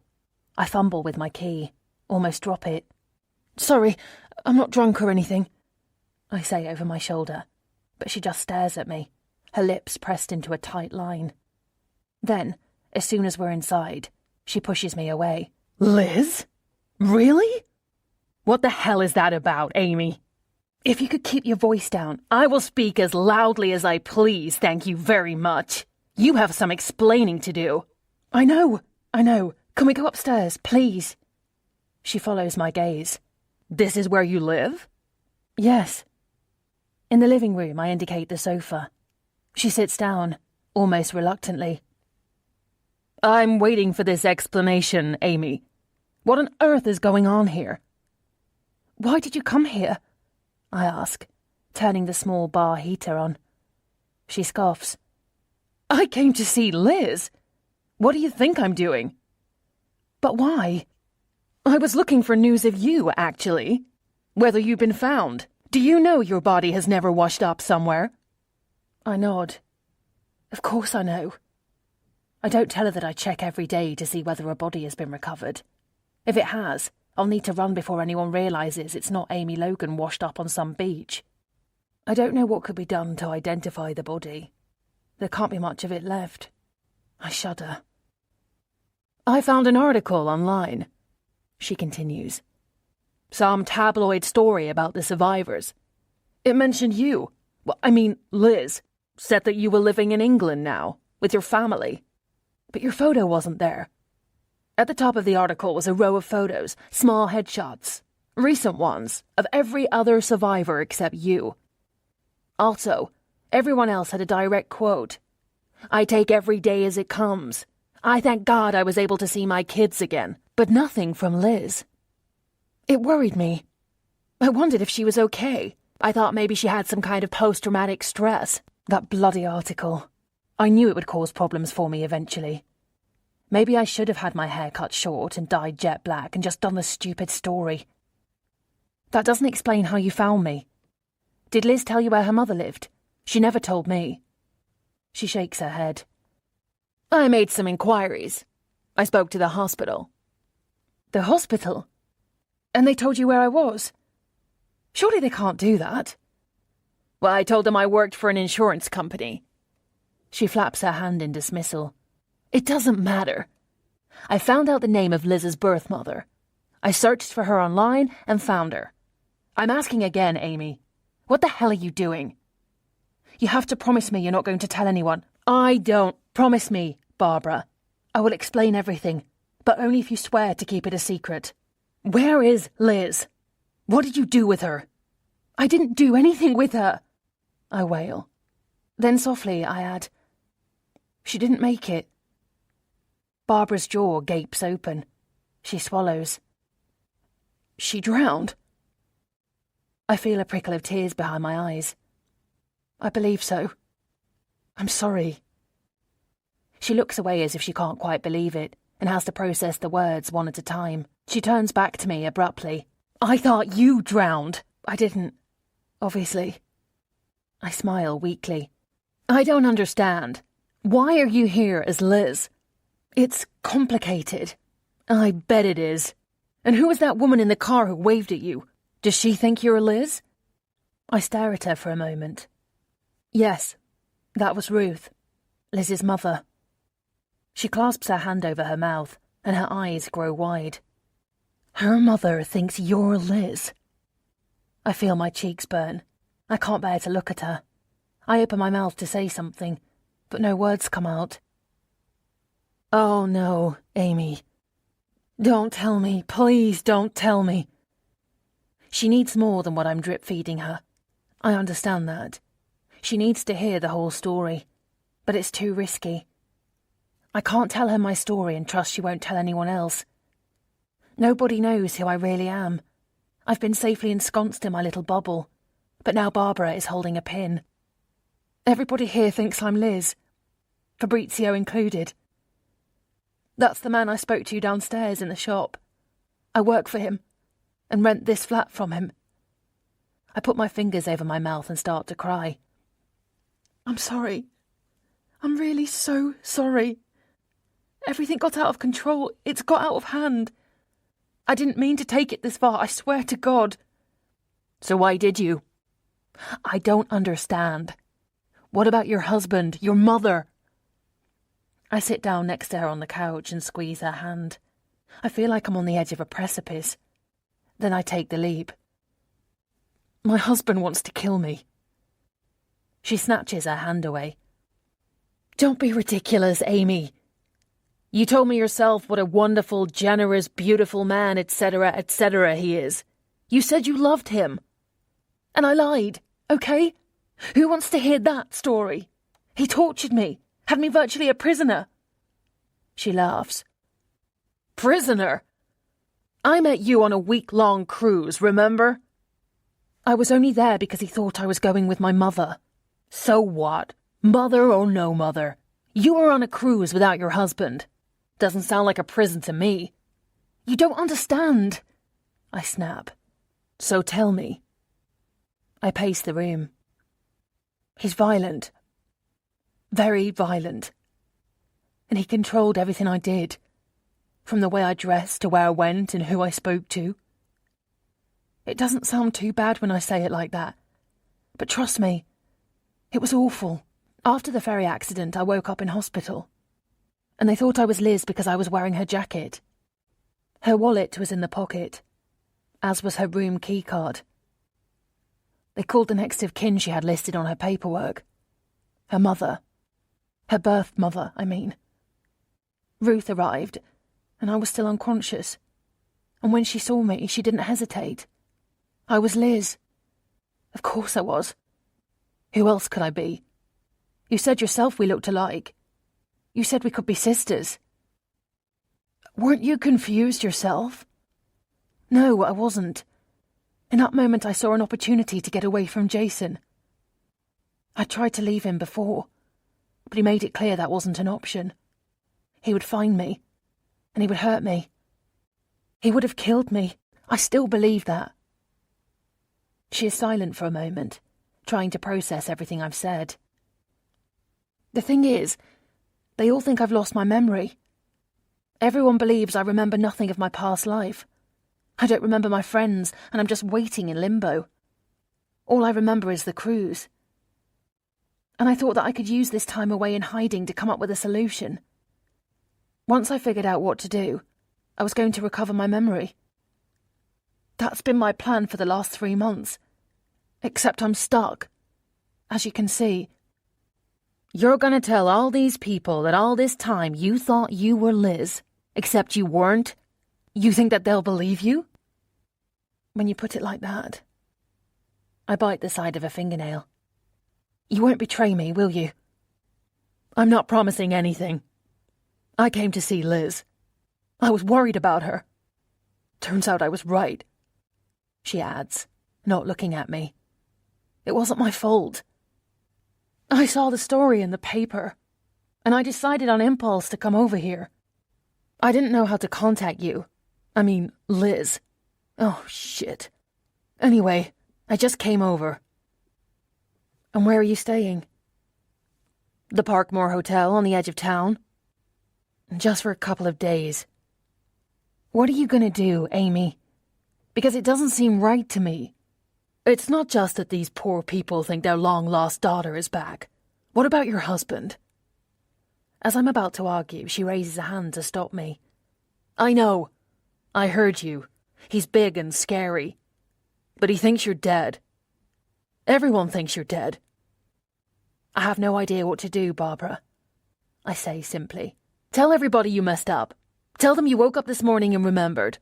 I fumble with my key, almost drop it. "Sorry, I'm not drunk or anything," I say over my shoulder, but she just stares at me, her lips pressed into a tight line. Then, as soon as we're inside, she pushes me away. "Liz? Really? What the hell is that about, Amy? If you could keep your voice down, I will speak as loudly as I please, thank you very much. You have some explaining to do." I know. Can we go upstairs, please?" She follows my gaze. "This is where you live?" "Yes." In the living room, I indicate the sofa. She sits down, almost reluctantly. "I'm waiting for this explanation, Amy. What on earth is going on here?" "Why did you come here?" I ask, turning the small bar heater on. She scoffs. "I came to see Liz. What do you think I'm doing?" "But why?" "I was looking for news of you, actually. Whether you've been found. Do you know your body has never washed up somewhere?" I nod. Of course I know. I don't tell her that I check every day to see whether a body has been recovered. If it has, I'll need to run before anyone realises it's not Amy Logan washed up on some beach. I don't know what could be done to identify the body. There can't be much of it left. I shudder. "I found an article online," she continues. "Some tabloid story about the survivors. It mentioned you. Well, I mean, Liz. Said that you were living in England now, with your family. But your photo wasn't there. At the top of the article was a row of photos, small headshots, recent ones, of every other survivor except you. Also, everyone else had a direct quote. 'I take every day as it comes. I thank God I was able to see my kids again,' but nothing from Liz. It worried me. I wondered if she was okay. I thought maybe she had some kind of post-traumatic stress. That bloody article. I knew it would cause problems for me eventually. Maybe I should have had my hair cut short and dyed jet black and just done the stupid story. That doesn't explain how you found me. Did Liz tell you where her mother lived? She never told me." She shakes her head. "I made some inquiries. I spoke to the hospital." "The hospital? And they told you where I was? Surely they can't do that." "Well, I told them I worked for an insurance company." She flaps her hand in dismissal. "It doesn't matter. I found out the name of Liz's birth mother. I searched for her online and found her. I'm asking again, Amy. What the hell are you doing? You have to promise me you're not going to tell anyone." "I don't. Promise me, Barbara. I will explain everything, but only if you swear to keep it a secret. Where is Liz? What did you do with her?" "I didn't do anything with her," I wail. Then softly I add, "She didn't make it." Barbara's jaw gapes open. She swallows. "She drowned?" I feel a prickle of tears behind my eyes. "I believe so. I'm sorry." She looks away as if she can't quite believe it and has to process the words one at a time. She turns back to me abruptly. "I thought you drowned." "I didn't, obviously." I smile weakly. "I don't understand. Why are you here as Liz?" "It's complicated." "I bet it is. And who was that woman in the car who waved at you? Does she think you're Liz?" I stare at her for a moment. "Yes, that was Ruth, Liz's mother." She clasps her hand over her mouth, and her eyes grow wide. "Her mother thinks you're Liz." I feel my cheeks burn. I can't bear to look at her. I open my mouth to say something, but no words come out. "Oh no, Amy. Don't tell me, please don't tell me." She needs more than what I'm drip-feeding her. I understand that. She needs to hear the whole story, but it's too risky. I can't tell her my story and trust she won't tell anyone else. Nobody knows who I really am. I've been safely ensconced in my little bubble, but now Barbara is holding a pin. Everybody here thinks I'm Liz, Fabrizio included. That's the man I spoke to downstairs in the shop. I work for him and rent this flat from him. I put my fingers over my mouth and start to cry. I'm sorry. I'm really so sorry. Everything got out of control. It's got out of hand. I didn't mean to take it this far, I swear to God. So why did you? I don't understand. What about your husband, your mother? I sit down next to her on the couch and squeeze her hand. I feel like I'm on the edge of a precipice. Then I take the leap. My husband wants to kill me. She snatches her hand away. Don't be ridiculous, Amy. You told me yourself what a wonderful, generous, beautiful man, etc., etc. he is. You said you loved him. And I lied, okay? Who wants to hear that story? He tortured me, had me virtually a prisoner. She laughs. Prisoner? I met you on a week-long cruise, remember? I was only there because he thought I was going with my mother. So what? Mother or no mother? You were on a cruise without your husband. Doesn't sound like a prison to me. You don't understand, I snap. So tell me. I pace the room. He's violent. Very violent. And he controlled everything I did. From the way I dressed to where I went and who I spoke to. It doesn't sound too bad when I say it like that. But trust me, it was awful. After the ferry accident, I woke up in hospital. And they thought I was Liz because I was wearing her jacket. Her wallet was in the pocket, as was her room keycard. They called the next of kin she had listed on her paperwork. Her mother. Her birth mother, I mean. Ruth arrived, and I was still unconscious. And when she saw me, she didn't hesitate. I was Liz. Of course I was. Who else could I be? You said yourself we looked alike. You said we could be sisters. Weren't you confused yourself? No, I wasn't. In that moment I saw an opportunity to get away from Jason. I tried to leave him before, but he made it clear that wasn't an option. He would find me, and he would hurt me. He would have killed me. I still believe that. She is silent for a moment, trying to process everything I've said. The thing is, they all think I've lost my memory. Everyone believes I remember nothing of my past life. I don't remember my friends, and I'm just waiting in limbo. All I remember is the cruise. And I thought that I could use this time away in hiding to come up with a solution. Once I figured out what to do, I was going to recover my memory. That's been my plan for the last 3 months. Except I'm stuck. As you can see. You're gonna tell all these people that all this time you thought you were Liz, except you weren't? You think that they'll believe you? When you put it like that. I bite the side of a fingernail. You won't betray me, will you? I'm not promising anything. I came to see Liz. I was worried about her. Turns out I was right. She adds, not looking at me. It wasn't my fault. I saw the story in the paper, and I decided on impulse to come over here. I didn't know how to contact you. I mean, Liz. Oh, shit. Anyway, I just came over. And where are you staying? The Parkmore Hotel on the edge of town. Just for a couple of days. What are you going to do, Amy? Because it doesn't seem right to me. It's not just that these poor people think their long-lost daughter is back. What about your husband? As I'm about to argue, she raises a hand to stop me. I know. I heard you. He's big and scary. But he thinks you're dead. Everyone thinks you're dead. I have no idea what to do, Barbara. I say simply. Tell everybody you messed up. Tell them you woke up this morning and remembered.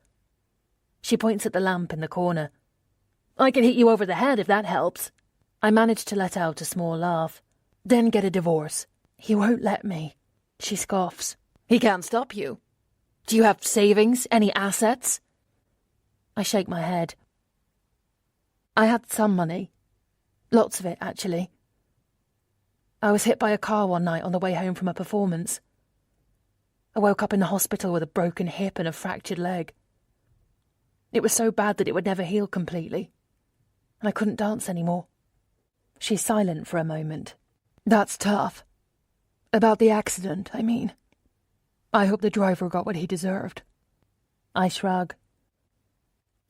She points at the lamp in the corner. I can hit you over the head if that helps. I manage to let out a small laugh. Then get a divorce. He won't let me. She scoffs. He can't stop you. Do you have savings? Any assets? I shake my head. I had some money. Lots of it, actually. I was hit by a car one night on the way home from a performance. I woke up in the hospital with a broken hip and a fractured leg. It was so bad that it would never heal completely, and I couldn't dance anymore. She's silent for a moment. That's tough. About the accident, I mean. I hope the driver got what he deserved. I shrug.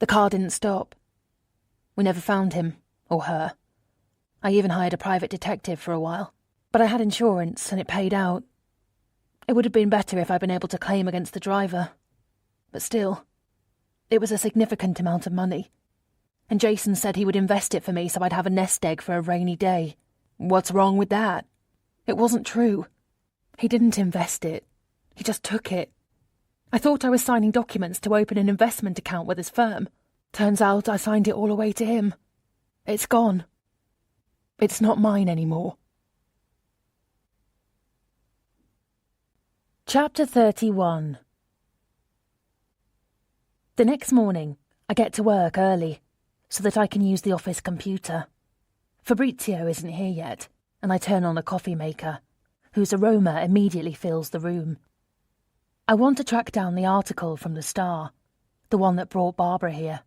The car didn't stop. We never found him, or her. I even hired a private detective for a while, but I had insurance and it paid out. It would have been better if I'd been able to claim against the driver. But still, it was a significant amount of money. And Jason said he would invest it for me so I'd have a nest egg for a rainy day. What's wrong with that? It wasn't true. He didn't invest it. He just took it. I thought I was signing documents to open an investment account with his firm. Turns out I signed it all away to him. It's gone. It's not mine anymore. Chapter 31. The next morning, I get to work early so that I can use the office computer. Fabrizio isn't here yet, and I turn on the coffee maker, whose aroma immediately fills the room. I want to track down the article from the Star, the one that brought Barbara here.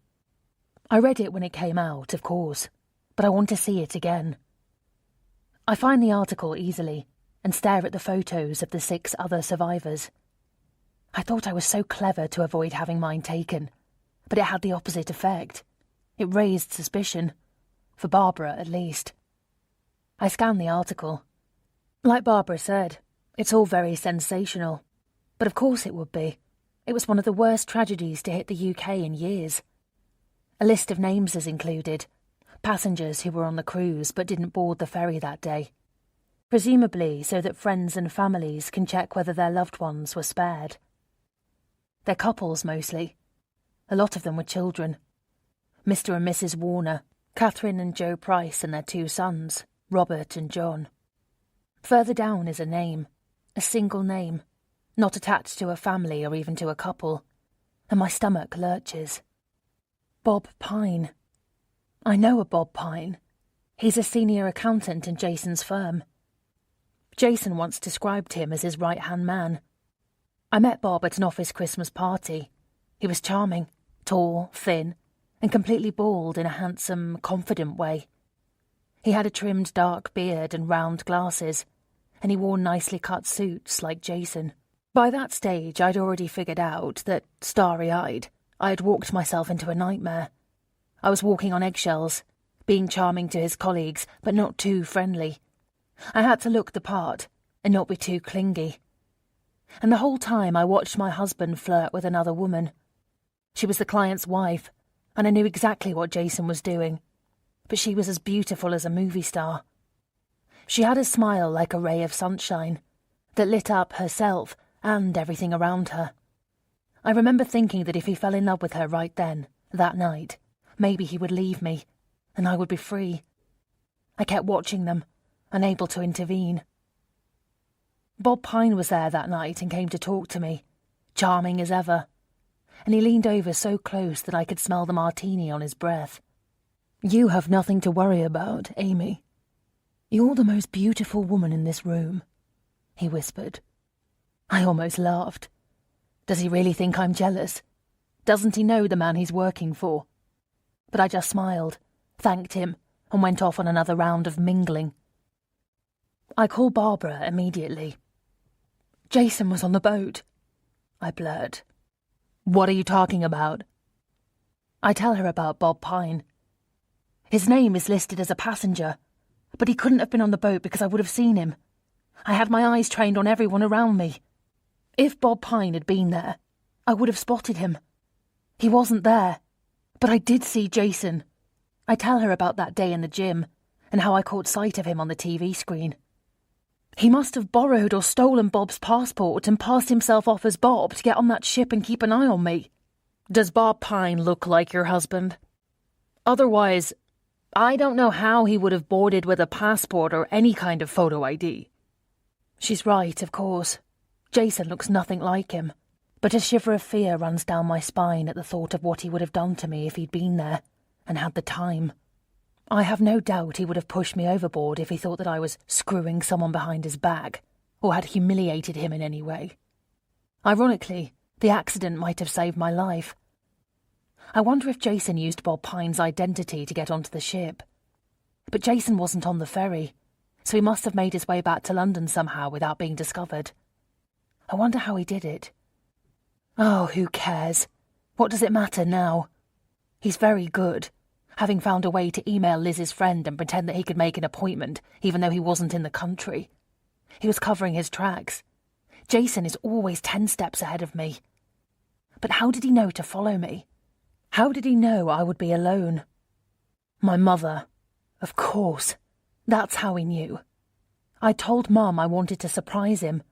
I read it when it came out, of course, but I want to see it again. I find the article easily and stare at the photos of the 6 other survivors. I thought I was so clever to avoid having mine taken, but it had the opposite effect. It raised suspicion, for Barbara at least. I scan the article. Like Barbara said, it's all very sensational, but of course it would be. It was one of the worst tragedies to hit the UK in years. A list of names is included, passengers who were on the cruise but didn't board the ferry that day, presumably so that friends and families can check whether their loved ones were spared. They're couples mostly. A lot of them were children. Mr. and Mrs. Warner, Catherine and Joe Price and their 2 sons, Robert and John. Further down is a name, a single name, not attached to a family or even to a couple, and my stomach lurches. Bob Pine. I know a Bob Pine. He's a senior accountant in Jason's firm. Jason once described him as his right-hand man. I met Bob at an office Christmas party. He was charming, tall, thin, and completely bald in a handsome, confident way. He had a trimmed dark beard and round glasses, and he wore nicely cut suits like Jason. By that stage, I'd already figured out that, starry-eyed, I had walked myself into a nightmare. I was walking on eggshells, being charming to his colleagues, but not too friendly. I had to look the part, and not be too clingy. And the whole time I watched my husband flirt with another woman. She was the client's wife, and I knew exactly what Jason was doing. But she was as beautiful as a movie star. She had a smile like a ray of sunshine that lit up herself and everything around her. I remember thinking that if he fell in love with her right then, that night, maybe he would leave me, and I would be free. I kept watching them, unable to intervene. Bob Pine was there that night and came to talk to me, charming as ever, and he leaned over so close that I could smell the martini on his breath. You have nothing to worry about, Amy. You're the most beautiful woman in this room, he whispered. I almost laughed. Does he really think I'm jealous? Doesn't he know the man he's working for? But I just smiled, thanked him, and went off on another round of mingling. I called Barbara immediately. Jason was on the boat, I blurred. What are you talking about? I tell her about Bob Pine. His name is listed as a passenger, but he couldn't have been on the boat because I would have seen him. I had my eyes trained on everyone around me. If Bob Pine had been there, I would have spotted him. He wasn't there, but I did see Jason. I tell her about that day in the gym and how I caught sight of him on the TV screen. He must have borrowed or stolen Bob's passport and passed himself off as Bob to get on that ship and keep an eye on me. Does Bob Pine look like your husband? Otherwise, I don't know how he would have boarded with a passport or any kind of photo ID. She's right, of course. Jason looks nothing like him, but a shiver of fear runs down my spine at the thought of what he would have done to me if he'd been there and had the time. I have no doubt he would have pushed me overboard if he thought that I was screwing someone behind his back or had humiliated him in any way. Ironically, the accident might have saved my life. I wonder if Jason used Bob Pine's identity to get onto the ship. But Jason wasn't on the ferry, so he must have made his way back to London somehow without being discovered. I wonder how he did it. Oh, who cares? What does it matter now? He's very good, having found a way to email Liz's friend and pretend that he could make an appointment, even though he wasn't in the country. He was covering his tracks. Jason is always 10 steps ahead of me. But how did he know to follow me? How did he know I would be alone? My mother. Of course. That's how he knew. I told Mum I wanted to surprise him,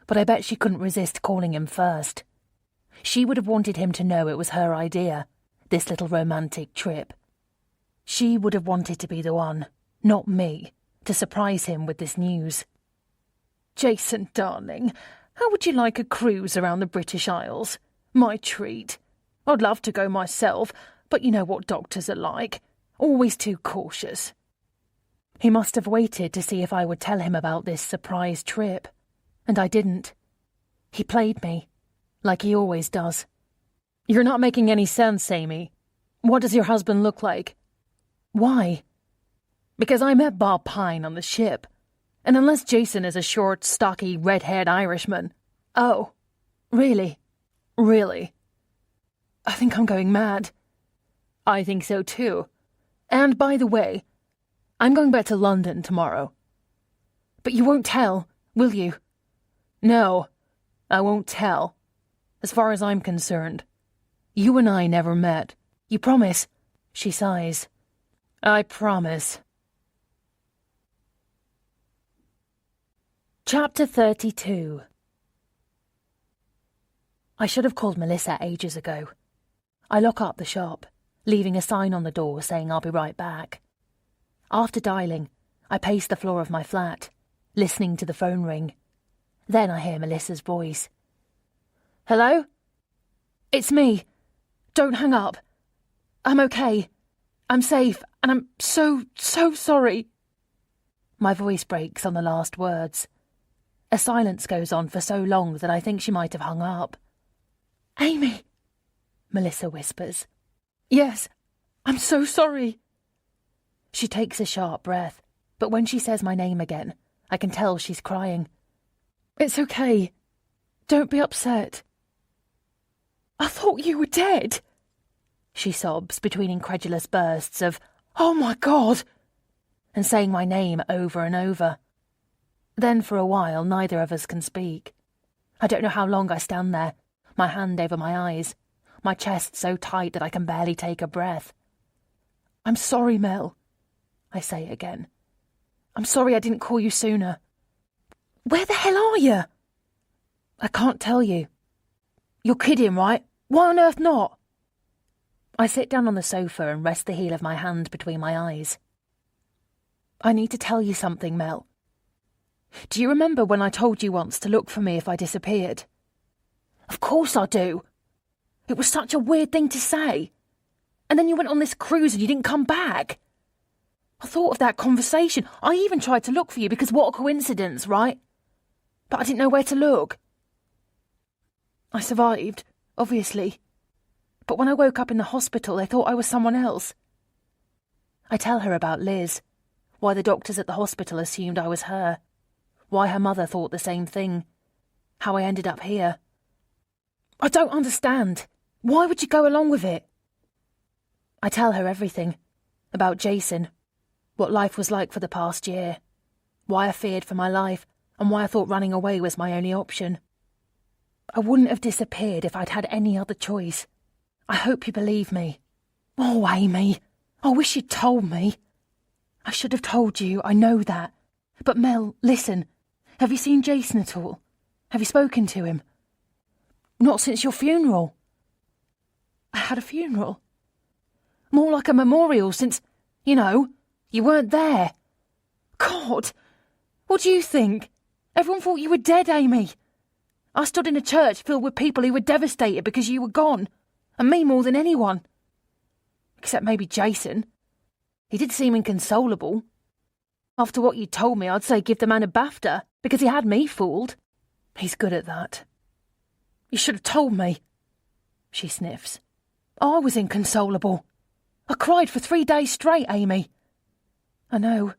but I bet she couldn't resist calling him first. She would have wanted him to know it was her idea, this little romantic trip. She would have wanted to be the one, not me, to surprise him with this news. Jason, darling, how would you like a cruise around the British Isles? My treat. I'd love to go myself, but you know what doctors are like. Always too cautious. He must have waited to see if I would tell him about this surprise trip, and I didn't. He played me, like he always does. You're not making any sense, Amy. What does your husband look like? Why? Because I met Bob Pine on the ship, and unless Jason is a short, stocky, red-haired Irishman... Oh, really? Really. I think I'm going mad. I think so too. And by the way, I'm going back to London tomorrow. But you won't tell, will you? No, I won't tell. As far as I'm concerned, you and I never met. You promise? She sighs. I promise. Chapter 32. I should have called Melissa ages ago. I lock up the shop, leaving a sign on the door saying I'll be right back. After dialing, I pace the floor of my flat, listening to the phone ring. Then I hear Melissa's voice. Hello? It's me. Don't hang up. I'm okay. I'm safe, and I'm so sorry. My voice breaks on the last words. A silence goes on for so long that I think she might have hung up. Amy, Melissa whispers. Yes, I'm so sorry. She takes a sharp breath, but when she says my name again, I can tell she's crying. It's okay. Don't be upset. I thought you were dead. She sobs between incredulous bursts of, "Oh my God," and saying my name over and over. Then for a while neither of us can speak. I don't know how long I stand there, my hand over my eyes, my chest so tight that I can barely take a breath. "I'm sorry, Mel," I say again. "I'm sorry I didn't call you sooner." Where the hell are you? "I can't tell you." "You're kidding, right? Why on earth not?" I sit down on the sofa and rest the heel of my hand between my eyes. "I need to tell you something, Mel. Do you remember when I told you once to look for me if I disappeared?" "Of course I do. It was such a weird thing to say. And then you went on this cruise and you didn't come back. I thought of that conversation. I even tried to look for you because what a coincidence, right? But I didn't know where to look. I survived, obviously. But when I woke up in the hospital, they thought I was someone else." I tell her about Liz, why the doctors at the hospital assumed I was her, why her mother thought the same thing, how I ended up here. "I don't understand. Why would you go along with it?" I tell her everything, about Jason, what life was like for the past year, why I feared for my life, and why I thought running away was my only option. I wouldn't have disappeared if I'd had any other choice. I hope you believe me. "Oh, Amy, I wish you'd told me." "I should have told you, I know that. But Mel, listen, have you seen Jason at all? Have you spoken to him?" "Not since your funeral." "I had a funeral?" "More like a memorial since, you weren't there." "God, what do you think? Everyone thought you were dead, Amy. I stood in a church filled with people who were devastated because you were gone, and me more than anyone. Except maybe Jason. He did seem inconsolable. After what you told me, I'd say give the man a BAFTA, because he had me fooled. He's good at that. You should have told me. She sniffs. I was inconsolable. I cried for 3 days straight, Amy. I know.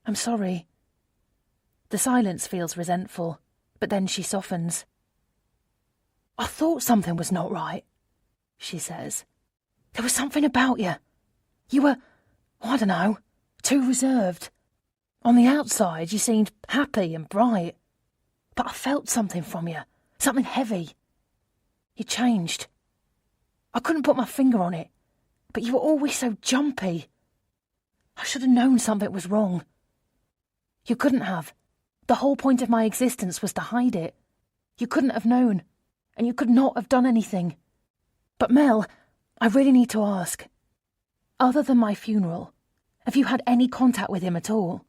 I'm sorry. The silence feels resentful, but then she softens. I thought something was not right, she says. There was something about you. You were, I don't know, too reserved. On the outside, you seemed happy and bright. But I felt something from you, something heavy. You changed. I couldn't put my finger on it, but you were always so jumpy. I should have known something was wrong. You couldn't have. The whole point of my existence was to hide it. You couldn't have known, and you could not have done anything. But Mel, I really need to ask. Other than my funeral, have you had any contact with him at all?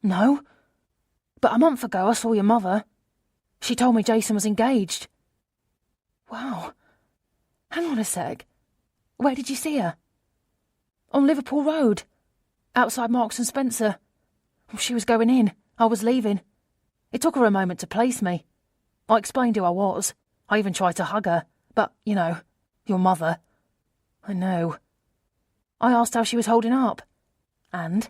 No. But a month ago I saw your mother. She told me Jason was engaged. Wow. Hang on a sec. Where did you see her? On Liverpool Road. Outside Marks and Spencer. She was going in. I was leaving. It took her a moment to place me. I explained who I was. I even tried to hug her. But, you know, your mother. I know. I asked how she was holding up. And?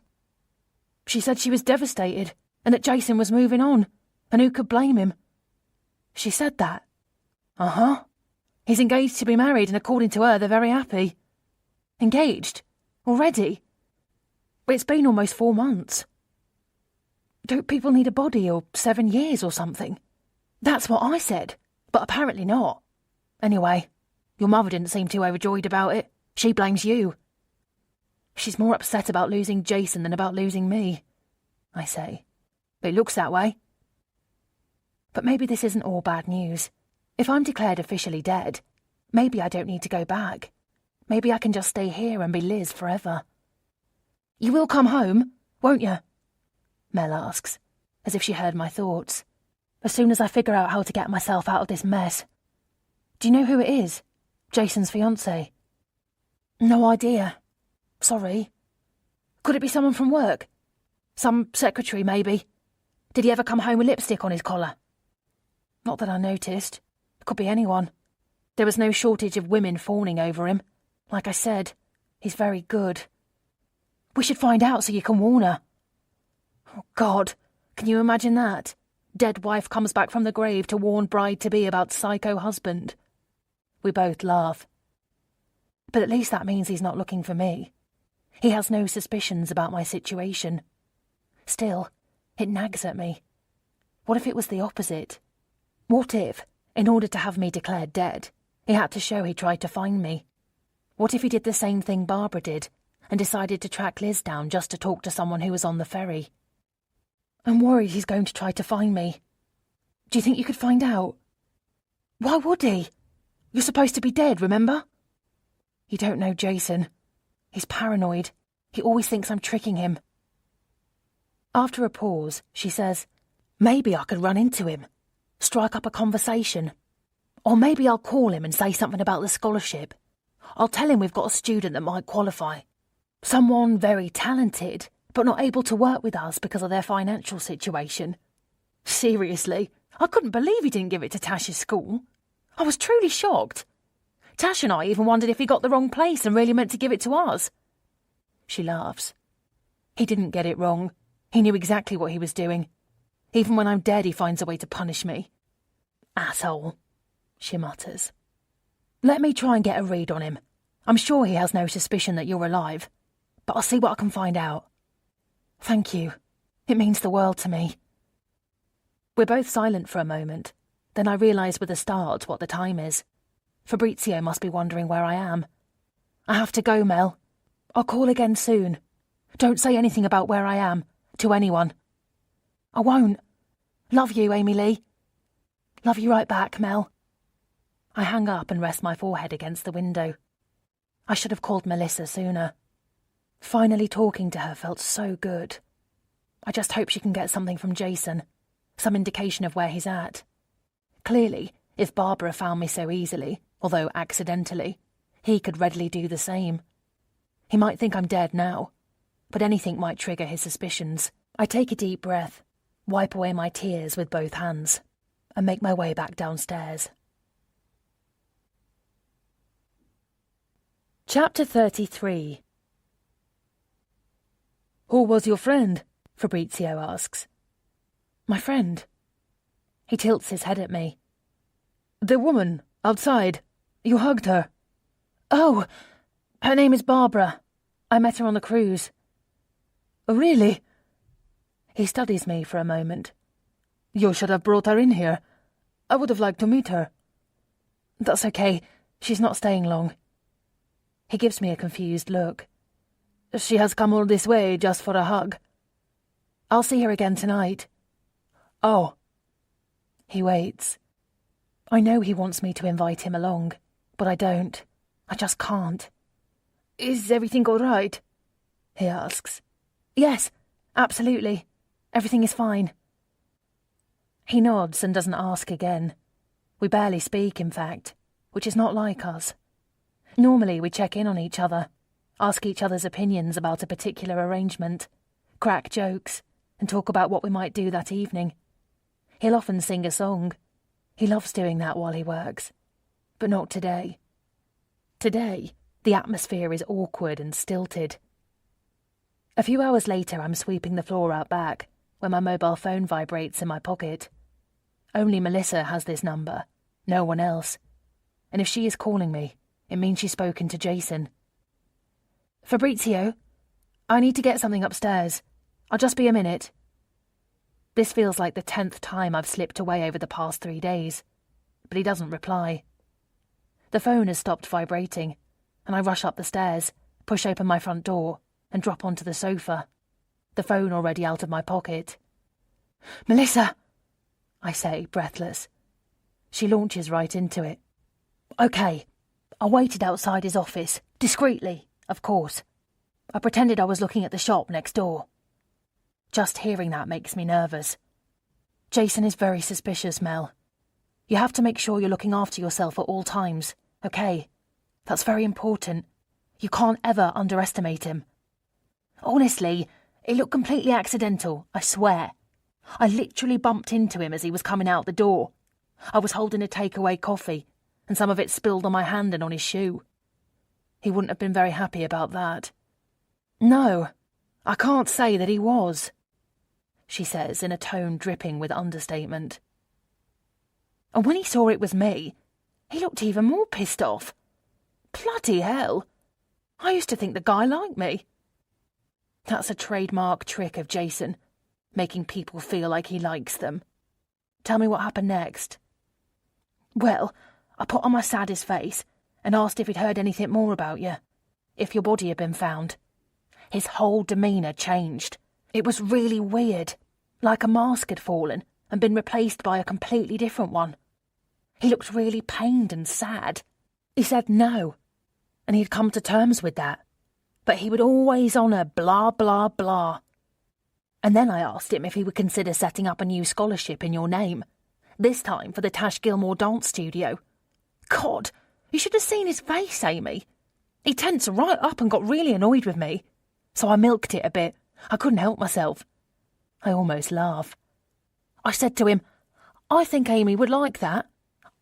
She said she was devastated, and that Jason was moving on, and who could blame him? She said that? Uh-huh. He's engaged to be married, and according to her, they're very happy. Engaged? Already? But it's been almost 4 months. Don't people need a body, or 7 years or something? That's what I said, but apparently not. Anyway, your mother didn't seem too overjoyed about it. She blames you. She's more upset about losing Jason than about losing me, I say. It looks that way. But maybe this isn't all bad news. If I'm declared officially dead, maybe I don't need to go back. Maybe I can just stay here and be Liz forever. You will come home, won't you? Mel asks, as if she heard my thoughts. As soon as I figure out how to get myself out of this mess. Do you know who it is? Jason's fiancée? No idea. Sorry. Could it be someone from work? Some secretary, maybe? Did he ever come home with lipstick on his collar? Not that I noticed. It could be anyone. There was no shortage of women fawning over him. Like I said, he's very good. We should find out so you can warn her. Oh, God, can you imagine that? Dead wife comes back from the grave to warn bride-to-be about psycho husband. We both laugh. But at least that means he's not looking for me. He has no suspicions about my situation. Still, it nags at me. What if it was the opposite? What if, in order to have me declared dead, he had to show he tried to find me? What if he did the same thing Barbara did, and decided to track Liz down just to talk to someone who was on the ferry? I'm worried he's going to try to find me. Do you think you could find out? Why would he? You're supposed to be dead, remember? You don't know Jason. He's paranoid. He always thinks I'm tricking him. After a pause, she says, maybe I could run into him, strike up a conversation. Or maybe I'll call him and say something about the scholarship. I'll tell him we've got a student that might qualify. Someone very talented, but not able to work with us because of their financial situation. Seriously, I couldn't believe he didn't give it to Tash's school. I was truly shocked. Tash and I even wondered if he got the wrong place and really meant to give it to us. She laughs. He didn't get it wrong. He knew exactly what he was doing. Even when I'm dead, he finds a way to punish me. Asshole, she mutters. Let me try and get a read on him. I'm sure he has no suspicion that you're alive, but I'll see what I can find out. Thank you. It means the world to me. We're both silent for a moment. Then I realise with a start what the time is. Fabrizio must be wondering where I am. I have to go, Mel. I'll call again soon. Don't say anything about where I am, to anyone. I won't. Love you, Amy Lee. Love you right back, Mel. I hang up and rest my forehead against the window. I should have called Melissa sooner. Finally talking to her felt so good. I just hope she can get something from Jason, some indication of where he's at. Clearly, if Barbara found me so easily, although accidentally, he could readily do the same. He might think I'm dead now, but anything might trigger his suspicions. I take a deep breath, wipe away my tears with both hands, and make my way back downstairs. Chapter 33. Who was your friend? Fabrizio asks. My friend. He tilts his head at me. The woman, outside. You hugged her. Oh, her name is Barbara. I met her on the cruise. Really? He studies me for a moment. You should have brought her in here. I would have liked to meet her. That's okay. She's not staying long. He gives me a confused look. She has come all this way just for a hug. I'll see her again tonight. Oh. He waits. I know he wants me to invite him along, but I don't. I just can't. Is everything all right? He asks. Yes, absolutely. Everything is fine. He nods and doesn't ask again. We barely speak, in fact, which is not like us. Normally we check in on each other, ask each other's opinions about a particular arrangement, crack jokes, and talk about what we might do that evening. He'll often sing a song. He loves doing that while he works. But not today. Today, the atmosphere is awkward and stilted. A few hours later, I'm sweeping the floor out back, where my mobile phone vibrates in my pocket. Only Melissa has this number, no one else. And if she is calling me, it means she's spoken to Jason. Fabrizio, I need to get something upstairs. I'll just be a minute. This feels like the 10th time I've slipped away over the past 3 days, but he doesn't reply. The phone has stopped vibrating, and I rush up the stairs, push open my front door, and drop onto the sofa, the phone already out of my pocket. Melissa, I say, breathless. She launches right into it. Okay, I waited outside his office, discreetly, of course. I pretended I was looking at the shop next door. Just hearing that makes me nervous. Jason is very suspicious, Mel. You have to make sure you're looking after yourself at all times, okay? That's very important. You can't ever underestimate him. Honestly, it looked completely accidental, I swear. I literally bumped into him as he was coming out the door. I was holding a takeaway coffee, and some of it spilled on my hand and on his shoe. He wouldn't have been very happy about that. No, I can't say that he was, she says in a tone dripping with understatement. And when he saw it was me, he looked even more pissed off. Bloody hell! I used to think the guy liked me. That's a trademark trick of Jason, making people feel like he likes them. Tell me what happened next. Well, I put on my saddest face and asked if he'd heard anything more about you, if your body had been found. His whole demeanour changed. It was really weird, like a mask had fallen and been replaced by a completely different one. He looked really pained and sad. He said no, and he'd come to terms with that, but he would always honour blah blah blah. And then I asked him if he would consider setting up a new scholarship in your name, this time for the Tash Gilmore Dance Studio. God, you should have seen his face, Amy. He tensed right up and got really annoyed with me, so I milked it a bit. I couldn't help myself. I almost laugh. I said to him, I think Amy would like that.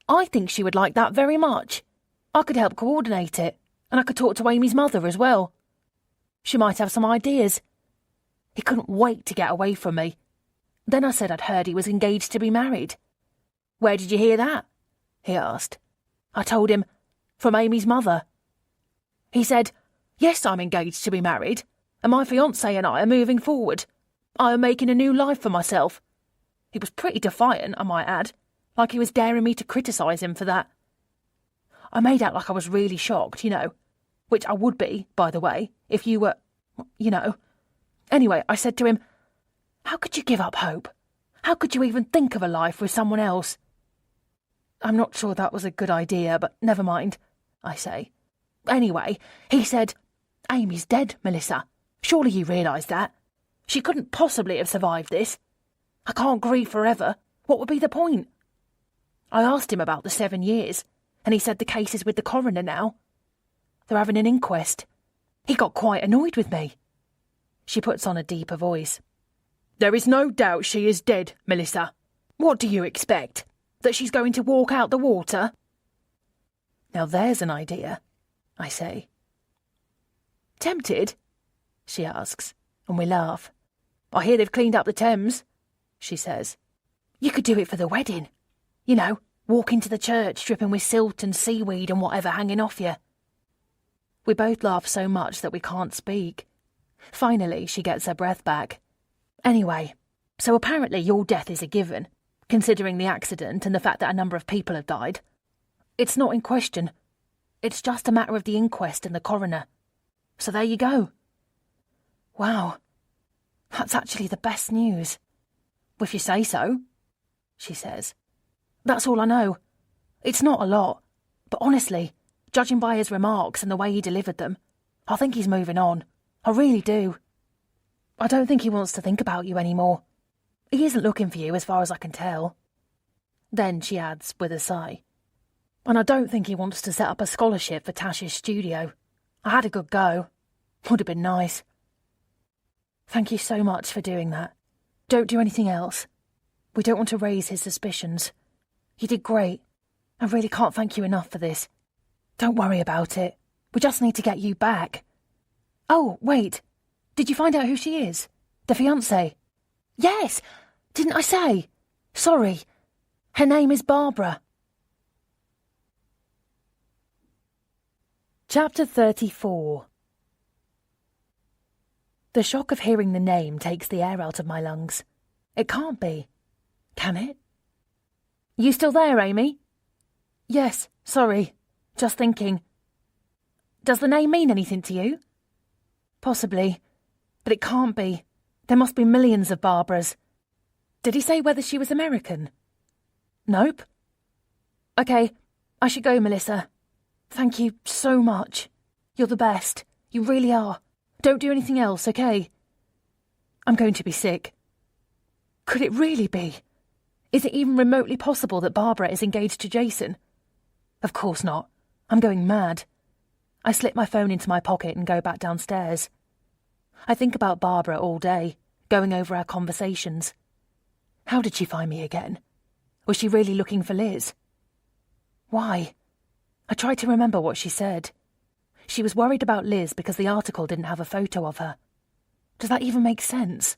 I think she would like that very much. I could help coordinate it, and I could talk to Amy's mother as well. She might have some ideas. He couldn't wait to get away from me. Then I said I'd heard he was engaged to be married. Where did you hear that? He asked. I told him, from Amy's mother. He said, yes, I'm engaged to be married, and my fiancé and I are moving forward. I am making a new life for myself. He was pretty defiant, I might add, like he was daring me to criticise him for that. I made out like I was really shocked, which I would be, by the way, if you were, Anyway, I said to him, how could you give up hope? How could you even think of a life with someone else? I'm not sure that was a good idea, but never mind, I say. Anyway, he said, Amy's dead, Melissa. Surely you realise that. She couldn't possibly have survived this. I can't grieve forever. What would be the point? I asked him about the 7 years, and he said the case is with the coroner now. They're having an inquest. He got quite annoyed with me. She puts on a deeper voice. There is no doubt she is dead, Melissa. What do you expect? That she's going to walk out the water? Now there's an idea, I say. Tempted? She asks, and we laugh. I hear they've cleaned up the Thames, she says. You could do it for the wedding. You know, walk into the church dripping with silt and seaweed and whatever hanging off you. We both laugh so much that we can't speak. Finally, she gets her breath back. Anyway, so apparently your death is a given, considering the accident and the fact that a number of people have died. It's not in question. It's just a matter of the inquest and the coroner. So there you go. Wow. That's actually the best news. If you say so, she says. That's all I know. It's not a lot, but honestly, judging by his remarks and the way he delivered them, I think he's moving on. I really do. I don't think he wants to think about you anymore. He isn't looking for you as far as I can tell. Then she adds with a sigh. And I don't think he wants to set up a scholarship for Tash's studio. I had a good go. Would have been nice. Thank you so much for doing that. Don't do anything else. We don't want to raise his suspicions. You did great. I really can't thank you enough for this. Don't worry about it. We just need to get you back. Oh, wait. Did you find out who she is? The fiancé? Yes. Didn't I say? Sorry. Her name is Barbara. Chapter 34. The shock of hearing the name takes the air out of my lungs. It can't be. Can it? You still there, Amy? Yes, sorry. Just thinking. Does the name mean anything to you? Possibly. But it can't be. There must be millions of Barbaras. Did he say whether she was American? Nope. Okay, I should go, Melissa. Thank you so much. You're the best. You really are. Don't do anything else, okay? I'm going to be sick. Could it really be? Is it even remotely possible that Barbara is engaged to Jason? Of course not. I'm going mad. I slip my phone into my pocket and go back downstairs. I think about Barbara all day, going over our conversations. How did she find me again? Was she really looking for Liz? Why? I tried to remember what she said. She was worried about Liz because the article didn't have a photo of her. Does that even make sense?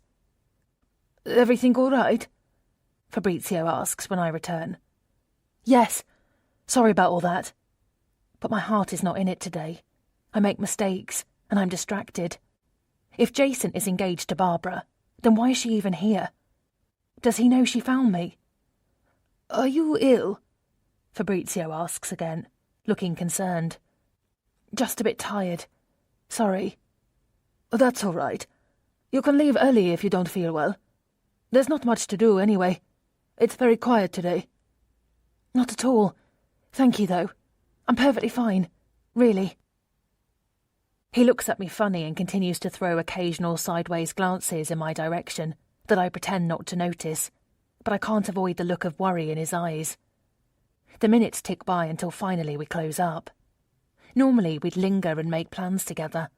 Everything all right? Fabrizio asks when I return. Yes. Sorry about all that. But my heart is not in it today. I make mistakes, and I'm distracted. If Jason is engaged to Barbara, then why is she even here? Does he know she found me? Are you ill? Fabrizio asks again, looking concerned. Just a bit tired. Sorry. That's all right. You can leave early if you don't feel well. There's not much to do anyway. It's very quiet today. Not at all. Thank you, though. I'm perfectly fine. Really. He looks at me funny and continues to throw occasional sideways glances in my direction that I pretend not to notice, but I can't avoid the look of worry in his eyes. The minutes tick by until finally we close up. Normally we'd linger and make plans together,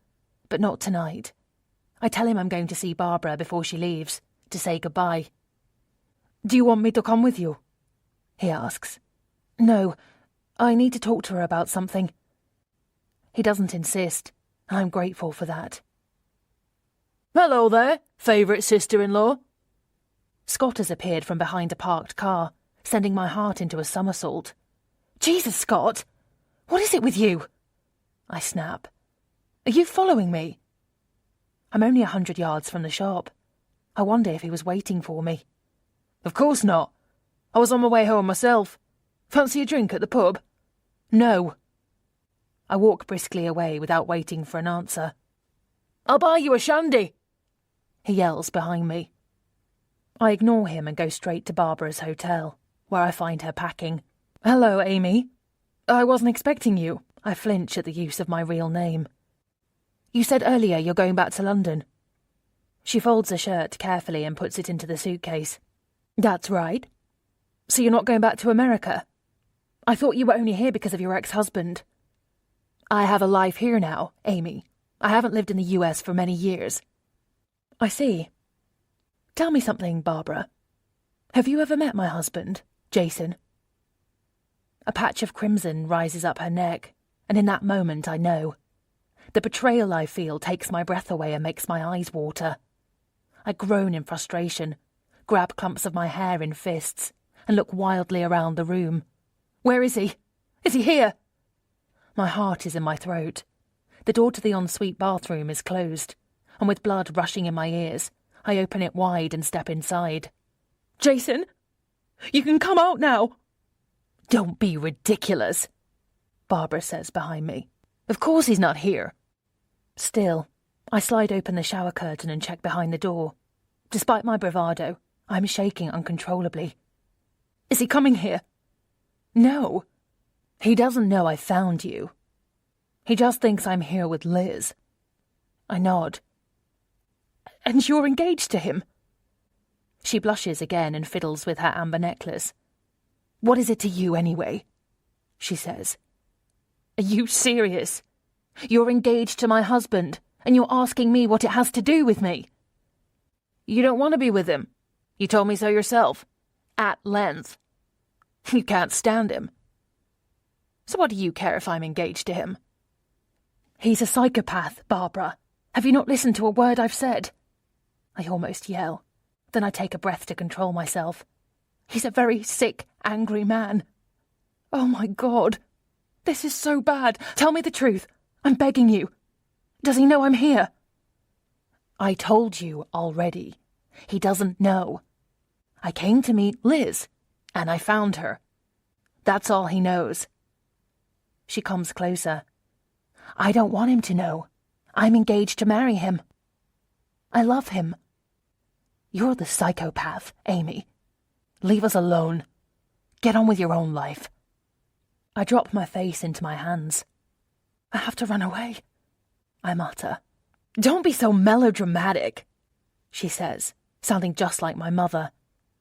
but not tonight. I tell him I'm going to see Barbara before she leaves, to say goodbye. Do you want me to come with you? He asks. No, I need to talk to her about something. He doesn't insist, and I'm grateful for that. Hello there, favourite sister-in-law. Scott has appeared from behind a parked car, sending my heart into a somersault. Jesus, Scott! What is it with you? I snap. Are you following me? I'm only 100 yards from the shop. I wonder if he was waiting for me. Of course not. I was on my way home myself. Fancy a drink at the pub? No. I walk briskly away without waiting for an answer. I'll buy you a shandy, he yells behind me. I ignore him and go straight to Barbara's hotel, where I find her packing. Hello, Amy. I wasn't expecting you. I flinch at the use of my real name. You said earlier you're going back to London. She folds her shirt carefully and puts it into the suitcase. That's right. So you're not going back to America? I thought you were only here because of your ex-husband. I have a life here now, Amy. I haven't lived in the US for many years. I see. Tell me something, Barbara. Have you ever met my husband, Jason? A patch of crimson rises up her neck, and in that moment I know. The betrayal I feel takes my breath away and makes my eyes water. I groan in frustration, grab clumps of my hair in fists, and look wildly around the room. Where is he? Is he here? My heart is in my throat. The door to the ensuite bathroom is closed, and with blood rushing in my ears, I open it wide and step inside. Jason, you can come out now. Don't be ridiculous, Barbara says behind me. Of course he's not here. Still, I slide open the shower curtain and check behind the door. Despite my bravado, I'm shaking uncontrollably. Is he coming here? No. He doesn't know I found you. He just thinks I'm here with Liz. I nod. And you're engaged to him? She blushes again and fiddles with her amber necklace. What is it to you anyway? She says. Are you serious? You're engaged to my husband, and you're asking me what it has to do with me? You don't want to be with him. You told me so yourself. At length. You can't stand him. So what do you care if I'm engaged to him? He's a psychopath, Barbara. Have you not listened to a word I've said? I almost yell. Then I take a breath to control myself. He's a very sick, angry man. Oh my God. This is so bad. Tell me the truth. I'm begging you. Does he know I'm here? I told you already. He doesn't know. I came to meet Liz, and I found her. That's all he knows. She comes closer. I don't want him to know. I'm engaged to marry him. I love him. You're the psychopath, Amy. Leave us alone. Get on with your own life. I drop my face into my hands. I have to run away, I mutter. Don't be so melodramatic, she says, sounding just like my mother.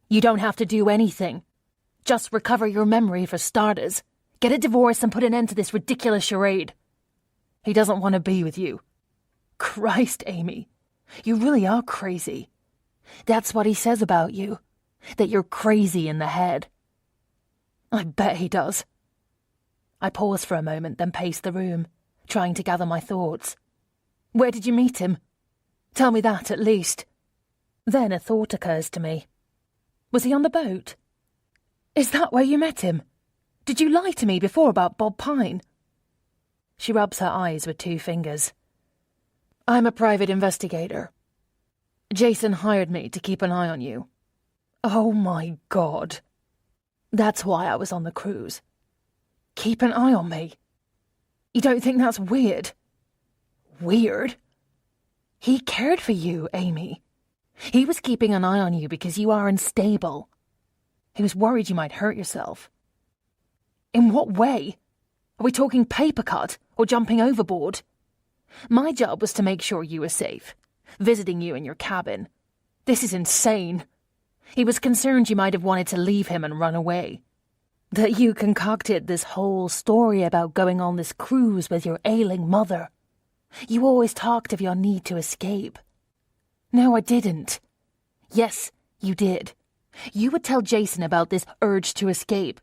You don't have to do anything. Just recover your memory for starters. Get a divorce and put an end to this ridiculous charade. He doesn't want to be with you. Christ, Amy, you really are crazy. That's what he says about you, that you're crazy in the head. I bet he does. I pause for a moment, then pace the room, trying to gather my thoughts. Where did you meet him? Tell me that, at least. Then a thought occurs to me. Was he on the boat? Is that where you met him? Did you lie to me before about Bob Pine? She rubs her eyes with 2 fingers. I'm a private investigator. Jason hired me to keep an eye on you. Oh my God. That's why I was on the cruise. Keep an eye on me? You don't think that's weird? Weird? He cared for you, Amy. He was keeping an eye on you because you are unstable. He was worried you might hurt yourself. In what way? Are we talking paper cut or jumping overboard? My job was to make sure you were safe, visiting you in your cabin. This is insane. He was concerned you might have wanted to leave him and run away. That you concocted this whole story about going on this cruise with your ailing mother. You always talked of your need to escape. No, I didn't. Yes, you did. You would tell Jason about this urge to escape,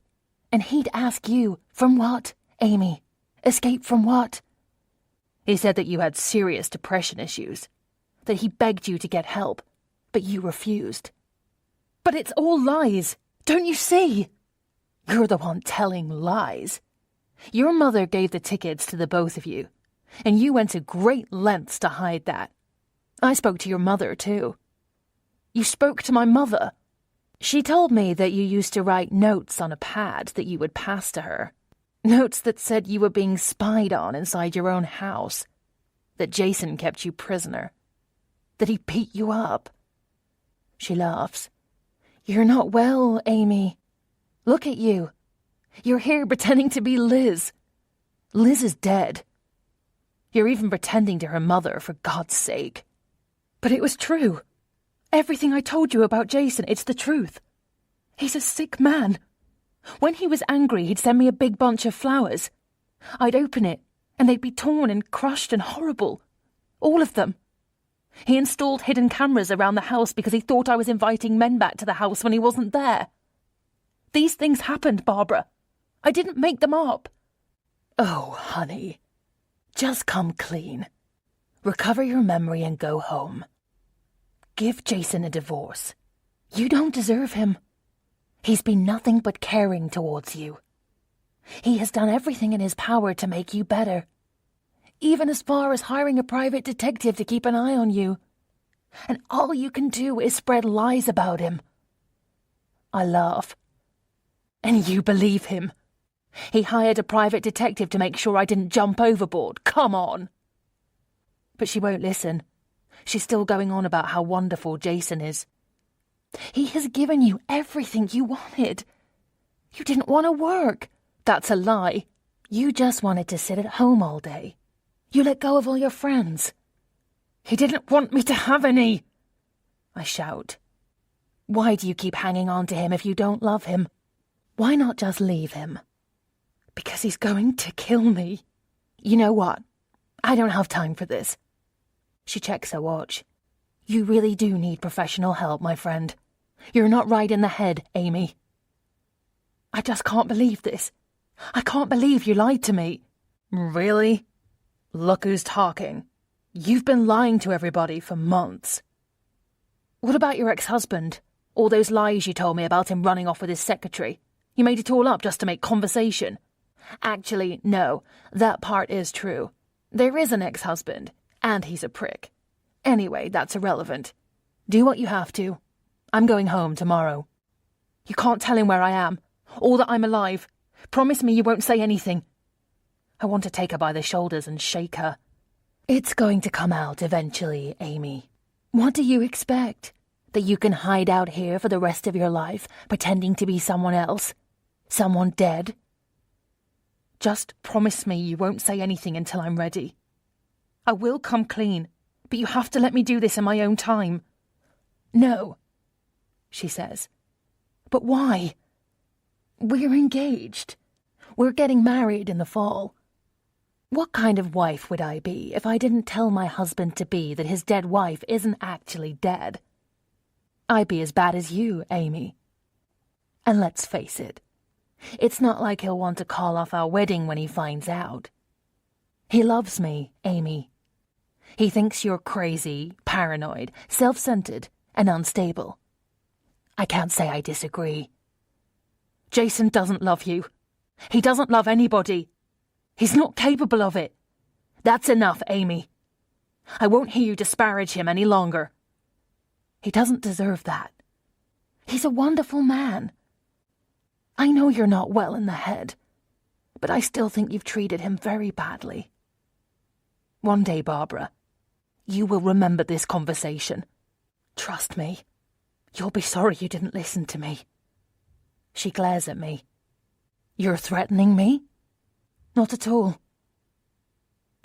and he'd ask you, from what, Amy? Escape from what? He said that you had serious depression issues, that he begged you to get help, but you refused. But it's all lies, don't you see? You're the one telling lies. Your mother gave the tickets to the both of you, and you went to great lengths to hide that. I spoke to your mother, too. You spoke to my mother. She told me that you used to write notes on a pad that you would pass to her. Notes that said you were being spied on inside your own house. That Jason kept you prisoner. That he beat you up. She laughs. You're not well, Amy. Look at you. You're here pretending to be Liz. Liz is dead. You're even pretending to her mother, for God's sake. But it was true. Everything I told you about Jason, it's the truth. He's a sick man. When he was angry, he'd send me a big bunch of flowers. I'd open it, and they'd be torn and crushed and horrible. All of them. He installed hidden cameras around the house because he thought I was inviting men back to the house when he wasn't there. These things happened, Barbara. I didn't make them up. Oh, honey. Just come clean. Recover your memory and go home. Give Jason a divorce. You don't deserve him. He's been nothing but caring towards you. He has done everything in his power to make you better. Even as far as hiring a private detective to keep an eye on you. And all you can do is spread lies about him. I laugh. And you believe him. He hired a private detective to make sure I didn't jump overboard. Come on. But she won't listen. She's still going on about how wonderful Jason is. He has given you everything you wanted. You didn't want to work. That's a lie. You just wanted to sit at home all day. You let go of all your friends. He didn't want me to have any. I shout. Why do you keep hanging on to him if you don't love him? Why not just leave him? Because he's going to kill me. You know what? I don't have time for this. She checks her watch. You really do need professional help, my friend. You're not right in the head, Amy. I just can't believe this. I can't believe you lied to me. Really? Look who's talking. You've been lying to everybody for months. What about your ex-husband? All those lies you told me about him running off with his secretary. You made it all up just to make conversation. Actually, no, that part is true. There is an ex-husband, and he's a prick. Anyway, that's irrelevant. Do what you have to. I'm going home tomorrow. You can't tell him where I am, or that I'm alive. Promise me you won't say anything. I want to take her by the shoulders and shake her. It's going to come out eventually, Amy. What do you expect? That you can hide out here for the rest of your life, pretending to be someone else? Someone dead? Just promise me you won't say anything until I'm ready. I will come clean, but you have to let me do this in my own time. No, she says. But why? We're engaged. We're getting married in the fall. What kind of wife would I be if I didn't tell my husband-to-be that his dead wife isn't actually dead? I'd be as bad as you, Amy. And let's face it, it's not like he'll want to call off our wedding when he finds out. He loves me, Amy. He thinks you're crazy, paranoid, self-centered, and unstable. I can't say I disagree. Jason doesn't love you. He doesn't love anybody. He's not capable of it. That's enough, Amy. I won't hear you disparage him any longer. He doesn't deserve that. He's a wonderful man. I know you're not well in the head, but I still think you've treated him very badly. One day, Barbara, you will remember this conversation. Trust me. You'll be sorry you didn't listen to me. She glares at me. You're threatening me? Not at all.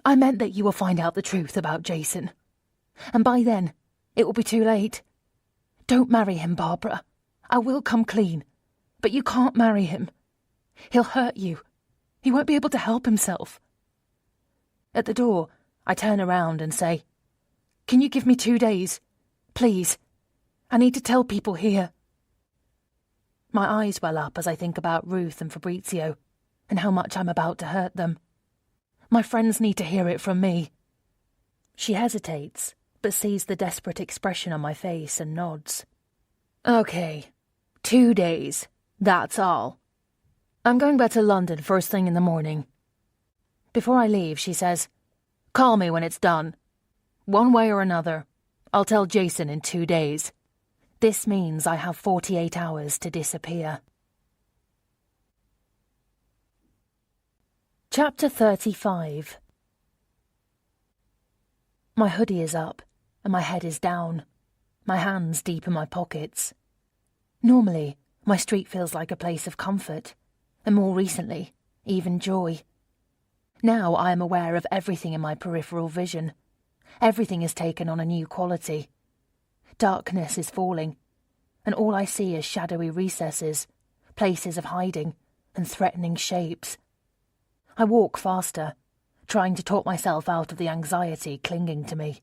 I meant that you will find out the truth about Jason. And by then, it will be too late. Don't marry him, Barbara. I will come clean. But you can't marry him. He'll hurt you. He won't be able to help himself. At the door, I turn around and say, Can you give me 2 days? Please. I need to tell people here. My eyes well up as I think about Ruth and Fabrizio, and how much I'm about to hurt them. My friends need to hear it from me. She hesitates, but sees the desperate expression on my face and nods. Okay, 2 days. That's all. I'm going back to London first thing in the morning. Before I leave, she says, Call me when it's done. One way or another, I'll tell Jason in 2 days. This means I have 48 hours to disappear. Chapter 35. My hoodie is up, and my head is down, my hands deep in my pockets. Normally, my street feels like a place of comfort, and more recently, even joy. Now I am aware of everything in my peripheral vision. Everything is taken on a new quality. Darkness is falling. and all I see is shadowy recesses, places of hiding, and threatening shapes. I walk faster, trying to talk myself out of the anxiety clinging to me.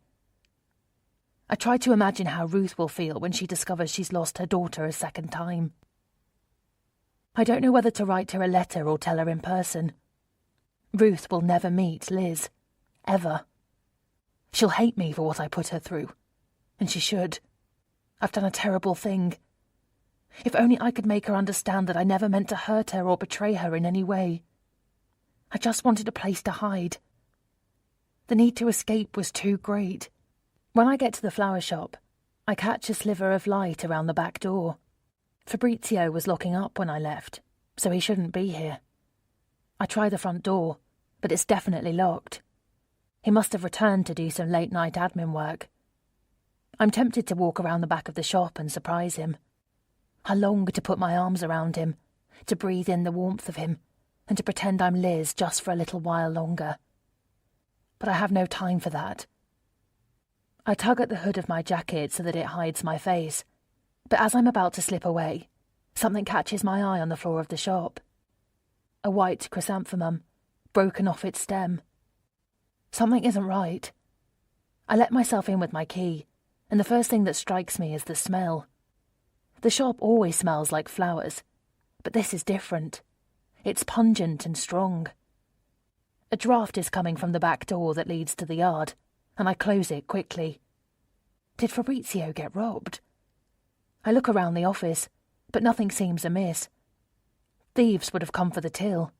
I try to imagine how Ruth will feel when she discovers she's lost her daughter a second time. I don't know whether to write her a letter or tell her in person. Ruth will never meet Liz, ever. She'll hate me for what I put her through, and she should. I've done a terrible thing. If only I could make her understand that I never meant to hurt her or betray her in any way. I just wanted a place to hide. The need to escape was too great. When I get to the flower shop, I catch a sliver of light around the back door. Fabrizio was locking up when I left, so he shouldn't be here. I try the front door, but it's definitely locked. He must have returned to do some late-night admin work. I'm tempted to walk around the back of the shop and surprise him. I long to put my arms around him, to breathe in the warmth of him, and to pretend I'm Liz just for a little while longer. But I have no time for that. I tug at the hood of my jacket so that it hides my face, but as I'm about to slip away, something catches my eye on the floor of the shop. A white chrysanthemum, broken off its stem. Something isn't right. I let myself in with my key, and the first thing that strikes me is the smell. The shop always smells like flowers, but this is different. It's pungent and strong. A draft is coming from the back door that leads to the yard, and I close it quickly. Did Fabrizio get robbed? I look around the office, but nothing seems amiss. Thieves would have come for the till.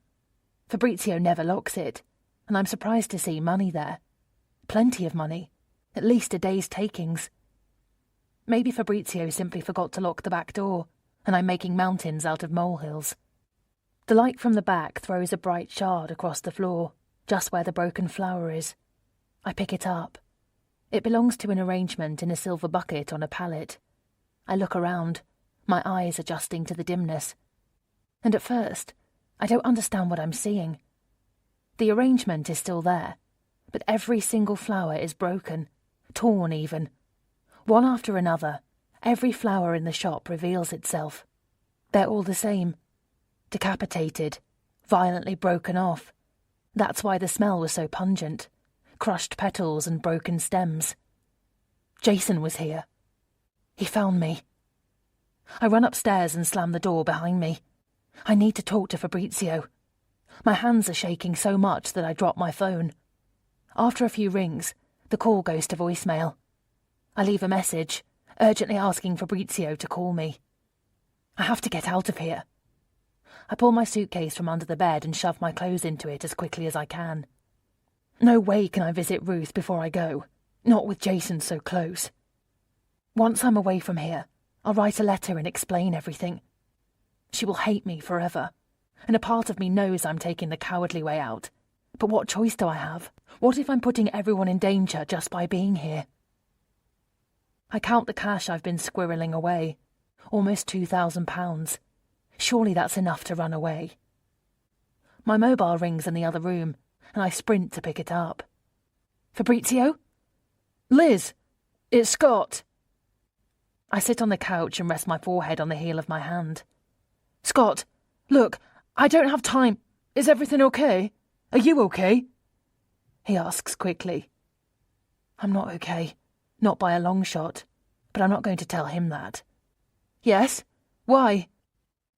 Fabrizio never locks it, and I'm surprised to see money there. Plenty of money, at least a day's takings. Maybe Fabrizio simply forgot to lock the back door, and I'm making mountains out of molehills. The light from the back throws a bright shard across the floor, just where the broken flower is. I pick it up. It belongs to an arrangement in a silver bucket on a pallet. I look around, my eyes adjusting to the dimness. And at first, I don't understand what I'm seeing. The arrangement is still there, but every single flower is broken, torn even. One after another, every flower in the shop reveals itself. They're all the same. Decapitated, violently broken off. That's why the smell was so pungent. Crushed petals and broken stems. Jason was here. He found me. I run upstairs and slam the door behind me. I need to talk to Fabrizio. My hands are shaking so much that I drop my phone. After a few rings, the call goes to voicemail. I leave a message, urgently asking Fabrizio to call me. I have to get out of here. I pull my suitcase from under the bed and shove my clothes into it as quickly as I can. No way can I visit Ruth before I go, not with Jason so close. Once I'm away from here, I'll write a letter and explain everything. She will hate me forever, and a part of me knows I'm taking the cowardly way out. But what choice do I have? What if I'm putting everyone in danger just by being here? I count the cash I've been squirreling away, almost £2,000. Surely that's enough to run away. My mobile rings in the other room, and I sprint to pick it up. Fabrizio? Liz, it's Scott. I sit on the couch and rest my forehead on the heel of my hand. Scott, look, I don't have time. Is everything okay? Are you okay? He asks quickly. I'm not okay, not by a long shot, but I'm not going to tell him that. Yes? Why?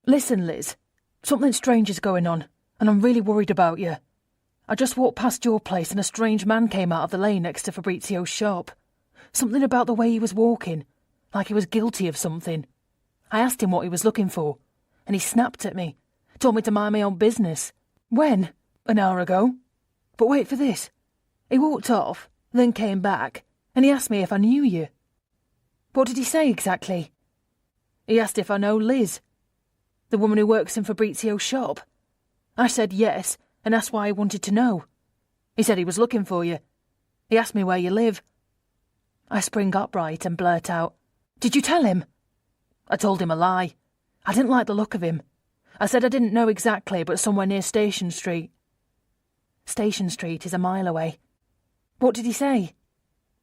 Listen, Liz, something strange is going on, and I'm really worried about you. I just walked past your place and a strange man came out of the lane next to Fabrizio's shop. Something about the way he was walking, like he was guilty of something. I asked him what he was looking for, and he snapped at me, told me to mind my own business. When? An hour ago. But wait for this. He walked off, then came back, and he asked me if I knew you. What did he say exactly? He asked if I know Liz, the woman who works in Fabrizio's shop. I said yes, and that's why I wanted to know. He said he was looking for you. He asked me where you live. I spring upright and blurt out, "Did you tell him?" I told him a lie. I didn't like the look of him. I said I didn't know exactly, but somewhere near Station Street. Station Street is a mile away. What did he say?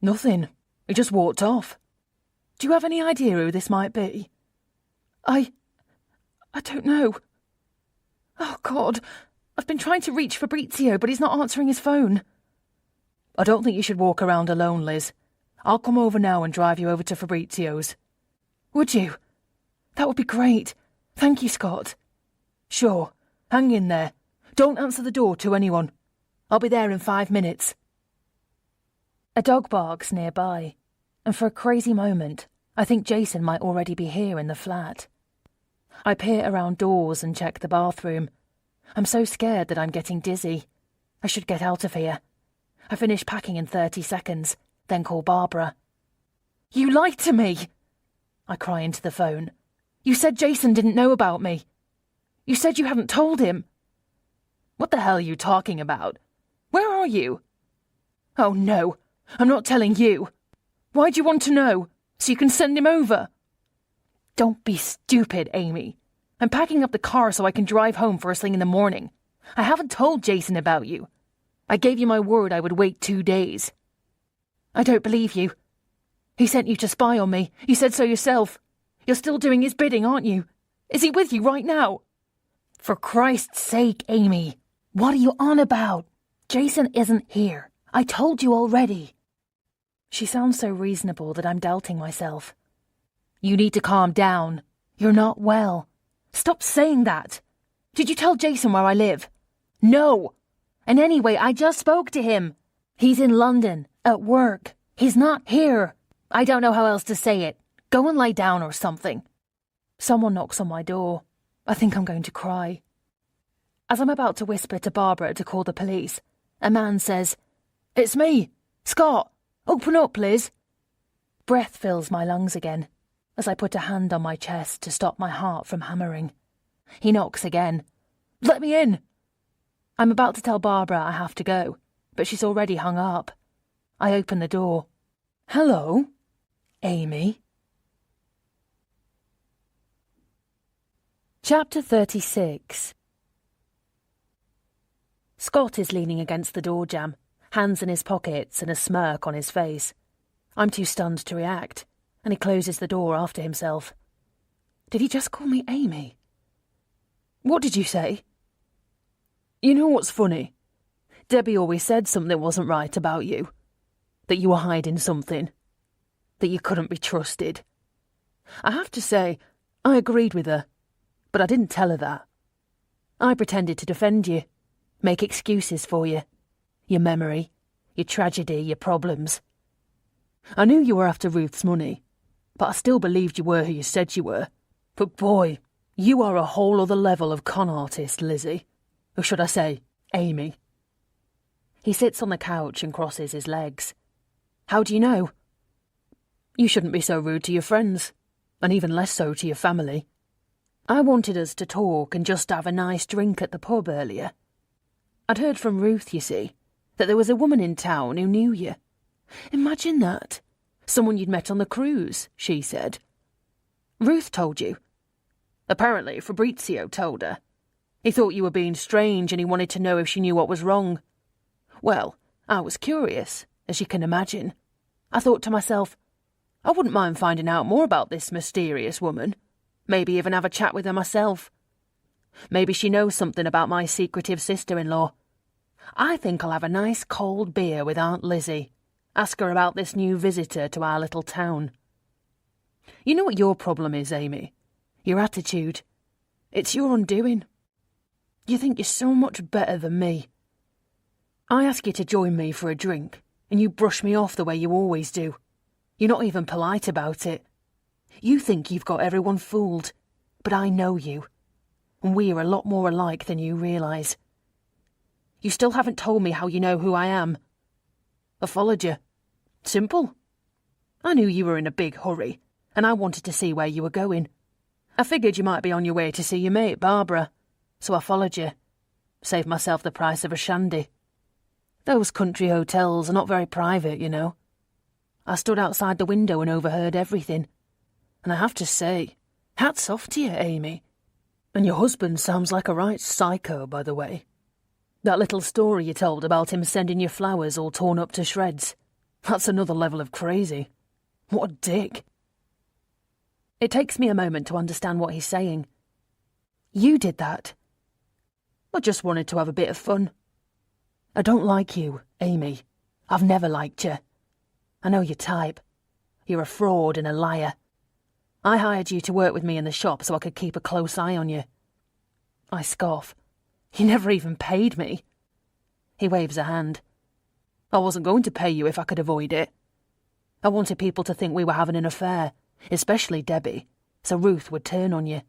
Nothing. He just walked off. Do you have any idea who this might be? I don't know. Oh, God. I've been trying to reach Fabrizio, but he's not answering his phone. I don't think you should walk around alone, Liz. I'll come over now and drive you over to Fabrizio's. Would you? That would be great. Thank you, Scott. Sure. Hang in there. Don't answer the door to anyone. I'll be there in 5 minutes. A dog barks nearby, and for a crazy moment, I think Jason might already be here in the flat. I peer around doors and check the bathroom. I'm so scared that I'm getting dizzy. I should get out of here. I finish packing in 30 seconds, then call Barbara. You lied to me! I cry into the phone. You said Jason didn't know about me. You said you hadn't told him. What the hell are you talking about? Where are you? Oh, no. I'm not telling you. Why'd you want to know? So you can send him over? Don't be stupid, Amy. I'm packing up the car so I can drive home first thing in the morning. I haven't told Jason about you. I gave you my word I would wait 2 days. I don't believe you. He sent you to spy on me. You said so yourself. You're still doing his bidding, aren't you? Is he with you right now? For Christ's sake, Amy. What are you on about? Jason isn't here. I told you already. She sounds so reasonable that I'm doubting myself. You need to calm down. You're not well. Stop saying that. Did you tell Jason where I live? No. And anyway, I just spoke to him. He's in London, at work. He's not here. I don't know how else to say it. Go and lie down or something. Someone knocks on my door. I think I'm going to cry. As I'm about to whisper to Barbara to call the police, a man says, "It's me, Scott. Open up, Liz." Breath fills my lungs again as I put a hand on my chest to stop my heart from hammering. He knocks again. "Let me in." I'm about to tell Barbara I have to go, but she's already hung up. I open the door. "Hello, Amy." Chapter 36. Scott is leaning against the door jamb, hands in his pockets and a smirk on his face. I'm too stunned to react, and he closes the door after himself. Did he just call me Amy? What did you say? You know what's funny? Debbie always said something wasn't right about you. That you were hiding something. That you couldn't be trusted. I have to say, I agreed with her, but I didn't tell her that. I pretended to defend you, make excuses for you. Your memory, your tragedy, your problems. I knew you were after Ruth's money, but I still believed you were who you said you were. But boy, you are a whole other level of con artist, Lizzie. Or should I say, Amy. He sits on the couch and crosses his legs. How do you know? You shouldn't be so rude to your friends, and even less so to your family. I wanted us to talk and just have a nice drink at the pub earlier. I'd heard from Ruth, you see, that there was a woman in town who knew you. Imagine that. Someone you'd met on the cruise, she said. Ruth told you. Apparently, Fabrizio told her. He thought you were being strange and he wanted to know if she knew what was wrong. Well, I was curious, as you can imagine. I thought to myself, I wouldn't mind finding out more about this mysterious woman. Maybe even have a chat with her myself. Maybe she knows something about my secretive sister-in-law. I think I'll have a nice cold beer with Aunt Lizzie. Ask her about this new visitor to our little town. You know what your problem is, Amy? Your attitude. It's your undoing. You think you're so much better than me. I ask you to join me for a drink, and you brush me off the way you always do. You're not even polite about it. You think you've got everyone fooled, but I know you, and we are a lot more alike than you realise. You still haven't told me how you know who I am. I followed you. Simple. I knew you were in a big hurry, and I wanted to see where you were going. I figured you might be on your way to see your mate, Barbara, so I followed you. Saved myself the price of a shandy. Those country hotels are not very private, you know. I stood outside the window and overheard everything. And I have to say, hats off to you, Amy. And your husband sounds like a right psycho, by the way. That little story you told about him sending you flowers all torn up to shreds. That's another level of crazy. What a dick. It takes me a moment to understand what he's saying. You did that. I just wanted to have a bit of fun. I don't like you, Amy. I've never liked you. I know your type. You're a fraud and a liar. I hired you to work with me in the shop so I could keep a close eye on you. I scoff. You never even paid me. He waves a hand. I wasn't going to pay you if I could avoid it. I wanted people to think we were having an affair, especially Debbie, so Ruth would turn on you.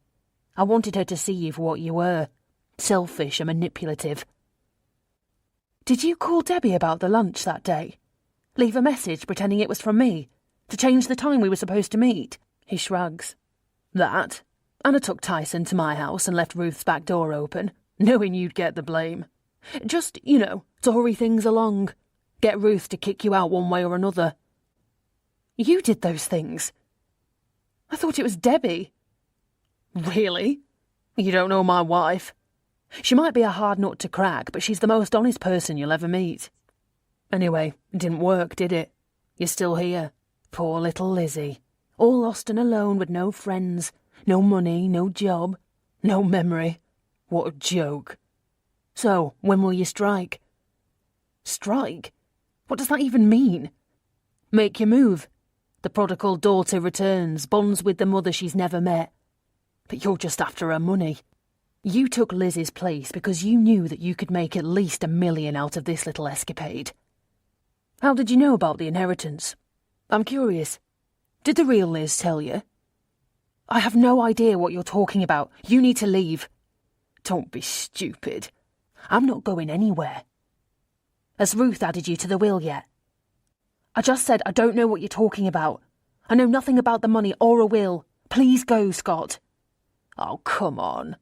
I wanted her to see you for what you were, selfish and manipulative. Did you call Debbie about the lunch that day? Leave a message pretending it was from me, to change the time we were supposed to meet? He shrugs. That, and I took Tyson to my house and left Ruth's back door open, knowing you'd get the blame. Just, to hurry things along. Get Ruth to kick you out one way or another. You did those things. I thought it was Debbie. Really? You don't know my wife. She might be a hard nut to crack, but she's the most honest person you'll ever meet. Anyway, it didn't work, did it? You're still here. Poor little Lizzie. All lost and alone with no friends, no money, no job, no memory. What a joke. So, when will you strike? Strike? What does that even mean? Make your move. The prodigal daughter returns, bonds with the mother she's never met. But you're just after her money. You took Lizzie's place because you knew that you could make at least $1 million out of this little escapade. How did you know about the inheritance? I'm curious. Did the real Liz tell you? I have no idea what you're talking about. You need to leave. Don't be stupid. I'm not going anywhere. Has Ruth added you to the will yet? I just said I don't know what you're talking about. I know nothing about the money or a will. Please go, Scott. Oh, come on.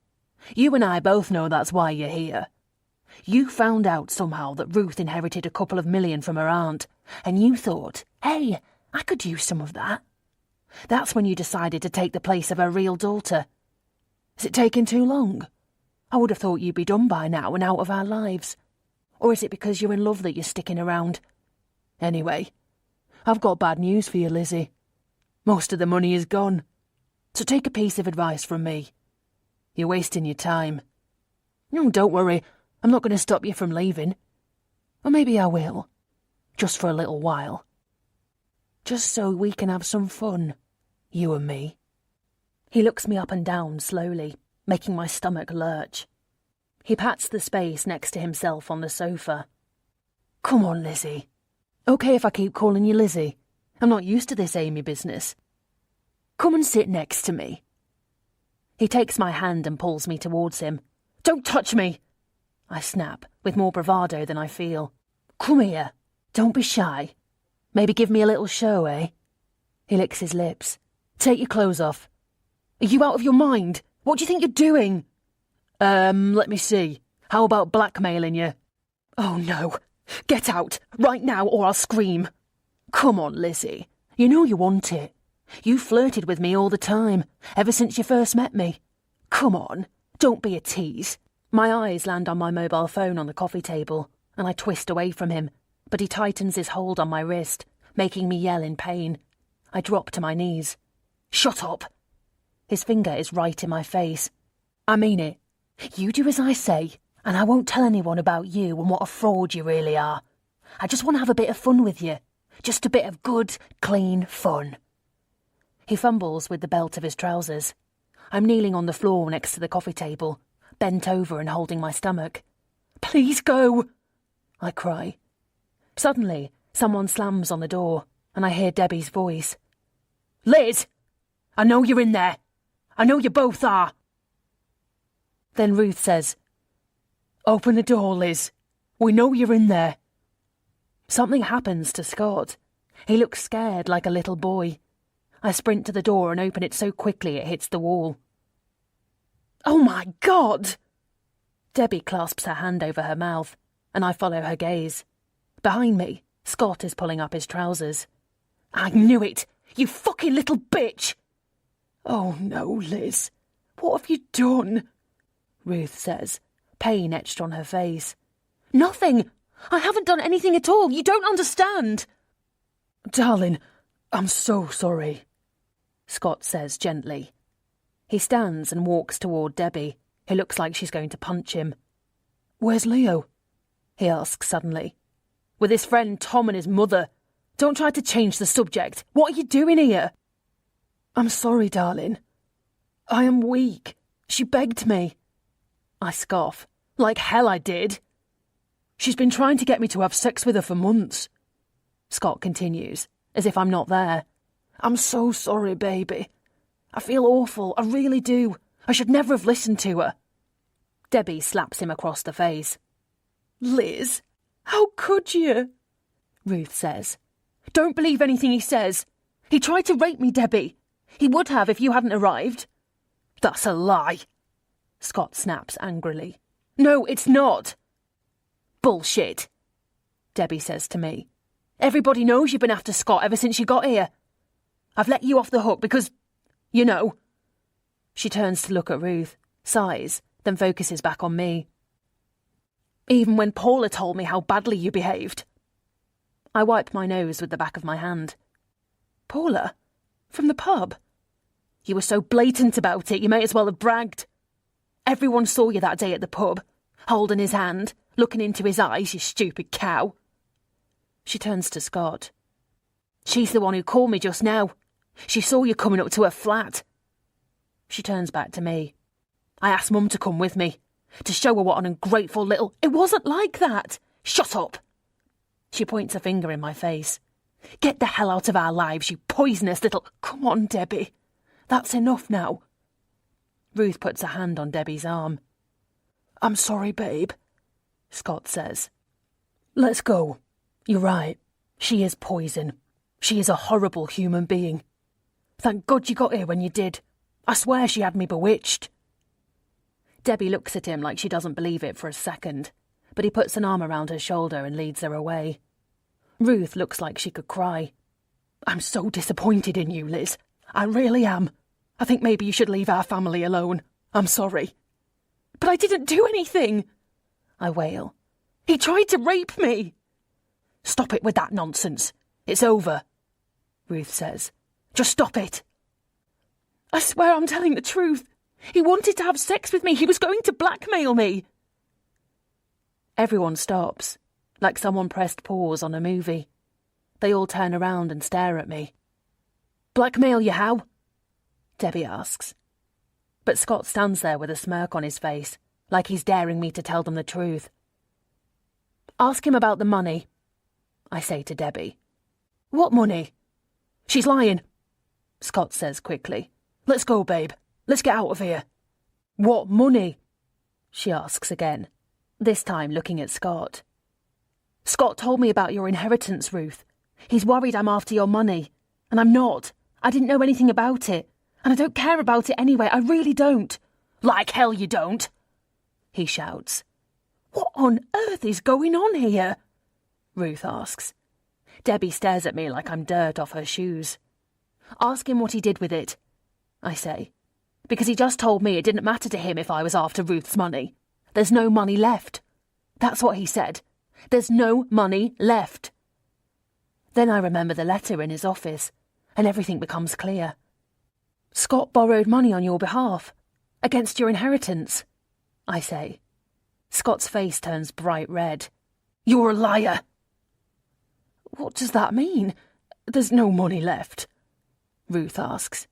You and I both know that's why you're here. You found out somehow that Ruth inherited a couple of million from her aunt, and you thought, hey, I could use some of that. That's when you decided to take the place of her real daughter. Is it taking too long? I would have thought you'd be done by now and out of our lives. Or is it because you're in love that you're sticking around? Anyway, I've got bad news for you, Lizzie. Most of the money is gone. So take a piece of advice from me. You're wasting your time. No, don't worry. I'm not going to stop you from leaving. Or maybe I will. Just for a little while. Just so we can have some fun, you and me. He looks me up and down slowly, making my stomach lurch. He pats the space next to himself on the sofa. Come on, Lizzie. Okay if I keep calling you Lizzie. I'm not used to this Amy business. Come and sit next to me. He takes my hand and pulls me towards him. Don't touch me! I snap, with more bravado than I feel. Come here. Don't be shy. Maybe give me a little show, eh? He licks his lips. Take your clothes off. Are you out of your mind? What do you think you're doing? Let me see. How about blackmailing you? Oh, no. Get out, right now, or I'll scream. Come on, Lizzie. You know you want it. You flirted with me all the time, ever since you first met me. Come on, don't be a tease. My eyes land on my mobile phone on the coffee table, and I twist away from him, but he tightens his hold on my wrist, making me yell in pain. I drop to my knees. Shut up. His finger is right in my face. I mean it. You do as I say, and I won't tell anyone about you and what a fraud you really are. I just want to have a bit of fun with you. Just a bit of good, clean fun. He fumbles with the belt of his trousers. I'm kneeling on the floor next to the coffee table, bent over and holding my stomach. Please go, I cry. Suddenly, someone slams on the door, and I hear Debbie's voice. Liz! I know you're in there. I know you both are. Then Ruth says, Open the door, Liz. We know you're in there. Something happens to Scott. He looks scared like a little boy. I sprint to the door and open it so quickly it hits the wall. Oh my God! Debbie clasps her hand over her mouth, and I follow her gaze. Behind me, Scott is pulling up his trousers. I knew it! You fucking little bitch! Oh no, Liz. What have you done? Ruth says, pain etched on her face. Nothing! I haven't done anything at all. You don't understand. Darling, I'm so sorry. Scott says gently. He stands and walks toward Debbie, who looks like she's going to punch him. Where's Leo? He asks suddenly. With his friend Tom and his mother. Don't try to change the subject. What are you doing here? I'm sorry, darling. I am weak. She begged me. I scoff. Like hell I did. She's been trying to get me to have sex with her for months. Scott continues, as if I'm not there. I'm so sorry, baby. I feel awful, I really do. I should never have listened to her. Debbie slaps him across the face. Liz, how could you? Ruth says. Don't believe anything he says. He tried to rape me, Debbie. He would have if you hadn't arrived. That's a lie, Scott snaps angrily. No, it's not. Bullshit, Debbie says to me. Everybody knows you've been after Scott ever since you got here. I've let you off the hook because, you know. She turns to look at Ruth, sighs, then focuses back on me. Even when Paula told me how badly you behaved. I wipe my nose with the back of my hand. Paula? From the pub? You were so blatant about it, you may as well have bragged. Everyone saw you that day at the pub, holding his hand, looking into his eyes, you stupid cow. She turns to Scott. She's the one who called me just now. She saw you coming up to her flat. She turns back to me. I asked Mum to come with me, to show her what an ungrateful little... It wasn't like that. Shut up. She points a finger in my face. Get the hell out of our lives, you poisonous little... Come on, Debbie. That's enough now. Ruth puts a hand on Debbie's arm. I'm sorry, babe, Scott says. Let's go. You're right. She is poison. She is a horrible human being. Thank God you got here when you did. I swear she had me bewitched. Debbie looks at him like she doesn't believe it for a second, but he puts an arm around her shoulder and leads her away. Ruth looks like she could cry. I'm so disappointed in you, Liz. I really am. I think maybe you should leave our family alone. I'm sorry. But I didn't do anything, I wail. He tried to rape me. Stop it with that nonsense. It's over, Ruth says. Just stop it. I swear I'm telling the truth. He wanted to have sex with me. He was going to blackmail me. Everyone stops, like someone pressed pause on a movie. They all turn around and stare at me. Blackmail you how? Debbie asks. But Scott stands there with a smirk on his face, like he's daring me to tell them the truth. Ask him about the money, I say to Debbie. What money? She's lying, Scott says quickly. Let's go, babe. Let's get out of here. What money? She asks again, this time looking at Scott. Scott told me about your inheritance, Ruth. He's worried I'm after your money. And I'm not. I didn't know anything about it. And I don't care about it anyway. I really don't. Like hell you don't, he shouts. What on earth is going on here? Ruth asks. Debbie stares at me like I'm dirt off her shoes. Ask him what he did with it, I say. Because he just told me it didn't matter to him if I was after Ruth's money. There's no money left. That's what he said. There's no money left. Then I remember the letter in his office, and everything becomes clear. Scott borrowed money on your behalf, against your inheritance, I say. Scott's face turns bright red. You're a liar. What does that mean? There's no money left, Ruth asks.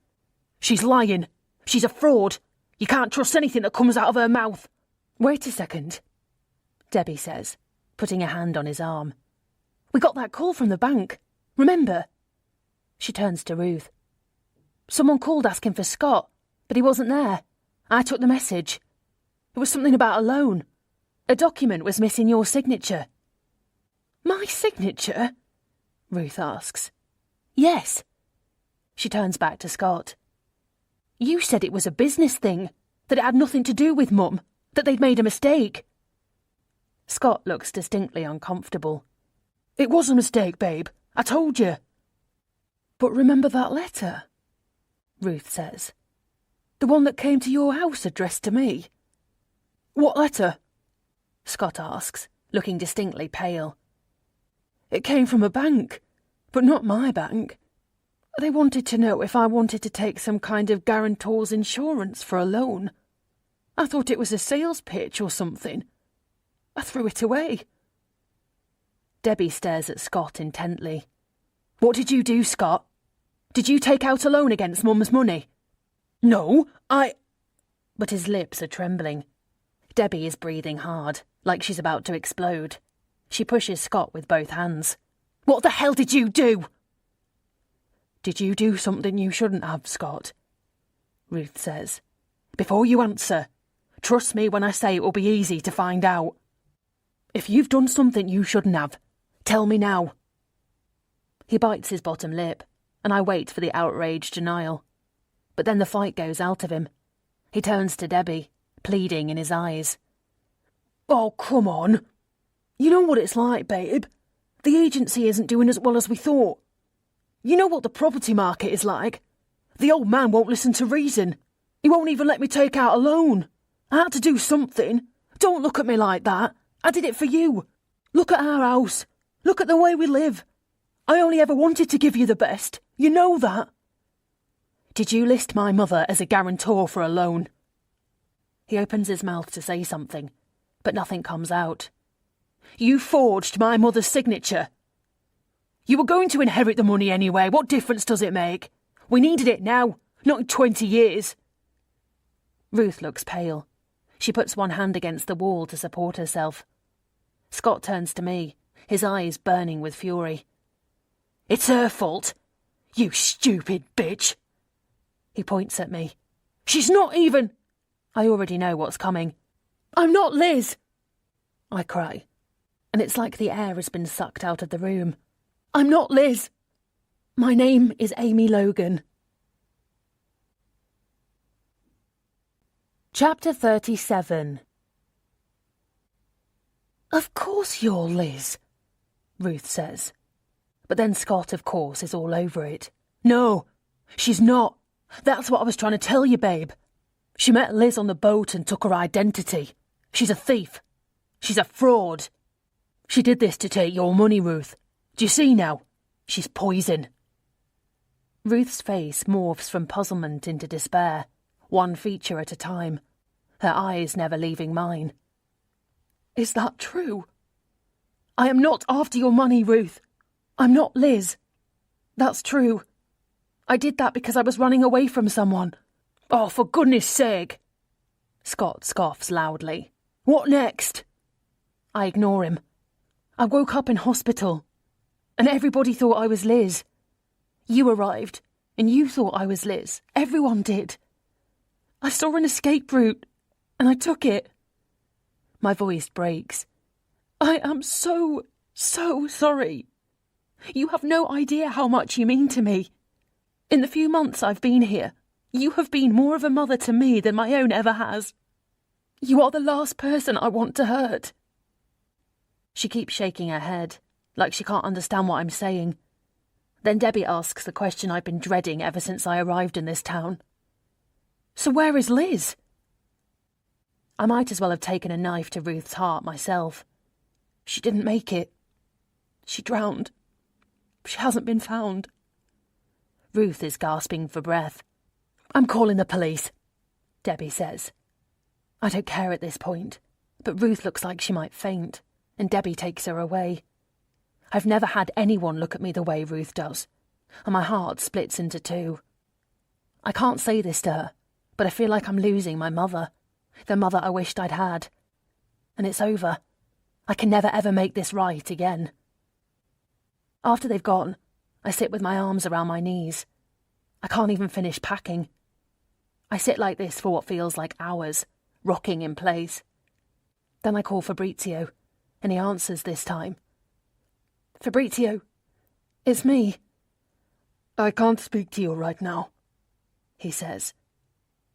She's lying. She's a fraud. You can't trust anything that comes out of her mouth. Wait a second, Debbie says, putting a hand on his arm. We got that call from the bank. Remember? She turns to Ruth. Someone called asking for Scott, but he wasn't there. I took the message. It was something about a loan. A document was missing your signature. My signature? Ruth asks. Yes. She turns back to Scott. You said it was a business thing, that it had nothing to do with Mum, that they'd made a mistake. Scott looks distinctly uncomfortable. It was a mistake, babe. I told you. But remember that letter? Ruth says. The one that came to your house addressed to me. What letter? Scott asks, looking distinctly pale. It came from a bank, but not my bank. They wanted to know if I wanted to take some kind of guarantor's insurance for a loan. I thought it was a sales pitch or something. I threw it away. Debbie stares at Scott intently. What did you do, Scott? Did you take out a loan against Mum's money? No, But his lips are trembling. Debbie is breathing hard, like she's about to explode. She pushes Scott with both hands. What the hell did you do? Did you do something you shouldn't have, Scott? Ruth says. Before you answer, trust me when I say it will be easy to find out. If you've done something you shouldn't have, tell me now. He bites his bottom lip, and I wait for the outraged denial. But then the fight goes out of him. He turns to Debbie, pleading in his eyes. Oh, come on. You know what it's like, babe. The agency isn't doing as well as we thought. You know what the property market is like. The old man won't listen to reason. He won't even let me take out a loan. I had to do something. Don't look at me like that. I did it for you. Look at our house. Look at the way we live. I only ever wanted to give you the best. You know that. Did you list my mother as a guarantor for a loan? He opens his mouth to say something, but nothing comes out. You forged my mother's signature. You were going to inherit the money anyway. What difference does it make? We needed it now, not in 20 years. Ruth looks pale. She puts one hand against the wall to support herself. Scott turns to me, his eyes burning with fury. It's her fault. You stupid bitch. He points at me. She's not even... I already know what's coming. I'm not Liz. I cry, and it's like the air has been sucked out of the room. I'm not Liz. My name is Amy Logan. Chapter 37. Of course you're Liz, Ruth says. But then Scott, of course, is all over it. No, she's not. That's what I was trying to tell you, babe. She met Liz on the boat and took her identity. She's a thief. She's a fraud. She did this to take your money, Ruth. Do you see now? She's poison. Ruth's face morphs from puzzlement into despair, one feature at a time, her eyes never leaving mine. Is that true? I am not after your money, Ruth. I'm not Liz. That's true. I did that because I was running away from someone. Oh, for goodness sake. Scott scoffs loudly. What next? I ignore him. I woke up in hospital, and everybody thought I was Liz. You arrived, and you thought I was Liz. Everyone did. I saw an escape route, and I took it. My voice breaks. I am so sorry. You have no idea how much you mean to me. In the few months I've been here, you have been more of a mother to me than my own ever has. You are the last person I want to hurt. She keeps shaking her head, like she can't understand what I'm saying. Then Debbie asks the question I've been dreading ever since I arrived in this town. So where is Liz? I might as well have taken a knife to Ruth's heart myself. She didn't make it. She drowned. She hasn't been found. Ruth is gasping for breath. I'm calling the police, Debbie says. I don't care at this point, but Ruth looks like she might faint, and Debbie takes her away. I've never had anyone look at me the way Ruth does, and my heart splits into two. I can't say this to her, but I feel like I'm losing my mother, the mother I wished I'd had. And it's over. I can never ever make this right again. After they've gone, I sit with my arms around my knees. I can't even finish packing. I sit like this for what feels like hours, rocking in place. Then I call Fabrizio, and he answers this time. Fabrizio, it's me. I can't speak to you right now, he says.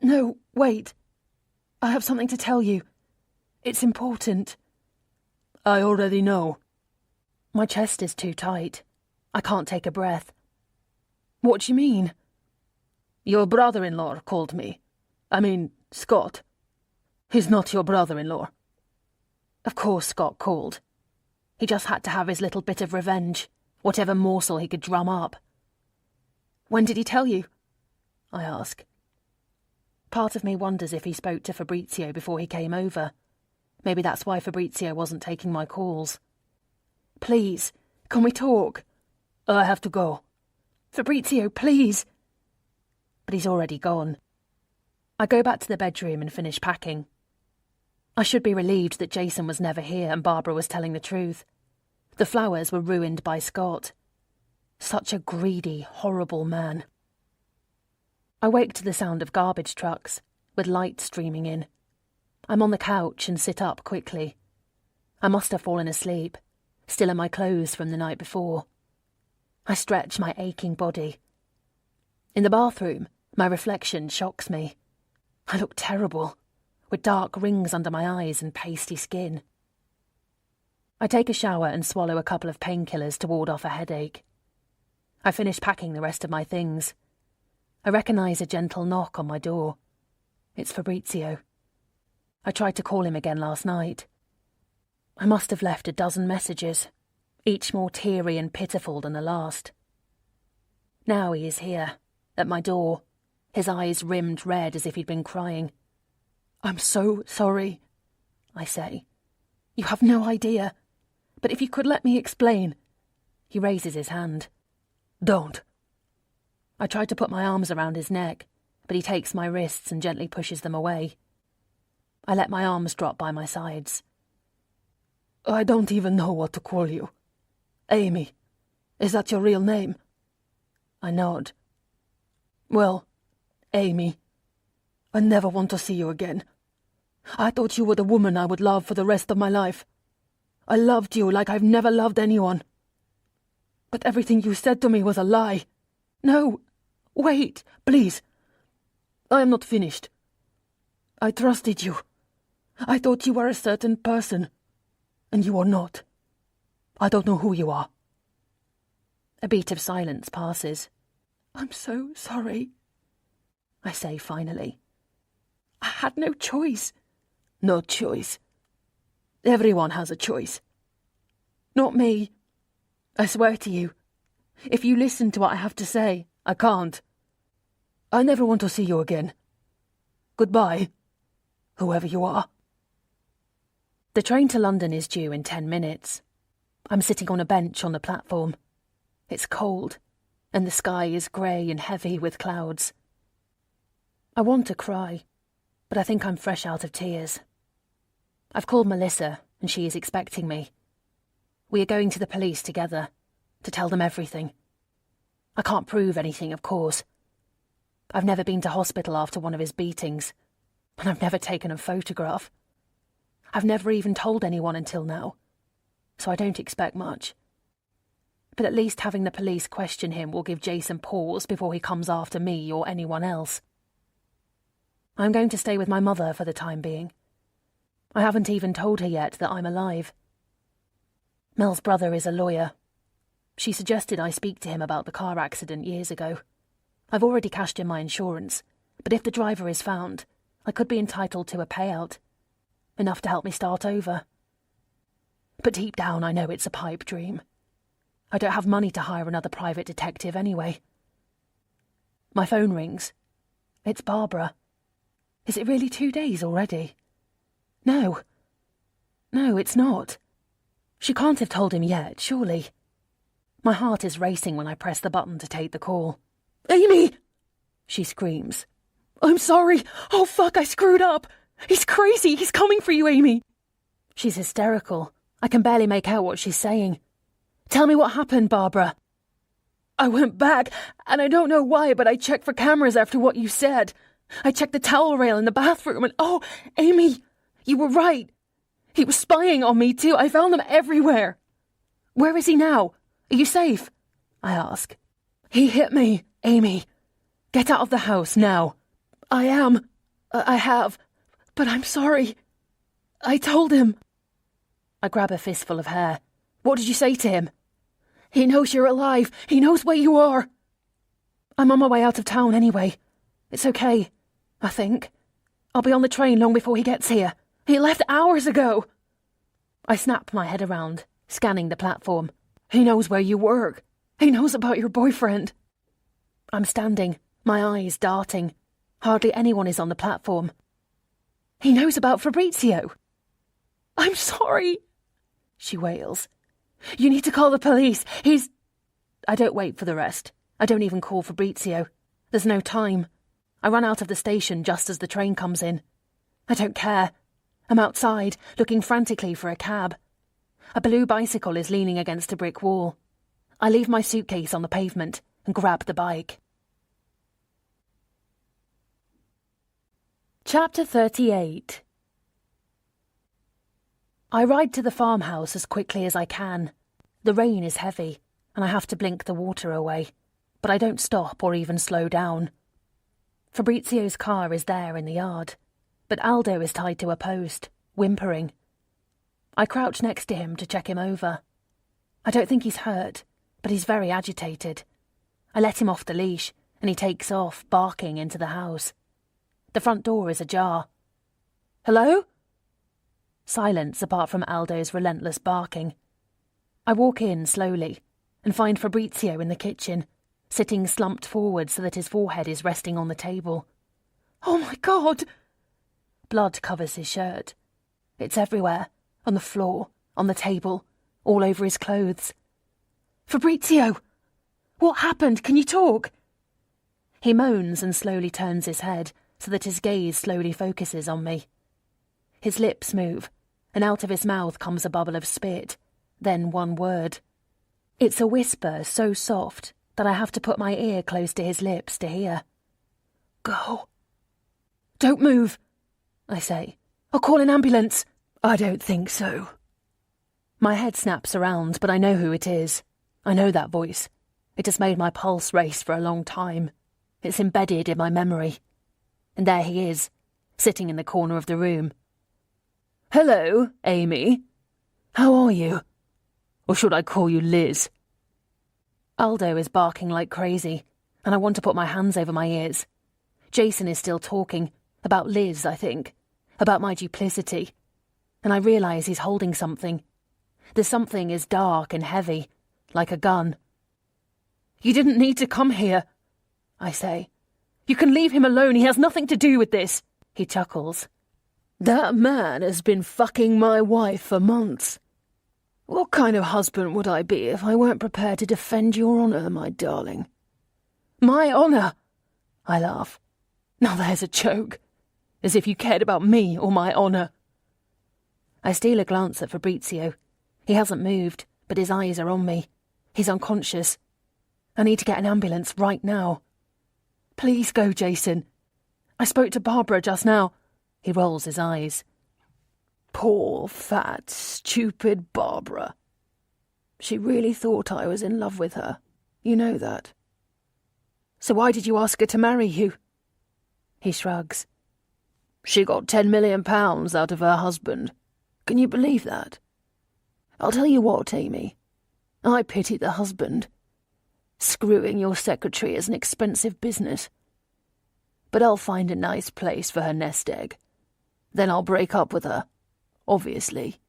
No, wait. I have something to tell you. It's important. I already know. My chest is too tight. I can't take a breath. What do you mean? Your brother-in-law called me. I mean, Scott. He's not your brother-in-law. Of course Scott called. He just had to have his little bit of revenge, whatever morsel he could drum up. When did he tell you? I ask. Part of me wonders if he spoke to Fabrizio before he came over. Maybe that's why Fabrizio wasn't taking my calls. Please, can we talk? I have to go. Fabrizio, please. But he's already gone. I go back to the bedroom and finish packing. I should be relieved that Jason was never here and Barbara was telling the truth. The flowers were ruined by Scott. Such a greedy, horrible man. I wake to the sound of garbage trucks, with light streaming in. I'm on the couch and sit up quickly. I must have fallen asleep, still in my clothes from the night before. I stretch my aching body. In the bathroom, my reflection shocks me. I look terrible, with dark rings under my eyes and pasty skin. I take a shower and swallow a couple of painkillers to ward off a headache. I finish packing the rest of my things. I recognise a gentle knock on my door. It's Fabrizio. I tried to call him again last night. I must have left a dozen messages, each more teary and pitiful than the last. Now he is here, at my door, his eyes rimmed red as if he'd been crying. I'm so sorry, I say. You have no idea. But if you could let me explain. He raises his hand. Don't. I try to put my arms around his neck, but he takes my wrists and gently pushes them away. I let my arms drop by my sides. I don't even know what to call you. Amy. Is that your real name? I nod. Well, Amy, I never want to see you again. I thought you were the woman I would love for the rest of my life. I loved you like I've never loved anyone. But everything you said to me was a lie. No, wait, please. I am not finished. I trusted you. I thought you were a certain person, and you are not. I don't know who you are. A beat of silence passes. I'm so sorry, I say finally. I had no choice. No choice. Everyone has a choice. Not me. I swear to you, if you listen to what I have to say, I can't. I never want to see you again. Goodbye, whoever you are. The train to London is due in 10 minutes. I'm sitting on a bench on the platform. It's cold, and the sky is grey and heavy with clouds. I want to cry, but I think I'm fresh out of tears. I've called Melissa, and she is expecting me. We are going to the police together, to tell them everything. I can't prove anything, of course. I've never been to hospital after one of his beatings, and I've never taken a photograph. I've never even told anyone until now, so I don't expect much. But at least having the police question him will give Jason pause before he comes after me or anyone else. I'm going to stay with my mother for the time being. I haven't even told her yet that I'm alive. Mel's brother is a lawyer. She suggested I speak to him about the car accident years ago. I've already cashed in my insurance, but if the driver is found, I could be entitled to a payout. Enough to help me start over. But deep down I know it's a pipe dream. I don't have money to hire another private detective anyway. My phone rings. It's Barbara. Is it really 2 days already? No, it's not. She can't have told him yet, surely. My heart is racing when I press the button to take the call. Amy! She screams. I'm sorry. Oh, fuck, I screwed up. He's crazy. He's coming for you, Amy. She's hysterical. I can barely make out what she's saying. Tell me what happened, Barbara. I went back, and I don't know why, but I checked for cameras after what you said. I checked the towel rail in the bathroom, and oh, Amy, you were right. He was spying on me, too. I found him everywhere. Where is he now? Are you safe? I ask. He hit me, Amy. Get out of the house now. I am. I have. But I'm sorry. I told him. I grab a fistful of hair. What did you say to him? He knows you're alive. He knows where you are. I'm on my way out of town anyway. It's okay, I think. I'll be on the train long before he gets here. He left hours ago. I snap my head around, scanning the platform. He knows where you work. He knows about your boyfriend. I'm standing, my eyes darting. Hardly anyone is on the platform. He knows about Fabrizio. I'm sorry, she wails. You need to call the police. I don't wait for the rest. I don't even call Fabrizio. There's no time. I run out of the station just as the train comes in. I don't care. I'm outside, looking frantically for a cab. A blue bicycle is leaning against a brick wall. I leave my suitcase on the pavement and grab the bike. Chapter 38. I ride to the farmhouse as quickly as I can. The rain is heavy, and I have to blink the water away, but I don't stop or even slow down. Fabrizio's car is there in the yard, but Aldo is tied to a post, whimpering. I crouch next to him to check him over. I don't think he's hurt, but he's very agitated. I let him off the leash, and he takes off, barking into the house. The front door is ajar. Hello? Silence apart from Aldo's relentless barking. I walk in slowly and find Fabrizio in the kitchen, sitting slumped forward so that his forehead is resting on the table. Oh my God! Blood covers his shirt. It's everywhere, on the floor, on the table, all over his clothes. Fabrizio! What happened? Can you talk? He moans and slowly turns his head so that his gaze slowly focuses on me. His lips move, and out of his mouth comes a bubble of spit, then one word. It's a whisper so soft that I have to put my ear close to his lips to hear. Go. Don't move, I say. I'll call an ambulance. I don't think so. My head snaps around, but I know who it is. I know that voice. It has made my pulse race for a long time. It's embedded in my memory. And there he is, sitting in the corner of the room. Hello, Amy. How are you? Or should I call you Liz? Aldo is barking like crazy, and I want to put my hands over my ears. Jason is still talking, about Liz, I think, about my duplicity, and I realise he's holding something. The something is dark and heavy, like a gun. You didn't need to come here, I say. You can leave him alone, he has nothing to do with this. He chuckles. That man has been fucking my wife for months. What kind of husband would I be if I weren't prepared to defend your honour, my darling? My honour? I laugh. Now there's a joke. As if you cared about me or my honour. I steal a glance at Fabrizio. He hasn't moved, but his eyes are on me. He's unconscious. I need to get an ambulance right now. Please go, Jason. I spoke to Barbara just now. He rolls his eyes. Poor, fat, stupid Barbara. She really thought I was in love with her. You know that. So why did you ask her to marry you? He shrugs. She got £10 million out of her husband. Can you believe that? I'll tell you what, Amy. I pity the husband. Screwing your secretary is an expensive business. But I'll find a nice place for her nest egg. Then I'll break up with her. Obviously.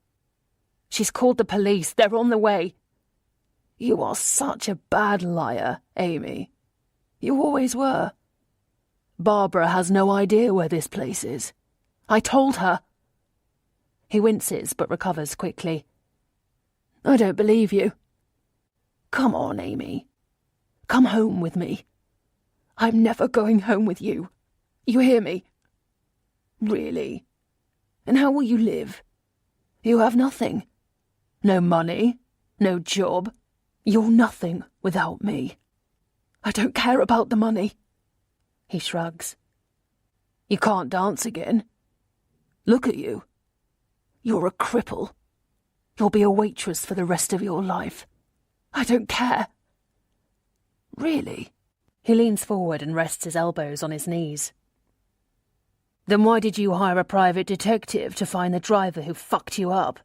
She's called the police. They're on the way. You are such a bad liar, Amy. You always were. Barbara has no idea where this place is. I told her. He winces but recovers quickly. I don't believe you. Come on, Amy. Come home with me. I'm never going home with you. You hear me? Really? And how will you live? You have nothing. No money, no job. You're nothing without me. I don't care about the money. He shrugs. You can't dance again. Look at you. You're a cripple. You'll be a waitress for the rest of your life. I don't care. Really? He leans forward and rests his elbows on his knees. Then why did you hire a private detective to find the driver who fucked you up?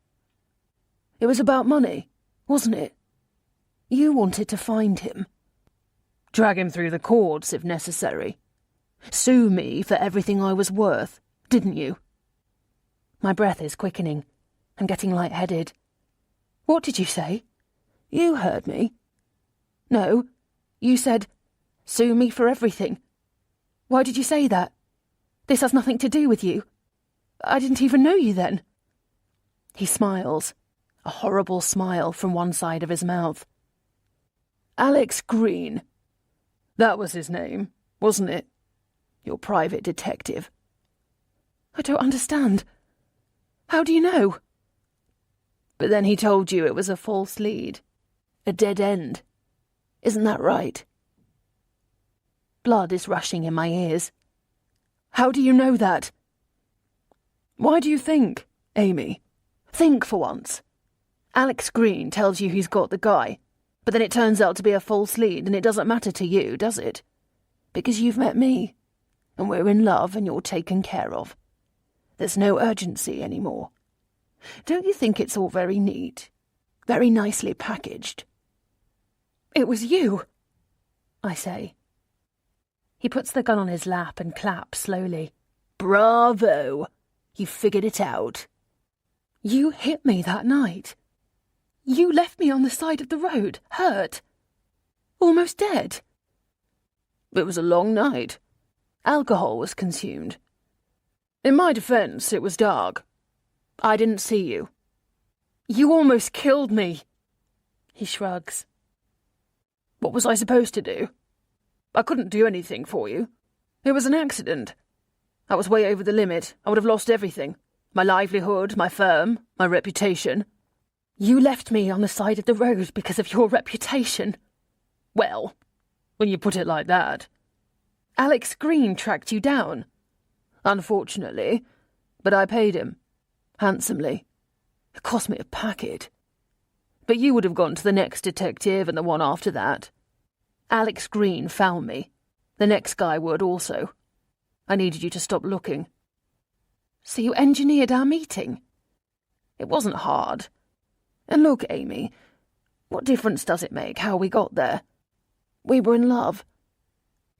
It was about money, wasn't it? You wanted to find him. Drag him through the courts if necessary. Sue me for everything I was worth, didn't you? My breath is quickening. I'm getting lightheaded. What did you say? You heard me. No, you said, Sue me for everything. Why did you say that? This has nothing to do with you. I didn't even know you then. He smiles, a horrible smile from one side of his mouth. Alex Green. That was his name, wasn't it? Your private detective. I don't understand. How do you know? But then he told you it was a false lead. A dead end. Isn't that right? Blood is rushing in my ears. How do you know that? Why do you think, Amy? Think for once. Alex Green tells you he's got the guy, but then it turns out to be a false lead and it doesn't matter to you, does it? Because you've met me, and we're in love and you're taken care of. There's no urgency anymore. Don't you think it's all very neat? Very nicely packaged? It was you, I say. He puts the gun on his lap and claps slowly. Bravo! You figured it out. You hit me that night. You left me on the side of the road, hurt. Almost dead. It was a long night. Alcohol was consumed. In my defence, it was dark. I didn't see you. You almost killed me. He shrugs. What was I supposed to do? I couldn't do anything for you. It was an accident. I was way over the limit. I would have lost everything. My livelihood, my firm, my reputation. You left me on the side of the road because of your reputation. Well, when you put it like that. Alex Green tracked you down. Unfortunately, but I paid him. Handsomely. It cost me a packet. But you would have gone to the next detective and the one after that. Alex Green found me. The next guy would also. I needed you to stop looking. So you engineered our meeting? It wasn't hard. And look, Amy, what difference does it make how we got there? We were in love.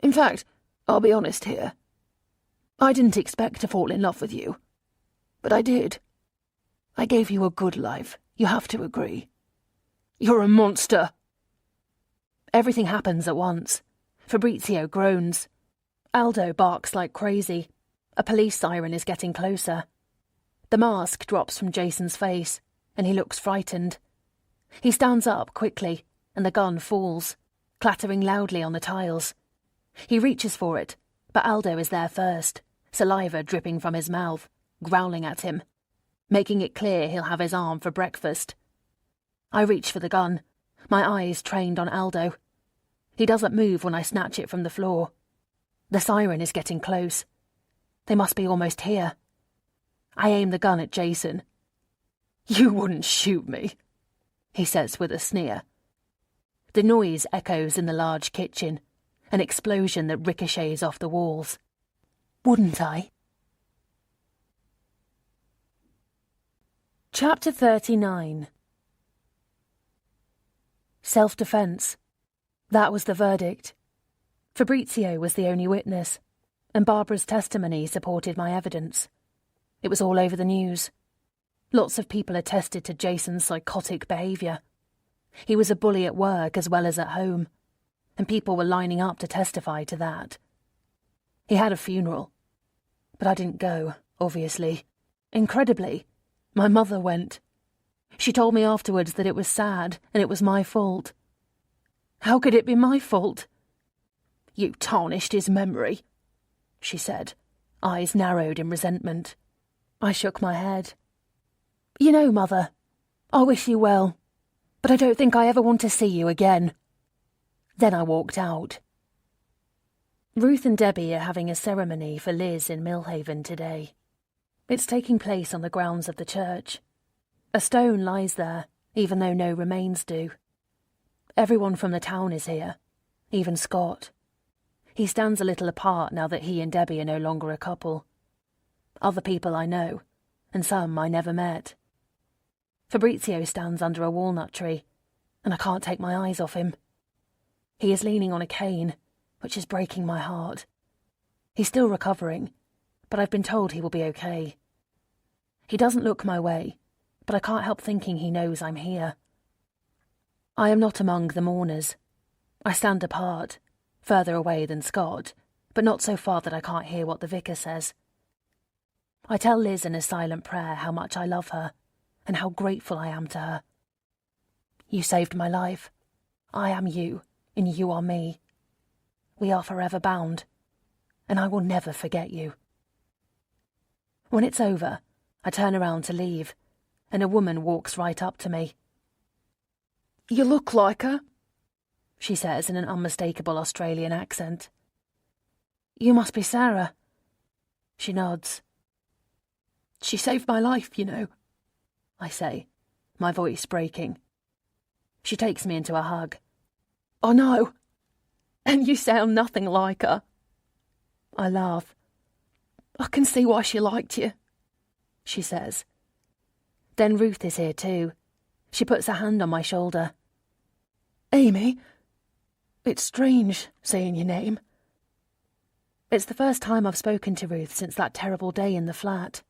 In fact, I'll be honest here. I didn't expect to fall in love with you. But I did. I gave you a good life, you have to agree. You're a monster. Everything happens at once. Fabrizio groans. Aldo barks like crazy. A police siren is getting closer. The mask drops from Jason's face, and he looks frightened. He stands up quickly, and the gun falls, clattering loudly on the tiles. He reaches for it, but Aldo is there first, saliva dripping from his mouth, growling at him, making it clear he'll have his arm for breakfast. I reach for the gun, my eyes trained on Aldo. He doesn't move when I snatch it from the floor. The siren is getting close. They must be almost here. I aim the gun at Jason. You wouldn't shoot me, he says with a sneer. The noise echoes in the large kitchen, an explosion that ricochets off the walls. Wouldn't I? Chapter 39. Self-defence. That was the verdict. Fabrizio was the only witness, and Barbara's testimony supported my evidence. It was all over the news. Lots of people attested to Jason's psychotic behaviour. He was a bully at work as well as at home, and people were lining up to testify to that. He had a funeral, but I didn't go, obviously. Incredibly, my mother went. She told me afterwards that it was sad and it was my fault. How could it be my fault? You tarnished his memory, she said, eyes narrowed in resentment. I shook my head. You know, Mother, I wish you well, but I don't think I ever want to see you again. Then I walked out. Ruth and Debbie are having a ceremony for Liz in Millhaven today. It's taking place on the grounds of the church. A stone lies there, even though no remains do. Everyone from the town is here, even Scott. He stands a little apart now that he and Debbie are no longer a couple. Other people I know, and some I never met. Fabrizio stands under a walnut tree, and I can't take my eyes off him. He is leaning on a cane, which is breaking my heart. He's still recovering, but I've been told he will be okay. He doesn't look my way, but I can't help thinking he knows I'm here. I am not among the mourners. I stand apart, further away than Scott, but not so far that I can't hear what the vicar says. I tell Liz in a silent prayer how much I love her and how grateful I am to her. You saved my life. I am you, and you are me. We are forever bound, and I will never forget you. When it's over, I turn around to leave, and a woman walks right up to me. You look like her, she says in an unmistakable Australian accent. You must be Sarah. She nods. She saved my life, you know, I say, my voice breaking. She takes me into a hug. I know. And you sound nothing like her. I laugh. I can see why she liked you, she says. Then Ruth is here too. She puts a hand on my shoulder. Amy, it's strange saying your name. It's the first time I've spoken to Ruth since that terrible day in the flat.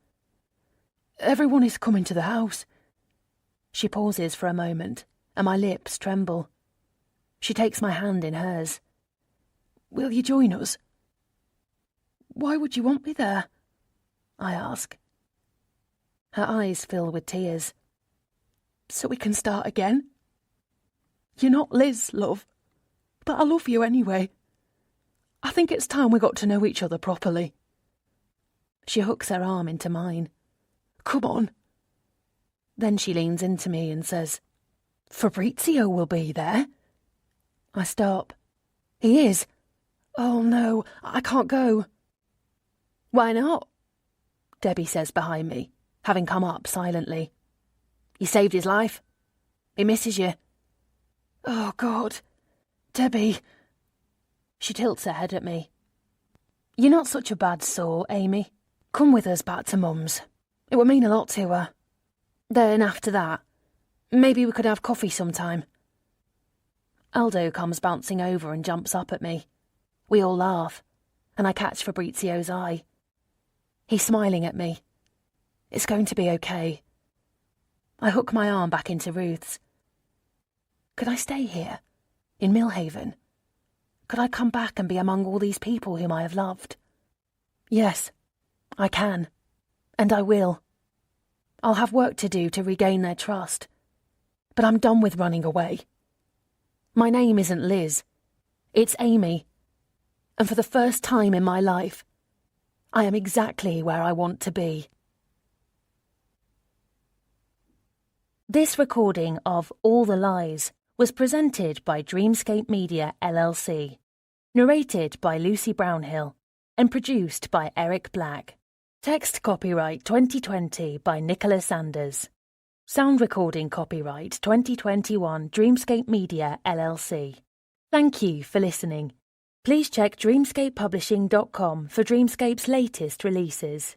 Everyone is coming to the house. She pauses for a moment, and my lips tremble. She takes my hand in hers. Will you join us? Why would you want me there? I ask. Her eyes fill with tears. So we can start again? You're not Liz, love, but I love you anyway. I think it's time we got to know each other properly. She hooks her arm into mine. Come on. Then she leans into me and says, Fabrizio will be there. I stop. He is? Oh no, I can't go. Why not? Debbie says behind me, having come up silently. You saved his life. He misses you. Oh God, Debbie. She tilts her head at me. You're not such a bad sort, Amy. Come with us back to Mum's. It would mean a lot to her. Then after that, maybe we could have coffee sometime. Aldo comes bouncing over and jumps up at me. We all laugh, and I catch Fabrizio's eye. He's smiling at me. It's going to be okay. I hook my arm back into Ruth's. Could I stay here, in Millhaven? Could I come back and be among all these people whom I have loved? Yes, I can, and I will. I'll have work to do to regain their trust, but I'm done with running away. My name isn't Liz, it's Amy, and for the first time in my life, I am exactly where I want to be. This recording of All the Lies was presented by Dreamscape Media LLC, narrated by Lucy Brownhill, and produced by Eric Black. Text copyright 2020 by Nicholas Sanders. Sound recording copyright 2021 Dreamscape Media LLC. Thank you for listening. Please check dreamscapepublishing.com for Dreamscape's latest releases.